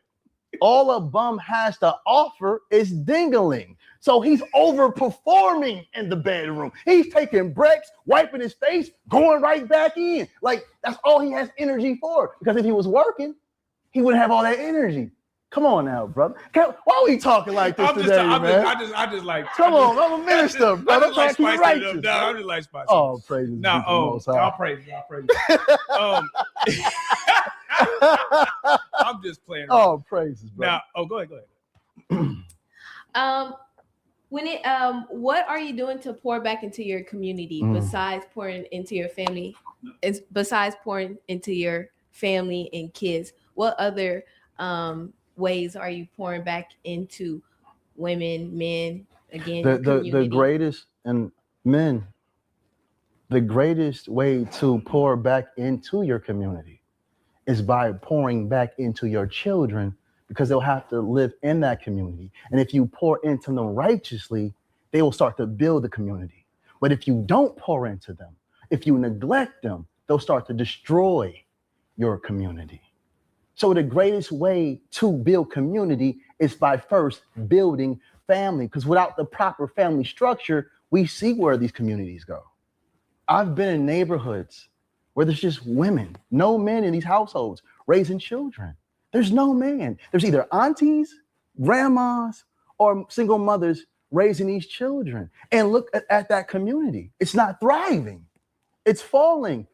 All a bum has to offer is dingling. So he's overperforming in the bedroom. He's taking breaks, wiping his face, going right back in. Like, that's all he has energy for. Because if he was working, he wouldn't have all that energy. Come on now, brother. Why are we talking like this today, man? I just like. Come on, I'm a minister, brother. I'm just like spicing it up. No, I'm just like spicing. Oh, praise no, I'll praise. I'm just playing. Oh, praises, bro. Now, go ahead. What are you doing to pour back into your community besides pouring into your family? Besides pouring into your family and kids, what other ways are you pouring back into women, men, again? The greatest, and men, the greatest way to pour back into your community is by pouring back into your children, because they'll have to live in that community. And if you pour into them righteously, they will start to build the community. But if you don't pour into them, if you neglect them, they'll start to destroy your community. So the greatest way to build community is by first building family, because without the proper family structure, we see where these communities go. I've been in neighborhoods where there's just women, no men in these households raising children. There's no man. There's either aunties, grandmas, or single mothers raising these children. And look at that community. It's not thriving. It's falling.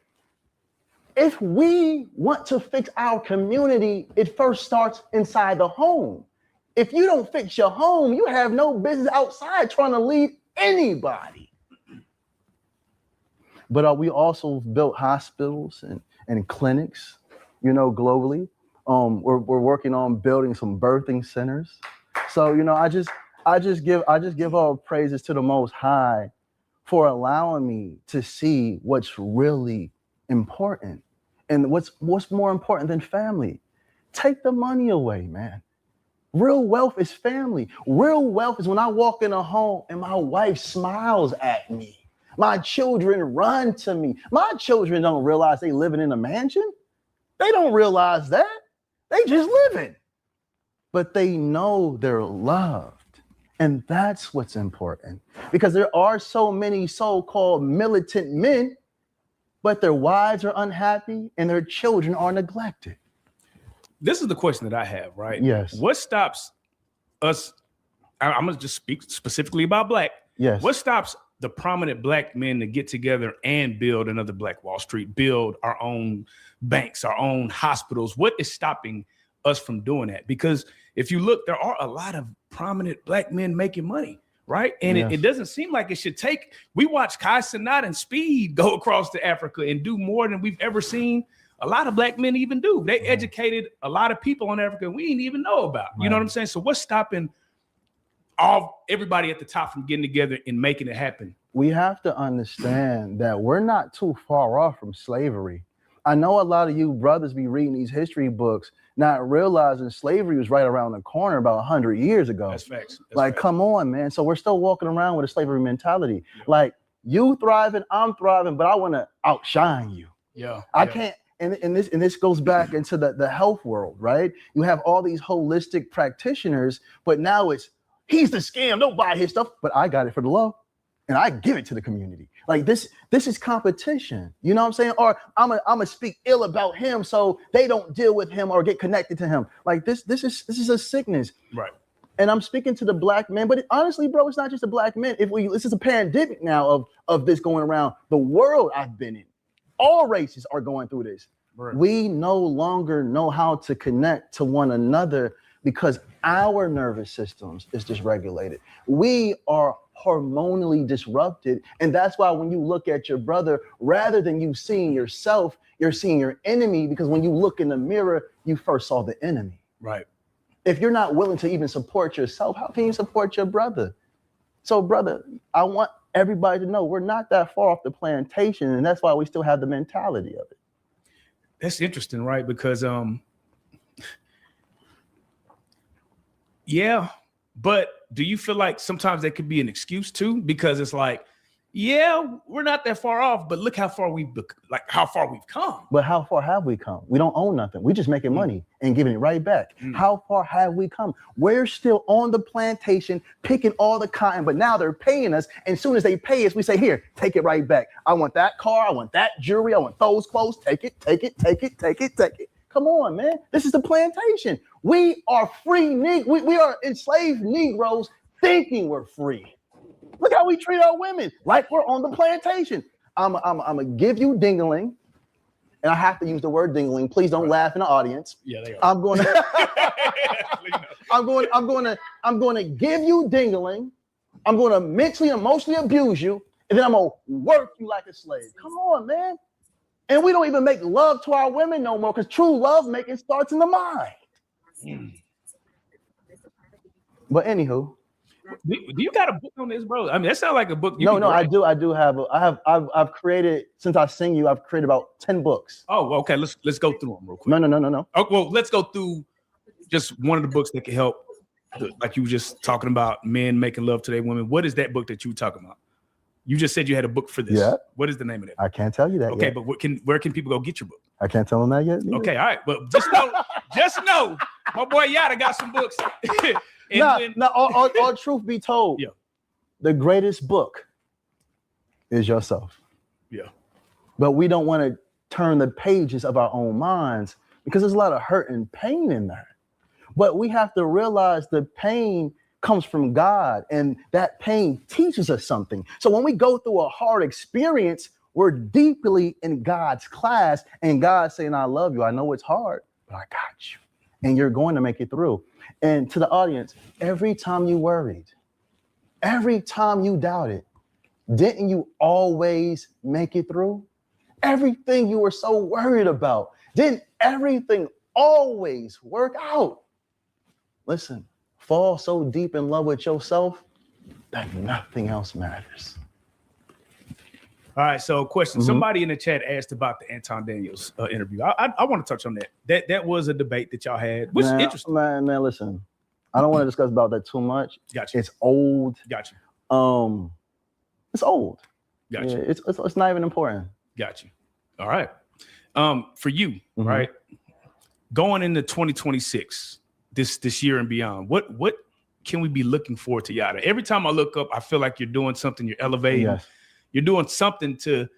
If we want to fix our community, it first starts inside the home. If you don't fix your home, you have no business outside trying to lead anybody. But we also built hospitals and clinics, globally. We're working on building some birthing centers. So, I just give all praises to the Most High for allowing me to see what's really important. And what's more important than family? Take the money away, man. Real wealth is family. Real wealth is when I walk in a home and my wife smiles at me. My children run to me. My children don't realize they living in a mansion. They don't realize that. They just living. But they know they're loved. And that's what's important. Because there are so many so-called militant men, but their wives are unhappy and their children are neglected. This is the question that I have, right? Yes. What stops us? I'm going to just speak specifically about Black. Yes. What stops the prominent Black men to get together and build another Black Wall Street, build our own banks, our own hospitals? What is stopping us from doing that? Because if you look, there are a lot of prominent Black men making money. right? And Yes. it doesn't seem like it should take. We watch Kai Cenat and Speed go across to Africa and do more than we've ever seen a lot of black men even do. They educated a lot of people in Africa we didn't even know about. You know what I'm saying? So what's stopping everybody at the top from getting together and making it happen? We have to understand that we're not too far off from slavery. I know a lot of you brothers be reading these history books, not realizing slavery was right around the corner about 100 years ago. That's facts. Come on, man. So we're still walking around with a slavery mentality. Like, you thriving, I'm thriving, but I want to outshine you. Yeah. I can't. And this goes back into the health world, right? You have all these holistic practitioners, but now it's, he's the scam, don't buy his stuff, but I got it for the low and I give it to the community. Like this is competition. You know what I'm saying? Or I'm gonna speak ill about him so they don't deal with him or get connected to him. Like this is a sickness. Right. And I'm speaking to the black men, but honestly, bro, it's not just the black men. This is a pandemic now of this going around the world I've been in. All races are going through this. Right. We no longer know how to connect to one another because our nervous systems is dysregulated. We are hormonally disrupted. And that's why when you look at your brother, rather than you seeing yourself, you're seeing your enemy, because when you look in the mirror, you first saw the enemy. Right. If you're not willing to even support yourself, how can you support your brother? So, brother, I want everybody to know we're not that far off the plantation, and that's why we still have the mentality of it. That's interesting, right? Because yeah, but do you feel like sometimes that could be an excuse too? Because it's like, yeah, we're not that far off, but look how far we've come. But how far have we come? We don't own nothing. We're just making money and giving it right back. How far have we come? We're still on the plantation picking all the cotton, but now they're paying us. And as soon as they pay us, we say, here, take it right back. I want that car. I want that jewelry. I want those clothes. Take it, take it, take it, take it, take it. Come on, man. This is the plantation. We are free. We are enslaved Negroes thinking we're free. Look how we treat our women, like we're on the plantation. I'm gonna give you dingling, and I have to use the word dingling. Please don't laugh in the audience. Yeah, they are. I'm going to give you dingling. I'm going to mentally, emotionally abuse you, and then I'm gonna work you like a slave. Come on, man. And we don't even make love to our women no more, because true love making starts in the mind. But anywho. Do you got a book on this, bro? I mean, that sounds like a book. I've created, since I sing you, I've created about 10 books. Oh, okay. Let's go through them real quick. No. Oh, well, let's go through just one of the books that can help. Like you were just talking about men making love to their women. What is that book that you were talking about? You just said you had a book for this. Yeah. What is the name of that? I can't tell you that okay, yet. but where can people go get your book? I can't tell them that yet. Either. Okay, all right. But just know, my boy Yada got some books. All truth be told, the greatest book is yourself. Yeah. But we don't want to turn the pages of our own minds because there's a lot of hurt and pain in there. But we have to realize the pain comes from God, and that pain teaches us something. So when we go through a hard experience, we're deeply in God's class, and God's saying, I love you. I know it's hard, but I got you. And you're going to make it through. And to the audience, every time you worried, every time you doubted, didn't you always make it through? Everything you were so worried about, didn't everything always work out? Listen, fall so deep in love with yourself that nothing else matters. All right, so question. Somebody in the chat asked about the Anton Daniels interview. I want to touch on that. That was a debate that y'all had, which is interesting. Man, listen, I don't want to discuss about that too much. Gotcha. It's old. Gotcha. It's old. Gotcha. Yeah, it's not even important. Gotcha. All right. For you, right? Going into 2026, this year and beyond, what can we be looking forward to, Yada? Every time I look up, I feel like you're doing something. You're elevating. Yes. You're doing something to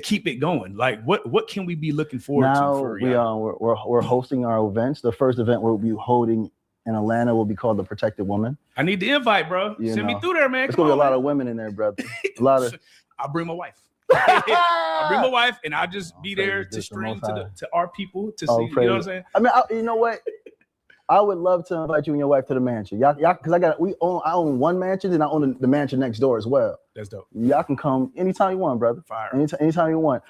keep it going. Like what can we be looking forward to? We're hosting our events. The first event we'll be holding in Atlanta will be called the Protected Woman. I need the invite, bro. Send me through there, man. There's gonna be a lot of women in there, brother. A lot of. I'll bring my wife. I'll bring my wife, and I'll just be there to stream to our people to see. You know what I'm saying? I mean, you know what? I would love to invite you and your wife to the mansion. Y'all, because I own one mansion and I own the mansion next door as well. That's dope. Y'all can come anytime you want, brother. Fire. Anytime you want.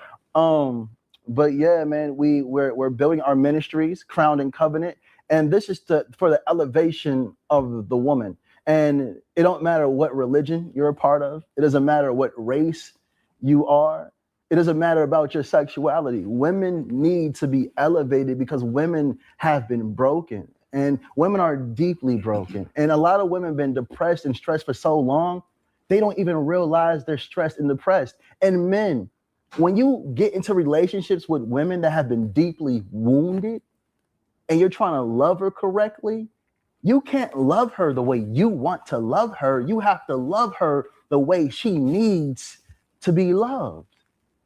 But yeah, man, we're building our ministries, Crowned in Covenant, and this is for the elevation of the woman. And it don't matter what religion you're a part of. It doesn't matter what race you are. It doesn't matter about your sexuality. Women need to be elevated because women have been broken. And women are deeply broken. And a lot of women have been depressed and stressed for so long, they don't even realize they're stressed and depressed. And men, when you get into relationships with women that have been deeply wounded and you're trying to love her correctly, you can't love her the way you want to love her. You have to love her the way she needs to be loved.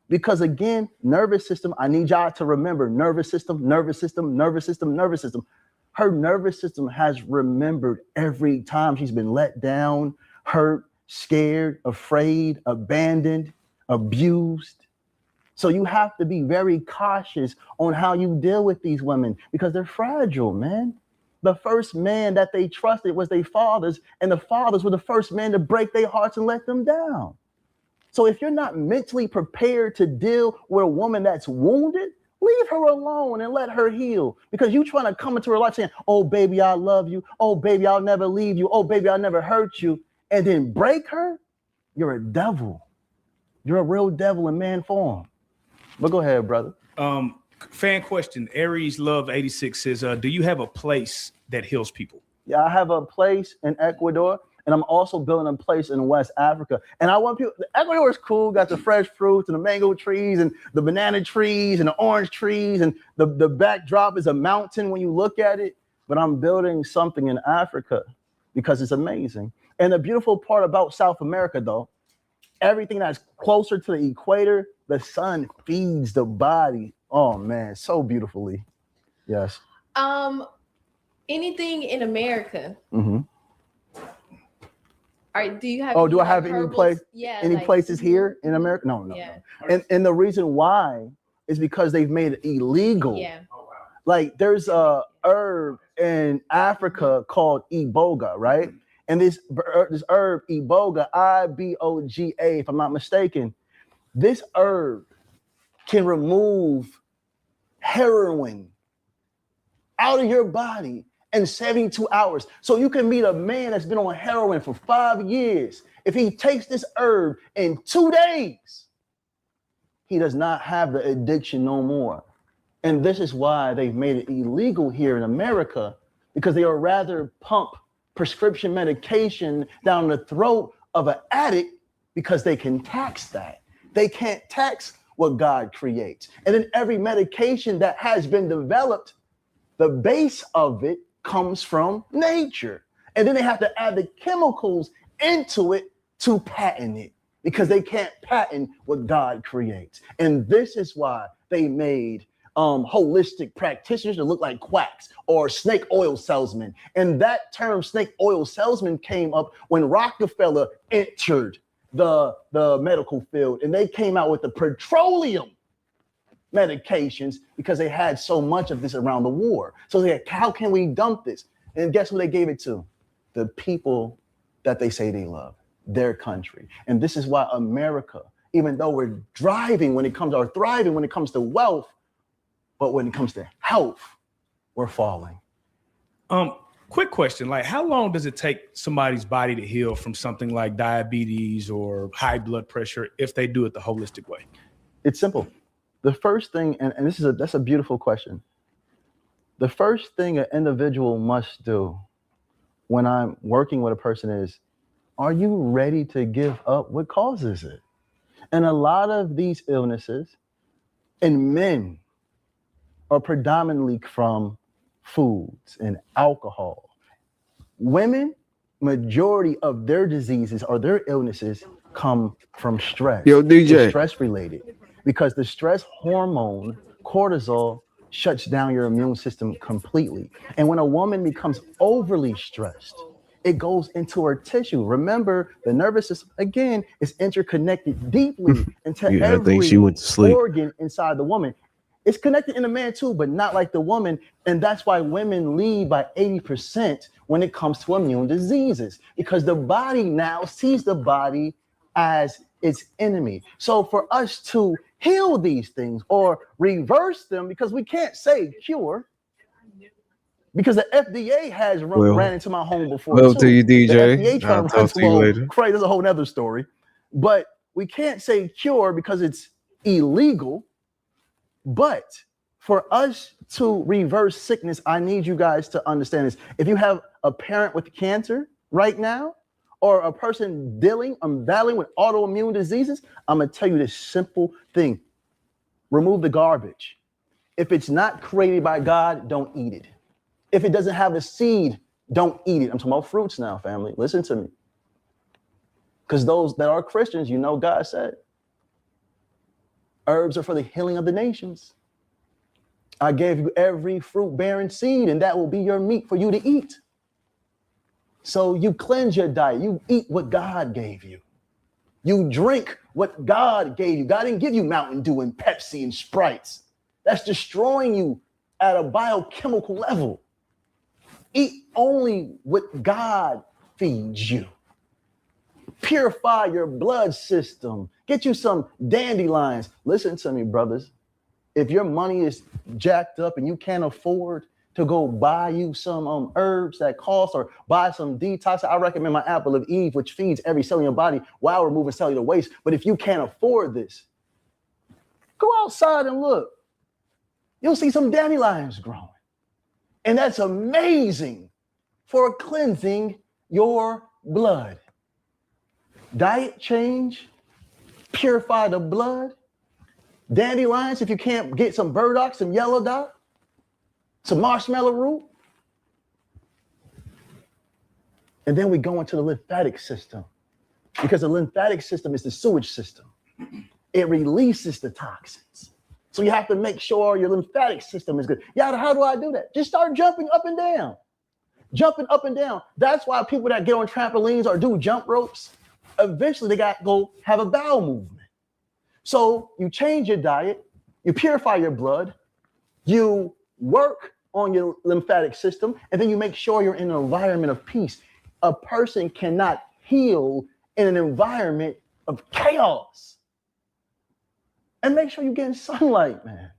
Because again, nervous system, I need y'all to remember nervous system, nervous system, nervous system, nervous system. Her nervous system has remembered every time she's been let down, hurt, scared, afraid, abandoned, abused. So you have to be very cautious on how you deal with these women because they're fragile, man. The first man that they trusted was their fathers, and the fathers were the first men to break their hearts and let them down. So if you're not mentally prepared to deal with a woman that's wounded, leave her alone and let her heal, because you trying to come into her life saying, oh, baby, I love you. Oh, baby, I'll never leave you. Oh, baby, I'll never hurt you. And then break her. You're a devil. You're a real devil in man form. But go ahead, brother. Fan question. Aries Love 86 says, do you have a place that heals people? Yeah, I have a place in Ecuador, and I'm also building a place in West Africa. And I want people, Ecuador is cool, got the fresh fruits and the mango trees and the banana trees and the orange trees, and the backdrop is a mountain when you look at it. But I'm building something in Africa because it's amazing. And the beautiful part about South America, though, everything that's closer to the equator, the sun feeds the body. Oh man, so beautifully. Yes. Anything in America? Mm-hmm. Do you have? Oh, do I have any place? Yeah, any like, places here in America? No. Yeah. And the reason why is because they've made it illegal. Yeah. Like there's a herb in Africa called iboga, right? And this herb, iboga, iboga, if I'm not mistaken, this herb can remove heroin out of your body in 72 hours. So you can meet a man that's been on heroin for 5 years. If he takes this herb in 2 days, he does not have the addiction no more. And this is why they've made it illegal here in America, because they would rather pump prescription medication down the throat of an addict because they can tax that. They can't tax what God creates. And then every medication that has been developed, the base of it comes from nature. And then they have to add the chemicals into it to patent it, because they can't patent what God creates. And this is why they made holistic practitioners that look like quacks or snake oil salesmen. And that term snake oil salesman came up when Rockefeller entered the medical field, and they came out with the petroleum medications because they had so much of this around the war. So they had, how can we dump this? And guess who they gave it to? The people that they say they love, their country. And this is why America, even though we're thriving when it comes to wealth, but when it comes to health, we're falling. Quick question, like how long does it take somebody's body to heal from something like diabetes or high blood pressure if they do it the holistic way? It's simple. The first thing, and that's a beautiful question. The first thing an individual must do when I'm working with a person is, are you ready to give up what causes it? And a lot of these illnesses in men are predominantly from foods and alcohol. Women, majority of their diseases or their illnesses come from stress. Yo, DJ. Stress related, because the stress hormone cortisol shuts down your immune system completely. And when a woman becomes overly stressed, it goes into her tissue. Remember, the nervous system, again, is interconnected deeply into Yeah, I every think she went to sleep. organ inside the woman. It's connected in the man too, but not like the woman. And that's why women lead by 80% when it comes to immune diseases, because the body now sees the body as its enemy. So for us to heal these things or reverse them, because we can't say cure, because the FDA has ran into my home before Well, to too. you, The DJ. FDA trying I'll to run talk to you later. crazy. That's a whole nother story. But we can't say cure because it's illegal. But for us to reverse sickness, I need you guys to understand this. If you have a parent with cancer right now, or a person battling with autoimmune diseases, I'm gonna tell you this simple thing. Remove the garbage. If it's not created by God, don't eat it. If it doesn't have a seed, don't eat it. I'm talking about fruits now, family. Listen to me. Because those that are Christians, you know God said, herbs are for the healing of the nations. I gave you every fruit-bearing seed, and that will be your meat for you to eat. So you cleanse your diet. You eat what God gave you. You drink what God gave you. God didn't give you Mountain Dew and Pepsi and Sprites. That's destroying you at a biochemical level. Eat only what God feeds you. Purify your blood system. Get you some dandelions. Listen to me, brothers. If your money is jacked up and you can't afford to go buy you some herbs that cost, or buy some detox, I recommend my apple of Eve, which feeds every cell in your body while removing cellular waste. But if you can't afford this, go outside and look. You'll see some dandelions growing. And that's amazing for cleansing your blood. Diet change, purify the blood. Dandelions, if you can't get some burdock, some yellow dot, some marshmallow root. And then we go into the lymphatic system, because the lymphatic system is the sewage system. It releases the toxins. So you have to make sure your lymphatic system is good. Yeah, how do I do that? Just start jumping up and down. Jumping up and down. That's why people that get on trampolines or do jump ropes, eventually they got to go have a bowel movement. So you change your diet, you purify your blood, you work on your lymphatic system, and then you make sure you're in an environment of peace. A person cannot heal in an environment of chaos. And make sure you're getting sunlight, man.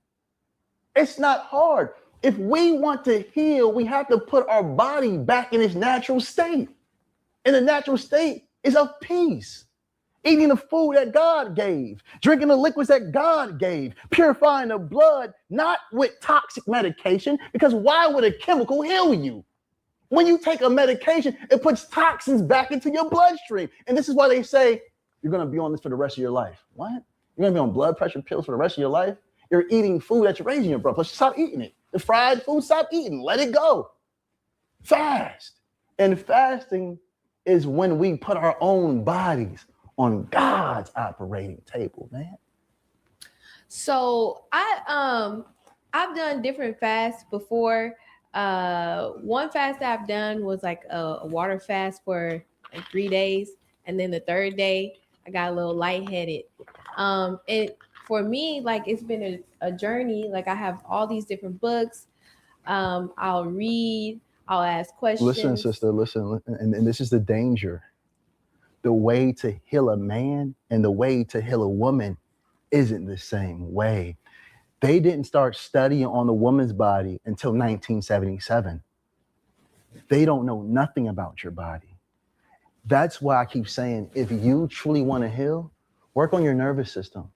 It's not hard. If we want to heal, we have to put our body back in its natural state. And the natural state is of peace. Eating the food that God gave, drinking the liquids that God gave, purifying the blood, not with toxic medication, because why would a chemical heal you? When you take a medication, it puts toxins back into your bloodstream. And this is why they say, you're gonna be on this for the rest of your life. What? You're gonna be on blood pressure pills for the rest of your life? You're eating food that's raising your blood pressure. Stop eating it. The fried food, stop eating. Let it go. Fast. And fasting is when we put our own bodies on God's operating table, man. So I've done different fasts before. One fast that I've done was like a water fast for like 3 days, and then the third day I got a little lightheaded. It for me, like, it's been a journey. Like, I have all these different books. I'll read, I'll ask questions. Listen, sister, listen, and this is the danger. The way to heal a man and the way to heal a woman isn't the same way. They didn't start studying on the woman's body until 1977. They don't know nothing about your body. That's why I keep saying, if you truly want to heal, work on your nervous system.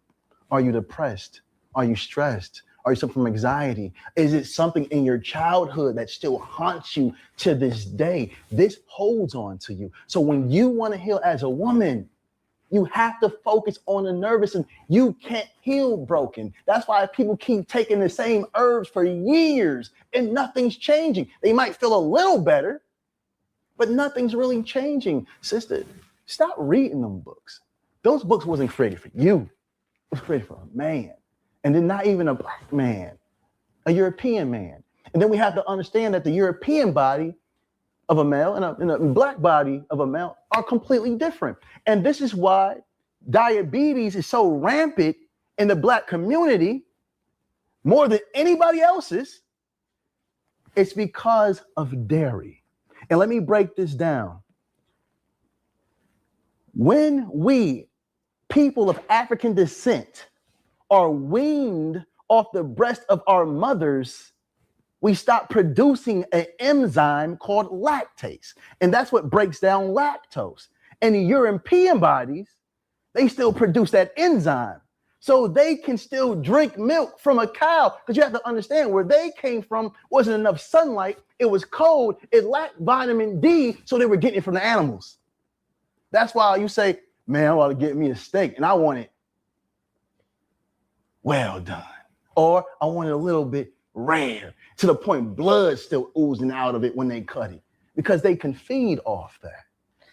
Are you depressed? Are you stressed? Are you suffering from anxiety? Is it something in your childhood that still haunts you to this day? This holds on to you. So when you want to heal as a woman, you have to focus on the nervous system. You can't heal broken. That's why people keep taking the same herbs for years and nothing's changing. They might feel a little better, but nothing's really changing. Sister, stop reading them books. Those books wasn't created for you. It was created for a man. And then not even a black man, a European man. And then we have to understand that the European body of a male and a black body of a male are completely different. And this is why diabetes is so rampant in the black community, more than anybody else's, it's because of dairy. And let me break this down. When we, people of African descent, are weaned off the breast of our mothers, we stop producing an enzyme called lactase. And that's what breaks down lactose. And the European bodies, they still produce that enzyme. So they can still drink milk from a cow. Because you have to understand, where they came from wasn't enough sunlight. It was cold. It lacked vitamin D. So they were getting it from the animals. That's why you say, man, I want to get me a steak and I want it well done. Or I want it a little bit rare, to the point blood still oozing out of it when they cut it, because they can feed off that.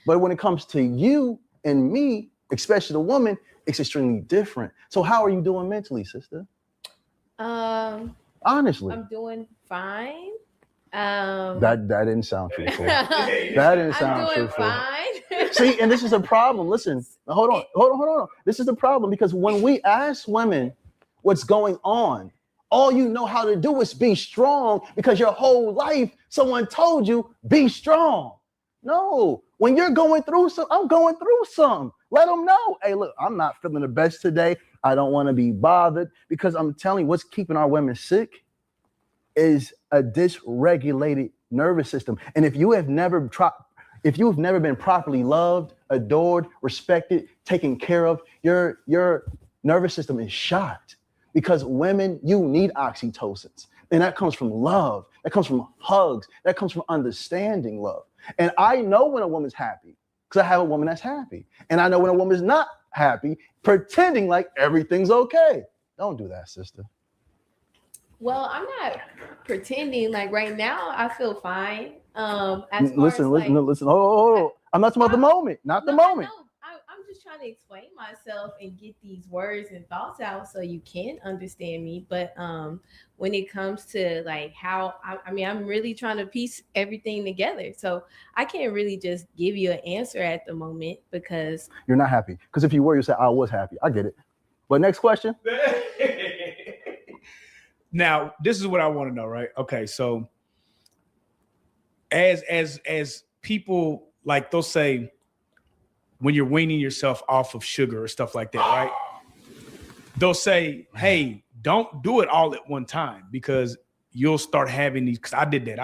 But when it comes to you and me, especially the woman, it's extremely different. So how are you doing mentally, sister? Honestly. I'm doing fine. That didn't sound truthful. That didn't sound I'm doing truthful. fine. See, and this is a problem. Listen, hold on. This is the problem, because when we ask women what's going on, all you know how to do is be strong, because your whole life someone told you be strong. No, when you're going through I'm going through some. Let them know, hey, look, I'm not feeling the best today. I don't want to be bothered, because I'm telling you, what's keeping our women sick is a dysregulated nervous system. And if you have never been properly loved, adored, respected, taken care of, your nervous system is shot. Because women, you need oxytocins. And that comes from love. That comes from hugs. That comes from understanding love. And I know when a woman's happy, because I have a woman that's happy. And I know when a woman's not happy, pretending like everything's okay. Don't do that, sister. Well, I'm not pretending. Like right now, I feel fine. Listen. Hold on. I'm not talking about the moment, not the moment. I'm just trying to explain myself and get these words and thoughts out so you can understand me. But when it comes to like how I'm really trying to piece everything together. So I can't really just give you an answer at the moment, because you're not happy. Because if you were, you say I was happy. I get it. But next question. Now, this is what I want to know, right? Okay, so as people, like, they'll say, when you're weaning yourself off of sugar or stuff like that, right? They'll say, hey, don't do it all at one time, because you'll start having these, because I did that.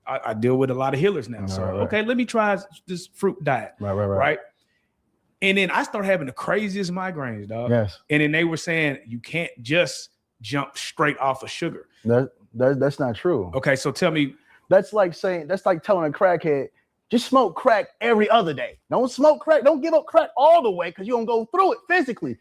I deal with a lot of healers now. So, okay, let me try this fruit diet. Right. And then I start having the craziest migraines, dog. Yes. And then they were saying, you can't just jump straight off of sugar. That's not true. Okay, so tell me. That's like telling a crackhead, just smoke crack every other day. Don't smoke crack. Don't give up crack all the way, because you're going to go through it physically.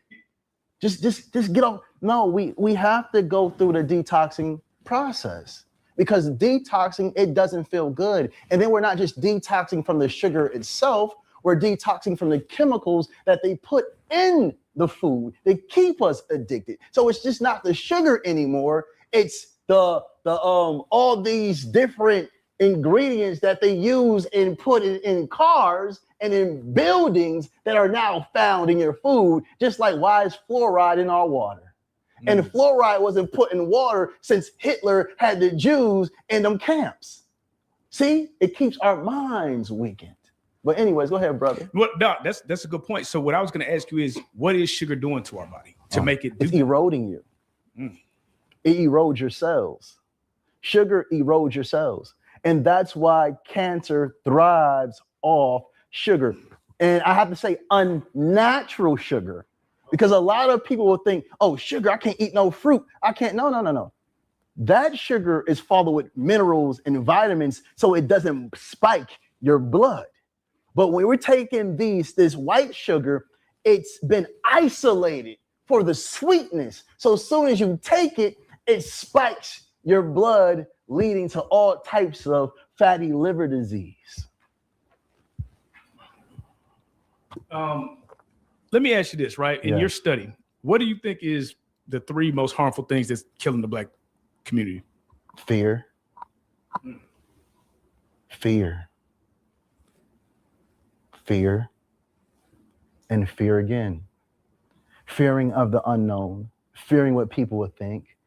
Just get off. No, we have to go through the detoxing process, because detoxing, it doesn't feel good. And then we're not just detoxing from the sugar itself. We're detoxing from the chemicals that they put in the food. They keep us addicted. So it's just not the sugar anymore. It's the all these different ingredients that they use and put in cars and in buildings that are now found in your food, just like why is fluoride in our water? And fluoride wasn't put in water since Hitler had the Jews in them camps. See, it keeps our minds weakened. But anyways, go ahead, brother. Well, no, that's a good point. So what I was going to ask you is, what is sugar doing to our body to make it do? It's eroding you. It erodes your cells. Sugar erodes your cells. And that's why cancer thrives off sugar. And I have to say unnatural sugar, because a lot of people will think, oh, sugar, I can't eat no fruit. I can't. No. That sugar is followed with minerals and vitamins, so it doesn't spike your blood. But when we're taking this white sugar, it's been isolated for the sweetness. So as soon as you take it, it spikes your blood, leading to all types of fatty liver disease. Let me ask you this, right? In your study, what do you think is the 3 most harmful things that's killing the Black community? Fear. Fear. And fear again. Fearing of the unknown. fearing what people would think.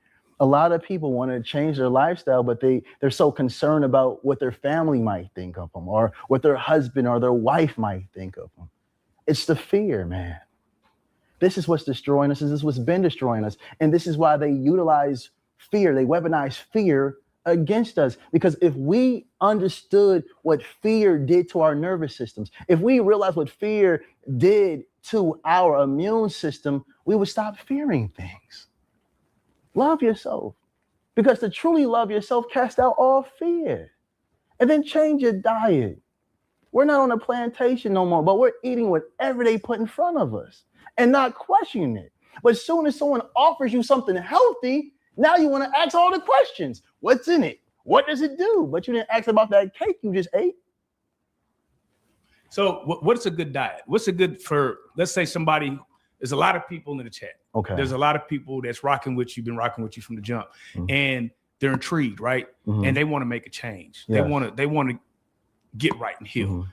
A lot of people want to change their lifestyle, but they're so concerned about what their family might think of them or what their husband or their wife might think of them. It's the fear, man. This is what's destroying us. This is what's been destroying us. And this is why they utilize fear. They weaponize fear against us. Because if we understood what fear did to our nervous systems, if we realized what fear did to our immune system, we would stop fearing things. Love yourself. Because to truly love yourself, cast out all fear. And then change your diet. We're not on a plantation no more, but we're eating whatever they put in front of us and not questioning it. But as soon as someone offers you something healthy, now you want to ask all the questions. What's in it? What does it do? But you didn't ask about that cake you just ate. So what's a good diet? What's a good for, let's say somebody, there's a lot of people in the chat. Okay. There's a lot of people that's rocking with you, been rocking with you from the jump. And they're intrigued, right? And they want to make a change. Yes. They want to get right and heal.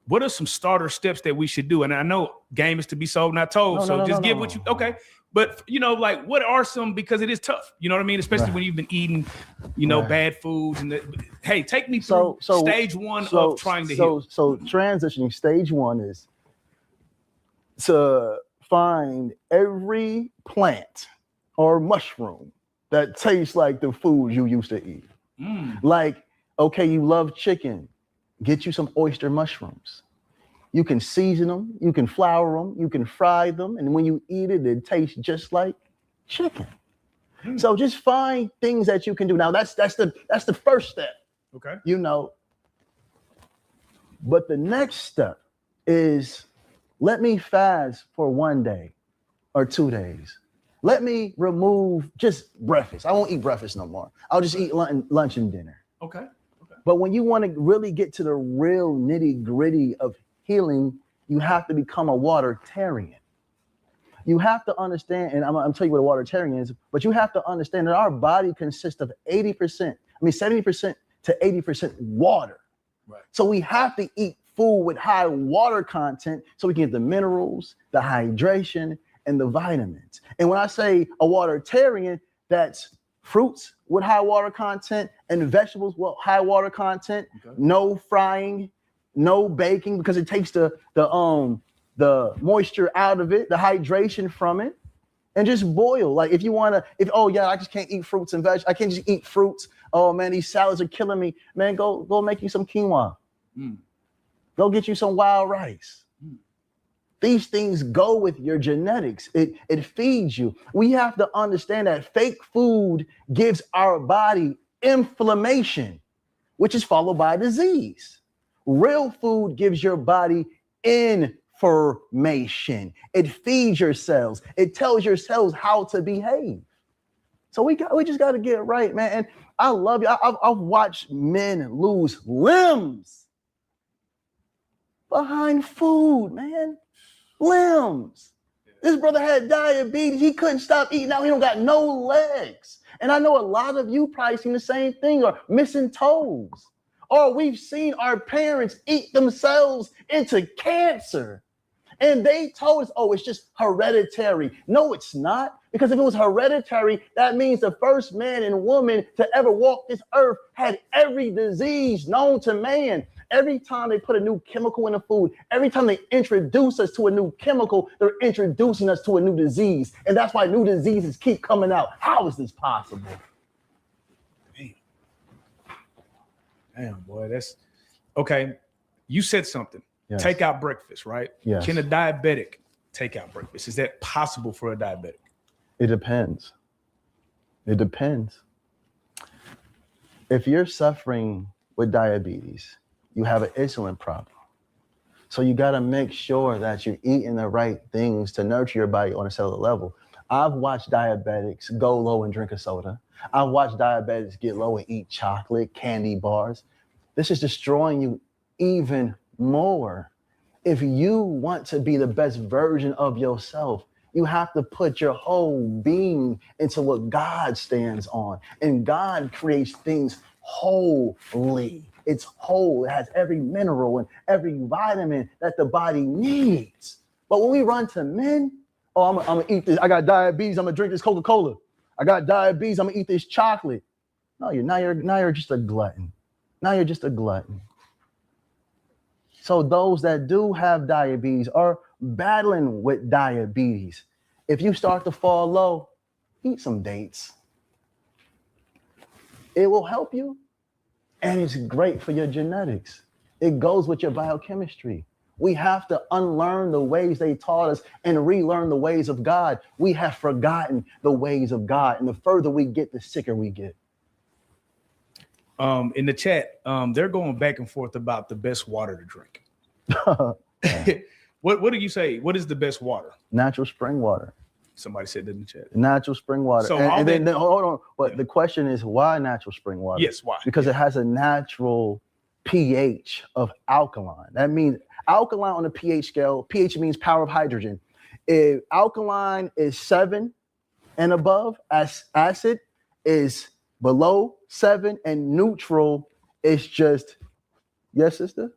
What are some starter steps that we should do? And I know game is to be sold, not told. Give what you, okay. But you know, like what are some, because it is tough, you know what I mean? Especially when you've been eating, you know, bad foods and hey, take me through stage one of trying to heal. So transitioning, stage one is to find every plant or mushroom that tastes like the food you used to eat. Like, okay, you love chicken. Get you some oyster mushrooms. You can season them, you can flour them, you can fry them, and when you eat it, it tastes just like chicken. So just find things that you can do. Now that's the first step. Okay. You know. But the next step is let me fast for 1 day or 2 days. Let me remove just breakfast. I won't eat breakfast no more. I'll just eat lunch and dinner. Okay. But when you want to really get to the real nitty-gritty of healing, you have to become a watertarian. You have to understand, and I'm telling you what a watertarian is, but you have to understand that our body consists of 70% to 80% water. Right. So we have to eat food with high water content so we can get the minerals, the hydration, and the vitamins. And when I say a watertarian, that's fruits with high water content and vegetables with high water content. Okay. No frying, no baking, because it takes the moisture out of it, the hydration from it, and just boil. Like if you want to, I just can't eat fruits and veg. I can't just eat fruits. Oh man, these salads are killing me. Man, go make you some quinoa. Go get you some wild rice. These things go with your genetics. It feeds you. We have to understand that fake food gives our body inflammation, which is followed by disease. Real food gives your body information. It feeds your cells. It tells your cells how to behave. So we just got to get it right, man. And I love you. I've watched men lose limbs behind food, man. Limbs. This brother had diabetes. He couldn't stop eating. Now he don't got no legs. And I know a lot of you probably seen the same thing or missing toes. Or we've seen our parents eat themselves into cancer. And they told us, it's just hereditary. No, it's not. Because if it was hereditary, that means the first man and woman to ever walk this earth had every disease known to man. Every time they put a new chemical in the food, every time they introduce us to a new chemical, they're introducing us to a new disease. And that's why new diseases keep coming out. How is this possible? Damn, boy, that's okay. You said something. Yes. Take out breakfast, right? Yes. Can a diabetic take out breakfast? Is that possible for a diabetic? It depends. It depends. If you're suffering with diabetes, you have an insulin problem. So you got to make sure that you're eating the right things to nurture your body on a cellular level. I've watched diabetics go low and drink a soda. I've watched diabetics get low and eat chocolate, candy bars. This is destroying you even more. If you want to be the best version of yourself, you have to put your whole being into what God stands on. And God creates things wholly. It's whole. It has every mineral and every vitamin that the body needs. But when we run to men, Oh, I'm gonna eat this. I got diabetes. I'm gonna drink this Coca-Cola. I got diabetes. I'm gonna eat this chocolate. No, you're just a glutton. Now you're just a glutton. So those that do have diabetes are battling with diabetes. If you start to fall low, eat some dates. It will help you, and it's great for your genetics. It goes with your biochemistry. We have to unlearn the ways they taught us and relearn the ways of God. We have forgotten the ways of God, and the further we get, the sicker we get. In the chat, they're going back and forth about the best water to drink. What do you say? What is the best water? Natural spring water. Somebody said that in the chat. Natural spring water. So and then hold on. But the question is, why natural spring water? Yes, why? Because it has a natural pH of alkaline. That means alkaline on the pH scale. pH means power of hydrogen. If alkaline is 7 and above, as acid is below 7, and neutral is just, yes, sister?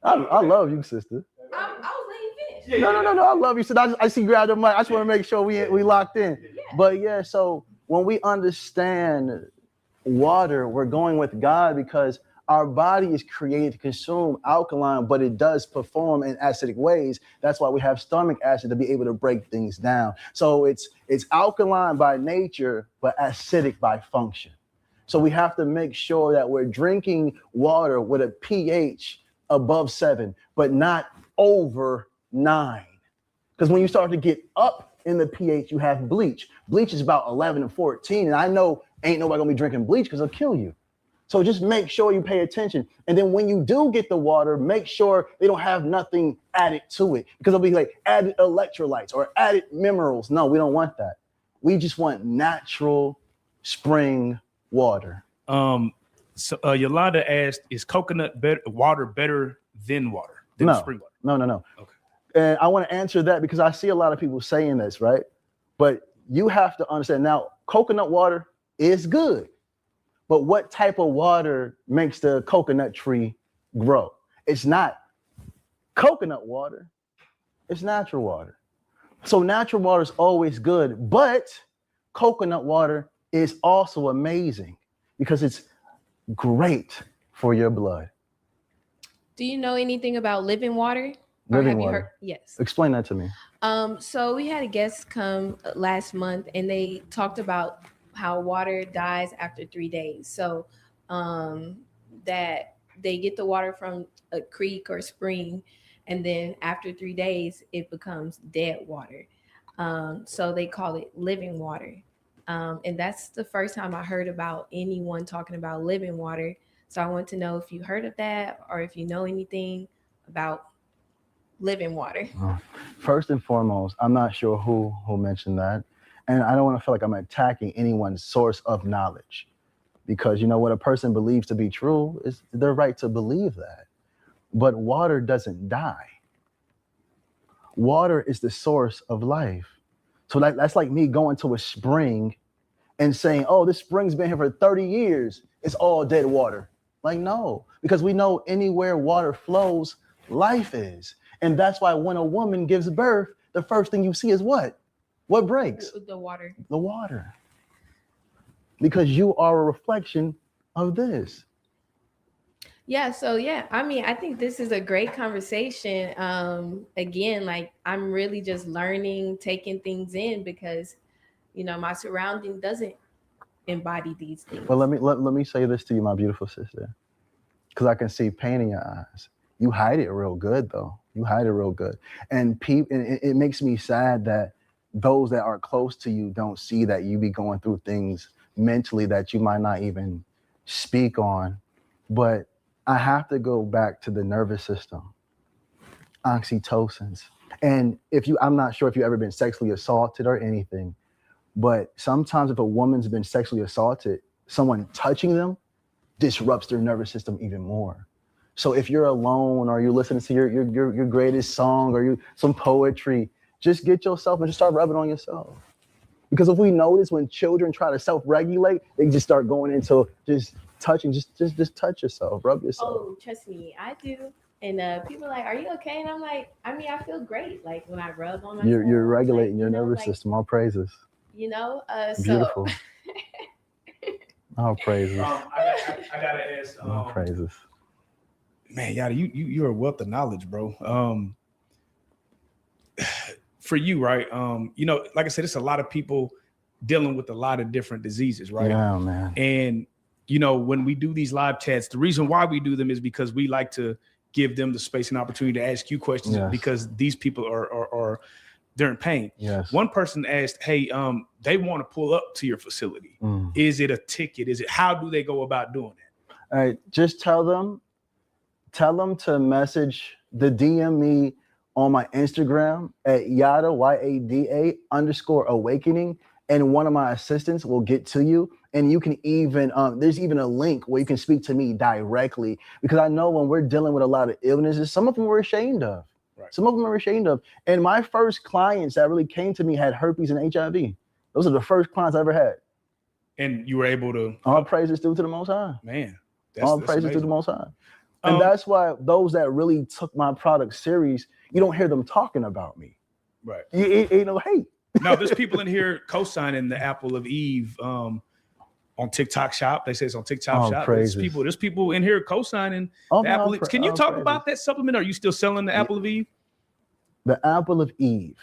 I love you, sister. I was letting you finish. No. I love you. So I see you grab the mic. I just want to make sure we locked in. But yeah, so when we understand water, we're going with God because our body is created to consume alkaline, but it does perform in acidic ways. That's why we have stomach acid to be able to break things down. So it's alkaline by nature, but acidic by function. So we have to make sure that we're drinking water with a pH above 7, but not over 9. Because when you start to get up in the pH, you have bleach. Bleach is about 11 and 14. And I know ain't nobody gonna be drinking bleach because it'll kill you. So just make sure you pay attention. And then when you do get the water, make sure they don't have nothing added to it, because it'll be like added electrolytes or added minerals. No, we don't want that. We just want natural spring water. So Yolanda asked, is coconut water better than water? Than spring water? No. Okay. And I want to answer that because I see a lot of people saying this, right? But you have to understand now, coconut water is good. But what type of water makes the coconut tree grow? It's not coconut water, it's natural water. So natural water is always good, but coconut water is also amazing because it's great for your blood. Do you know anything about living water? Living water. Yes. Explain that to me. So we had a guest come last month and they talked about how water dies after 3 days. So that they get the water from a creek or spring, and then after 3 days, it becomes dead water. So they call it living water. And that's the first time I heard about anyone talking about living water. So I want to know if you heard of that or if you know anything about living water. First and foremost, I'm not sure who mentioned that. And I don't want to feel like I'm attacking anyone's source of knowledge, because you know what a person believes to be true is their right to believe that. But water doesn't die. Water is the source of life. So that's like me going to a spring and saying, oh, this spring's been here for 30 years. It's all dead water. Like, no, because we know anywhere water flows, life is. And that's why when a woman gives birth, the first thing you see is what? What breaks? The water. The water. Because you are a reflection of this. Yeah, so yeah, I mean, I think this is a great conversation. Again, like I'm really just learning, taking things in because, you know, my surrounding doesn't embody these things. Well, let me say this to you, my beautiful sister, because I can see pain in your eyes. You hide it real good, though. You hide it real good, and it makes me sad that those that are close to you don't see that you be going through things mentally that you might not even speak on. But I have to go back to the nervous system, oxytocins. And I'm not sure if you've ever been sexually assaulted or anything, but sometimes if a woman's been sexually assaulted, someone touching them disrupts their nervous system even more. So if you're alone or you're listening to your greatest song or some poetry, just get yourself and just start rubbing on yourself. Because if we notice when children try to self-regulate, they just start going into just touching, just touch yourself, rub yourself. Oh, trust me, I do. And people are like, "Are you okay?" And I'm like, I mean, I feel great. Like when I rub on my You're regulating your nervous system. All praises. Beautiful. So All praises. I gotta ask. All praises. Man, Yada, you're a wealth of knowledge, bro. For you, right? Like I said, it's a lot of people dealing with a lot of different diseases, right? Yeah, man. And when we do these live chats, the reason why we do them is because we like to give them the space and opportunity to ask you questions because these people are they're in pain. Yes. One person asked, "Hey, they want to pull up to your facility. Is it a ticket? How do they go about doing it?" All right, just tell them to message the DM me on my Instagram at Yada YADA_awakening, and one of my assistants will get to you. And you can even there's even a link where you can speak to me directly, because I know when we're dealing with a lot of illnesses, some of them we're ashamed of. Right. Some of them are ashamed of. And my first clients that really came to me had herpes and HIV. Those are the first clients I ever had. And you were able to. All praises due to the Most High. Man. All praises to the Most High. And that's why those that really took my product serious, you don't hear them talking about me. Right. Ain't no hate. No, there's people in here co-signing the Apple of Eve on TikTok Shop. They say it's on TikTok Shop. There's people in here co-signing the Apple of Eve. Can you talk about that supplement? Are you still selling the Apple of Eve? The Apple of Eve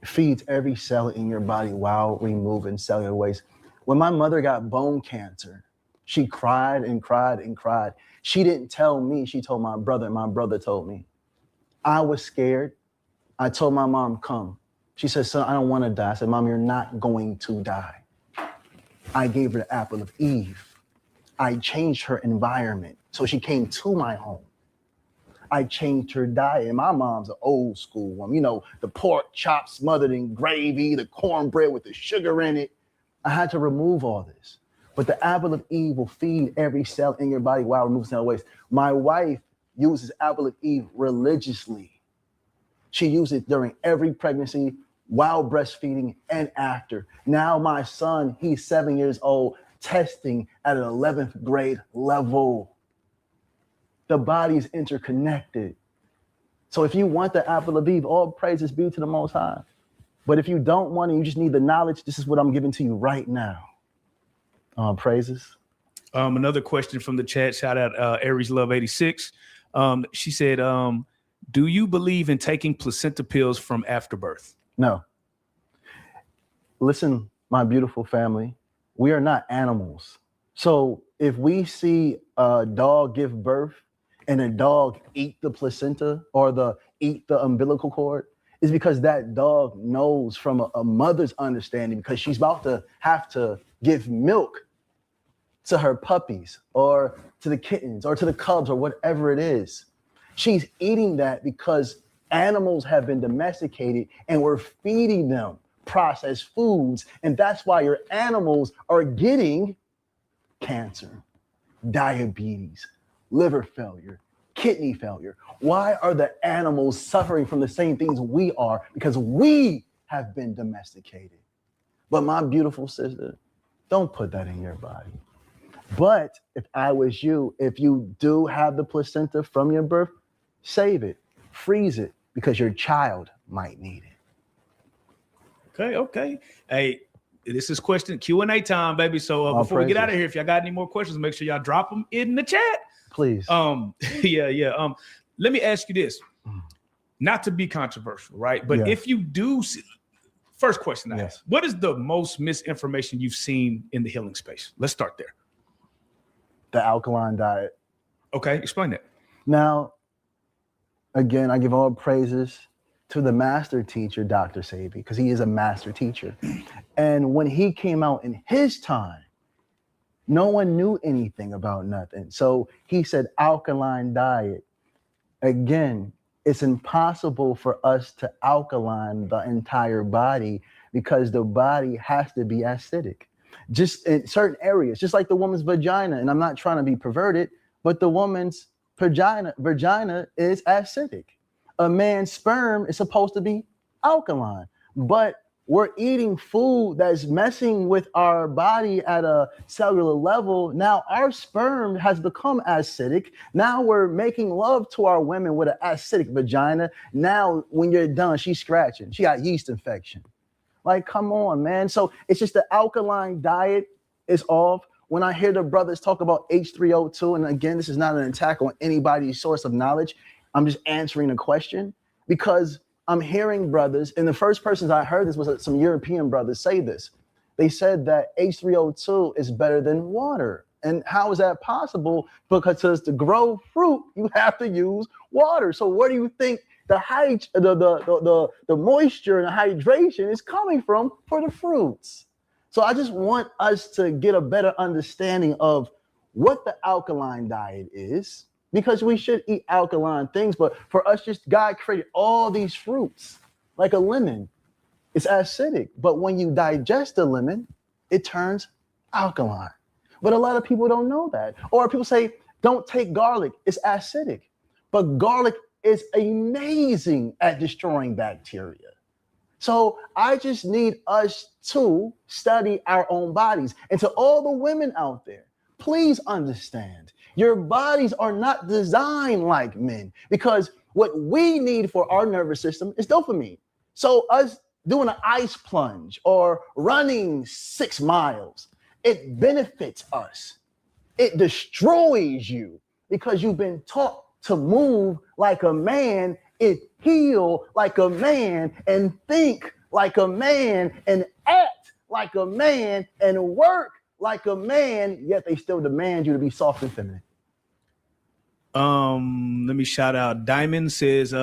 feeds every cell in your body while removing cellular waste. When my mother got bone cancer, she cried and cried and cried. She didn't tell me, she told my brother. My brother told me. I was scared. I told my mom, come. She said, son, I don't want to die. I said, Mom, you're not going to die. I gave her the Apple of Eve. I changed her environment. So she came to my home. I changed her diet. My mom's an old school woman. The pork chops smothered in gravy, the cornbread with the sugar in it. I had to remove all this. But the Apple of Eve will feed every cell in your body while removing cell waste. My wife uses Apple of Eve religiously. She used it during every pregnancy, while breastfeeding, and after. Now my son, he's 7 years old, testing at an 11th grade level. The body is interconnected. So if you want the Apple of Eve, all praises be to the Most High. But if you don't want it, you just need the knowledge, this is what I'm giving to you right now. Praises. Another question from the chat, shout out Aries Love 86. She said, do you believe in taking placenta pills from afterbirth? No. Listen, my beautiful family, we are not animals. So if we see a dog give birth and a dog eat the placenta or eat the umbilical cord, is because that dog knows from a mother's understanding, because she's about to have to give milk to her puppies or to the kittens or to the cubs or whatever it is. She's eating that because animals have been domesticated and we're feeding them processed foods. And that's why your animals are getting cancer, diabetes, liver failure, kidney failure. Why are the animals suffering from the same things we are? Because we have been domesticated. But my beautiful sister, don't put that in your body. But if I was you, if you do have the placenta from your birth, save it, freeze it, because your child might need it. Okay. Hey, this is question Q&A time, baby. So before we get out of here, if y'all got any more questions, make sure y'all drop them in the chat. Please. Yeah. Let me ask you this, not to be controversial, right? But if you do see, first question I ask, what is the most misinformation you've seen in the healing space? Let's start there. The alkaline diet. Okay, explain that. Now, again, I give all praises to the master teacher, Dr. Sebi, because he is a master teacher. And when he came out in his time, no one knew anything about nothing. So he said alkaline diet. Again, it's impossible for us to alkaline the entire body because the body has to be acidic. Just in certain areas, just like the woman's vagina. And I'm not trying to be perverted, but the woman's vagina is acidic. A man's sperm is supposed to be alkaline, but we're eating food that's messing with our body at a cellular level. Now our sperm has become acidic. Now we're making love to our women with an acidic vagina. Now when you're done, she's scratching. She got yeast infection. Like, come on, man. So it's just the alkaline diet is off. When I hear the brothers talk about H3O2, and again, this is not an attack on anybody's source of knowledge. I'm just answering a question because I'm hearing brothers, and the first persons I heard this was some European brothers say this. They said that H3O2 is better than water. And how is that possible? Because to grow fruit, you have to use water. So where do you think the moisture and the hydration is coming from for the fruits? So I just want us to get a better understanding of what the alkaline diet is, because we should eat alkaline things, but for us, just God created all these fruits, like a lemon. It's acidic, but when you digest a lemon, it turns alkaline. But a lot of people don't know that. Or people say, don't take garlic, it's acidic. But garlic is amazing at destroying bacteria. So I just need us to study our own bodies. And to all the women out there, please understand, your bodies are not designed like men, because what we need for our nervous system is dopamine. So us doing an ice plunge or running 6 miles, it benefits us. It destroys you because you've been taught to move like a man, and heal like a man, and think like a man, and act like a man, and work like a man, yet they still demand you to be soft and feminine. Let me shout out. Diamond says,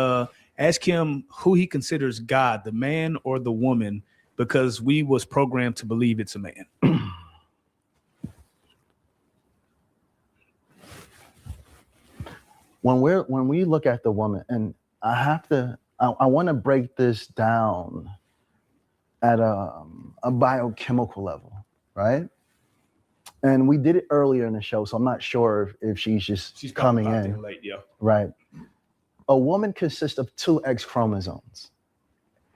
ask him who he considers God, the man or the woman, because we was programmed to believe it's a man. When we look at the woman, and I want to break this down at a biochemical level, right? And we did it earlier in the show, so I'm not sure if she's coming in late, yeah. Right. A woman consists of 2 X chromosomes,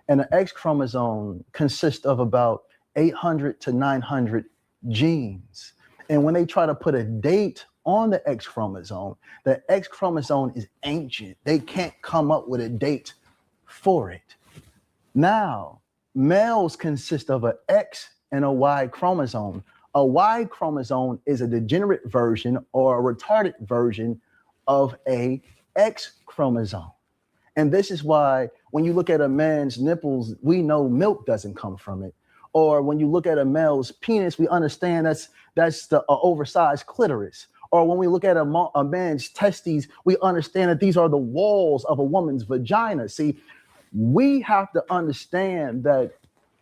and an X chromosome consists of about 800 to 900 genes. And when they try to put a date on the X chromosome is ancient. They can't come up with a date for it. Now, males consist of an X and a Y chromosome. A Y chromosome is a degenerate version or a retarded version of a X chromosome. And this is why when you look at a man's nipples, we know milk doesn't come from it. Or when you look at a male's penis, we understand that's the oversized clitoris. Or when we look at a man's testes, we understand that these are the walls of a woman's vagina. See, we have to understand that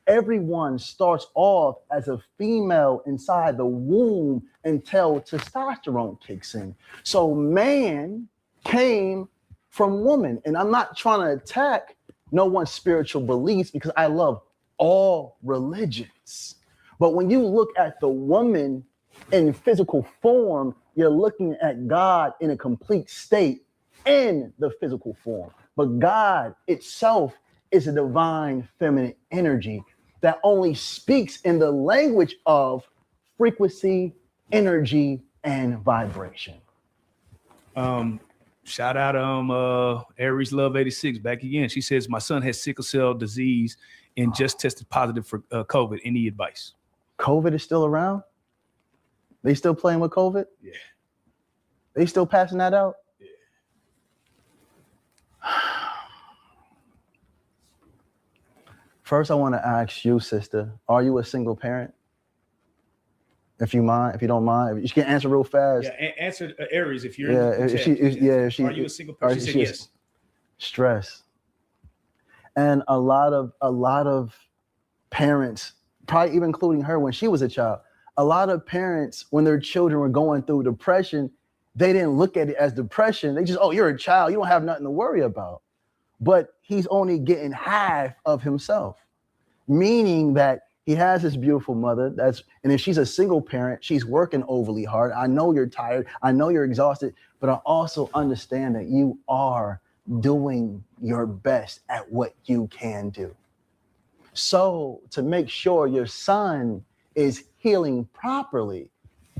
everyone starts off as a female inside the womb until testosterone kicks in. So man came from woman. And I'm not trying to attack no one's spiritual beliefs, because I love all religions. But when you look at the woman in physical form, you're looking at God in a complete state in the physical form. But God itself is a divine feminine energy that only speaks in the language of frequency, energy, and vibration. Shout out Aries Love 86 back again. She says, my son has sickle cell disease and just tested positive for COVID. Any advice? COVID is still around? They still playing with COVID? Yeah. They still passing that out? Yeah. First, I want to ask you, sister, are you a single parent? If you don't mind, you can answer real fast. Yeah, answer Aries if you're in the chat. Are you a single person? She said yes. Stress. And a lot of parents, probably even including her when she was a child, a lot of parents, when their children were going through depression, they didn't look at it as depression. They just, oh, you're a child, you don't have nothing to worry about. But he's only getting half of himself, meaning that he has this beautiful mother. And if she's a single parent, she's working overly hard. I know you're tired. I know you're exhausted, but I also understand that you are doing your best at what you can do. So to make sure your son is healing properly,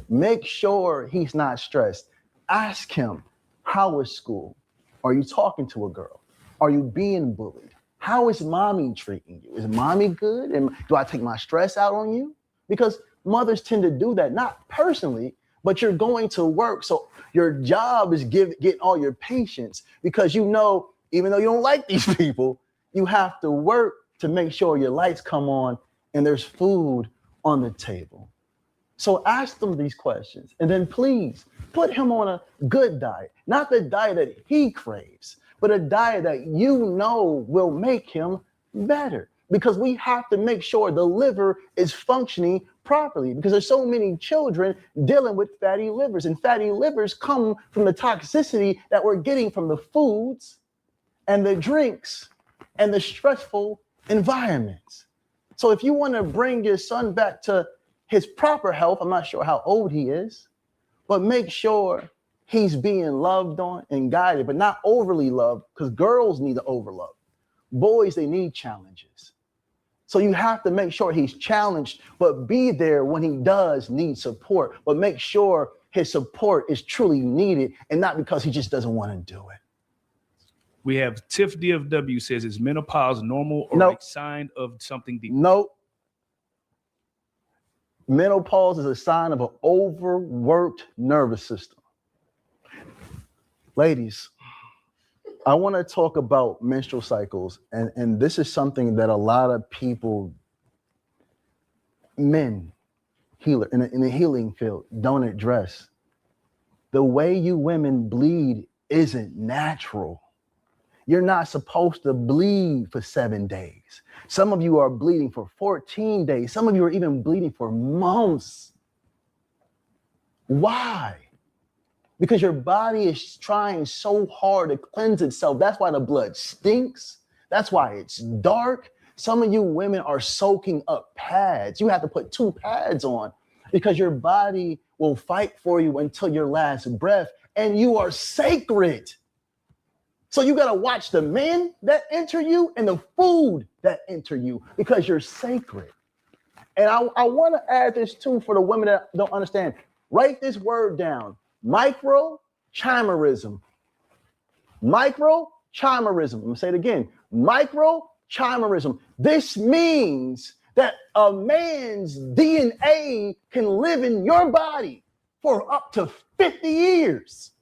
make sure he's not stressed. Ask him, how was school? Are you talking to a girl? Are you being bullied? How is mommy treating you? Is mommy good? And do I take my stress out on you? Because mothers tend to do that, not personally, but you're going to work. So your job is get all your patience, because you know, even though you don't like these people, you have to work to make sure your lights come on and there's food on the table. So ask them these questions, and then please put him on a good diet, not the diet that he craves, but a diet that you know will make him better. Because we have to make sure the liver is functioning properly, because there's so many children dealing with fatty livers, and fatty livers come from the toxicity that we're getting from the foods and the drinks and the stressful environments. So if you want to bring your son back to his proper health, I'm not sure how old he is, but make sure he's being loved on and guided, but not overly loved, because girls need to overlove. Boys, they need challenges. So you have to make sure he's challenged, but be there when he does need support, but make sure his support is truly needed and not because he just doesn't want to do it. We have Tiff DFW says, is menopause normal or a sign of something deep? Nope. Menopause is a sign of an overworked nervous system. Ladies, I want to talk about menstrual cycles, and this is something that a lot of people, men, healer in the healing field, don't address. The way you women bleed isn't natural. You're not supposed to bleed for 7 days. Some of you are bleeding for 14 days. Some of you are even bleeding for months. Why? Because your body is trying so hard to cleanse itself. That's why the blood stinks. That's why it's dark. Some of you women are soaking up pads. You have to put 2 pads on because your body will fight for you until your last breath, and you are sacred. So you got to watch the men that enter you and the food that enter you, because you're sacred. And I want to add this too for the women that don't understand. Write this word down: microchimerism. Microchimerism. I'm going to say it again. Microchimerism. This means that a man's DNA can live in your body for up to 50 years.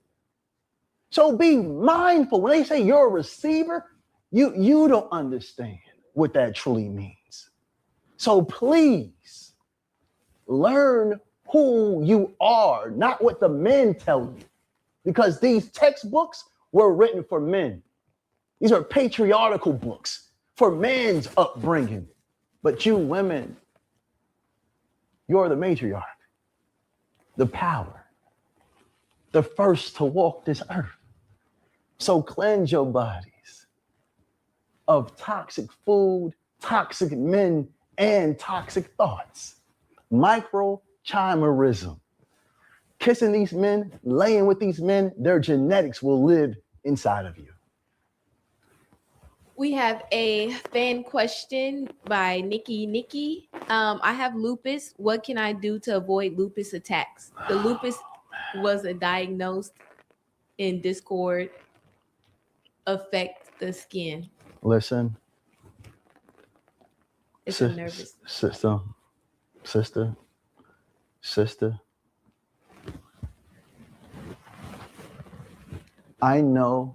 So be mindful. When they say you're a receiver, you don't understand what that truly means. So please learn who you are, not what the men tell you. Because these textbooks were written for men. These are patriarchal books for men's upbringing. But you women, you're the matriarch, the power, the first to walk this earth. So cleanse your bodies of toxic food, toxic men, and toxic thoughts. Microchimerism. Kissing these men, laying with these men, their genetics will live inside of you. We have a fan question by Nikki. I have lupus. What can I do to avoid lupus attacks? The lupus was diagnosed in Discord. Affect the skin. Listen. It's a nervous. Sister. I know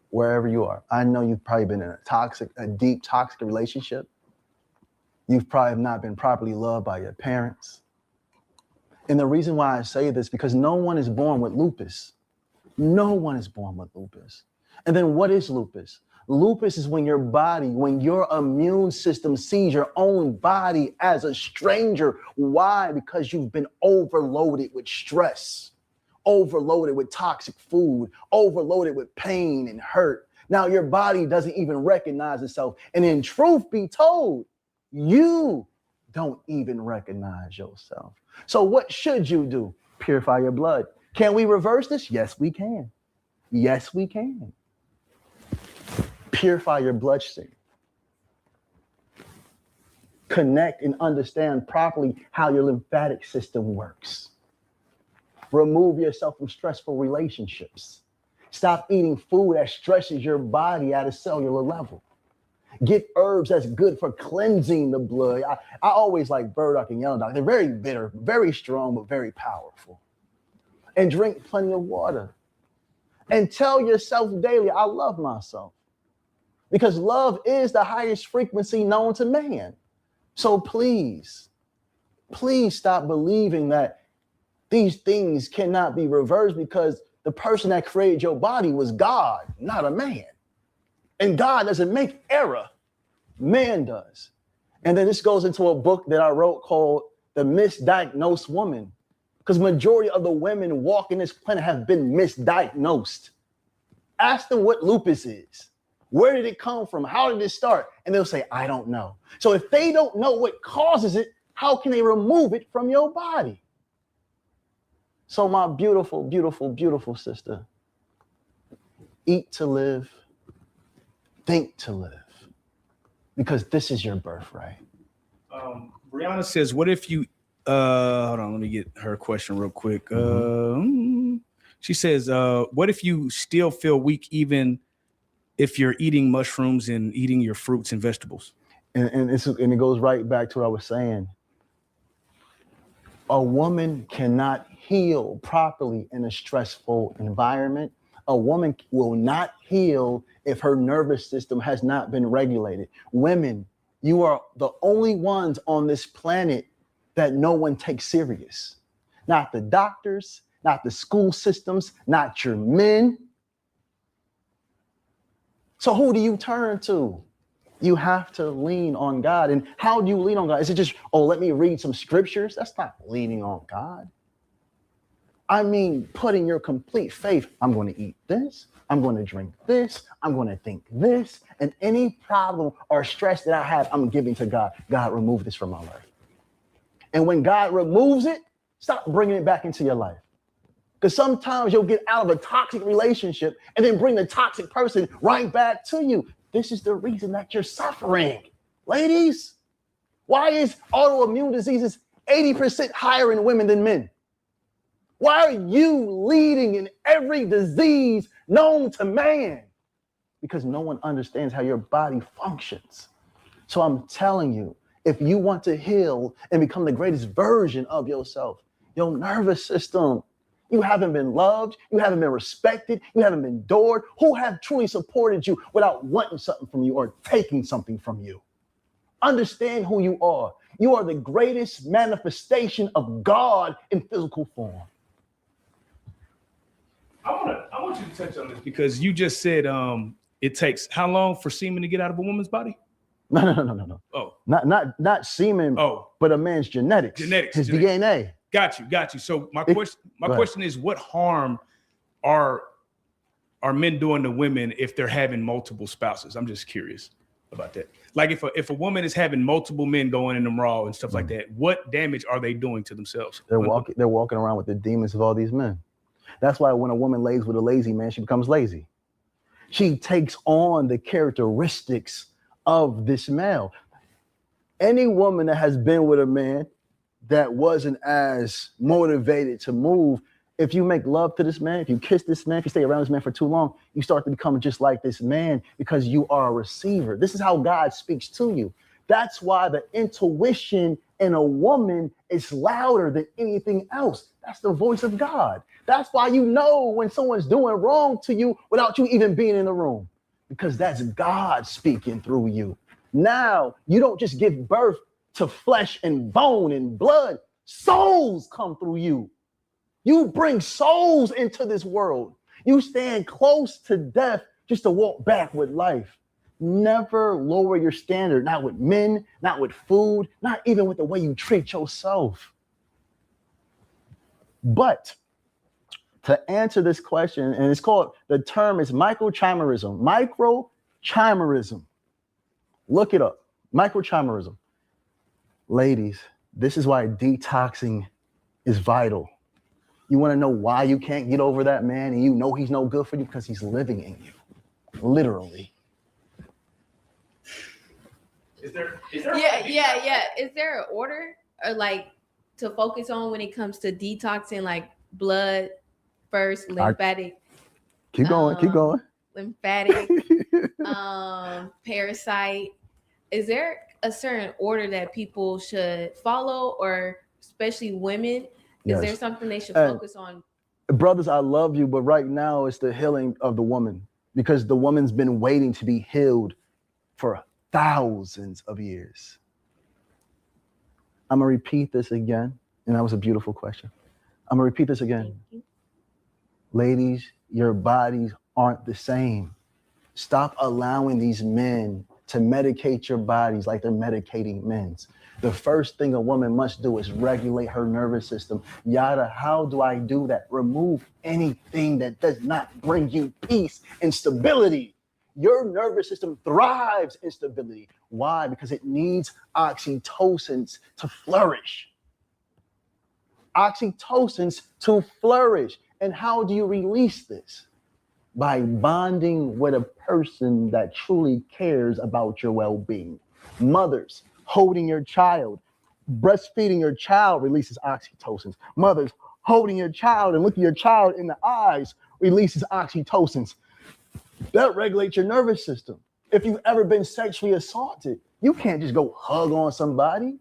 wherever you are, I know you've probably been in a deep toxic relationship. You've probably not been properly loved by your parents. And the reason why I say this, because no one is born with lupus. No one is born with lupus. And then what is lupus? Lupus is when your immune system sees your own body as a stranger. Why? Because you've been overloaded with stress, overloaded with toxic food, overloaded with pain and hurt. Now your body doesn't even recognize itself. And in truth be told, you don't even recognize yourself. So what should you do? Purify your blood. Can we reverse this? Yes, we can. Yes, we can. Purify your bloodstream. Connect and understand properly how your lymphatic system works. Remove yourself from stressful relationships. Stop eating food that stresses your body at a cellular level. Get herbs that's good for cleansing the blood. I always like burdock and yellow dock. They're very bitter, very strong, but very powerful. And drink plenty of water. And tell yourself daily, I love myself. Because love is the highest frequency known to man. So please stop believing that these things cannot be reversed, because the person that created your body was God, not a man. And God doesn't make error. Man does. And then this goes into a book that I wrote called The Misdiagnosed Woman, because majority of the women walking this planet have been misdiagnosed. Ask them what lupus is. Where did it come from? How did it start? And they'll say, I don't know. So if they don't know what causes it, how can they remove it from your body? So my beautiful, beautiful, beautiful sister, eat to live, think to live, because this is your birthright. Brianna says, what if you, hold on, let me get her question real quick. She says, what if you still feel weak even if you're eating mushrooms and eating your fruits and vegetables? And it goes right back to what I was saying. A woman cannot heal properly in a stressful environment. A woman will not heal if her nervous system has not been regulated. Women, you are the only ones on this planet that no one takes serious. Not the doctors, not the school systems, not your men. So who do you turn to? You have to lean on God. And how do you lean on God? Is it just, oh, let me read some scriptures? That's not leaning on God. I mean, putting your complete faith. I'm going to eat this. I'm going to drink this. I'm going to think this. And any problem or stress that I have, I'm giving to God. God, remove this from my life. And when God removes it, stop bringing it back into your life. Because sometimes you'll get out of a toxic relationship and then bring the toxic person right back to you. This is the reason that you're suffering. Ladies, why is autoimmune diseases 80% higher in women than men? Why are you leading in every disease known to man? Because no one understands how your body functions. So I'm telling you, if you want to heal and become the greatest version of yourself, your nervous system, you haven't been loved, you haven't been respected, you haven't been adored. Who have truly supported you without wanting something from you or taking something from you? Understand who you are. You are the greatest manifestation of God in physical form. I want you to touch on this because you just said it takes how long for semen to get out of a woman's body? No. Oh, not semen. Oh, but a man's genetics. His DNA. Got you. So my question is, what harm are men doing to women if they're having multiple spouses? I'm just curious about that. Like if a woman is having multiple men going in them raw and stuff like that, what damage are they doing to themselves? They're walking around with the demons of all these men. That's why when a woman lays with a lazy man, she becomes lazy. She takes on the characteristics of this male. Any woman that has been with a man that wasn't as motivated to move, if you make love to this man, if you kiss this man, if you stay around this man for too long, you start to become just like this man because you are a receiver. This is how God speaks to you. That's why the intuition in a woman is louder than anything else. That's the voice of God. That's why you know when someone's doing wrong to you without you even being in the room, because that's God speaking through you. Now, you don't just give birth to flesh and bone and blood. Souls come through you. You bring souls into this world. You stand close to death just to walk back with life. Never lower your standard, not with men, not with food, not even with the way you treat yourself. But to answer this question, and it's called, the term is microchimerism. Microchimerism. Look it up. Microchimerism. Ladies, this is why detoxing is vital. You want to know why you can't get over that man and you know he's no good for you? Because he's living in you. Literally. Is there yeah. Is there an order or like to focus on when it comes to detoxing, like blood first, lymphatic? Keep going. Lymphatic, parasite. Is there a certain order that people should follow, or especially women? Is there Yes. something they should And focus on? brothers, I love you, but right now it's the healing of the woman, because the woman's been waiting to be healed for thousands of years. I'm gonna repeat this again, and that was a beautiful question. I'm gonna repeat this again. Ladies, your bodies aren't the same. Stop allowing these men to medicate your bodies like they're medicating men's. The first thing a woman must do is regulate her nervous system. Yada, how do I do that? Remove anything that does not bring you peace and stability. Your nervous system thrives in stability. Why? Because it needs oxytocins to flourish. Oxytocins to flourish. And how do you release this? By bonding with a person that truly cares about your well-being. Mothers, holding your child, breastfeeding your child releases oxytocins. Mothers, holding your child and looking your child in the eyes releases oxytocins. That regulates your nervous system. If you've ever been sexually assaulted, you can't just go hug on somebody.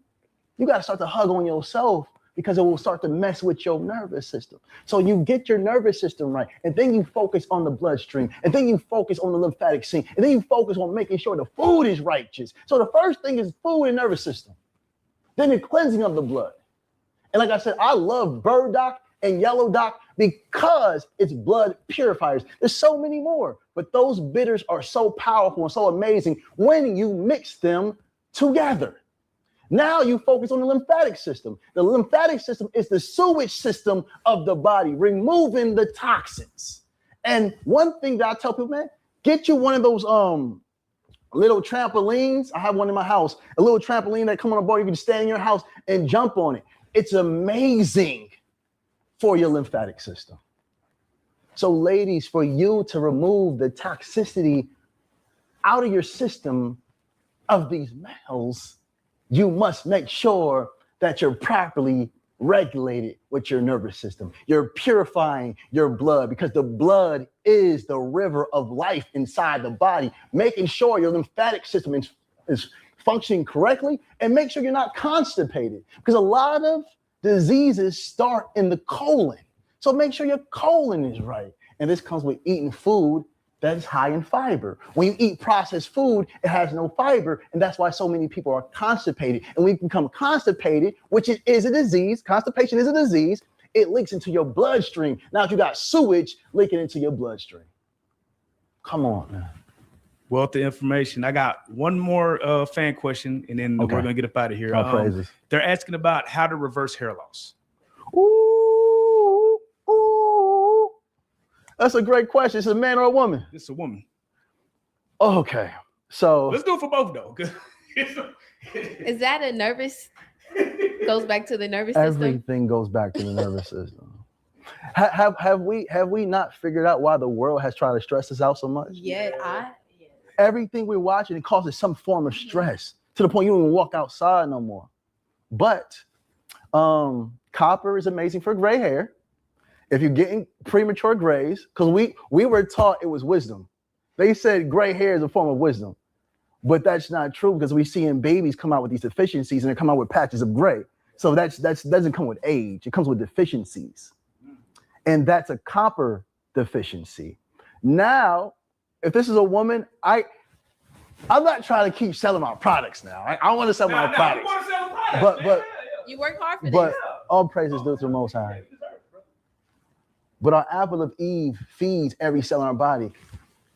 You got to start to hug on yourself, because it will start to mess with your nervous system. So you get your nervous system right, and then you focus on the bloodstream, and then you focus on the lymphatic system, and then you focus on making sure the food is righteous. So the first thing is food and nervous system, then the cleansing of the blood. And like I said, I love burdock and yellow dock because it's blood purifiers. There's so many more, but those bitters are so powerful and so amazing when you mix them together. Now you focus on the lymphatic system. The lymphatic system is the sewage system of the body, removing the toxins. And one thing that I tell people, man, get you one of those little trampolines. I have one in my house, a little trampoline that come on a board. You can stand in your house and jump on it. It's amazing for your lymphatic system. So ladies, for you to remove the toxicity out of your system of these males, you must make sure that you're properly regulated with your nervous system. You're purifying your blood, because the blood is the river of life inside the body. Making sure your lymphatic system is functioning correctly, and make sure you're not constipated, because a lot of diseases start in the colon. So make sure your colon is right. And this comes with eating food that is high in fiber. When you eat processed food, it has no fiber, and that's why so many people are constipated. And when you become constipated, which is a disease, constipation is a disease, it leaks into your bloodstream. Now you got sewage leaking into your bloodstream. Come on, man. Wealth of information. I got one more fan question, and then we're gonna get up out of here. Praises. They're asking about how to reverse hair loss. Ooh. That's a great question. It's a man or a woman? It's a woman. Okay, so let's do it for both though. Is that a nervous? Goes back to the nervous system. Everything goes back to the nervous system. Have we not figured out why the world has tried to stress us out so much? Yeah, Everything we're watching, it causes some form of stress to the point you don't even walk outside no more. But copper is amazing for gray hair. If you're getting premature grays, because we were taught it was wisdom. They said gray hair is a form of wisdom, but that's not true, because we see in babies come out with these deficiencies, and they come out with patches of gray. So that doesn't come with age. It comes with deficiencies, and that's a copper deficiency. Now, if this is a woman, I'm not trying to keep selling my products now. I want to sell my products. But you work hard for but this. all praises due to the Most High. But our apple of Eve feeds every cell in our body.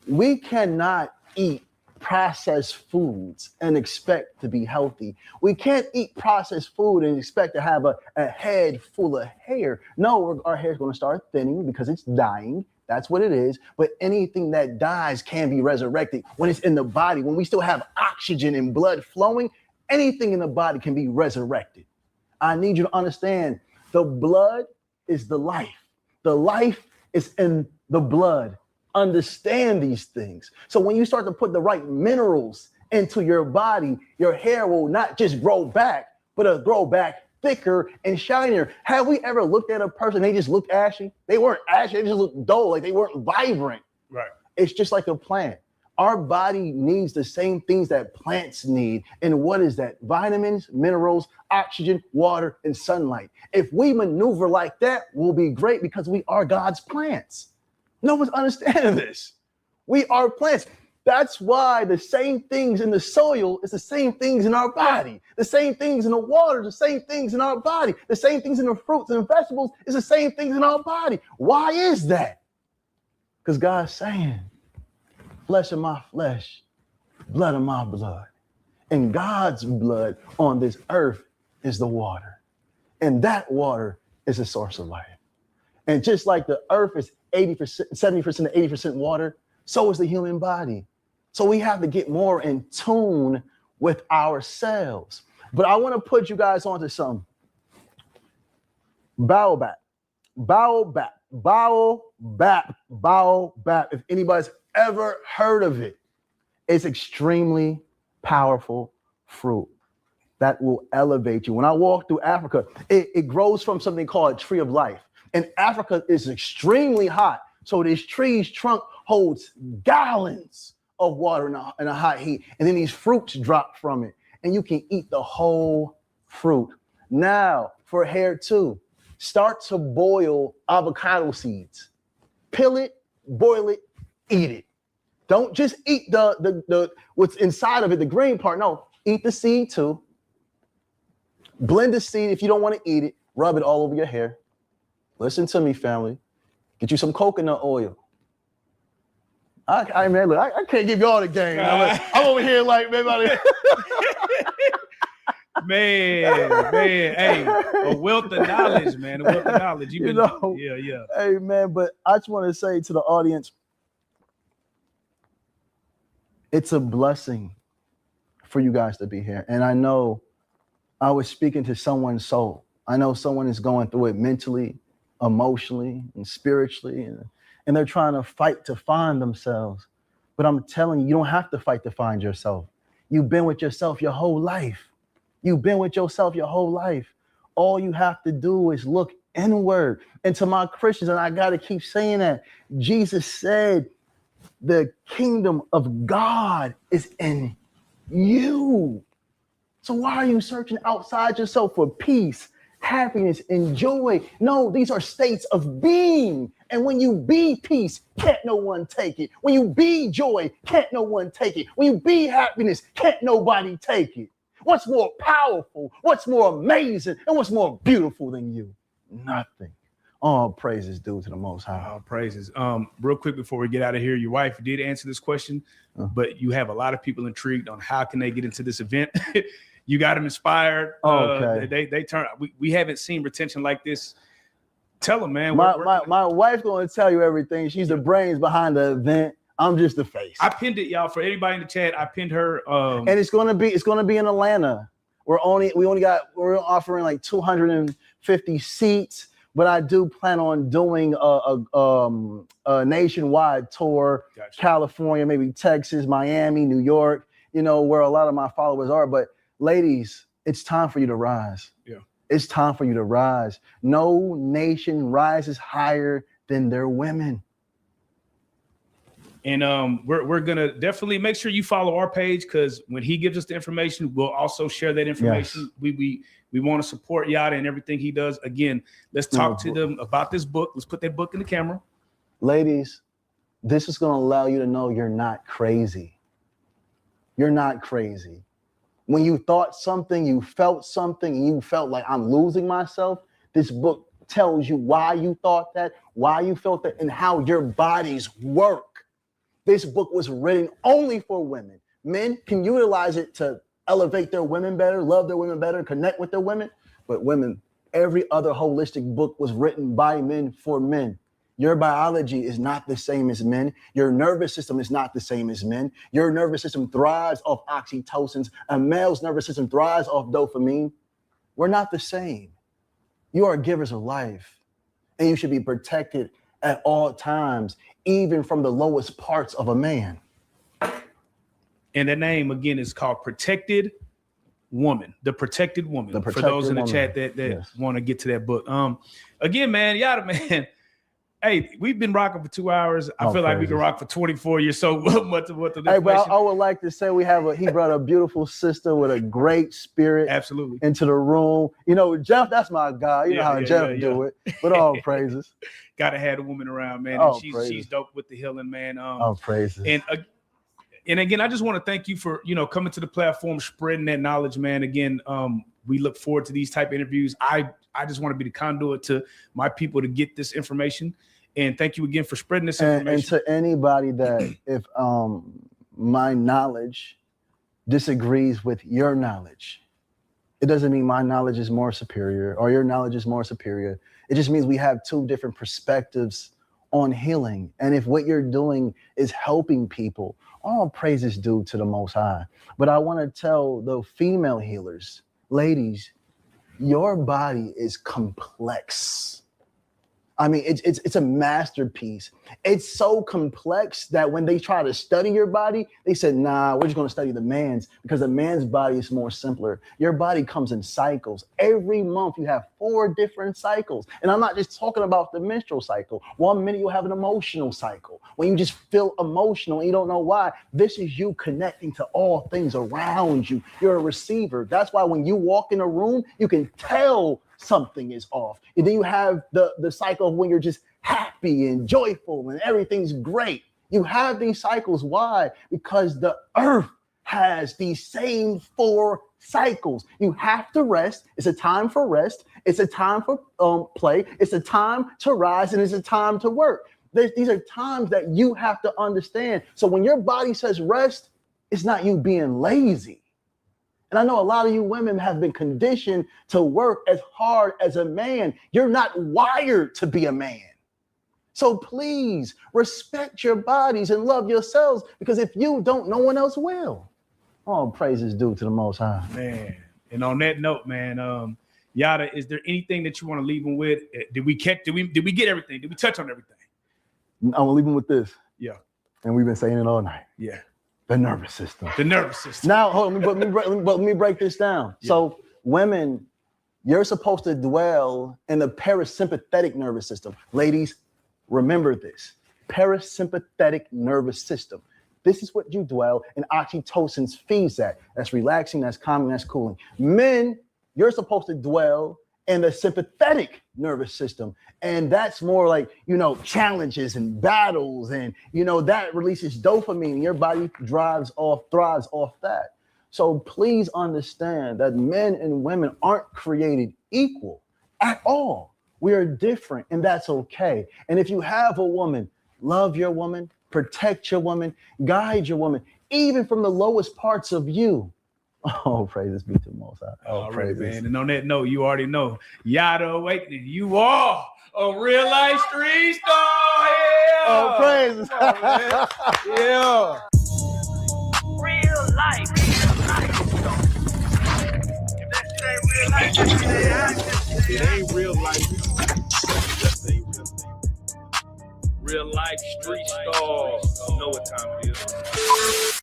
We cannot eat processed foods and expect to be healthy. We can't eat processed food and expect to have a head full of hair. No, our hair is going to start thinning because it's dying. That's what it is. But anything that dies can be resurrected when it's in the body. When we still have oxygen and blood flowing, anything in the body can be resurrected. I need you to understand, the blood is the life. The life is in the blood. Understand these things. So when you start to put the right minerals into your body, your hair will not just grow back, but it'll grow back thicker and shinier. Have we ever looked at a person, they just looked ashy? They weren't ashy, they just looked dull, like they weren't vibrant. Right. It's just like a plant. Our body needs the same things that plants need. And what is that? Vitamins, minerals, oxygen, water, and sunlight. If we maneuver like that, we'll be great because we are God's plants. No one's understanding this. We are plants. That's why the same things in the soil is the same things in our body. The same things in the water, the same things in our body. The same things in the fruits and vegetables is the same things in our body. Why is that? Because God's saying, flesh of my flesh, blood of my blood. And God's blood on this earth is the water. And that water is a source of life. And just like the earth is 80%, 70% to 80% water, so is the human body. So we have to get more in tune with ourselves. But I want to put you guys onto something. Baobab. Baobab. Baobab. Baobab. If anybody's ever heard of it, it's extremely powerful fruit that will elevate you. When I walk through Africa, it grows from something called a tree of life. And Africa is extremely hot. So this tree's trunk holds gallons of water in a hot heat. And then these fruits drop from it. And you can eat the whole fruit. Now, for hair too, start to boil avocado seeds. Peel it, boil it, eat it. Don't just eat the what's inside of it, the green part. No, eat the seed too. Blend the seed if you don't want to eat it. Rub it all over your hair. Listen to me, family. Get you some coconut oil. I can't give you all the game. I'm over here like, man, hey, a wealth of knowledge, man. A wealth of knowledge. Yeah. Hey, man, but I just want to say to the audience, it's a blessing for you guys to be here. And I know I was speaking to someone's soul. I know someone is going through it mentally, emotionally, and spiritually, and they're trying to fight to find themselves. But I'm telling you, you don't have to fight to find yourself. You've been with yourself your whole life. You've been with yourself your whole life. All you have to do is look inward. And to my Christians, and I got to keep saying that, Jesus said, the kingdom of God is in you. So why are you searching outside yourself for peace, happiness, and joy? No, these are states of being. And when you be peace, can't no one take it. When you be joy, can't no one take it. When you be happiness, can't nobody take it. What's more powerful, what's more amazing, and what's more beautiful than you? Nothing. All praises due to the Most High. All praises. Real quick before we get out of here, your wife did answer this question, but you have a lot of people intrigued on how can they get into this event. You got them inspired. Okay. They turn. We haven't seen retention like this. Tell them, man. My wife's going to tell you everything. She's the brains behind the event. I'm just the face. I pinned it, y'all. For anybody in the chat, I pinned her. And it's gonna be in Atlanta. We're offering like 250 seats, but I do plan on doing a nationwide tour. Gotcha. California, maybe Texas, Miami, New York, where a lot of my followers are. But ladies, it's time for you to rise. Yeah. It's time for you to rise. No nation rises higher than their women. And we're gonna definitely make sure you follow our page, because when he gives us the information, we'll also share that information. Yes. We want to support Yada and everything he does. Again, let's talk to them about this book. Let's put that book in the camera. Ladies, this is going to allow you to know you're not crazy. You're not crazy. When you thought something, you felt something, and you felt like I'm losing myself, this book tells you why you thought that, why you felt that, and how your bodies work. This book was written only for women. Men can utilize it to elevate their women better, love their women better, connect with their women. But women, every other holistic book was written by men for men. Your biology is not the same as men. Your nervous system is not the same as men. Your nervous system thrives off oxytocins. A male's nervous system thrives off dopamine. We're not the same. You are givers of life, and you should be protected at all times, even from the lowest parts of a man. And the name again is called Protected Woman. The Protected Woman. For those in the chat that want to get to that book. Again, man, Yada, man. Hey, we've been rocking for 2 hours. I feel like we can rock for 24 years. So much of what the Hey, but I would like to say he brought a beautiful sister with a great spirit absolutely into the room. You know, Jeff, that's my guy. You know how Jeff do it. But all praises. Gotta have a woman around, man. And she's dope with the healing, man. Praises. And again, I just want to thank you for coming to the platform, spreading that knowledge, man. Again, we look forward to these type of interviews. I just want to be the conduit to my people to get this information. And thank you again for spreading this information. And to anybody that if my knowledge disagrees with your knowledge, it doesn't mean my knowledge is more superior or your knowledge is more superior. It just means we have two different perspectives on healing. And if what you're doing is helping people, all praise is due to the Most High. But I want to tell the female healers, ladies, your body is complex. I mean, it's a masterpiece. It's so complex that when they try to study your body, they said, nah, we're just going to study the man's because the man's body is more simpler. Your body comes in cycles. Every month you have 4 different cycles. And I'm not just talking about the menstrual cycle. 1 minute you'll have an emotional cycle when you just feel emotional and you don't know why. This is you connecting to all things around you. You're a receiver. That's why when you walk in a room, you can tell something is off. And then you have the cycle of when you're just happy and joyful and everything's great. You have these cycles. Why? Because the earth has these same 4 cycles. You have to rest. It's a time for rest. It's a time for play. It's a time to rise, and it's a time to work. These are times that you have to understand. So when your body says rest, it's not you being lazy. And I know a lot of you women have been conditioned to work as hard as a man. You're not wired to be a man. So please respect your bodies and love yourselves, because if you don't, no one else will. All praise is due to the Most High. Man. And on that note, man, Yada, is there anything that you want to leave them with? Did we get everything? Did we touch on everything? I'm gonna leave them with this. Yeah. And we've been saying it all night. Yeah. The nervous system. The nervous system. Now, hold on, let me break this down. Yeah. So women, you're supposed to dwell in the parasympathetic nervous system. Ladies, remember this. Parasympathetic nervous system. This is what you dwell, and oxytocin feeds that. That's relaxing, that's calming, that's cooling. Men, you're supposed to dwell in the sympathetic nervous system. And that's more like, challenges and battles. And, that releases dopamine. Your body thrives off that. So please understand that men and women aren't created equal at all. We are different, and that's okay. And if you have a woman, love your woman, protect your woman, guide your woman, even from the lowest parts of you. Oh, praises be to the Most High. Oh, praises. Man. And on that note, you already know, Yada Awakening, you are a real life street star. Yeah. Oh, praises. Yeah. Real life. It ain't real life. Real life street stars. You know what time it is.